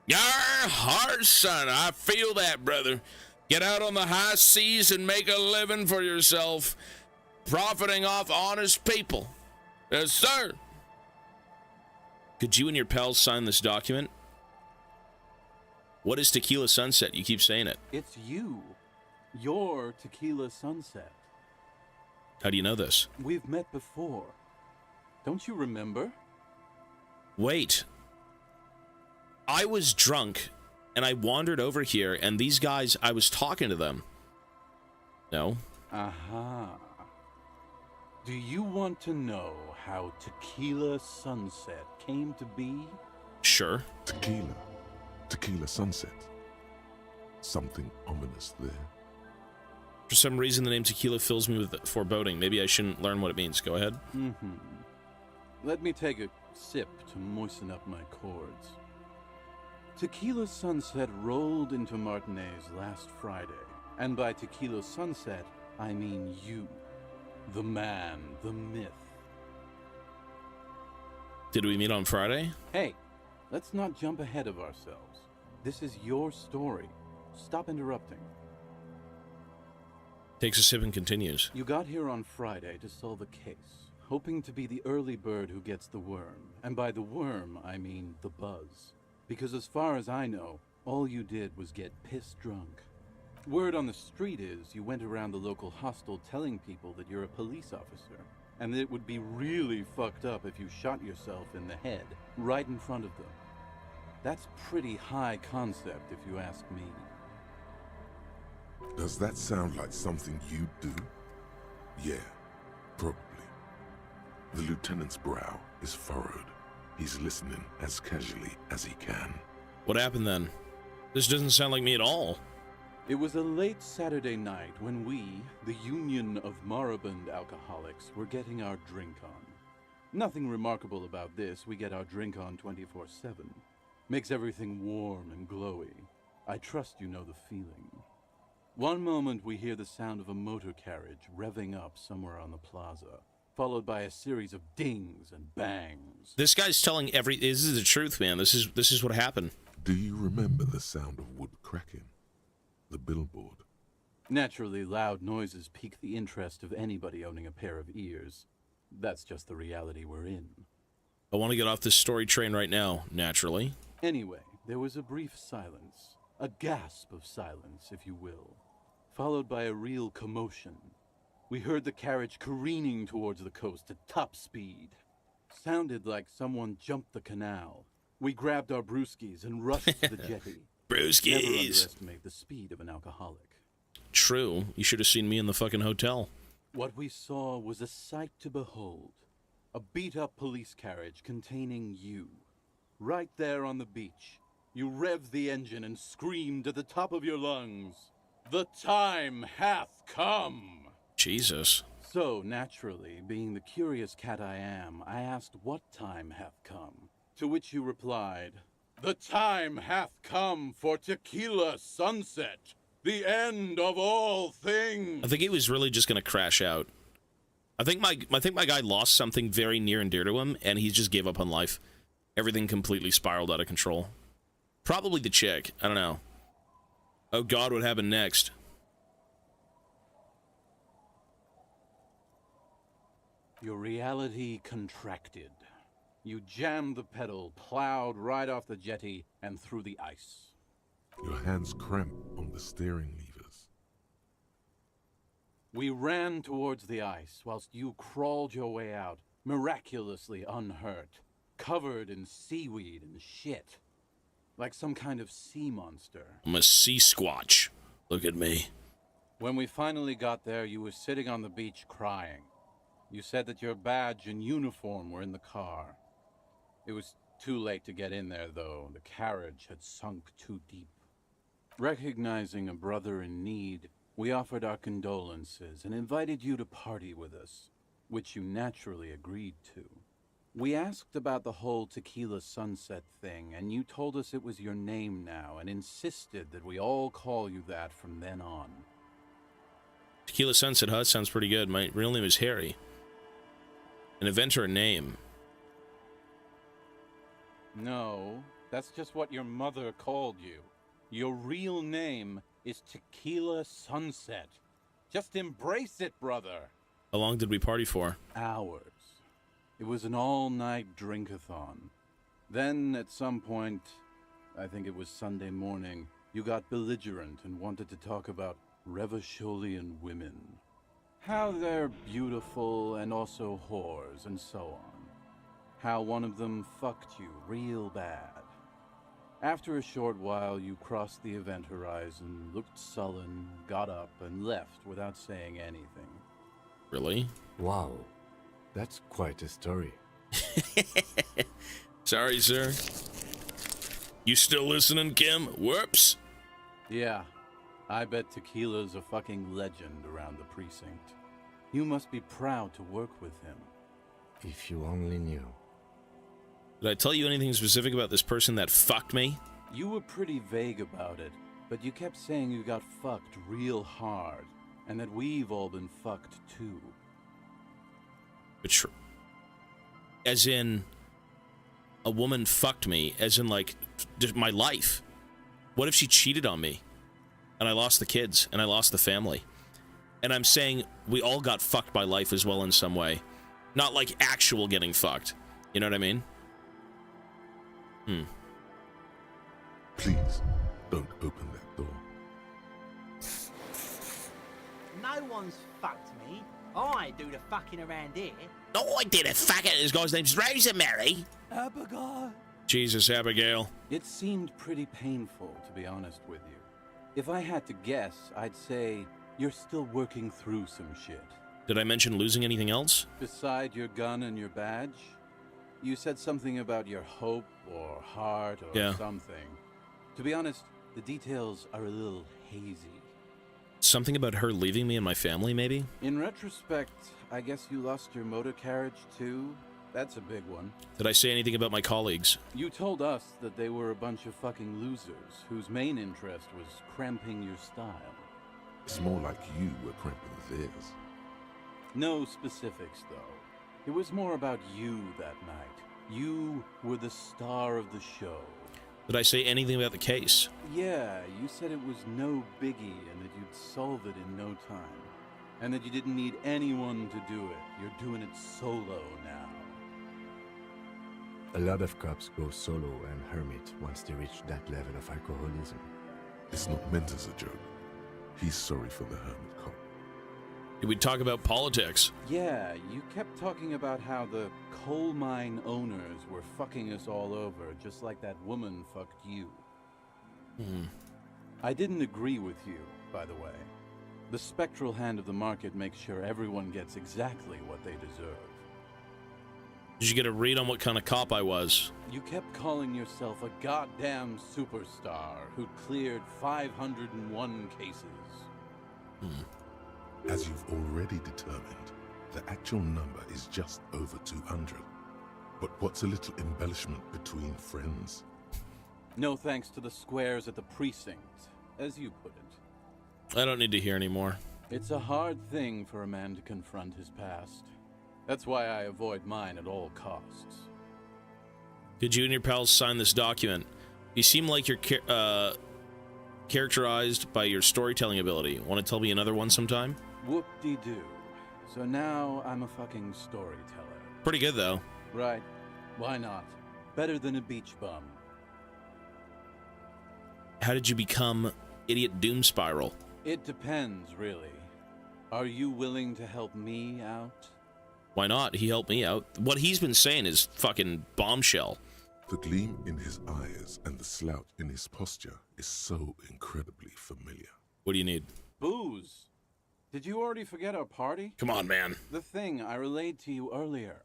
Yar, hard son, I feel that, brother. Get out on the high seas and make a living for yourself, profiting off honest people. Yes, sir. Could you and your pals sign this document? What is Tequila Sunset? You keep saying it. It's you. You're Tequila Sunset. How do you know this? We've met before. Don't you remember? Wait. I was drunk, and I wandered over here, and these guys, I was talking to them. No. Aha. Do you want to know how Tequila Sunset came to be? Sure. Tequila Sunset. Something ominous there. For some reason, the name Tequila fills me with foreboding. Maybe I shouldn't learn what it means. Go ahead. Let me take a sip to moisten up my cords. Tequila Sunset rolled into Martinez last Friday. And by Tequila Sunset, I mean you. The man, the myth. Did we meet on Friday? Hey, let's not jump ahead of ourselves. This is your story. Stop interrupting. Takes a sip and continues. You got here on Friday to solve a case, hoping to be the early bird who gets the worm. And by the worm, I mean the buzz. Because as far as I know, all you did was get piss drunk. Word on the street is you went around the local hostel telling people that you're a police officer, and that it would be really fucked up if you shot yourself in the head, right in front of them. That's pretty high concept, if you ask me. Does that sound like something you'd do? Yeah, probably. The lieutenant's brow is furrowed. He's listening as casually as he can. What happened then? This doesn't sound like me at all. It was a late Saturday night when we, the Union of Moribund Alcoholics, were getting our drink on. Nothing remarkable about this. We get our drink on 24/7. Makes everything warm and glowy. I trust you know the feeling. One moment we hear the sound of a motor carriage revving up somewhere on the plaza, followed by a series of dings and bangs. This guy's telling this is the truth, man. This is what happened. Do you remember the sound of wood cracking? The billboard. Naturally, loud noises pique the interest of anybody owning a pair of ears. That's just the reality we're in. I want to get off this story train right now, naturally. Anyway, there was a brief silence. A gasp of silence, if you will. Followed by a real commotion. We heard the carriage careening towards the coast at top speed. Sounded like someone jumped the canal. We grabbed our brewskis and rushed to the jetty. Brewskis! Never underestimate the speed of an alcoholic. True. You should have seen me in the fucking hotel. What we saw was a sight to behold. A beat-up police carriage containing you. Right there on the beach. You revved the engine and screamed at the top of your lungs, "The time hath come!" Jesus. So, naturally, being the curious cat I am, I asked what time hath come. To which you replied, "The time hath come for Tequila Sunset, the end of all things." I think he was really just going to crash out. I think my guy lost something very near and dear to him, and he just gave up on life. Everything completely spiraled out of control. Probably the chick. I don't know. Oh God, what happened next? Your reality contracted. You jammed the pedal, plowed right off the jetty, and through the ice. Your hands cramp on the steering levers. We ran towards the ice, whilst you crawled your way out, miraculously unhurt, covered in seaweed and shit. Like some kind of sea monster. I'm a sea squatch. Look at me. When we finally got there, you were sitting on the beach crying. You said that your badge and uniform were in the car. It was too late to get in there, though. The carriage had sunk too deep. Recognizing a brother in need, we offered our condolences and invited you to party with us, which you naturally agreed to. We asked about the whole Tequila Sunset thing, and you told us it was your name now, and insisted that we all call you that from then on. Tequila Sunset, huh? Sounds pretty good. My real name is Harry. An event or a name? No, that's just what your mother called you. Your real name is Tequila Sunset. Just embrace it, brother. How long did we party for? Hours. It was an all-night drink-a-thon. Then, at some point, I think it was Sunday morning, you got belligerent and wanted to talk about Revacholian women. How they're beautiful and also whores and so on. How one of them fucked you real bad. After a short while, you crossed the event horizon, looked sullen, got up, and left without saying anything. Really? Wow. That's quite a story. Sorry, sir. You still listening, Kim? Whoops. Yeah. I bet Tequila's a fucking legend around the precinct. You must be proud to work with him. If you only knew. Did I tell you anything specific about this person that fucked me? You were pretty vague about it, but you kept saying you got fucked real hard, and that we've all been fucked too. As in, a woman fucked me, as in, like, my life. What if she cheated on me? And I lost the kids, and I lost the family. And I'm saying we all got fucked by life as well in some way. Not like actual getting fucked. You know what I mean? Please, don't open that door. No one's fucked me. I do the fucking around here. No, I did it, faggot. This guy's name's Rosemary. Abigail. Jesus, Abigail. It seemed pretty painful, to be honest with you. If I had to guess, I'd say you're still working through some shit. Did I mention losing anything else? Beside your gun and your badge? You said something about your hope or heart or something. To be honest, the details are a little hazy. Something about her leaving me and my family, maybe? In retrospect, I guess you lost your motor carriage too? That's a big one. Did I say anything about my colleagues? You told us that they were a bunch of fucking losers whose main interest was cramping your style. It's more like you were cramping theirs. No specifics, though. It was more about you that night. You were the star of the show. Did I say anything about the case? Yeah, you said it was no biggie and that you'd solve it in no time. And that you didn't need anyone to do it. You're doing it solo now. A lot of cops go solo and hermit once they reach that level of alcoholism. It's not meant as a joke. He's sorry for the hermit cop. Did we talk about politics? Yeah, you kept talking about how the coal mine owners were fucking us all over, just like that woman fucked you. I didn't agree with you, by the way. The spectral hand of the market makes sure everyone gets exactly what they deserve. Did you get a read on what kind of cop I was? You kept calling yourself a goddamn superstar who'd cleared 501 cases. As you've already determined, the actual number is just over 200. But what's a little embellishment between friends? No thanks to the squares at the precinct, as you put it. I don't need to hear anymore. It's a hard thing for a man to confront his past. That's why I avoid mine at all costs. Did you and your pals sign this document? You seem like you're characterized by your storytelling ability. Want to tell me another one sometime? Whoop-de-doo. So now I'm a fucking storyteller. Pretty good, though. Right. Why not? Better than a beach bum. How did you become Idiot Doom Spiral? It depends, really. Are you willing to help me out? Why not? He helped me out. What he's been saying is fucking bombshell. The gleam in his eyes and the slouch in his posture is so incredibly familiar. What do you need? Booze. Did you already forget our party? Come on, man. The thing I relayed to you earlier.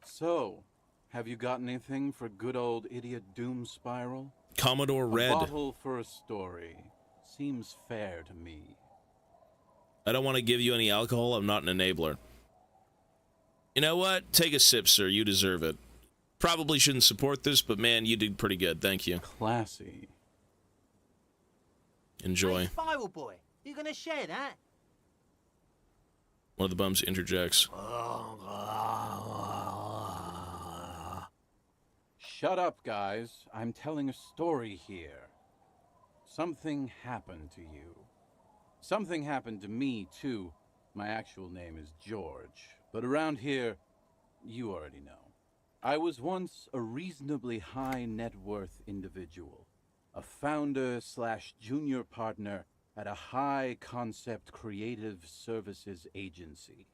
So, have you got anything for good old Idiot Doom Spiral? Commodore Red. A bottle for a story. Seems fair to me. I don't want to give you any alcohol. I'm not an enabler. You know what? Take a sip, sir. You deserve it. Probably shouldn't support this, but man, you did pretty good. Thank you. Classy. Enjoy. Hey, Spiral Boy, you gonna share that? One of the bums interjects. Shut up, guys. I'm telling a story here. Something happened to you. Something happened to me, too. My actual name is George, but around here, you already know. I was once a reasonably high net worth individual, a founder / junior partner at a high concept creative services agency.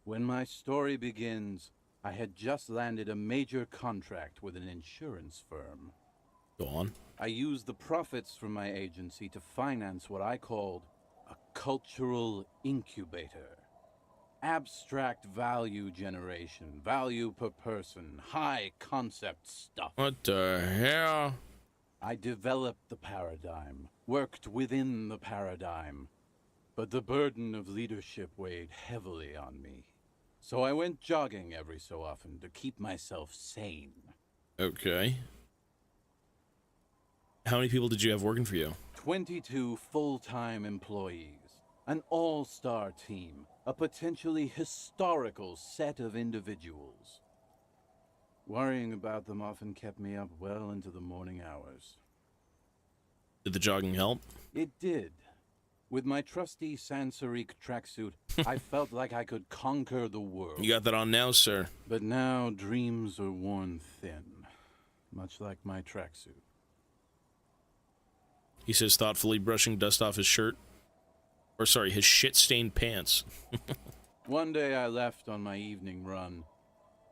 When my story begins, I had just landed a major contract with an insurance firm. Go on. I used the profits from my agency to finance what I called a cultural incubator. Abstract value generation, value per person, high concept stuff. What the hell? I developed the paradigm, worked within the paradigm, but the burden of leadership weighed heavily on me. So I went jogging every so often to keep myself sane. Okay. How many people did you have working for you? 22 full-time employees, an all-star team, a potentially historical set of individuals. Worrying about them often kept me up well into the morning hours. Did the jogging help? It did. With my trusty Sansarique tracksuit, I felt like I could conquer the world. You got that on now, sir. But now dreams are worn thin, much like my tracksuit. He says, thoughtfully brushing dust off his shirt. Or sorry, his shit-stained pants. One day I left on my evening run.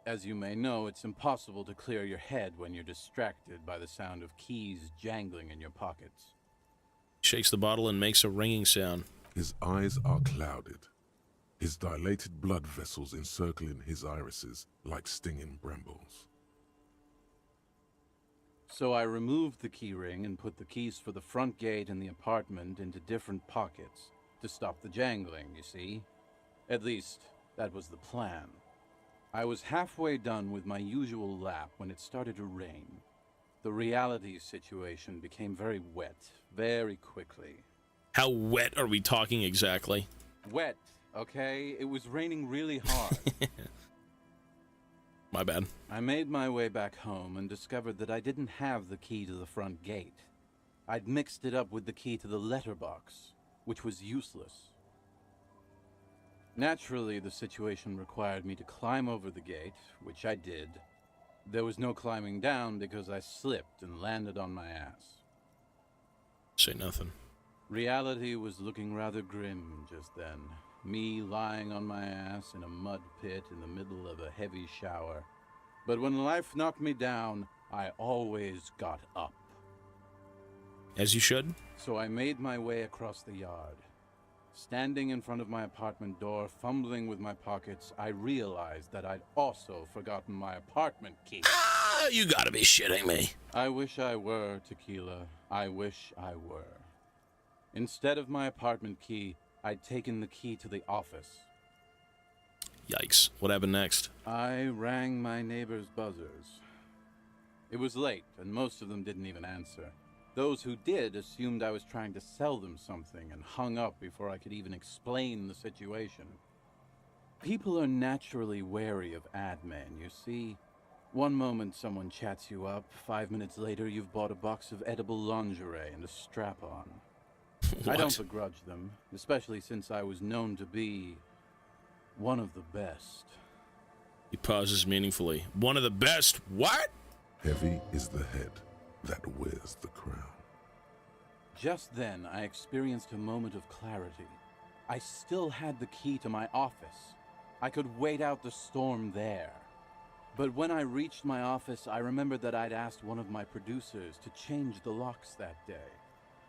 As you may know, it's impossible to clear your head when you're distracted by the sound of keys jangling in your pockets. Shakes the bottle and makes a ringing sound. His eyes are clouded, his dilated blood vessels encircling his irises like stinging brambles. So I removed the key ring and put the keys for the front gate and the apartment into different pockets to stop the jangling, you see? At least, that was the plan. I was halfway done with my usual lap when it started to rain. The reality situation became very wet, very quickly. How wet are we talking exactly? Wet, okay? It was raining really hard. My bad. I made my way back home and discovered that I didn't have the key to the front gate. I'd mixed it up with the key to the letterbox, which was useless. Naturally, the situation required me to climb over the gate, which I did. There was no climbing down because I slipped and landed on my ass. Say nothing. Reality was looking rather grim just then. Me lying on my ass in a mud pit in the middle of a heavy shower. But when life knocked me down, I always got up. As you should. So I made my way across the yard. Standing in front of my apartment door, fumbling with my pockets, I realized that I'd also forgotten my apartment key. Ah, you gotta be shitting me. I wish I were, Tequila. I wish I were. Instead of my apartment key, I'd taken the key to the office. Yikes. What happened next? I rang my neighbor's buzzers. It was late, and most of them didn't even answer. Those who did assumed I was trying to sell them something and hung up before I could even explain the situation. People are naturally wary of ad men, you see. One moment someone chats you up, 5 minutes later you've bought a box of edible lingerie and a strap-on. I don't begrudge them, especially since I was known to be one of the best. He pauses meaningfully. One of the best? What? Heavy is the head that wears the crown. Just then, I experienced a moment of clarity. I still had the key to my office. I could wait out the storm there. But when I reached my office, I remembered that I'd asked one of my producers to change the locks that day.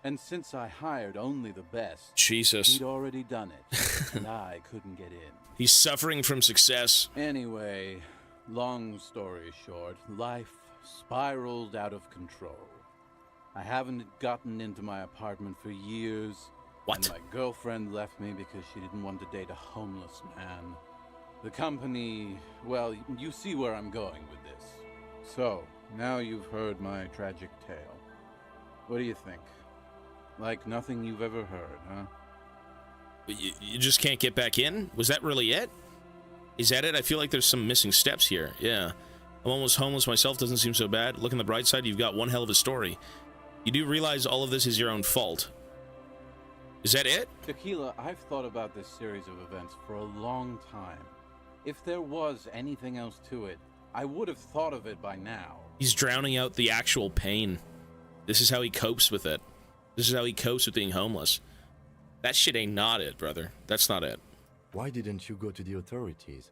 And since I hired only the best, Jesus, he'd already done it, and I couldn't get in. He's suffering from success. Anyway, long story short, life spiraled out of control. I haven't gotten into my apartment for years. What? And my girlfriend left me because she didn't want to date a homeless man. The company, well, you see where I'm going with this. So, now you've heard my tragic tale. What do you think? Like nothing you've ever heard, huh? You just can't get back in? Was that really it? Is that it? I feel like there's some missing steps here. Yeah. I'm almost homeless myself, doesn't seem so bad. Look on the bright side, you've got one hell of a story. You do realize all of this is your own fault. Is that it? Tequila, I've thought about this series of events for a long time. If there was anything else to it, I would have thought of it by now. He's drowning out the actual pain. This is how he copes with it. This is how he copes with being homeless. That shit ain't not it, brother. That's not it. Why didn't you go to the authorities?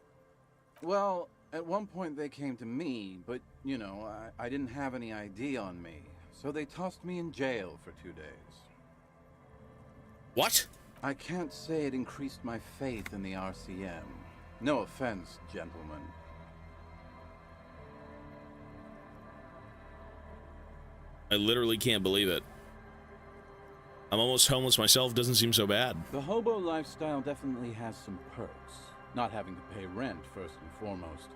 Well, at one point they came to me, but, you know, I didn't have any ID on me. So they tossed me in jail for 2 days. What? I can't say it increased my faith in the RCM. No offense, gentlemen. I literally can't believe it. I'm almost homeless myself, doesn't seem so bad. The hobo lifestyle definitely has some perks. Not having to pay rent, first and foremost.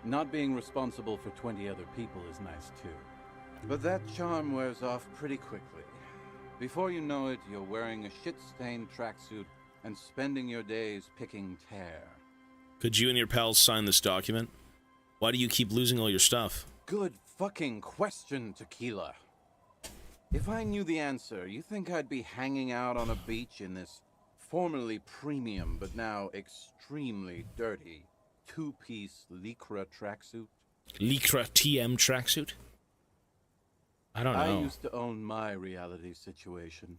Not being responsible for 20 other people is nice, too. But that charm wears off pretty quickly. Before you know it, you're wearing a shit-stained tracksuit and spending your days picking tear. Could you and your pals sign this document? Why do you keep losing all your stuff? Good fucking question, Tequila. If I knew the answer, you think I'd be hanging out on a beach in this formerly premium but now extremely dirty two-piece Lycra tracksuit? Lycra TM tracksuit? I don't know. I used to own my reality situation.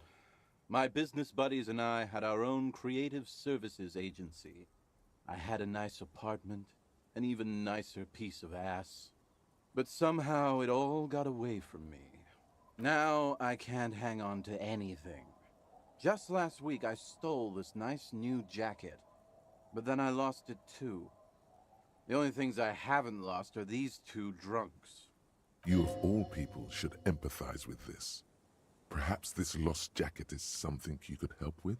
My business buddies and I had our own creative services agency. I had a nice apartment, an even nicer piece of ass. But somehow it all got away from me. Now I can't hang on to anything. Just last week I stole this nice new jacket, but then I lost it too. The only things I haven't lost are these two drunks. You of all people should empathize with this. Perhaps this lost jacket is something you could help with?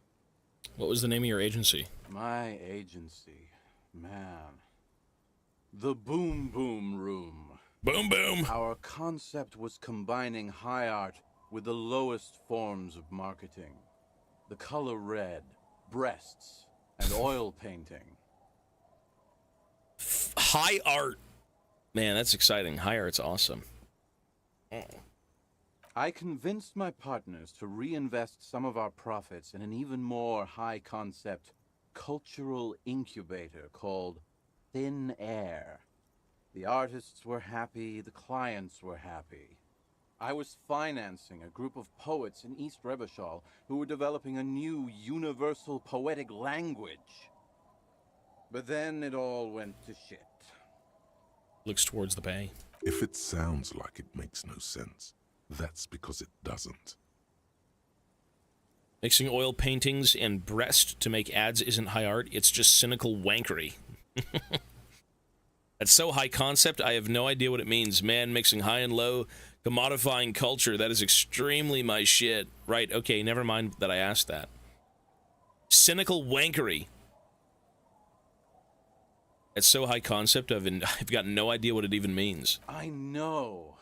What was the name of your agency? My agency, man. The Boom Boom Room. Boom Boom! Our concept was combining high art with the lowest forms of marketing. The color red, breasts, and oil painting. High art. Man, that's exciting. High art's awesome. I convinced my partners to reinvest some of our profits in an even more high-concept cultural incubator called Thin Air. The artists were happy, the clients were happy. I was financing a group of poets in East Revachol who were developing a new universal poetic language. But then it all went to shit. Looks towards the bay. If it sounds like it makes no sense, that's because it doesn't. Mixing oil paintings and breast to make ads isn't high art, it's just cynical wankery. That's so high concept, I have no idea what it means. Man, mixing high and low, commodifying culture, that is extremely my shit. Right, okay, never mind that I asked that. Cynical wankery. It's so high concept, I've got no idea what it even means. I know.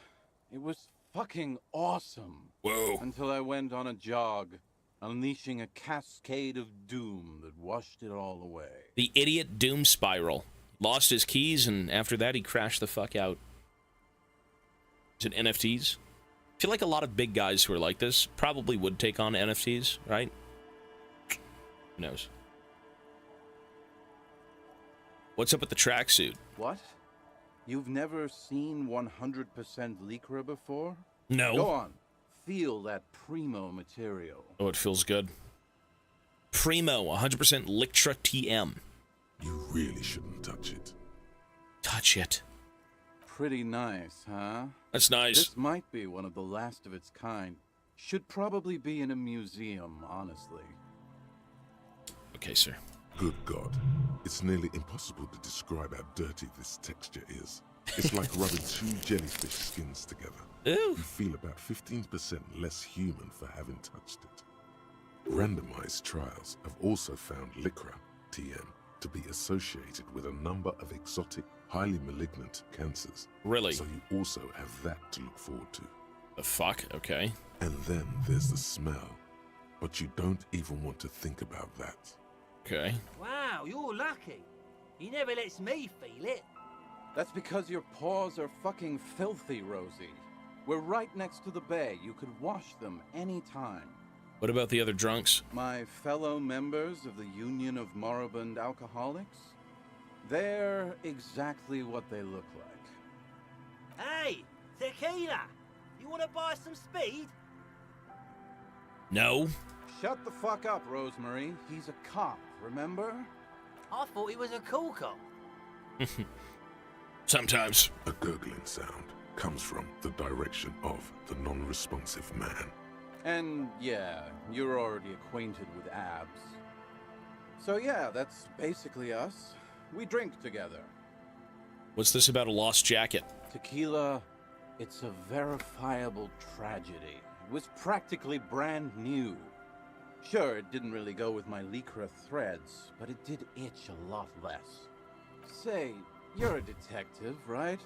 It was fucking awesome. Whoa. Until I went on a jog, unleashing a cascade of doom that washed it all away. The idiot doom spiral. Lost his keys, and after that, he crashed the fuck out. Is it NFTs? I feel like a lot of big guys who are like this probably would take on NFTs, right? Who knows? What's up with the tracksuit? What? You've never seen 100% Lycra before? No. Go on. Feel that primo material. Oh, it feels good. Primo, 100% Lycra TM. You really shouldn't touch it. Touch it. Pretty nice, huh? That's nice. This might be one of the last of its kind. Should probably be in a museum, honestly. Okay, sir. Good God. It's nearly impossible to describe how dirty this texture is. It's like rubbing two jellyfish skins together. Ew. You feel about 15% less human for having touched it. Randomized trials have also found Lycra, TM, to be associated with a number of exotic, highly malignant cancers. Really? So you also have that to look forward to. The fuck? Okay. And then there's the smell. But you don't even want to think about that. Okay. Wow, you're lucky. He never lets me feel it. That's because your paws are fucking filthy, Rosie. We're right next to the bay. You could wash them anytime. What about the other drunks? My fellow members of the Union of Moribund Alcoholics? They're exactly what they look like. Hey, tequila! You want to buy some speed? No. Shut the fuck up, Rosemary. He's a cop, remember? I thought he was a cool cop. Sometimes. A gurgling sound comes from the direction of the non-responsive man. And yeah, you're already acquainted with abs. So yeah, that's basically us. We drink together. What's this about a lost jacket? Tequila, it's a verifiable tragedy. It was practically brand new. Sure, it didn't really go with my lycra threads, but it did itch a lot less. Say, you're a detective, right?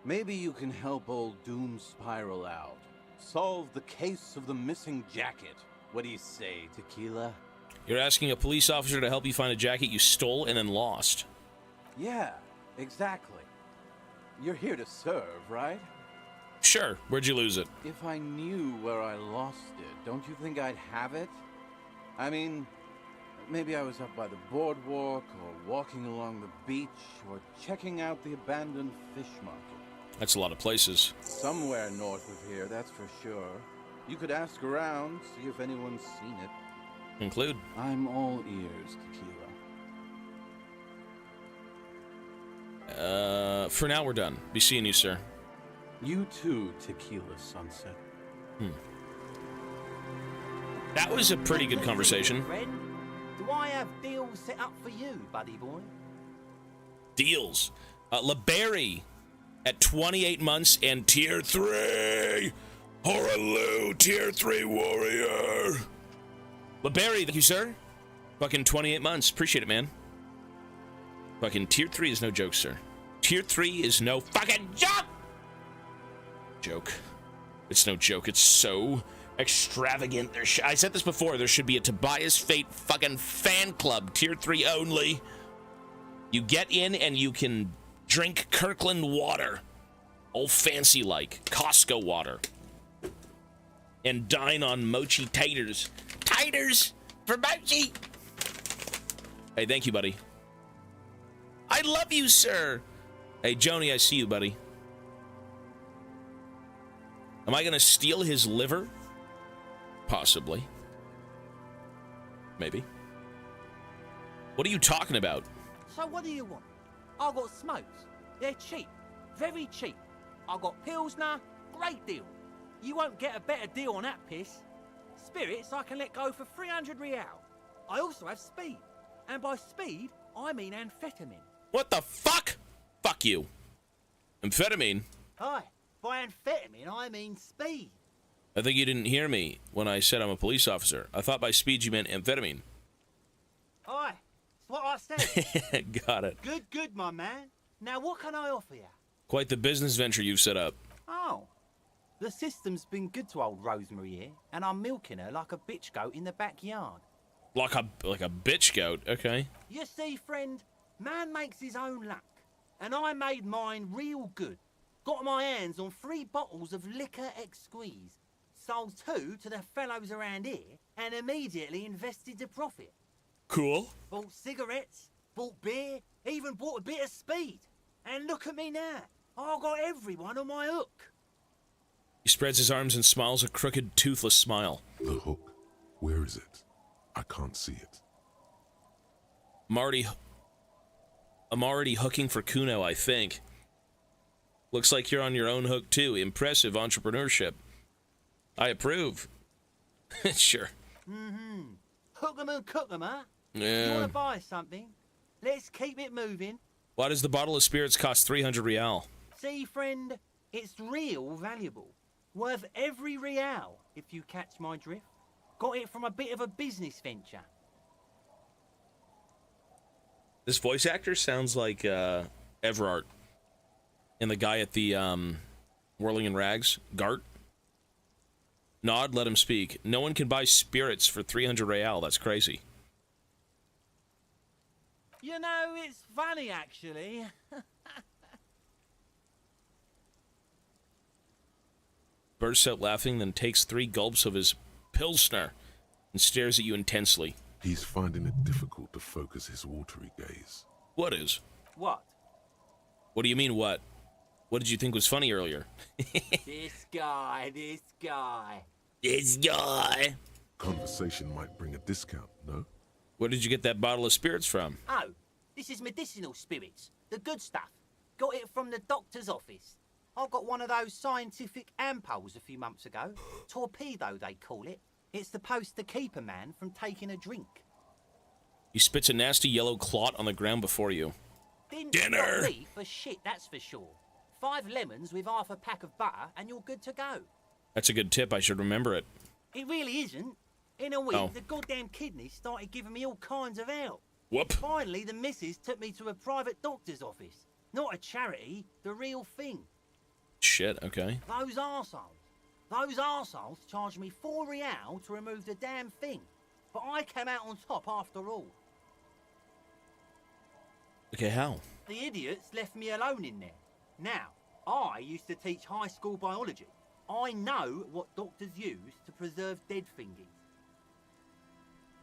Maybe you can help old Doom Spiral out. Solve the case of the missing jacket. What do you say, Tequila? You're asking a police officer to help you find a jacket you stole and then lost. Yeah, exactly. You're here to serve, right? Sure. Where'd you lose it? If I knew where I lost it, don't you think I'd have it? I mean, maybe I was up by the boardwalk, or walking along the beach, or checking out the abandoned fish market. That's a lot of places. Somewhere north of here, that's for sure. You could ask around, see if anyone's seen it. Include. I'm all ears, Tequila. For now we're done. Be seeing you, sir. You too, Tequila Sunset. That was a pretty good conversation. Friend, do I have deals set up for you, buddy boy? Deals. LeBerry at 28 months and tier 3. Horaloo, tier 3 warrior. LeBerry, thank you, sir. Fucking 28 months. Appreciate it, man. Fucking tier 3 is no joke, sir. Tier 3 is no fucking joke. It's no joke. It's so extravagant. I said this before. There should be a Tobias Fate fucking fan club. Tier 3 only. You get in and you can drink Kirkland water. Old fancy like. Costco water. And dine on mochi taters. Taters for mochi. Hey, thank you, buddy. I love you, sir. Hey, Joni, I see you, buddy. Am I gonna steal his liver? Possibly. Maybe. What are you talking about? So what do you want? I got smokes. They're cheap. Very cheap. I got Pilsner. Great deal. You won't get a better deal on that piss. Spirits I can let go for 300 real. I also have speed. And by speed, I mean amphetamine. What the fuck? Fuck you. Amphetamine? Hi. By amphetamine, I mean speed. I think you didn't hear me when I said I'm a police officer. I thought by speed you meant amphetamine. Hi. That's what I said. Got it. Good, my man. Now what can I offer you? Quite the business venture you've set up. Oh. The system's been good to old Rosemary here, and I'm milking her like a bitch goat in the backyard. Like a bitch goat, okay. You see, friend, man makes his own luck, and I made mine real good. Got my hands on 3 bottles of liquor ex-squeeze, sold 2 to the fellows around here, and immediately invested the profit. Cool. Bought cigarettes, bought beer, even bought a bit of speed. And look at me now. I got everyone on my hook. He spreads his arms and smiles a crooked, toothless smile. The hook? Where is it? I can't see it. I'm already hooking for Kuno, I think. Looks like you're on your own hook, too. Impressive entrepreneurship. I approve. Sure. Mm-hmm. Hook 'em and cook 'em, huh? Yeah. You want to buy something? Let's keep it moving. Why does the bottle of spirits cost 300 real? See, friend, it's real valuable. Worth every real, if you catch my drift. Got it from a bit of a business venture. This voice actor sounds like Everart. And the guy at the Whirling in Rags, Gart. Nod, let him speak. No one can buy spirits for 300 real. That's crazy. You know, it's funny, actually. bursts out laughing, then takes 3 gulps of his Pilsner and stares at you intensely. He's finding it difficult to focus his watery gaze. What is? What? What do you mean, what? What did you think was funny earlier? This guy, this guy. This guy. Conversation might bring a discount, no? Where did you get that bottle of spirits from? Oh, this is medicinal spirits. The good stuff. Got it from the doctor's office. I got one of those scientific ampoules a few months ago. Torpedo, they call it. It's supposed to keep a man from taking a drink. He spits a nasty yellow clot on the ground before you. Didn't Dinner! stop me for shit, that's for sure. 5 lemons with half a pack of butter and you're good to go. That's a good tip. I should remember it. It really isn't. In a week, Oh. the goddamn kidneys started giving me all kinds of help. Whoop. Finally, the missus took me to a private doctor's office. Not a charity, the real thing. Shit, okay. Those arseholes charged me £4 to remove the damn thing. But I came out on top after all. Okay, how? The idiots left me alone in there. Now, I used to teach high school biology. I know what doctors use to preserve dead thingies.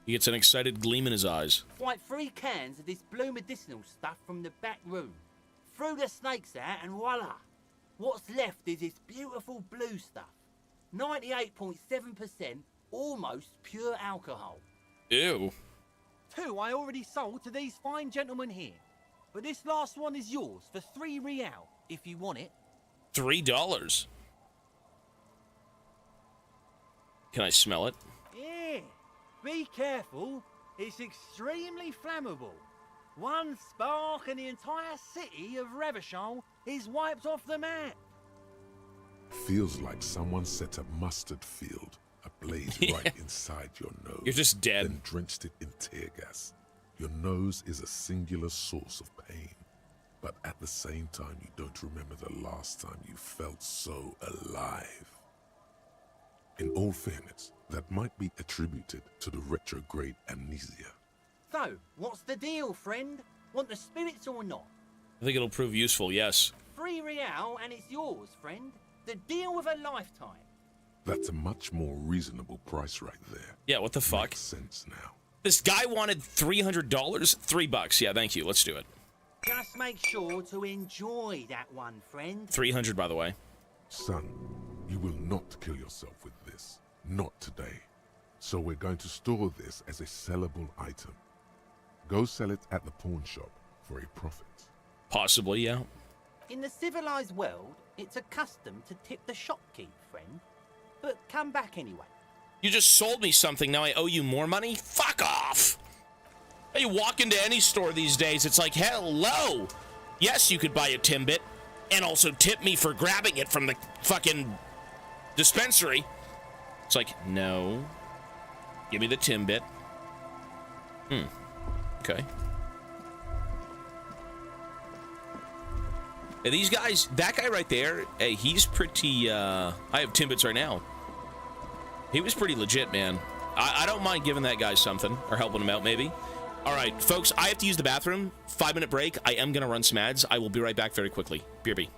He gets an excited gleam in his eyes. Like 3 cans of this blue medicinal stuff from the back room. Threw the snakes out and voila. What's left is this beautiful blue stuff. 98.7% almost pure alcohol. Ew. 2 I already sold to these fine gentlemen here. But this last one is yours for 3 real, if you want it. $3. Can I smell it? Yeah, be careful. It's extremely flammable. One spark and the entire city of Revachol is wiped off the map. Feels like someone set a mustard field ablaze right inside your nose. You're just dead. Then drenched it in tear gas. Your nose is a singular source of pain. But at the same time, you don't remember the last time you felt so alive. In all fairness, that might be attributed to the retrograde amnesia. So, what's the deal, friend? Want the spirits or not? I think it'll prove useful, yes. 3 real and it's yours, friend. The deal of a lifetime. That's a much more reasonable price right there. Yeah, what the fuck? Makes sense now. This guy wanted $300? $3. Yeah, thank you. Let's do it. Just make sure to enjoy that one, friend. 300, by the way. Son, you will not kill yourself with this. Not today. So we're going to store this as a sellable item. Go sell it at the pawn shop for a profit. Possibly, yeah. In the civilized world, it's a custom to tip the shopkeep, friend. But come back anyway. You just sold me something, now I owe you more money? Fuck off! You walk into any store these days, it's like, hello! Yes, you could buy a Timbit, and also tip me for grabbing it from the fucking dispensary. It's like, no. Give me the Timbit. Okay. Hey, these guys, that guy right there, hey, he's pretty, I have Timbits right now. He was pretty legit, man. I don't mind giving that guy something, or helping him out, maybe. All right, folks, I have to use the bathroom. 5-minute break. I am going to run some ads. I will be right back very quickly. BRB.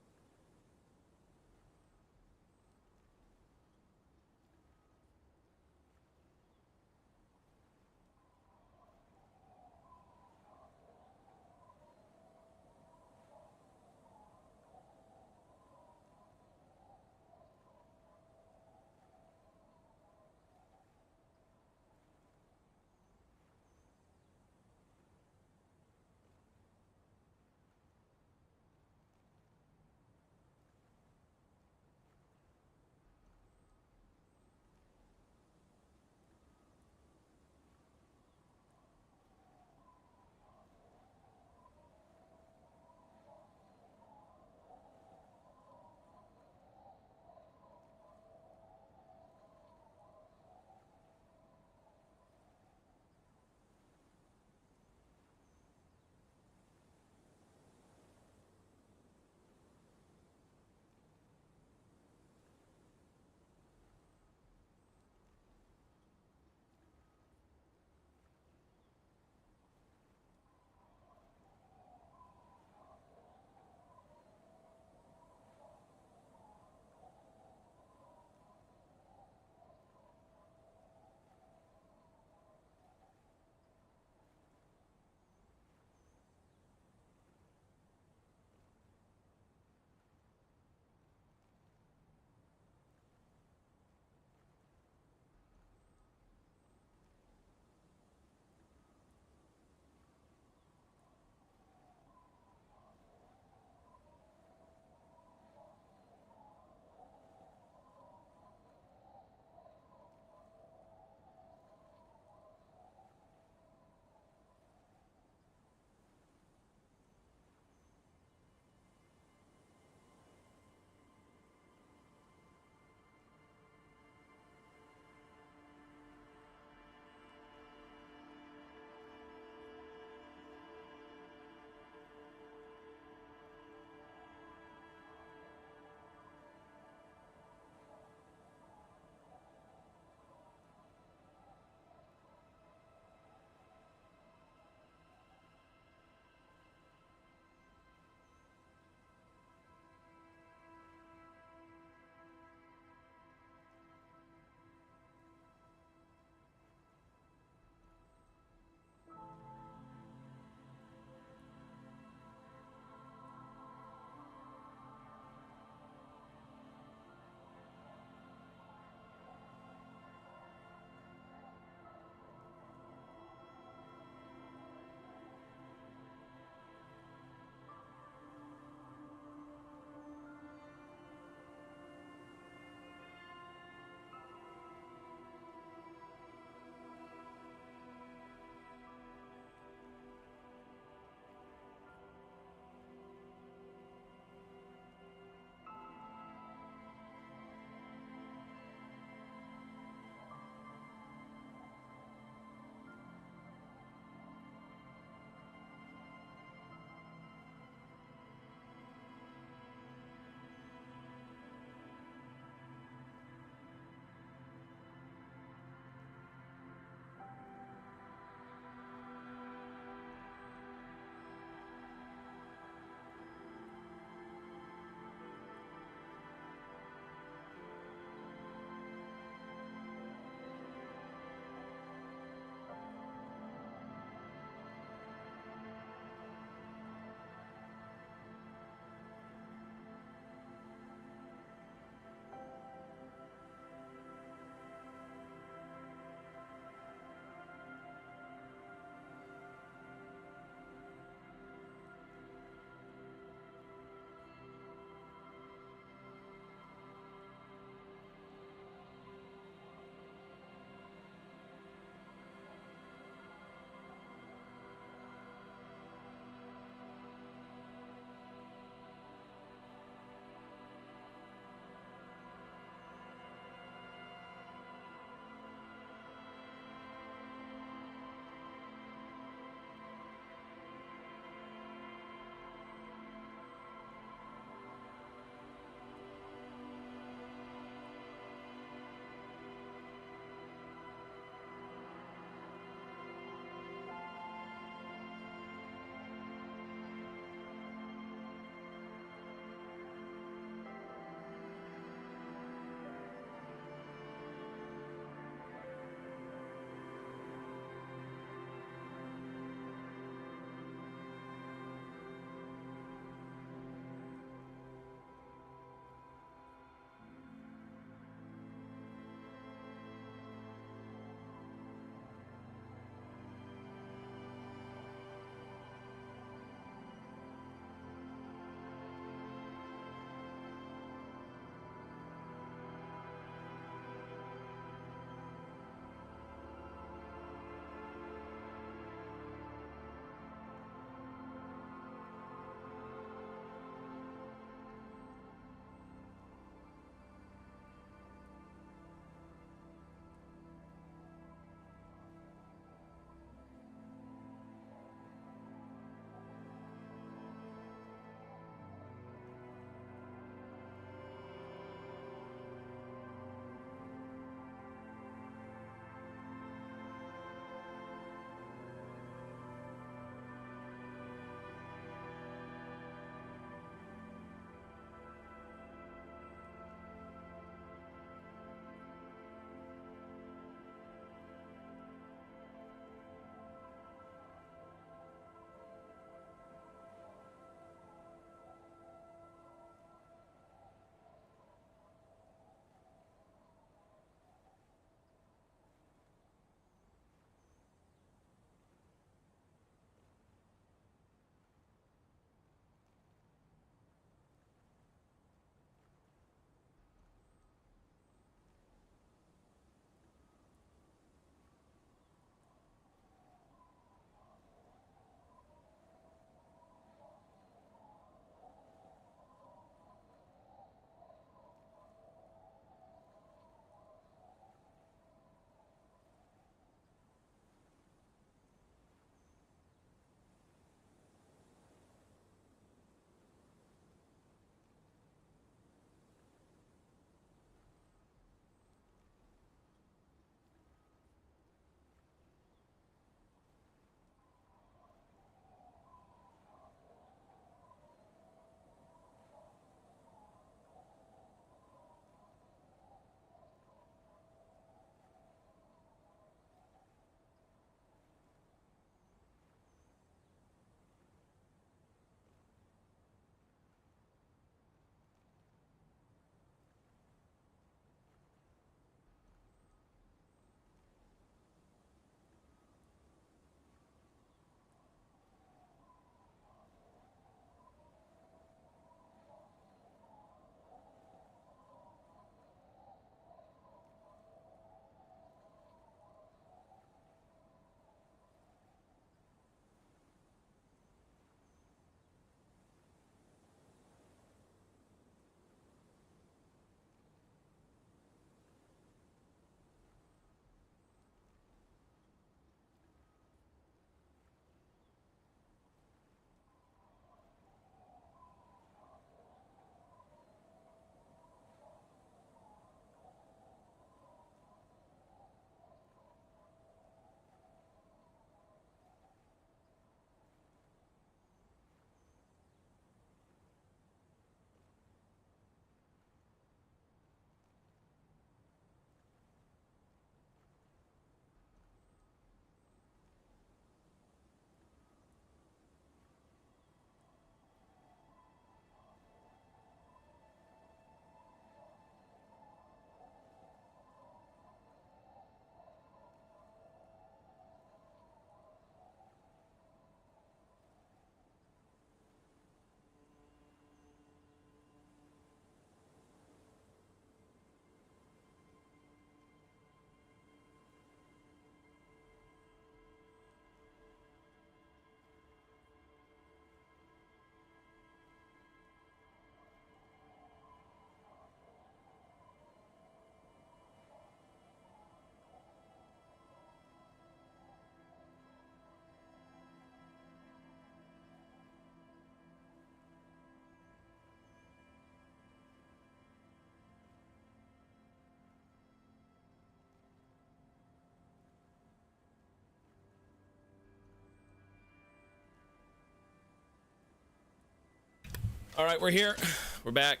All right, we're here. We're back.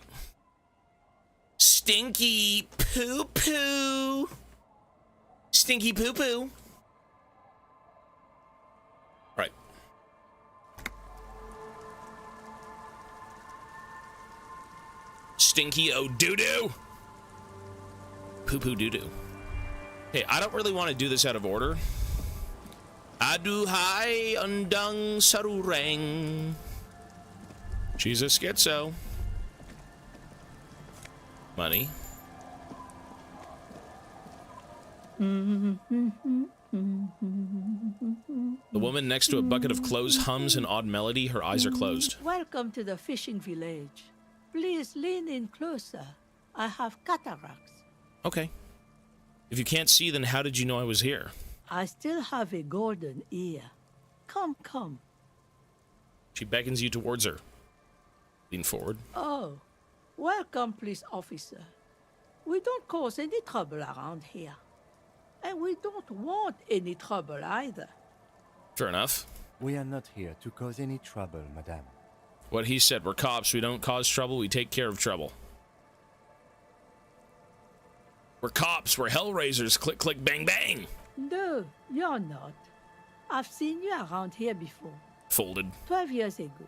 Stinky poo-poo. Stinky poo-poo. Right. Stinky oh-doo-doo. Poo-poo doo-doo. Hey, I don't really want to do this out of order. Aduhai undang sarurang. She's a schizo. Money. Mm-hmm. The woman next to a bucket of clothes hums an odd melody. Her eyes are closed. Welcome to the fishing village. Please lean in closer. I have cataracts. Okay. If you can't see, then how did you know I was here? I still have a golden ear. Come, come. She beckons you towards her. Lean forward. Oh, welcome, police officer. We don't cause any trouble around here. And we don't want any trouble either. Fair enough. We are not here to cause any trouble, madame. What he said, we're cops. We don't cause trouble. We take care of trouble. We're cops. We're hellraisers. Click, click, bang, bang. No, you're not. I've seen you around here before. Folded. 12 years ago.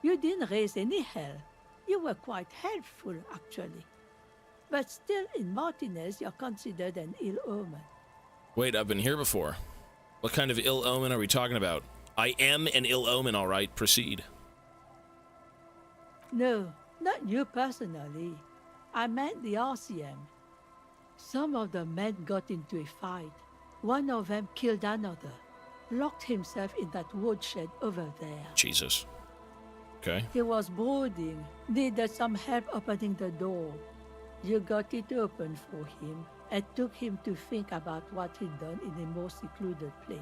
You didn't raise any hell. You were quite helpful, actually. But still, in Martinez, you're considered an ill omen. Wait, I've been here before. What kind of ill omen are we talking about? I am an ill omen, all right. Proceed. No, not you personally. I meant the RCM. Some of the men got into a fight. One of them killed another. Locked himself in that woodshed over there. Jesus. Okay. He was brooding. Needed some help opening the door. You got it open for him. It took him to think about what he'd done in a more secluded place.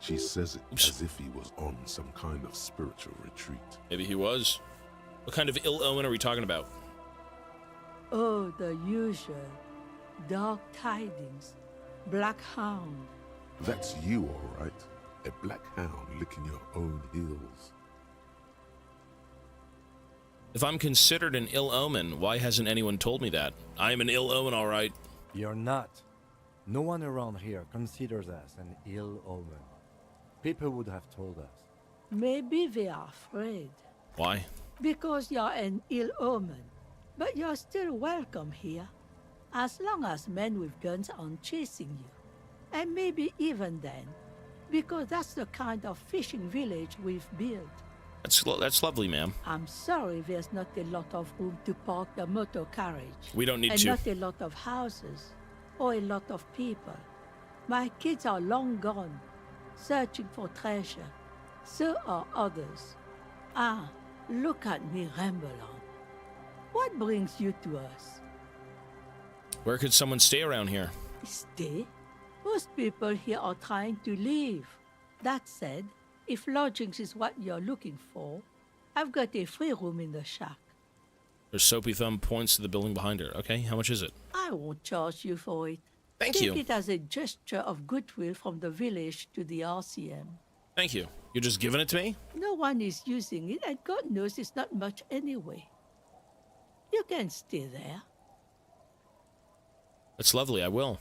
She says it as if he was on some kind of spiritual retreat. Maybe he was. What kind of ill omen are we talking about? Oh, the usual. Dark tidings. Black hound. That's you, all right. A black hound licking your own heels. If I'm considered an ill omen, why hasn't anyone told me that? I am an ill omen, all right. You're not. No one around here considers us an ill omen. People would have told us. Maybe they are afraid. Why? Because you're an ill omen. But you're still welcome here. As long as men with guns aren't chasing you. And maybe even then. Because that's the kind of fishing village we've built. That's lovely, ma'am. I'm sorry there's not a lot of room to park the motor carriage. We don't need and to. And not a lot of houses. Or a lot of people. My kids are long gone. Searching for treasure. So are others. Ah, look at me ramble on. What brings you to us? Where could someone stay around here? Stay? Most people here are trying to leave. That said, if lodgings is what you're looking for, I've got a free room in the shack. Her soapy thumb points to the building behind her. Okay, how much is it? I won't charge you for it. Thank you. Take it as a gesture of goodwill from the village to the RCM. Thank you. You're just giving it to me? No one is using it, and God knows it's not much anyway. You can stay there. That's lovely, I will.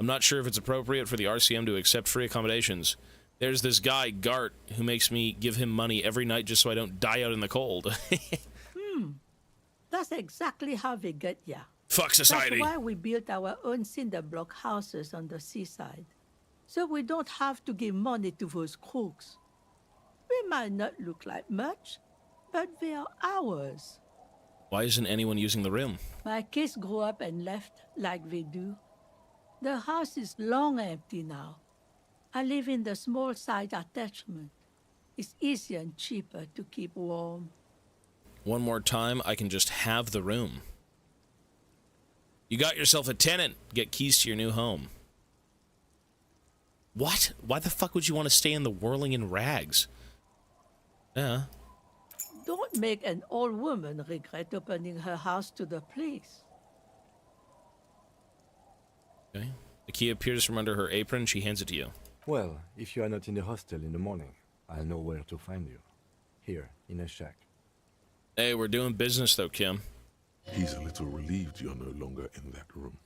I'm not sure if it's appropriate for the RCM to accept free accommodations. There's this guy, Gart, who makes me give him money every night just so I don't die out in the cold. That's exactly how they get ya. Fuck society. That's why we built our own cinder block houses on the seaside. So we don't have to give money to those crooks. We might not look like much, but they are ours. Why isn't anyone using the room? My kids grew up and left like they do. The house is long empty now. I live in the small side attachment. It's easier and cheaper to keep warm. One more time, I can just have the room. You got yourself a tenant. Get keys to your new home. What? Why the fuck would you want to stay in the whirling in rags? Yeah. Don't make an old woman regret opening her house to the police. Okay. The key appears from under her apron. She hands it to you. Well, if you are not in the hostel in the morning, I'll know where to find you. Here, in a shack. Hey, we're doing business though, Kim. He's a little relieved you're no longer in that room.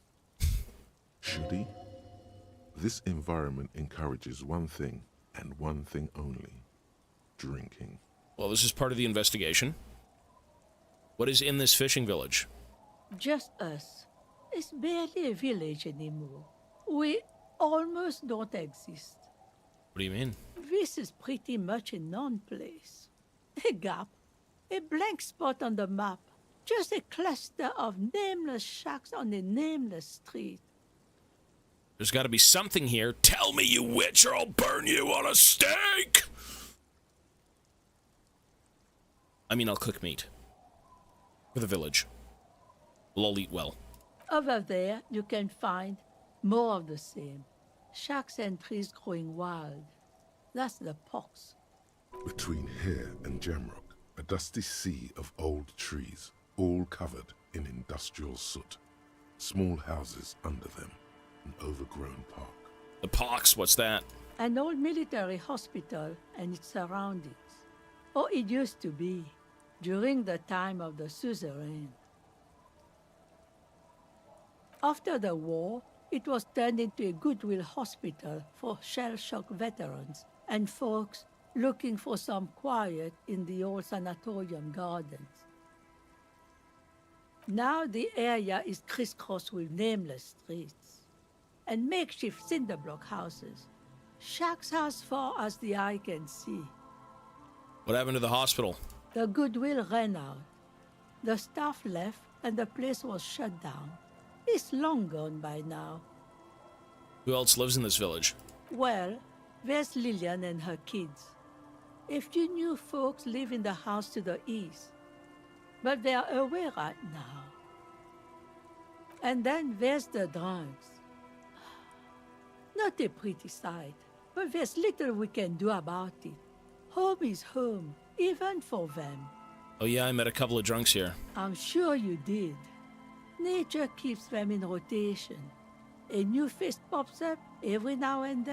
Should he? This environment encourages one thing, and one thing only. Drinking. Well, this is part of the investigation. What is in this fishing village? Just us. It's barely a village anymore. We almost don't exist. What do you mean? This is pretty much a non-place. A gap. A blank spot on the map. Just a cluster of nameless shacks on a nameless street. There's got to be something here. Tell me, you witch, or I'll burn you on a stake! I mean, I'll cook meat. For the village. We'll all eat well. Over there, you can find more of the same. Shacks and trees growing wild. That's the pox. Between here and Jamrock, a dusty sea of old trees, all covered in industrial soot. Small houses under them, an overgrown park. The pox, what's that? An old military hospital and its surroundings. Or it used to be, during the time of the suzerain. After the war, it was turned into a goodwill hospital for shell-shock veterans and folks looking for some quiet in the old sanatorium gardens. Now the area is crisscrossed with nameless streets and makeshift cinder block houses, shacks as far as the eye can see. What happened to the hospital? The goodwill ran out. The staff left and the place was shut down. It's long gone by now. Who else lives in this village? Well, there's Lillian and her kids. A few new folks live in the house to the east, but they are away right now. And then there's the drunks. Not a pretty sight, but there's little we can do about it. Home is home, even for them. Oh yeah, I met a couple of drunks here. I'm sure you did. Nature keeps them in rotation. A new face pops up every now and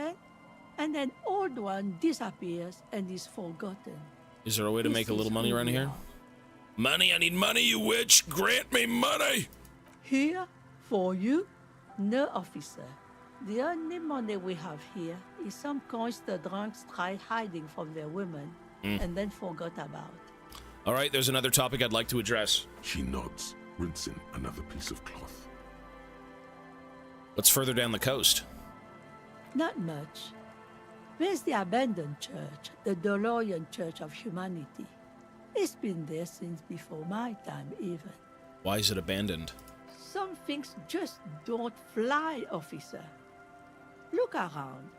an old one disappears and is forgotten. Is there a way to make a little money around here? Money? I need money, you witch! Grant me money! Here? For you? No, officer. The only money we have here is some coins the drunks tried hiding from their women and then forgot about. All right, there's another topic I'd like to address. She nods, rinsing another piece of cloth. What's further down the coast? Not much. There's the abandoned church, the DeLorean Church of Humanity. It's been there since before my time, even. Why is it abandoned? Some things just don't fly, officer. Look around.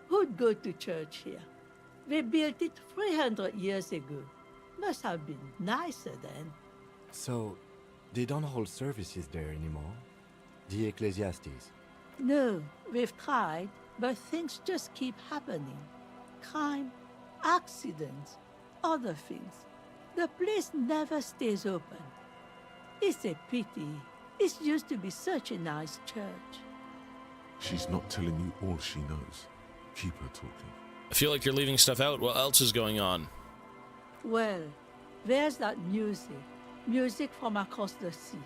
Who'd go to church here? They built it 300 years ago. Must have been nicer then. So, they don't hold services there anymore? The Ecclesiastes? No, we've tried, but things just keep happening. Crime, accidents, other things. The place never stays open. It's a pity. It used to be such a nice church. She's not telling you all she knows. Keep her talking. I feel like you're leaving stuff out. What else is going on? Well, there's that music. Music from across the sea.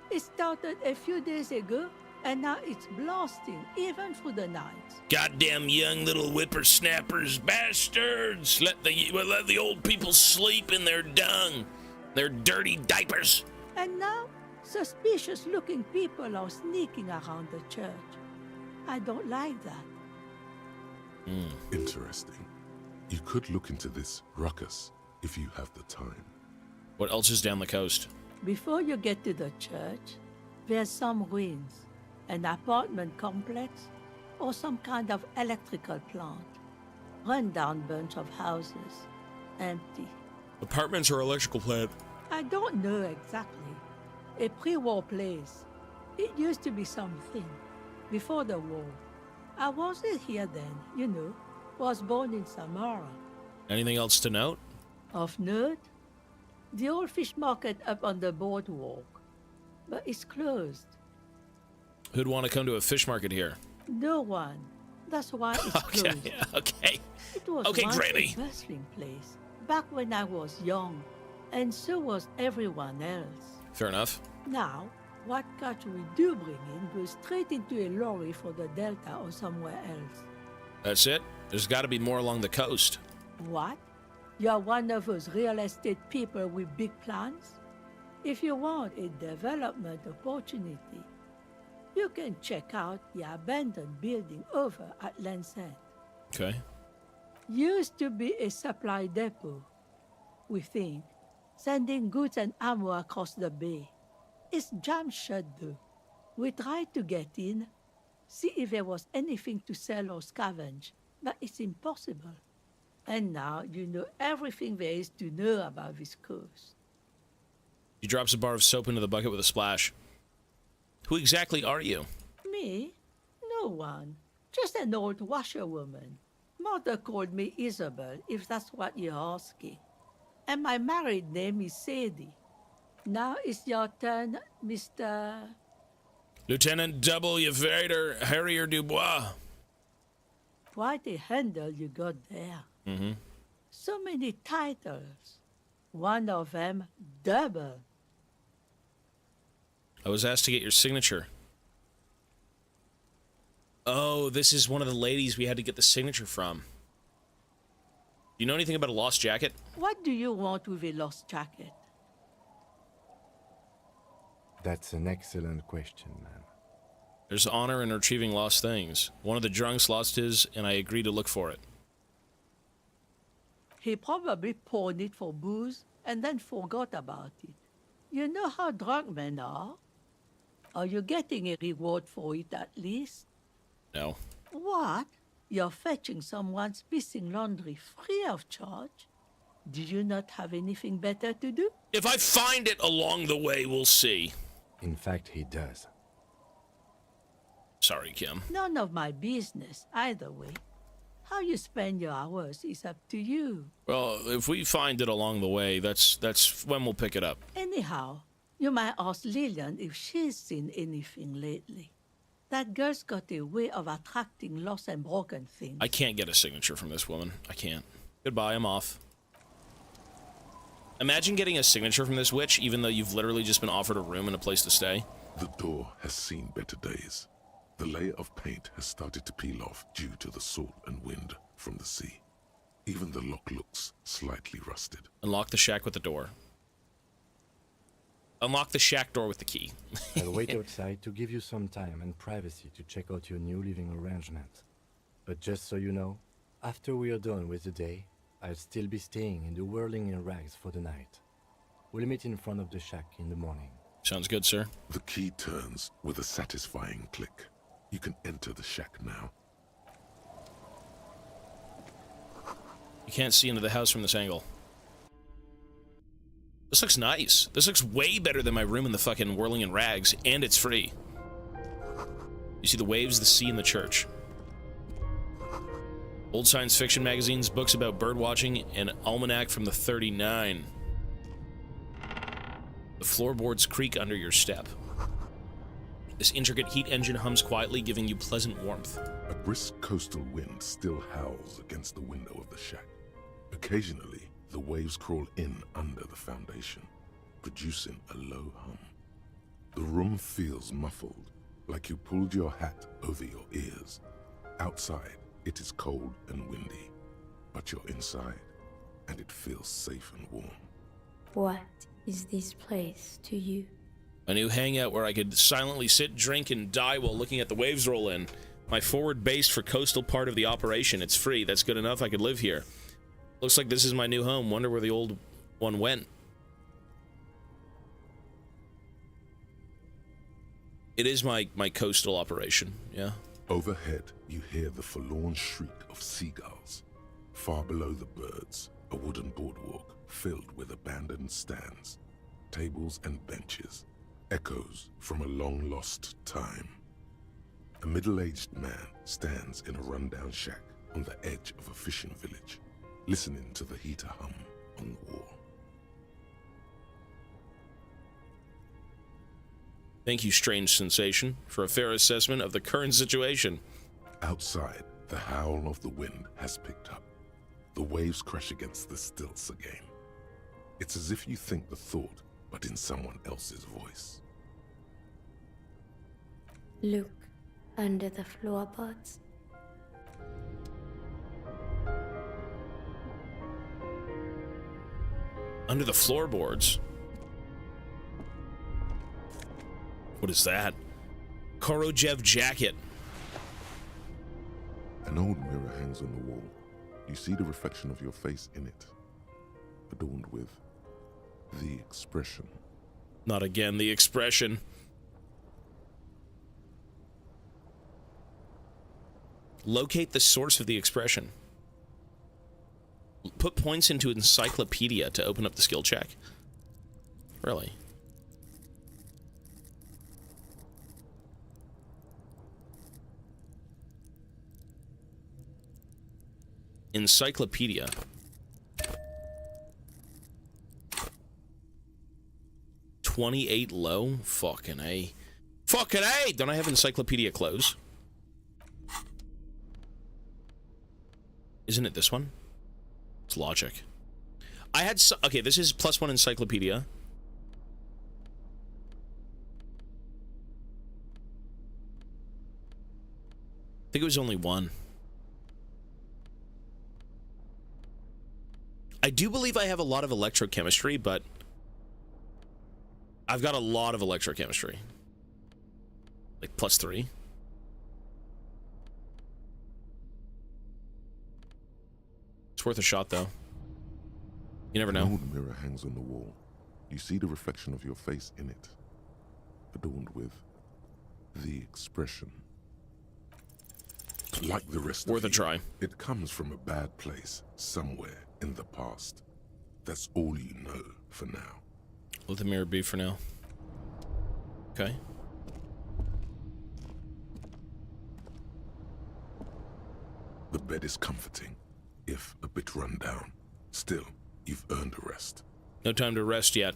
It started a few days ago, and now it's blasting even through the night. Goddamn young little whippersnappers, bastards! Let the old people sleep in their dung, their dirty diapers. And now, suspicious-looking people are sneaking around the church. I don't like that. Interesting. You could look into this ruckus if you have the time. What else is down the coast? Before you get to the church, there's some ruins, an apartment complex, or some kind of electrical plant. Run-down bunch of houses, empty. Apartments or electrical plant? I don't know exactly. A pre-war place. It used to be something. Before the war. I wasn't here then, you know. Was born in Samara. Anything else to note? Of note? The old fish market up on the boardwalk. But it's closed. Who'd want to come to a fish market here? No one. That's why it's closed. Okay. It was Okay, once Granny. a bustling place. back when I was young, and so was everyone else. Fair enough. Now, what catch we do bring in goes straight into a lorry for the Delta or somewhere else. That's it? There's got to be more along the coast. What? You're one of those real estate people with big plans? If you want a development opportunity, you can check out the abandoned building over at Land's End. Okay. Used to be a supply depot, we think, sending goods and ammo across the bay. It's jammed shut though. We tried to get in, see if there was anything to sell or scavenge, but it's impossible. And now you know everything there is to know about this coast. He drops a bar of soap into the bucket with a splash. Who exactly are you? Me? No one. Just an old washerwoman. Mother called me Isabel, if that's what you're asking. And my married name is Sadie. Now it's your turn, Mr. Lieutenant W. Vader Harrier Dubois. Quite a handle you got there. Mm-hmm. So many titles. One of them double. I was asked to get your signature. Oh, this is one of the ladies we had to get the signature from. Do you know anything about a lost jacket? What do you want with a lost jacket? That's an excellent question, ma'am. There's honor in retrieving lost things. One of the drunks lost his, and I agreed to look for it. He probably pawned it for booze and then forgot about it. You know how drunk men are? Are you getting a reward for it at least? No. What? You're fetching someone's missing laundry free of charge? Do you not have anything better to do? If I find it along the way, we'll see. In fact, he does. Sorry, Kim. None of my business, either way. How you spend your hours is up to you. Well, if we find it along the way, that's when we'll pick it up. Anyhow, you might ask Lillian if she's seen anything lately. That girl's got a way of attracting lost and broken things. I can't get a signature from this woman. I can't. Goodbye, I'm off. Imagine getting a signature from this witch, even though you've literally just been offered a room and a place to stay. The door has seen better days. The layer of paint has started to peel off due to the salt and wind from the sea. Even the lock looks slightly rusted. Unlock the shack with the door. Unlock the shack door with the key. I'll wait outside to give you some time and privacy to check out your new living arrangement. But just so you know, after we are done with the day, I'll still be staying in the Whirling in Rags for the night. We'll meet in front of the shack in the morning. Sounds good, sir. The key turns with a satisfying click. You can enter the shack now. You can't see into the house from this angle. This looks nice. This looks way better than my room in the fucking Whirling in Rags, and it's free. You see the waves, the sea, and the church. Old science fiction magazines, books about birdwatching, and almanac from the 39. The floorboards creak under your step. This intricate heat engine hums quietly, giving you pleasant warmth. A brisk coastal wind still howls against the window of the shack. Occasionally, the waves crawl in under the foundation, producing a low hum. The room feels muffled, like you pulled your hat over your ears. Outside, it is cold and windy, but you're inside, and it feels safe and warm. What is this place to you? A new hangout where I could silently sit, drink, and die while looking at the waves roll in. My forward base for coastal part of the operation. It's free. That's good enough. I could live here. Looks like this is my new home. Wonder where the old one went. It is my coastal operation, yeah. Overhead, you hear the forlorn shriek of seagulls. Far below the birds, a wooden boardwalk filled with abandoned stands, tables and benches, echoes from a long-lost time. A middle-aged man stands in a rundown shack on the edge of a fishing village, listening to the heater hum on the wall. Thank you, strange sensation, for a fair assessment of the current situation. Outside, the howl of the wind has picked up. The waves crash against the stilts again. It's as if you think the thought, but in someone else's voice. Look under the floorboards. Under the floorboards? What is that? Korojev jacket. An old mirror hangs on the wall. You see the reflection of your face in it, adorned with the expression. Not again, the expression. Locate the source of the expression. Put points into encyclopedia to open up the skill check. Really? Encyclopedia. $28 low? Fucking A. Fucking A! Don't I have encyclopedia close? Isn't it this one? It's logic. I had okay, this is +1 encyclopedia. I think it was only one. I do believe I have a lot of electrochemistry, but I've got a lot of electrochemistry. Like +3. It's worth a shot, though. You never know. An old mirror hangs on the wall. You see the reflection of your face in it, adorned with the expression. Like the rest Worth of a try. It comes from a bad place, somewhere in the past. That's all you know for now. Let the mirror be for now. Okay. The bed is comforting, if a bit run down. Still, you've earned a rest. No time to rest yet.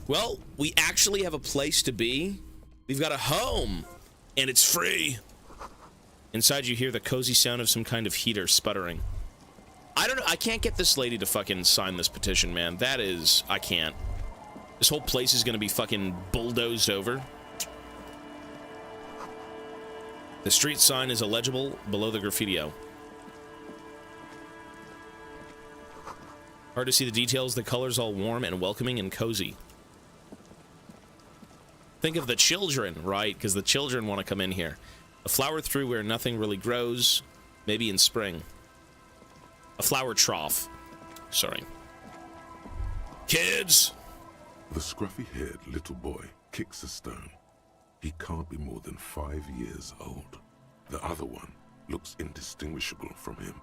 Well, we actually have a place to be. We've got a home, and it's free. Inside you hear the cozy sound of some kind of heater sputtering. I don't know, I can't get this lady to fucking sign this petition, man. That is, I can't. This whole place is gonna be fucking bulldozed over. The street sign is illegible below the graffiti-o. Hard to see the details, the color's all warm and welcoming and cozy. Think of the children, right? Because the children want to come in here. A flower through where nothing really grows, maybe in spring. A flower trough. Sorry. Kids! The scruffy-haired little boy kicks a stone. He can't be more than 5 years old. The other one looks indistinguishable from him.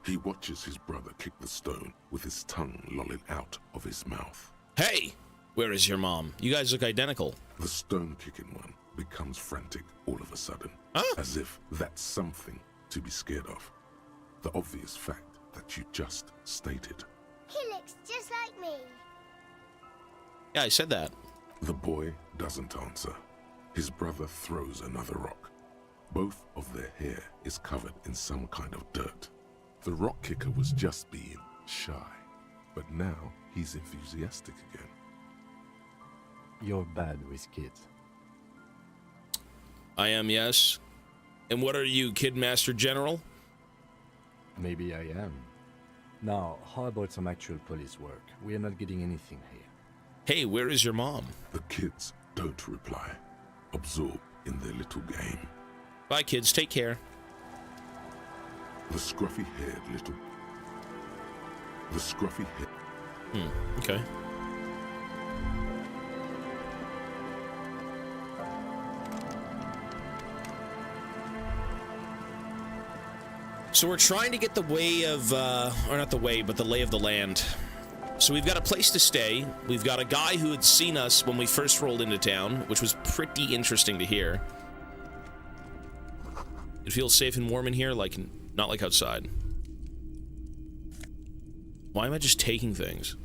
He watches his brother kick the stone with his tongue lolling out of his mouth. Hey! Where is your mom? You guys look identical. The stone-kicking one becomes frantic all of a sudden. Huh? As if that's something to be scared of. The obvious fact that you just stated. He looks just like me. Yeah, I said that. The boy doesn't answer. His brother throws another rock. Both of their hair is covered in some kind of dirt. The rock kicker was just being shy, but now he's enthusiastic again. You're bad with kids. I am, yes. And what are you, Kid Master General? Maybe I am. Now, how about some actual police work? We are not getting anything here. Hey, where is your mom? The kids don't reply, absorbed in their little game. Bye, kids. Take care. The scruffy-haired little... The scruffy-haired... Okay. So we're trying to get the way of, or not the way, but the lay of the land. So we've got a place to stay. We've got a guy who had seen us when we first rolled into town, which was pretty interesting to hear. It feels safe and warm in here, like not like outside. Why am I just taking things?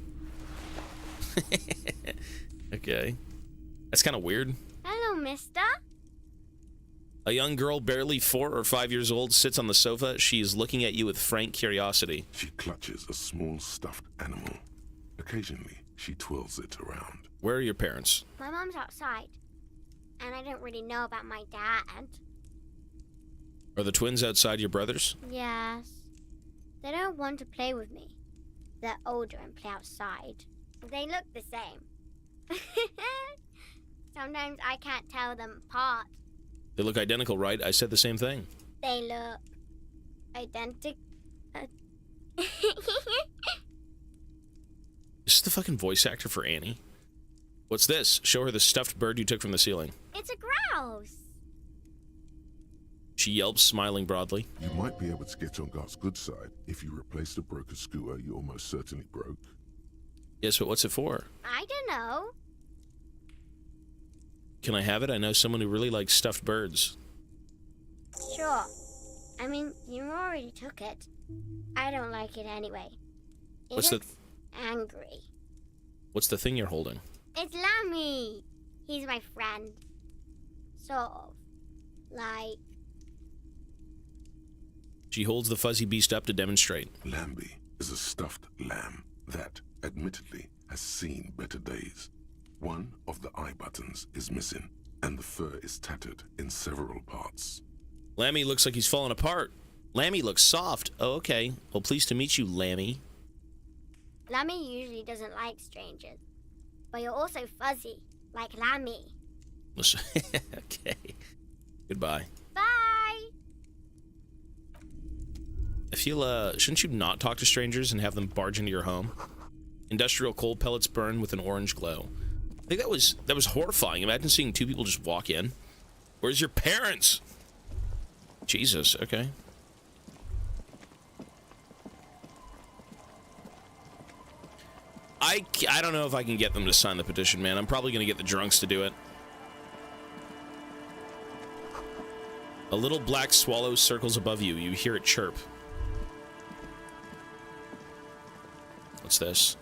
Okay. That's kind of weird. Hello, mister. A young girl, barely 4 or 5 years old, sits on the sofa. She is looking at you with frank curiosity. She clutches a small stuffed animal. Occasionally, she twirls it around. Where are your parents? My mom's outside, and I don't really know about my dad. Are the twins outside your brothers? Yes. They don't want to play with me. They're older and play outside. They look the same. Sometimes I can't tell them apart. They look identical, right? I said the same thing. They look identical. Is this the fucking voice actor for Annie? What's this? Show her the stuffed bird you took from the ceiling. It's a grouse. She yelps, smiling broadly. You might be able to get on Gart's good side if you replace the broken scooter you almost certainly broke. Yes, but what's it for? I don't know. Can I have it? I know someone who really likes stuffed birds. Sure. I mean, you already took it. I don't like it anyway. What's the angry. What's the thing you're holding? It's Lammy. He's my friend. Sort of. Like... She holds the fuzzy beast up to demonstrate. Lambie is a stuffed lamb that, admittedly, has seen better days. One of the eye buttons is missing, and the fur is tattered in several parts. Lammy looks like he's falling apart. Lammy looks soft. Oh, okay. Well, pleased to meet you, Lammy. Lammy usually doesn't like strangers. But you're also fuzzy, like Lammy. Okay. Goodbye. Bye! I feel, shouldn't you not talk to strangers and have them barge into your home? Industrial coal pellets burn with an orange glow. I think that was horrifying. Imagine seeing two people just walk in. Where's your parents? Jesus, okay. I don't know if I can get them to sign the petition, man. I'm probably going to get the drunks to do it. A little black swallow circles above you. You hear it chirp. What's this?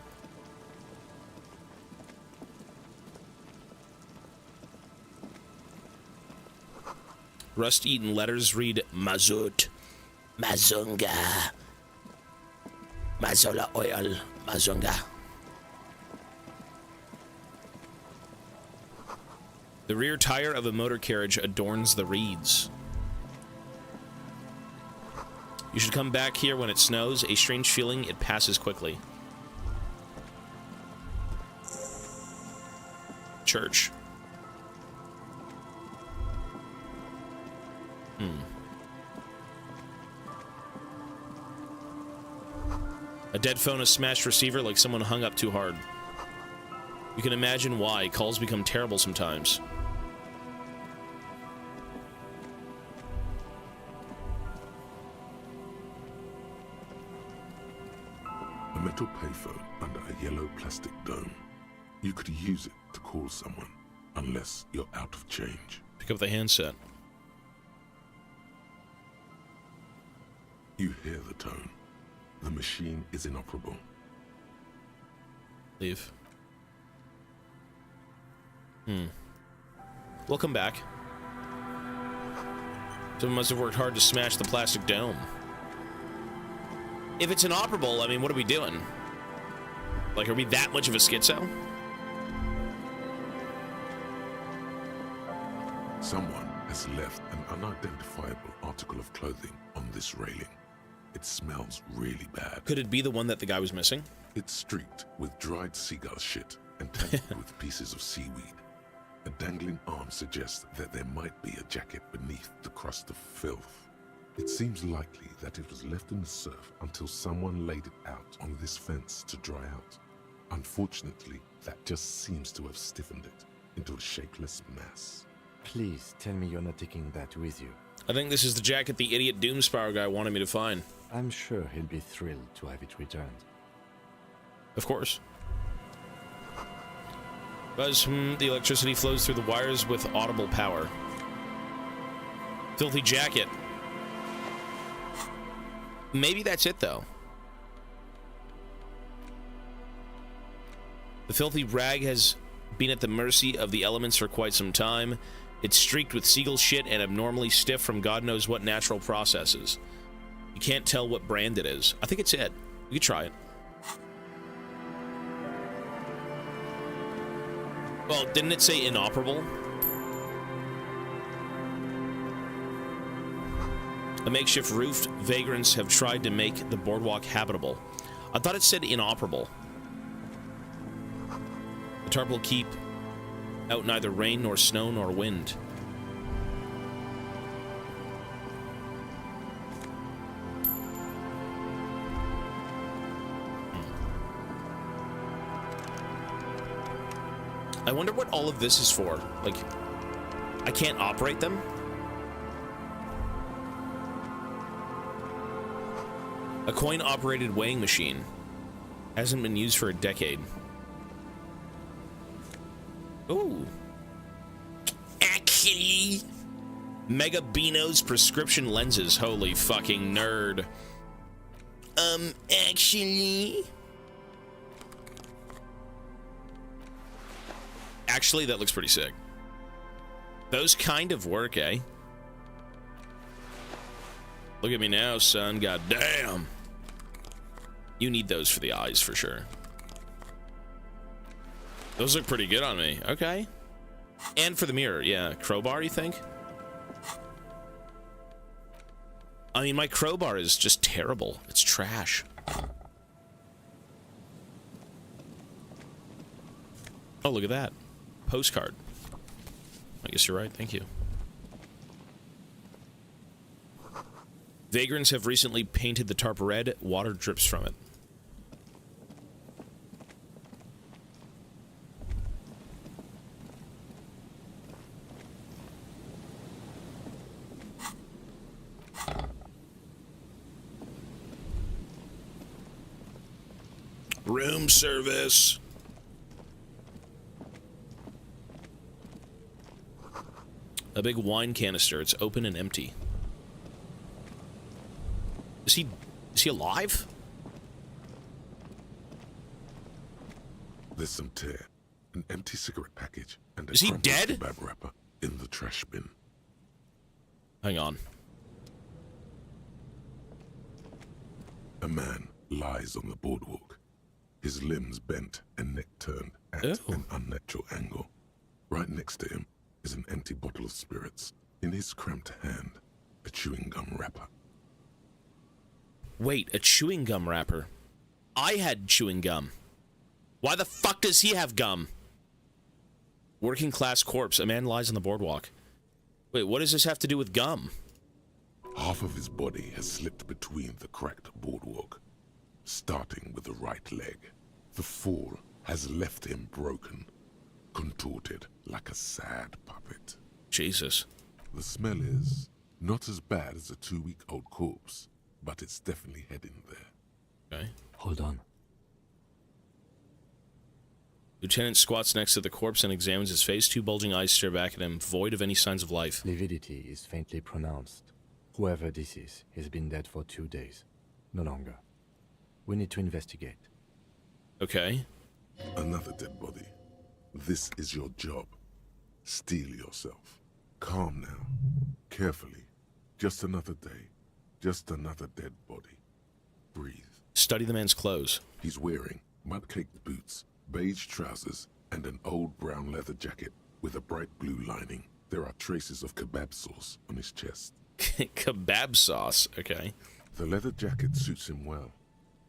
Rust-eaten letters read Mazut, Mazunga, Mazola oil, Mazunga. The rear tire of a motor carriage adorns the reeds. You should come back here when it snows. A strange feeling, it passes quickly. Church. A dead phone, a smashed receiver, like someone hung up too hard. You can imagine why. Calls become terrible sometimes. A metal payphone under a yellow plastic dome. You could use it to call someone, unless you're out of change. Pick up the handset. You hear the tone. The machine is inoperable. Leave. We'll come back. Someone must have worked hard to smash the plastic dome. If it's inoperable, I mean, what are we doing? Like, are we that much of a schizo? Someone has left an unidentifiable article of clothing on this railing. It smells really bad. Could it be the one that the guy was missing? It's streaked with dried seagull shit and tangled with pieces of seaweed. A dangling arm suggests that there might be a jacket beneath the crust of filth. It seems likely that it was left in the surf until someone laid it out on this fence to dry out. Unfortunately, that just seems to have stiffened it into a shapeless mass. Please tell me you're not taking that with you. I think this is the jacket the idiot Doomspire guy wanted me to find. I'm sure he'll be thrilled to have it returned. Of course. Buzz, the electricity flows through the wires with audible power. Filthy jacket. Maybe that's it, though. The filthy rag has been at the mercy of the elements for quite some time. It's streaked with seagull shit and abnormally stiff from God knows what natural processes. You can't tell what brand it is. I think it's it. You could try it. Well, didn't it say inoperable? A makeshift roof, vagrants have tried to make the boardwalk habitable. I thought it said inoperable. The tarp will keep out neither rain nor snow nor wind. I wonder what all of this is for. Like, I can't operate them? A coin-operated weighing machine. Hasn't been used for a decade. Ooh. Actually. Mega Beano's prescription lenses. Holy fucking nerd. Actually. Actually, that looks pretty sick. Those kind of work, eh? Look at me now, son. God damn. You need those for the eyes, for sure. Those look pretty good on me. Okay. And for the mirror, yeah. Crowbar, you think? I mean, my crowbar is just terrible. It's trash. Oh, look at that. Postcard. I guess you're right. Thank you. Vagrants have recently painted the tarp red. Water drips from it. Room service. A big wine canister. It's open and empty. Is he alive? There's some tear, an empty cigarette package, and a Is he crumpled dead? kebab wrapper in the trash bin. Hang on. A man lies on the boardwalk, his limbs bent and neck turned at an unnatural angle. Right next to him is an empty bottle of spirits. In his cramped hand, a chewing gum wrapper. Wait, a chewing gum wrapper. I had chewing gum. Why the fuck does he have gum? Working class corpse. A man lies on the boardwalk. Wait, what does this have to do with gum? Half of his body has slipped between the cracked boardwalk, starting with the right leg. The fall has left him broken, contorted like a sad puppet. Jesus. The smell is not as bad as a 2-week-old corpse, but it's definitely heading there. Okay. Hold on. Lieutenant squats next to the corpse and examines his face. 2 bulging eyes stare back at him, void of any signs of life. Lividity is faintly pronounced. Whoever this is has been dead for 2 days. No longer. We need to investigate. Okay. Another dead body. This is your job. Steel yourself. Calm now. Carefully. Just another day. Just another dead body. Breathe. Study the man's clothes. He's wearing mud-caked boots, beige trousers, and an old brown leather jacket with a bright blue lining. There are traces of kebab sauce on his chest. Kebab sauce, okay. The leather jacket suits him well.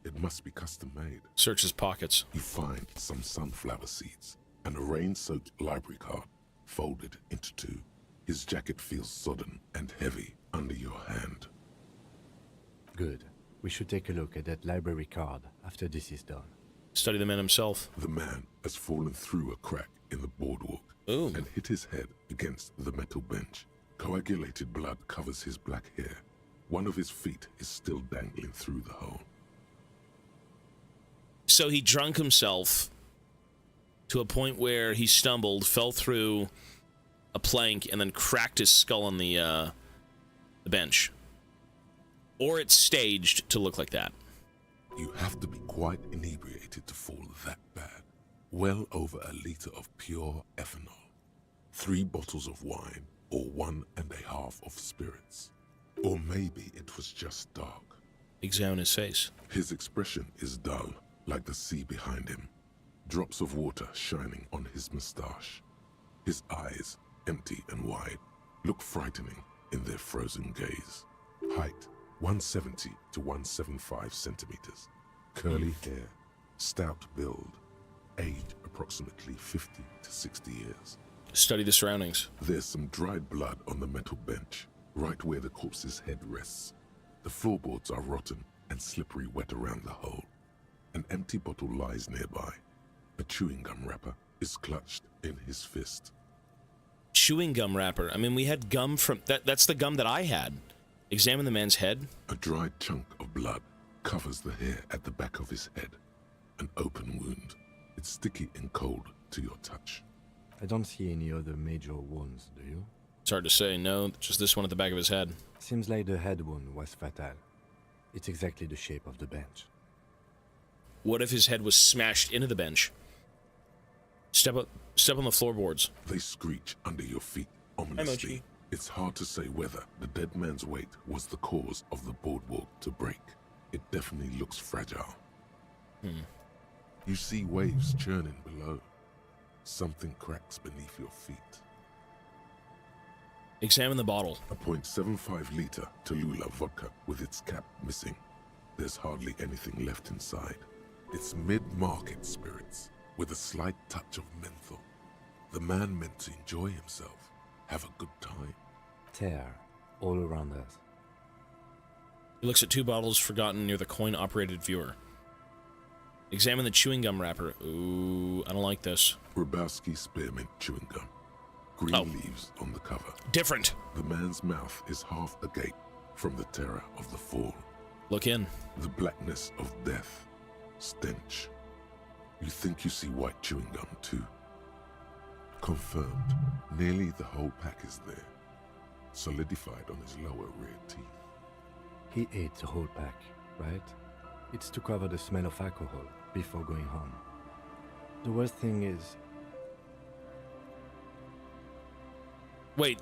It must be custom-made. Search his pockets. You find some sunflower seeds and a rain-soaked library card folded into 2. His jacket feels sodden and heavy under your hand. Good. We should take a look at that library card after this is done. Study the man himself. The man has fallen through a crack in the boardwalk and hit his head against the metal bench. Coagulated blood covers his black hair. One of his feet is still dangling through the hole. So he drunk himself to a point where he stumbled, fell through a plank, and then cracked his skull on the bench. Or it's staged to look like that. You have to be quite inebriated to fall that bad. Well over a liter of pure ethanol. 3 bottles of wine, or 1.5 of spirits. Or maybe it was just dark. Examine his face. His expression is dull, like the sea behind him. Drops of water shining on his moustache. His eyes, empty and wide, look frightening in their frozen gaze. Height, 170 to 175 centimeters. Curly hair, stout build. Age, approximately 50 to 60 years. Study the surroundings. There's some dried blood on the metal bench, right where the corpse's head rests. The floorboards are rotten and slippery wet around the hole. An empty bottle lies nearby. A chewing gum wrapper is clutched in his fist. Chewing gum wrapper. I mean, we had gum from... That's the gum that I had. Examine the man's head. A dried chunk of blood covers the hair at the back of his head. An open wound. It's sticky and cold to your touch. I don't see any other major wounds, do you? It's hard to say, no. Just this one at the back of his head. Seems like the head wound was fatal. It's exactly the shape of the bench. What if his head was smashed into the bench? Step on the floorboards. They screech under your feet ominously. It's hard to say whether the dead man's weight was the cause of the boardwalk to break. It definitely looks fragile. You see waves churning below. Something cracks beneath your feet. Examine the bottle. A .75 liter Tallulah vodka with its cap missing. There's hardly anything left inside. It's mid-market spirits with a slight touch of menthol. The man meant to enjoy himself, have a good time. Tear all around us. He looks at 2 bottles forgotten near the coin-operated viewer. Examine the chewing gum wrapper. Ooh, I don't like this. Grabowski spearmint chewing gum. Green leaves on the cover. Different. The man's mouth is half agape from the terror of the fall. Look in. The blackness of death. Stench. You think you see white chewing gum too. Confirmed. Nearly the whole pack is there. Solidified on his lower rear teeth. He ate the whole pack, right? It's to cover the smell of alcohol before going home. The worst thing is... Wait,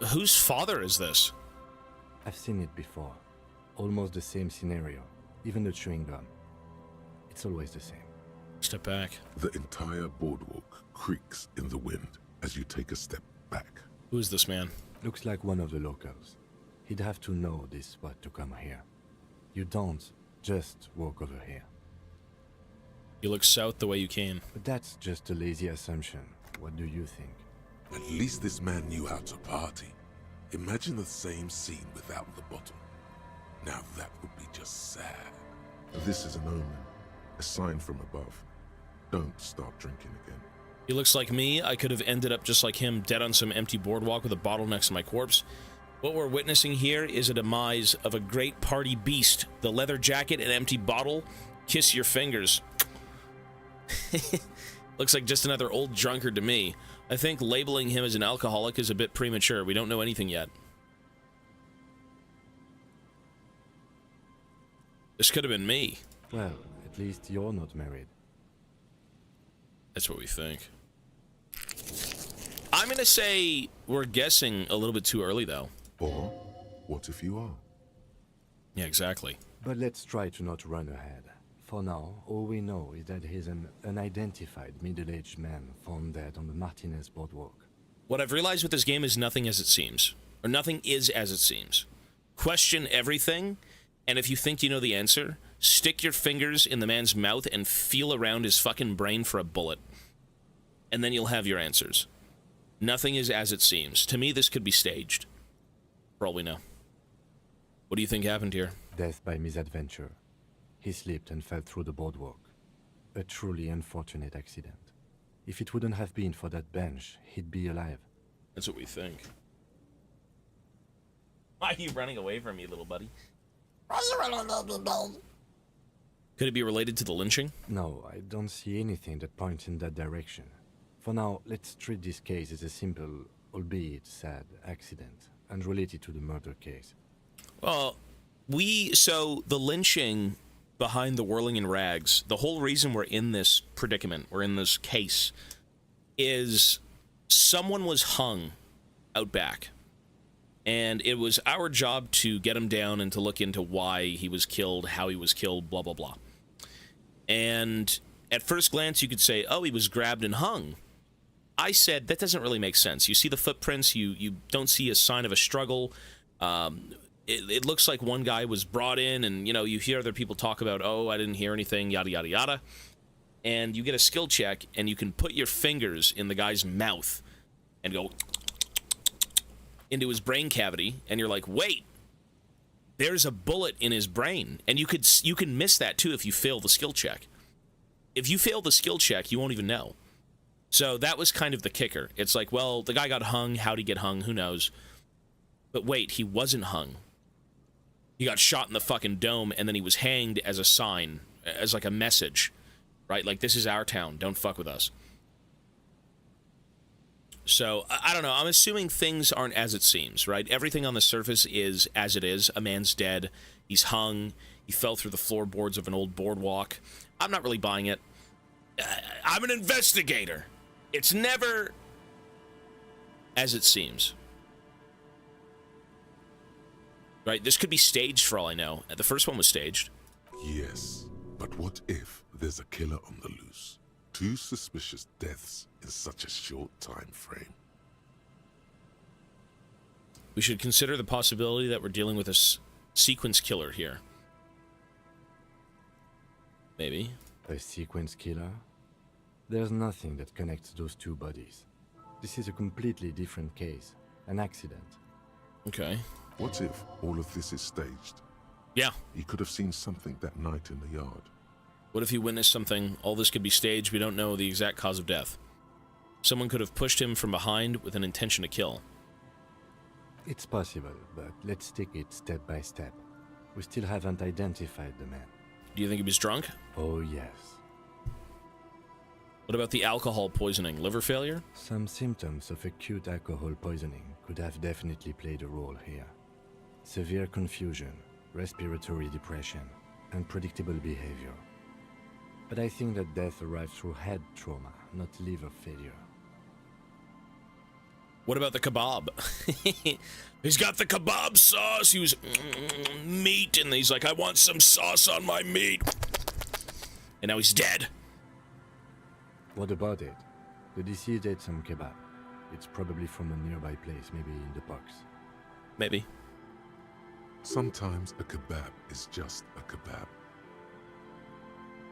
whose father is this? I've seen it before. Almost the same scenario. Even the chewing gum. It's always the same. Step back. The entire boardwalk creaks in the wind as you take a step back. Who is this man? Looks like one of the locals. He'd have to know this spot to come here. You don't just walk over here. You look south the way you came. But that's just a lazy assumption. What do you think? At least this man knew how to party. Imagine the same scene without the bottle. Now that would be just sad. This is an omen. A sign from above. Don't start drinking again. He looks like me. I could have ended up just like him, dead on some empty boardwalk with a bottle next to my corpse. What we're witnessing here is a demise of a great party beast. The leather jacket and empty bottle. Kiss your fingers. Looks like just another old drunkard to me. I think labeling him as an alcoholic is a bit premature. We don't know anything yet. This could have been me. Well, at least you're not married. That's what we think. I'm gonna say we're guessing a little bit too early, though. Or, what if you are? Yeah, exactly. But let's try to not run ahead. For now, all we know is that he's an unidentified middle-aged man found dead on the Martinez boardwalk. What I've realized with this game is nothing as it seems. Or nothing is as it seems. Question everything, and if you think you know the answer, stick your fingers in the man's mouth and feel around his fucking brain for a bullet. And then you'll have your answers. Nothing is as it seems. To me, this could be staged. For all we know. What do you think happened here? Death by misadventure. He slipped and fell through the boardwalk. A truly unfortunate accident. If it wouldn't have been for that bench, he'd be alive. That's what we think. Why are you running away from me, little buddy? Could it be related to the lynching? No, I don't see anything that points in that direction. For now, let's treat this case as a simple, albeit sad, accident, unrelated to the murder case. Well, so the lynching behind the whirling in rags, the whole reason we're in this predicament, we're in this case, is someone was hung out back. And it was our job to get him down and to look into why he was killed, how he was killed, blah, blah, blah. And at first glance, you could say, oh, he was grabbed and hung. I said, that doesn't really make sense. You see the footprints, you don't see a sign of a struggle. It looks like one guy was brought in, and, you know, you hear other people talk about, oh, I didn't hear anything, yada, yada, yada. And you get a skill check, and you can put your fingers in the guy's mouth and go into his brain cavity, and you're like, wait, there's a bullet in his brain. And you can miss that too if you fail the skill check. If you fail the skill check, you won't even know. So that was kind of the kicker. It's like, well, the guy got hung. How'd he get hung? Who knows? But wait, he wasn't hung. He got shot in the fucking dome, and then he was hanged as a sign, as like a message, right? Like, this is our town. Don't fuck with us. So, I don't know. I'm assuming things aren't as it seems, right? Everything on the surface is as it is. A man's dead. He's hung. He fell through the floorboards of an old boardwalk. I'm not really buying it. I'm an investigator. It's never as it seems. Right? This could be staged for all I know. The first one was staged. Yes, but what if there's a killer on the loose? 2 suspicious deaths in such a short time frame. We should consider the possibility that we're dealing with a sequence killer here. Maybe. A sequence killer? There's nothing that connects those 2 bodies. This is a completely different case. An accident. Okay. What if all of this is staged? Yeah. He could have seen something that night in the yard. What if he witnessed something? All this could be staged. We don't know the exact cause of death. Someone could have pushed him from behind with an intention to kill. It's possible, but let's take it step by step. We still haven't identified the man. Do you think he was drunk? Oh, yes. What about the alcohol poisoning? Liver failure? Some symptoms of acute alcohol poisoning could have definitely played a role here. Severe confusion, respiratory depression, unpredictable behavior. But I think that death arrived through head trauma, not liver failure. What about the kebab? He's got the kebab sauce. He was meat, and he's like, I want some sauce on my meat. And now he's dead. What about it? The deceased ate some kebab. It's probably from a nearby place, maybe in the parks. Maybe. Sometimes a kebab is just a kebab.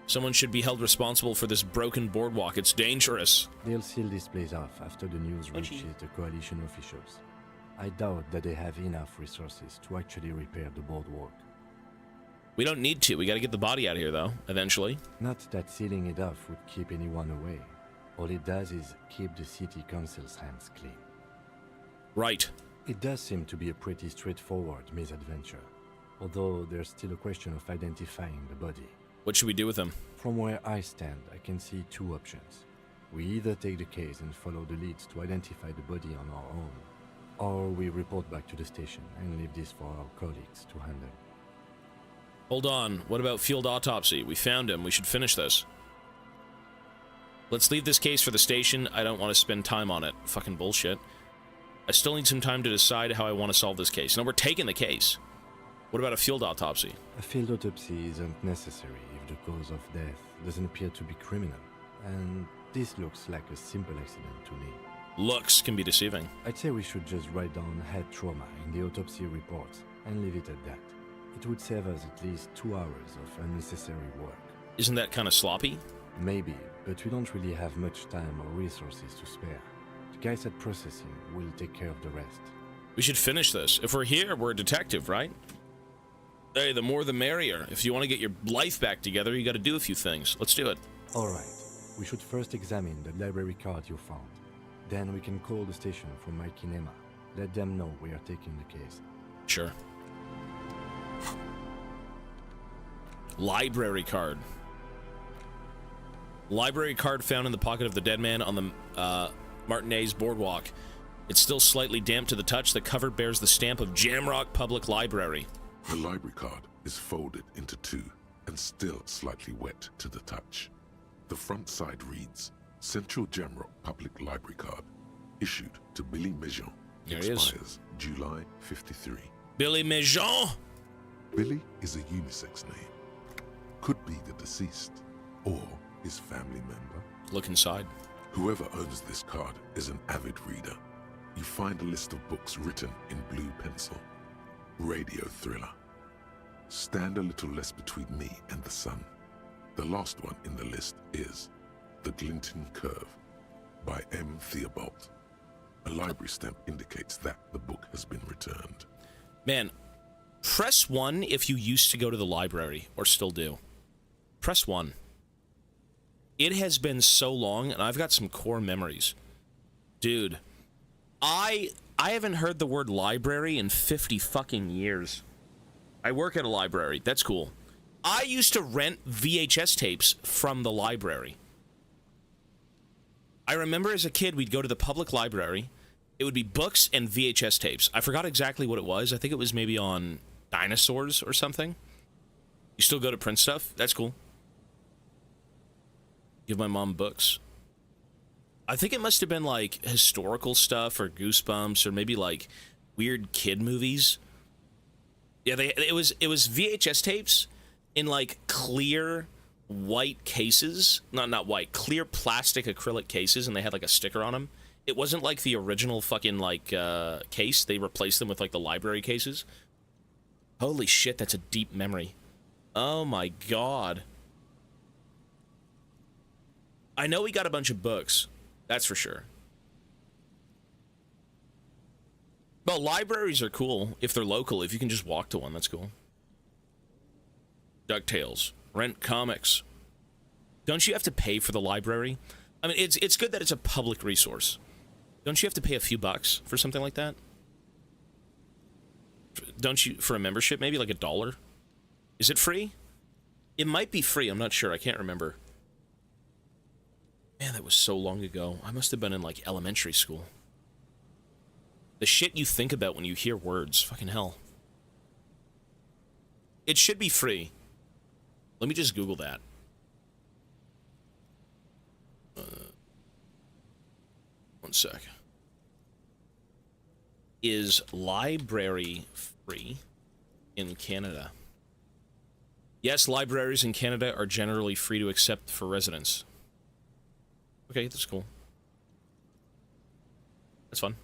Someone should be held responsible for this broken boardwalk. It's dangerous. They'll seal this place off after the news reaches the coalition officials. I doubt that they have enough resources to actually repair the boardwalk. We don't need to. We gotta get the body out of here, though, eventually. Not that sealing it off would keep anyone away. All it does is keep the city council's hands clean. Right. It does seem to be a pretty straightforward misadventure, although there's still a question of identifying the body. What should we do with him? From where I stand, I can see 2 options. We either take the case and follow the leads to identify the body on our own, or we report back to the station and leave this for our colleagues to handle. Hold on. What about field autopsy? We found him. We should finish this. Let's leave this case for the station. I don't want to spend time on it. Fucking bullshit. I still need some time to decide how I want to solve this case. No, we're taking the case. What about a field autopsy? A field autopsy isn't necessary if the cause of death doesn't appear to be criminal. And this looks like a simple accident to me. Looks can be deceiving. I'd say we should just write down head trauma in the autopsy report and leave it at that. It would save us at least 2 hours of unnecessary work. Isn't that kind of sloppy? Maybe, but we don't really have much time or resources to spare. The guys at processing will take care of the rest. We should finish this. If we're here, we're a detective, right? Hey, the more the merrier. If you want to get your life back together, you got to do a few things. Let's do it. All right. We should first examine the library card you found. Then we can call the station for Mike and Emma. Let them know we are taking the case. Sure. Library card. Library card found in the pocket of the dead man on the Martinez boardwalk. It's still slightly damp to the touch. The cover bears the stamp of Jamrock Public Library. The library card is folded into 2 and still slightly wet to the touch. The front side reads, Central Jamrock Public Library Card. issued to Billy Maison, There he is. expires July 53. Billy Maison. Billy is a unisex name. Could be the deceased or his family member. Look inside. Whoever owns this card is an avid reader. You find a list of books written in blue pencil. Radio thriller. Stand a little less between me and the sun. The last one in the list is The Glinting Curve by M. Theobald. A library stamp indicates that the book has been returned. Man, press 1 if you used to go to the library, or still do. Press 1. It has been so long, and I've got some core memories. Dude, I haven't heard the word library in 50 fucking years. I work at a library. That's cool. I used to rent VHS tapes from the library. I remember as a kid, we'd go to the public library. It would be books and VHS tapes. I forgot exactly what it was. I think it was maybe on dinosaurs or something. You still go to print stuff? That's cool. Give my mom books. I think it must have been like historical stuff or Goosebumps or maybe like weird kid movies. Yeah, it was VHS tapes in like clear white cases. Not white, clear plastic acrylic cases, and they had like a sticker on them. It wasn't like the original fucking like case. They replaced them with like the library cases. Holy shit, that's a deep memory. Oh my god. I know we got a bunch of books. That's for sure. Well, libraries are cool if they're local. If you can just walk to one, that's cool. DuckTales. Rent comics. Don't you have to pay for the library? I mean, it's good that it's a public resource. Don't you have to pay a few bucks for something like that? Don't you, for a membership, maybe like $1? Is it free? It might be free. I'm not sure. I can't remember. Man, that was so long ago. I must have been in like elementary school. The shit you think about when you hear words. Fucking hell. It should be free. Let me just Google that. One sec. Is library free in Canada? Yes, libraries in Canada are generally free to accept for residents. Okay, that's cool. That's fun.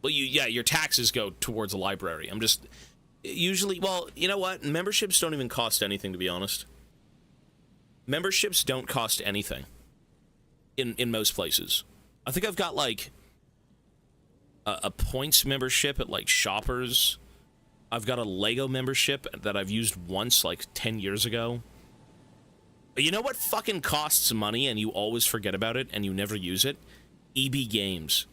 Well, yeah, your taxes go towards a library. I'm just... Usually, well, you know what? Memberships don't even cost anything, to be honest. Memberships don't cost anything. In most places. I think I've got, like, a points membership at, like, Shoppers. I've got a Lego membership that I've used once, like, 10 years ago. You know what fucking costs money and you always forget about it and you never use it? EB Games.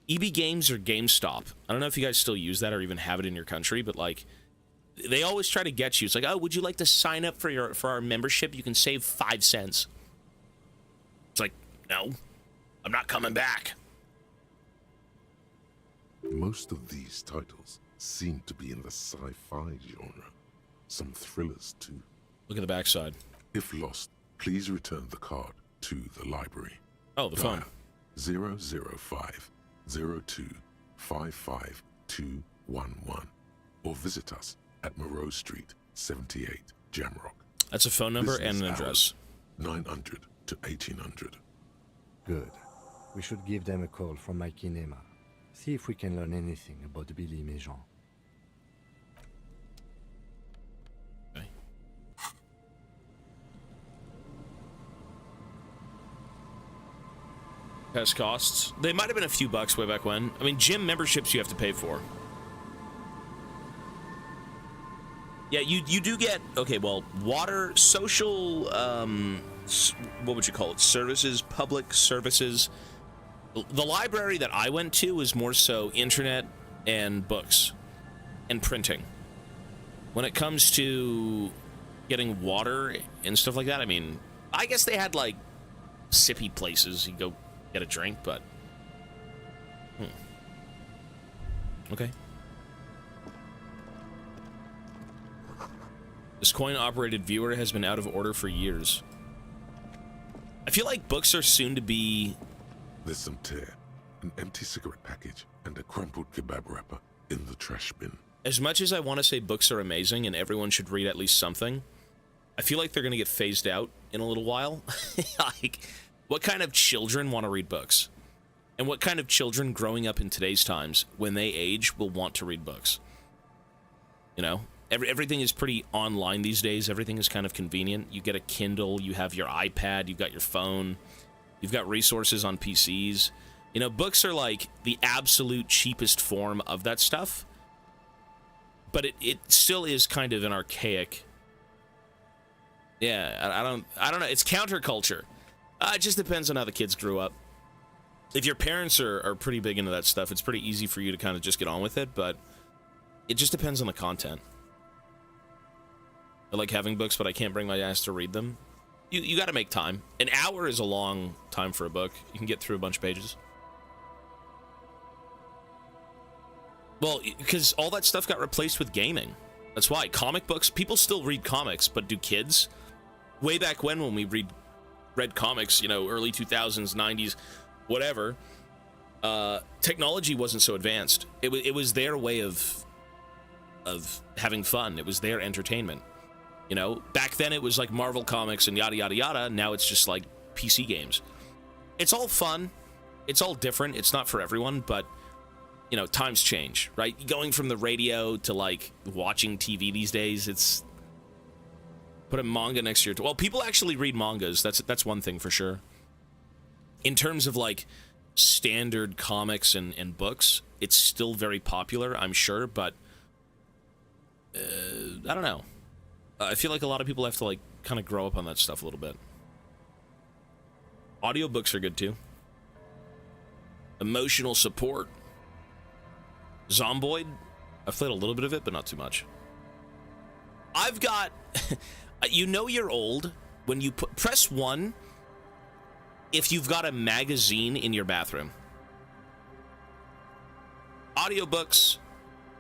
EB Games or GameStop. I don't know if you guys still use that or even have it in your country, but like, they always try to get you. It's like, oh, would you like to sign up for our membership? You can save 5 cents. It's like, no, I'm not coming back. Most of these titles seem to be in the sci-fi genre. Some thrillers too. Look at the backside. If lost, please return the card to the library. Oh, the phone. 005 02 55211 or visit us at Moreau Street, 78, Jamrock. That's a phone number Business and an address. 900 to 1800. Good. We should give them a call from my kinema. See if we can learn anything about Billy Maison. Has costs. They might have been a few bucks way back when. I mean, gym memberships you have to pay for. Yeah, you do get, okay, well, water, social, what would you call it? Services, public services. The library that I went to was more so internet and books and printing. When it comes to getting water and stuff like that, I mean, I guess they had like sippy places. You go get a drink, but okay. This coin-operated viewer has been out of order for years. I feel like books are soon to be... There's some tear. an empty cigarette package, and a crumpled kebab wrapper in the trash bin. As much as I want to say books are amazing and everyone should read at least something, I feel like they're going to get phased out in a little while. Like, what kind of children want to read books? And what kind of children growing up in today's times, when they age, will want to read books? You know? Everything is pretty online these days. Everything is kind of convenient. You get a Kindle, you have your iPad, you've got your phone, you've got resources on PCs. You know, books are like the absolute cheapest form of that stuff. But it still is kind of an archaic... Yeah, I don't know. It's counterculture. It just depends on how the kids grew up. If your parents are pretty big into that stuff, it's pretty easy for you to kind of just get on with it, but it just depends on the content. I like having books, but I can't bring my ass to read them. You got to make time. An hour is a long time for a book. You can get through a bunch of pages. Well, because all that stuff got replaced with gaming. That's why. Comic books, people still read comics, but do kids? Way back when we read comics, you know, early 2000s, 90s, whatever, technology wasn't so advanced. It was their way of having fun. It was their entertainment. You know, back then it was like Marvel comics and yada, yada, yada. Now it's just like PC games. It's all fun. It's all different. It's not for everyone, but, you know, times change, right? Going from the radio to, like, watching TV these days, it's... Put a manga next to your... Well, people actually read mangas. That's one thing for sure. In terms of, like, standard comics and books, it's still very popular, I'm sure, but... I don't know. I feel like a lot of people have to, like, kind of grow up on that stuff a little bit. Audiobooks are good, too. Emotional support. Zomboid, I've played a little bit of it, but not too much. I've got... You know you're old when you press 1 if you've got a magazine in your bathroom. Audiobooks,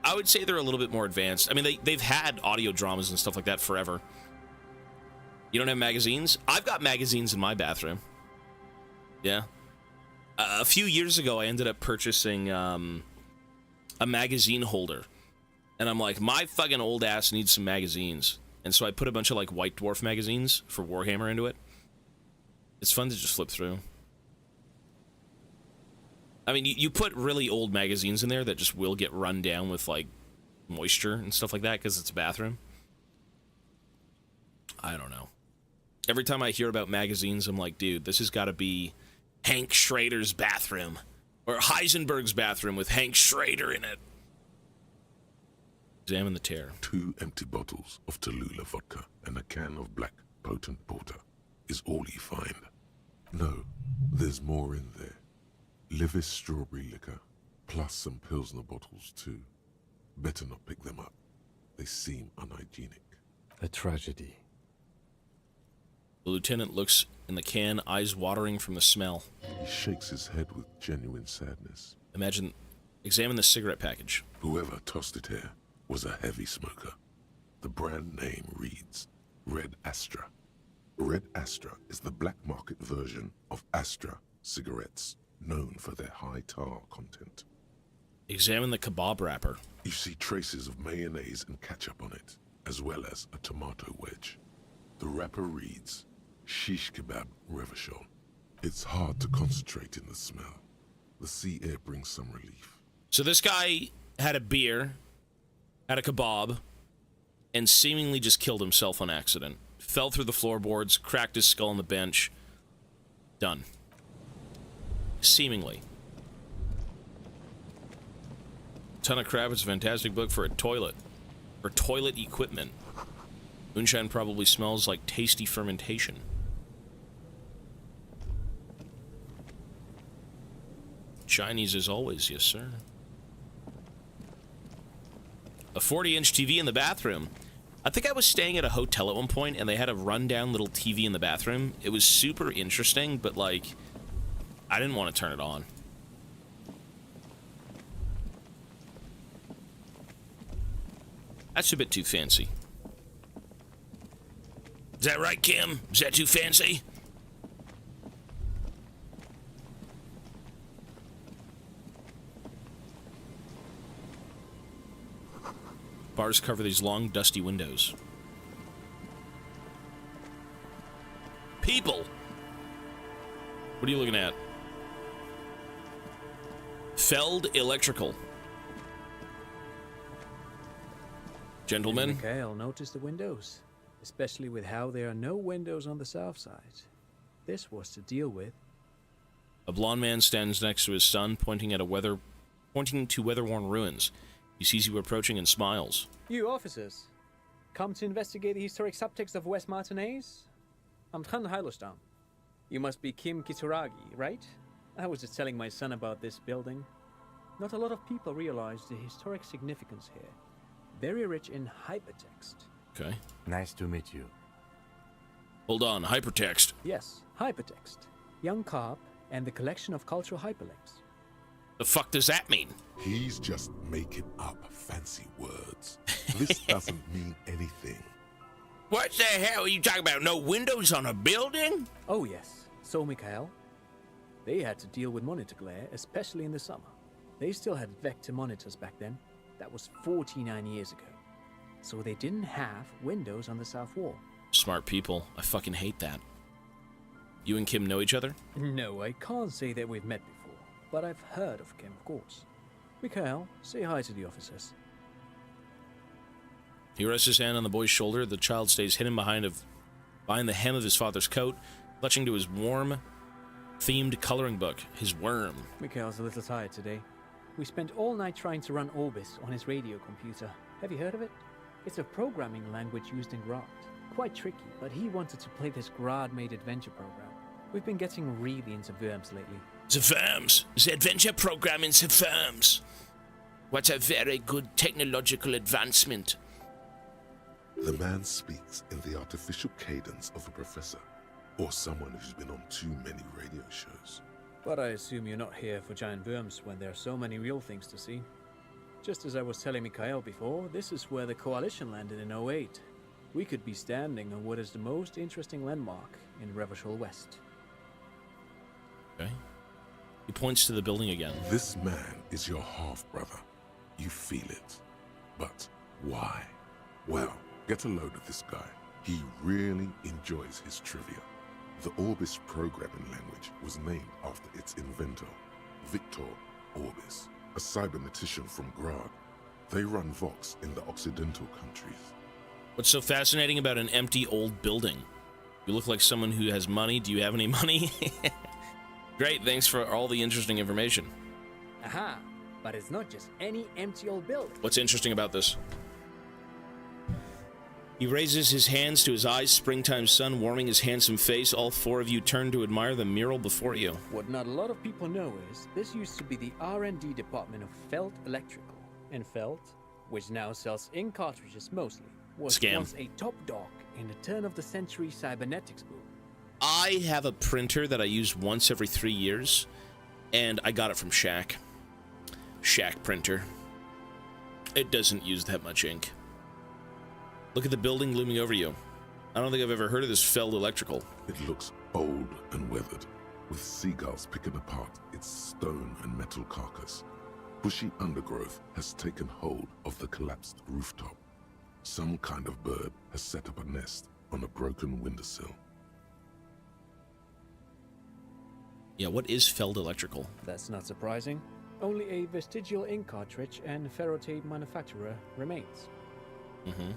I would say they're a little bit more advanced. I mean, they've had audio dramas and stuff like that forever. You don't have magazines? I've got magazines in my bathroom. Yeah. A few years ago, I ended up purchasing a magazine holder. And I'm like, my fucking old ass needs some magazines. And so I put a bunch of, like, White Dwarf magazines for Warhammer into it. It's fun to just flip through. I mean, you put really old magazines in there that just will get run down with, like, moisture and stuff like that because it's a bathroom. I don't know. Every time I hear about magazines, I'm like, dude, this has got to be Hank Schrader's bathroom. Or Heisenberg's bathroom with Hank Schrader in it. Examine the tear. 2 empty bottles of Tallulah vodka and a can of black potent porter is all you find. No, there's more in there. Livis strawberry liquor, plus some Pilsner bottles too. Better not pick them up. They seem unhygienic. A tragedy. The lieutenant looks in the can, eyes watering from the smell. He shakes his head with genuine sadness. Examine the cigarette package. Whoever tossed it here was a heavy smoker. The brand name reads Red Astra. Red Astra is the black market version of Astra cigarettes, known for their high tar content. Examine the kebab wrapper. You see traces of mayonnaise and ketchup on it, as well as a tomato wedge. The wrapper reads Shish Kebab Revachol. It's hard to concentrate in the smell. The sea air brings some relief. So this guy had a beer, had a kebab, and seemingly just killed himself on accident. Fell through the floorboards, cracked his skull on the bench. Done. Seemingly. Ton of Crap is a fantastic book for a toilet. Or toilet equipment. Moonshine probably smells like tasty fermentation. Chinese as always, yes sir. A 40-inch TV in the bathroom. I think I was staying at a hotel at one point and they had a rundown little TV in the bathroom. It was super interesting, but like, I didn't want to turn it on. That's a bit too fancy. Is that right, Kim? Is that too fancy? Bars cover these long, dusty windows. People! What are you looking at? Feld Electrical. Gentlemen? Mikhail noticed the windows, especially with how there are no windows on the south side. This was to deal with. A blond man stands next to his son, pointing to weather-worn ruins. He sees you approaching and smiles. You officers, come to investigate the historic subtext of West Martinez? I'm Tran Heilostam. You must be Kim Kituragi, right? I was just telling my son about this building. Not a lot of people realize the historic significance here. Very rich in hypertext. Okay. Nice to meet you. Hold on, hypertext. Yes, hypertext. Young Carp and the collection of cultural hyperlinks. The fuck does that mean? He's just making up fancy words. This doesn't mean anything. What the hell are you talking about? No windows on a building? Oh yes. So, Mikhail, they had to deal with monitor glare, especially in the summer. They still had vector monitors back then. That was 49 years ago. So they didn't have windows on the south wall. Smart people. I fucking hate that. You and Kim know each other? No, I can't say that we've met before, but I've heard of Kim, of course. Mikhail, say hi to the officers. He rests his hand on the boy's shoulder. The child stays hidden behind the hem of his father's coat, clutching to his warm, themed coloring book, his worm. Mikhail's a little tired today. We spent all night trying to run Orbis on his radio computer. Have you heard of it? It's a programming language used in Grad. Quite tricky, but he wanted to play this Grad-made adventure program. We've been getting really into Worms lately. The Worms! The adventure program in the Worms! What a very good technological advancement. The man speaks in the artificial cadence of a professor, or someone who's been on too many radio shows. But I assume you're not here for giant worms when there are so many real things to see. Just as I was telling Mikhail before, this is where the Coalition landed in 08. We could be standing on what is the most interesting landmark in Revachol West. Okay. He points to the building again. This man is your half-brother. You feel it. But why? Well, get a load of this guy. He really enjoys his trivia. The Orbis programming language was named after its inventor, Victor Orbis, a cybernetician from Grad. They run Vox in the Occidental countries. What's so fascinating about an empty old building? You look like someone who has money. Do you have any money? Great, thanks for all the interesting information. Aha, but it's not just any empty old building. What's interesting about this? He raises his hands to his eyes, springtime sun warming his handsome face. All four of you turn to admire the mural before you. What not a lot of people know is this used to be the R&D department of Feld Electrical. And Feld, which now sells ink cartridges mostly, was once a top dog in the turn-of-the-century cybernetics boom. I have a printer that I use once every 3 years, and I got it from Shaq. Shaq printer. It doesn't use that much ink. Look at the building looming over you. I don't think I've ever heard of this Feld Electrical. It looks old and weathered, with seagulls picking apart its stone and metal carcass. Bushy undergrowth has taken hold of the collapsed rooftop. Some kind of bird has set up a nest on a broken windowsill. Yeah, what is Feld Electrical? That's not surprising. Only a vestigial ink cartridge and ferrotape manufacturer remains. Mm-hmm.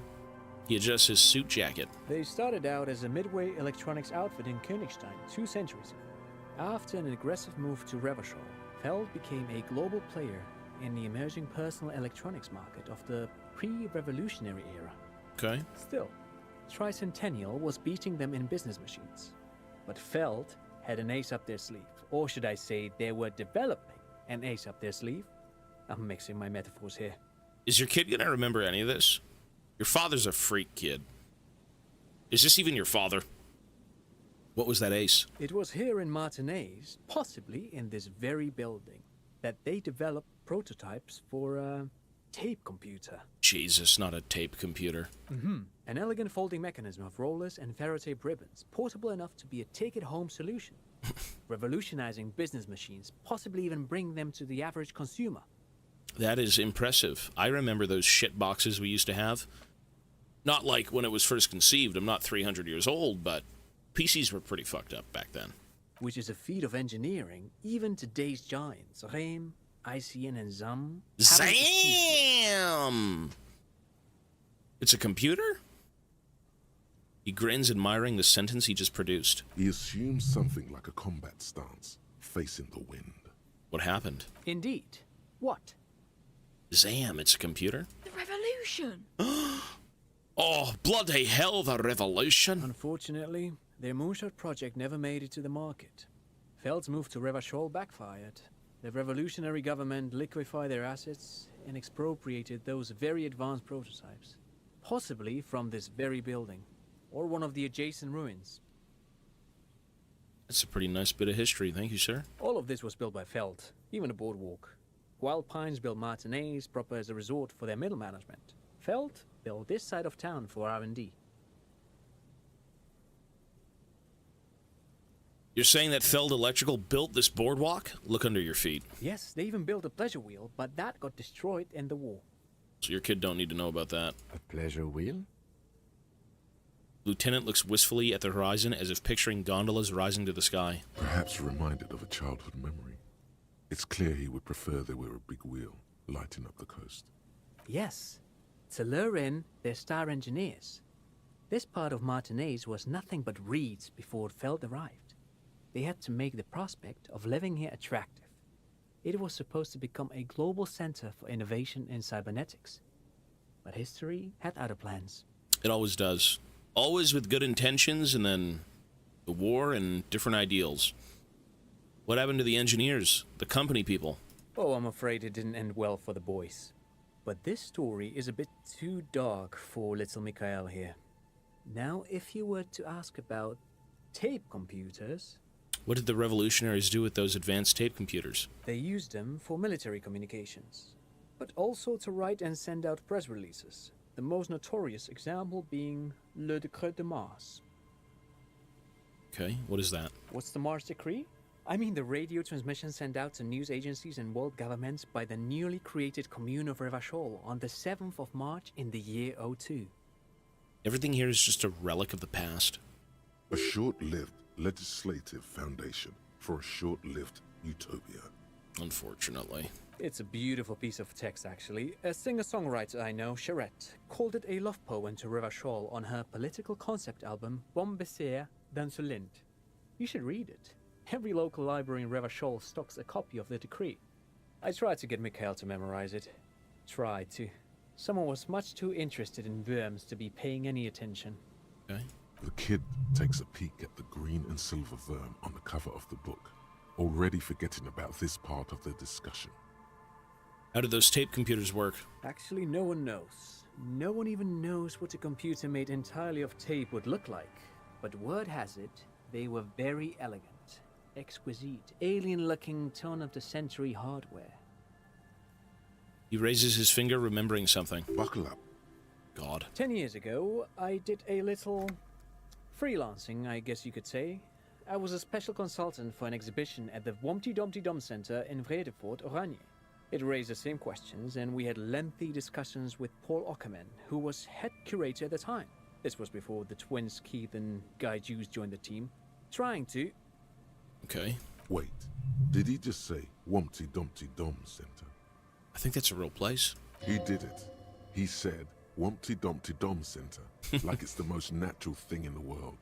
He adjusts his suit jacket. They started out as a midway electronics outfit in Königstein 2 centuries ago. After an aggressive move to Revachol, Feld became a global player in the emerging personal electronics market of the pre-revolutionary era. Okay. Still, Tricentennial was beating them in business machines. But Feld had an ace up their sleeve. Or should I say, they were developing an ace up their sleeve? I'm mixing my metaphors here. Is your kid gonna remember any of this? Your father's a freak, kid. Is this even your father? What was that ace? It was here in Martinez, possibly in this very building, that they developed prototypes for a tape computer. Jesus, not a tape computer. Mm-hmm. An elegant folding mechanism of rollers and ferrotape ribbons, portable enough to be a take-it-home solution. Revolutionizing business machines, possibly even bring them to the average consumer. That is impressive. I remember those shit boxes we used to have. Not like when it was first conceived. I'm not 300 years old, but PCs were pretty fucked up back then. Which is a feat of engineering. Even today's giants, RAM, ICN, and ZAM. ZAM! It's a computer? He grins, admiring the sentence he just produced. He assumes something like a combat stance, facing the wind. What happened? Indeed. What? ZAM, it's a computer? The revolution! Oh, bloody hell, the revolution! Unfortunately, their moonshot project never made it to the market. Feld's move to Revachol backfired. The revolutionary government liquefied their assets and expropriated those very advanced prototypes. Possibly from this very building, or one of the adjacent ruins. That's a pretty nice bit of history, thank you, sir. All of this was built by Feld, even the boardwalk. Wild Pines built Martinez proper as a resort for their middle management. Feld built this side of town for R&D. You're saying that Feld Electrical built this boardwalk? Look under your feet. Yes, they even built a pleasure wheel, but that got destroyed in the war. So your kid don't need to know about that. A pleasure wheel? Lieutenant looks wistfully at the horizon as if picturing gondolas rising to the sky. Perhaps reminded of a childhood memory. It's clear he would prefer there were a big wheel lighting up the coast. Yes, to lure in their star engineers. This part of Martinez was nothing but reeds before Feld arrived. They had to make the prospect of living here attractive. It was supposed to become a global center for innovation in cybernetics. But history had other plans. It always does. Always with good intentions, and then the war and different ideals. What happened to the engineers, the company people? Oh, I'm afraid it didn't end well for the boys. But this story is a bit too dark for little Mikhail here. Now, if you were to ask about tape computers... What did the revolutionaries do with those advanced tape computers? They used them for military communications, but also to write and send out press releases. The most notorious example being Le Décret de Mars. Okay, what is that? What's the Mars Decree? I mean the radio transmission sent out to news agencies and world governments by the newly created Commune of Revachol on the 7th of March in the year 02. Everything here is just a relic of the past. A short-lived legislative foundation for a short-lived utopia. Unfortunately. It's a beautiful piece of text, actually. A singer-songwriter I know, Charette, called it a love poem to Revachol on her political concept album, Bon Baiser dans le Lind. You should read it. Every local library in Revachol stocks a copy of the decree. I tried to get Mikhail to memorize it. Tried to. Someone was much too interested in worms to be paying any attention. Okay. The kid takes a peek at the green and silver worm on the cover of the book, already forgetting about this part of the discussion. How did those tape computers work? Actually, no one knows. No one even knows what a computer made entirely of tape would look like. But word has it, they were very elegant, exquisite, alien-looking turn-of-the-century hardware. He raises his finger, remembering something. Buckle up. God. 10 years ago, I did a little freelancing, I guess you could say. I was a special consultant for an exhibition at the Womty Dumpty Dum Center in Vredefort, Oranje. It raised the same questions, and we had lengthy discussions with Paul Ockerman, who was head curator at the time. This was before the twins Keith and Guy Juice joined the team, trying to... Okay. Wait, did he just say Wumpty Dumpty Dum Center? I think that's a real place. He did it. He said Wumpty Dumpty Dum Center, like it's the most natural thing in the world.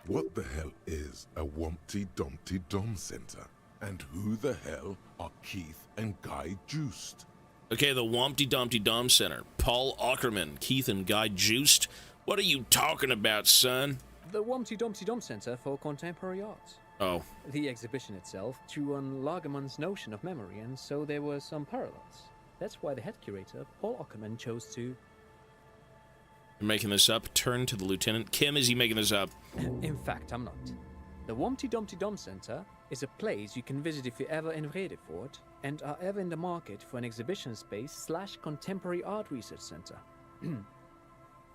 What the hell is a Wumpty Dumpty Dum Center? And who the hell are Keith and Guy Juiced? Okay, the Wumpty Dumpty Dum Center. Paul Ockerman, Keith and Guy Juiced? What are you talking about, son? The Wumpty Dumpty Dum Center for Contemporary Art. Oh. The exhibition itself drew on Lagerman's notion of memory, and so there were some parallels. That's why the head curator, Paul Ockerman, chose to... You're making this up? Turn to the lieutenant. Kim, is he making this up? In fact, I'm not. The Wumpty Dumpty Dum Center is a place you can visit if you're ever in Vredefort and are ever in the market for an exhibition space / contemporary art research center.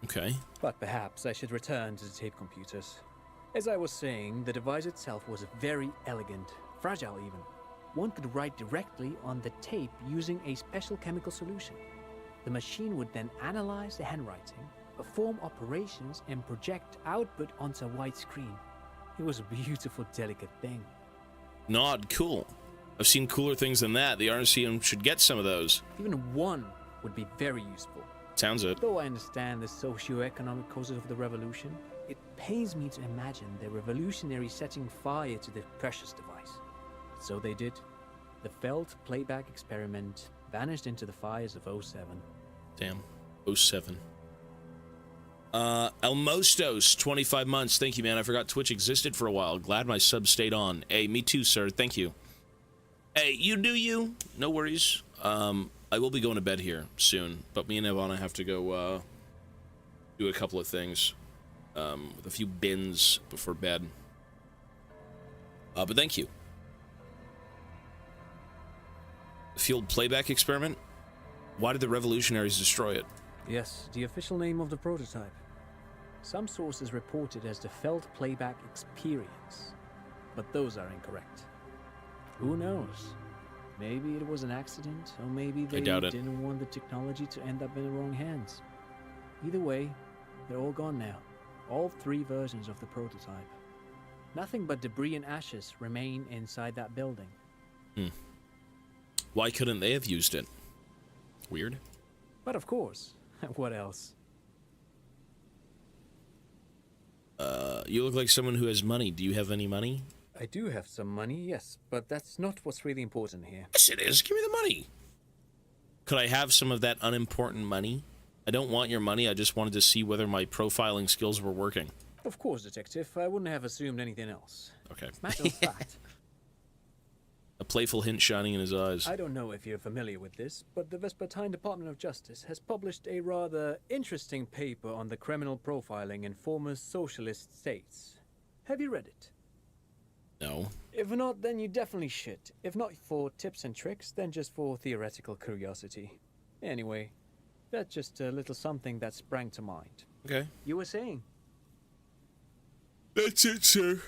Okay. But perhaps I should return to the tape computers. As I was saying, the device itself was very elegant, fragile even. one could write directly on the tape using a special chemical solution. The machine would then analyze the handwriting, perform operations, and project output onto a white screen. It was a beautiful, delicate thing. Not cool. I've seen cooler things than that. The RCM should get some of those. Even one would be very useful. Sounds it. Though I understand the socio-economic causes of the revolution, it pains me to imagine the revolutionaries setting fire to the precious device. But so they did. The Feld playback experiment vanished into the fires of 07. Damn. 07. Elmostos, 25 months. Thank you, man. I forgot Twitch existed for a while. Glad my sub stayed on. Hey, me too, sir. Thank you. Hey, you do you. No worries. I will be going to bed here soon, but me and Ivana have to go do a couple of things with a few bins before bed. But thank you. Field playback experiment? Why did the revolutionaries destroy it? Yes, the official name of the prototype. Some sources report it as the Feld playback experience, but those are incorrect. Who knows? Maybe it was an accident, or maybe they didn't want the technology to end up in the wrong hands. Either way, they're all gone now. All 3 versions of the prototype. Nothing but debris and ashes remain inside that building. Why couldn't they have used it? Weird. But of course, what else? You look like someone who has money. Do you have any money? I do have some money, yes, but that's not what's really important here. Yes, it is. Give me the money. Could I have some of that unimportant money? I don't want your money. I just wanted to see whether my profiling skills were working. Of course, Detective. I wouldn't have assumed anything else. Okay. Matter of fact, a playful hint shining in his eyes. I don't know if you're familiar with this, but the Vespertine Department of Justice has published a rather interesting paper on the criminal profiling in former socialist states. Have you read it? No. If not, then you definitely should. If not for tips and tricks, then just for theoretical curiosity. Anyway, that's just a little something that sprang to mind. Okay. You were saying? That's it, sir.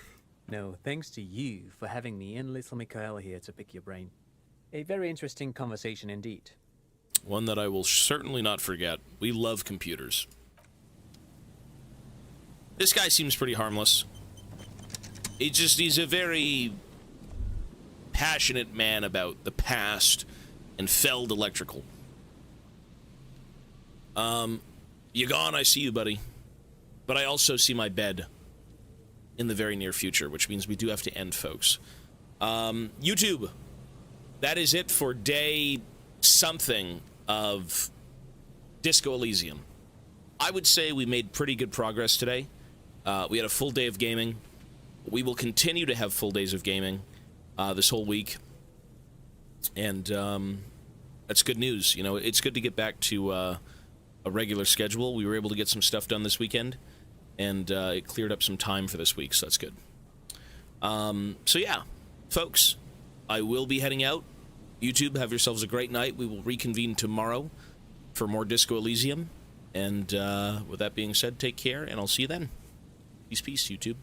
No, thanks to you for having me and little Mikhail here to pick your brain. A very interesting conversation indeed. One that I will certainly not forget. We love computers. This guy seems pretty harmless. He's a very passionate man about the past and Feld Electrical. You gone, I see you, buddy. But I also see my bed in the very near future, which means we do have to end, folks. YouTube, that is it for day something of Disco Elysium. I would say we made pretty good progress today. We had a full day of gaming. We will continue to have full days of gaming this whole week. And that's good news. You know, it's good to get back to a regular schedule. We were able to get some stuff done this weekend, and it cleared up some time for this week, so that's good. So yeah, folks, I will be heading out. YouTube, have yourselves a great night. We will reconvene tomorrow for more Disco Elysium. And with that being said, take care, and I'll see you then. Peace, peace, YouTube.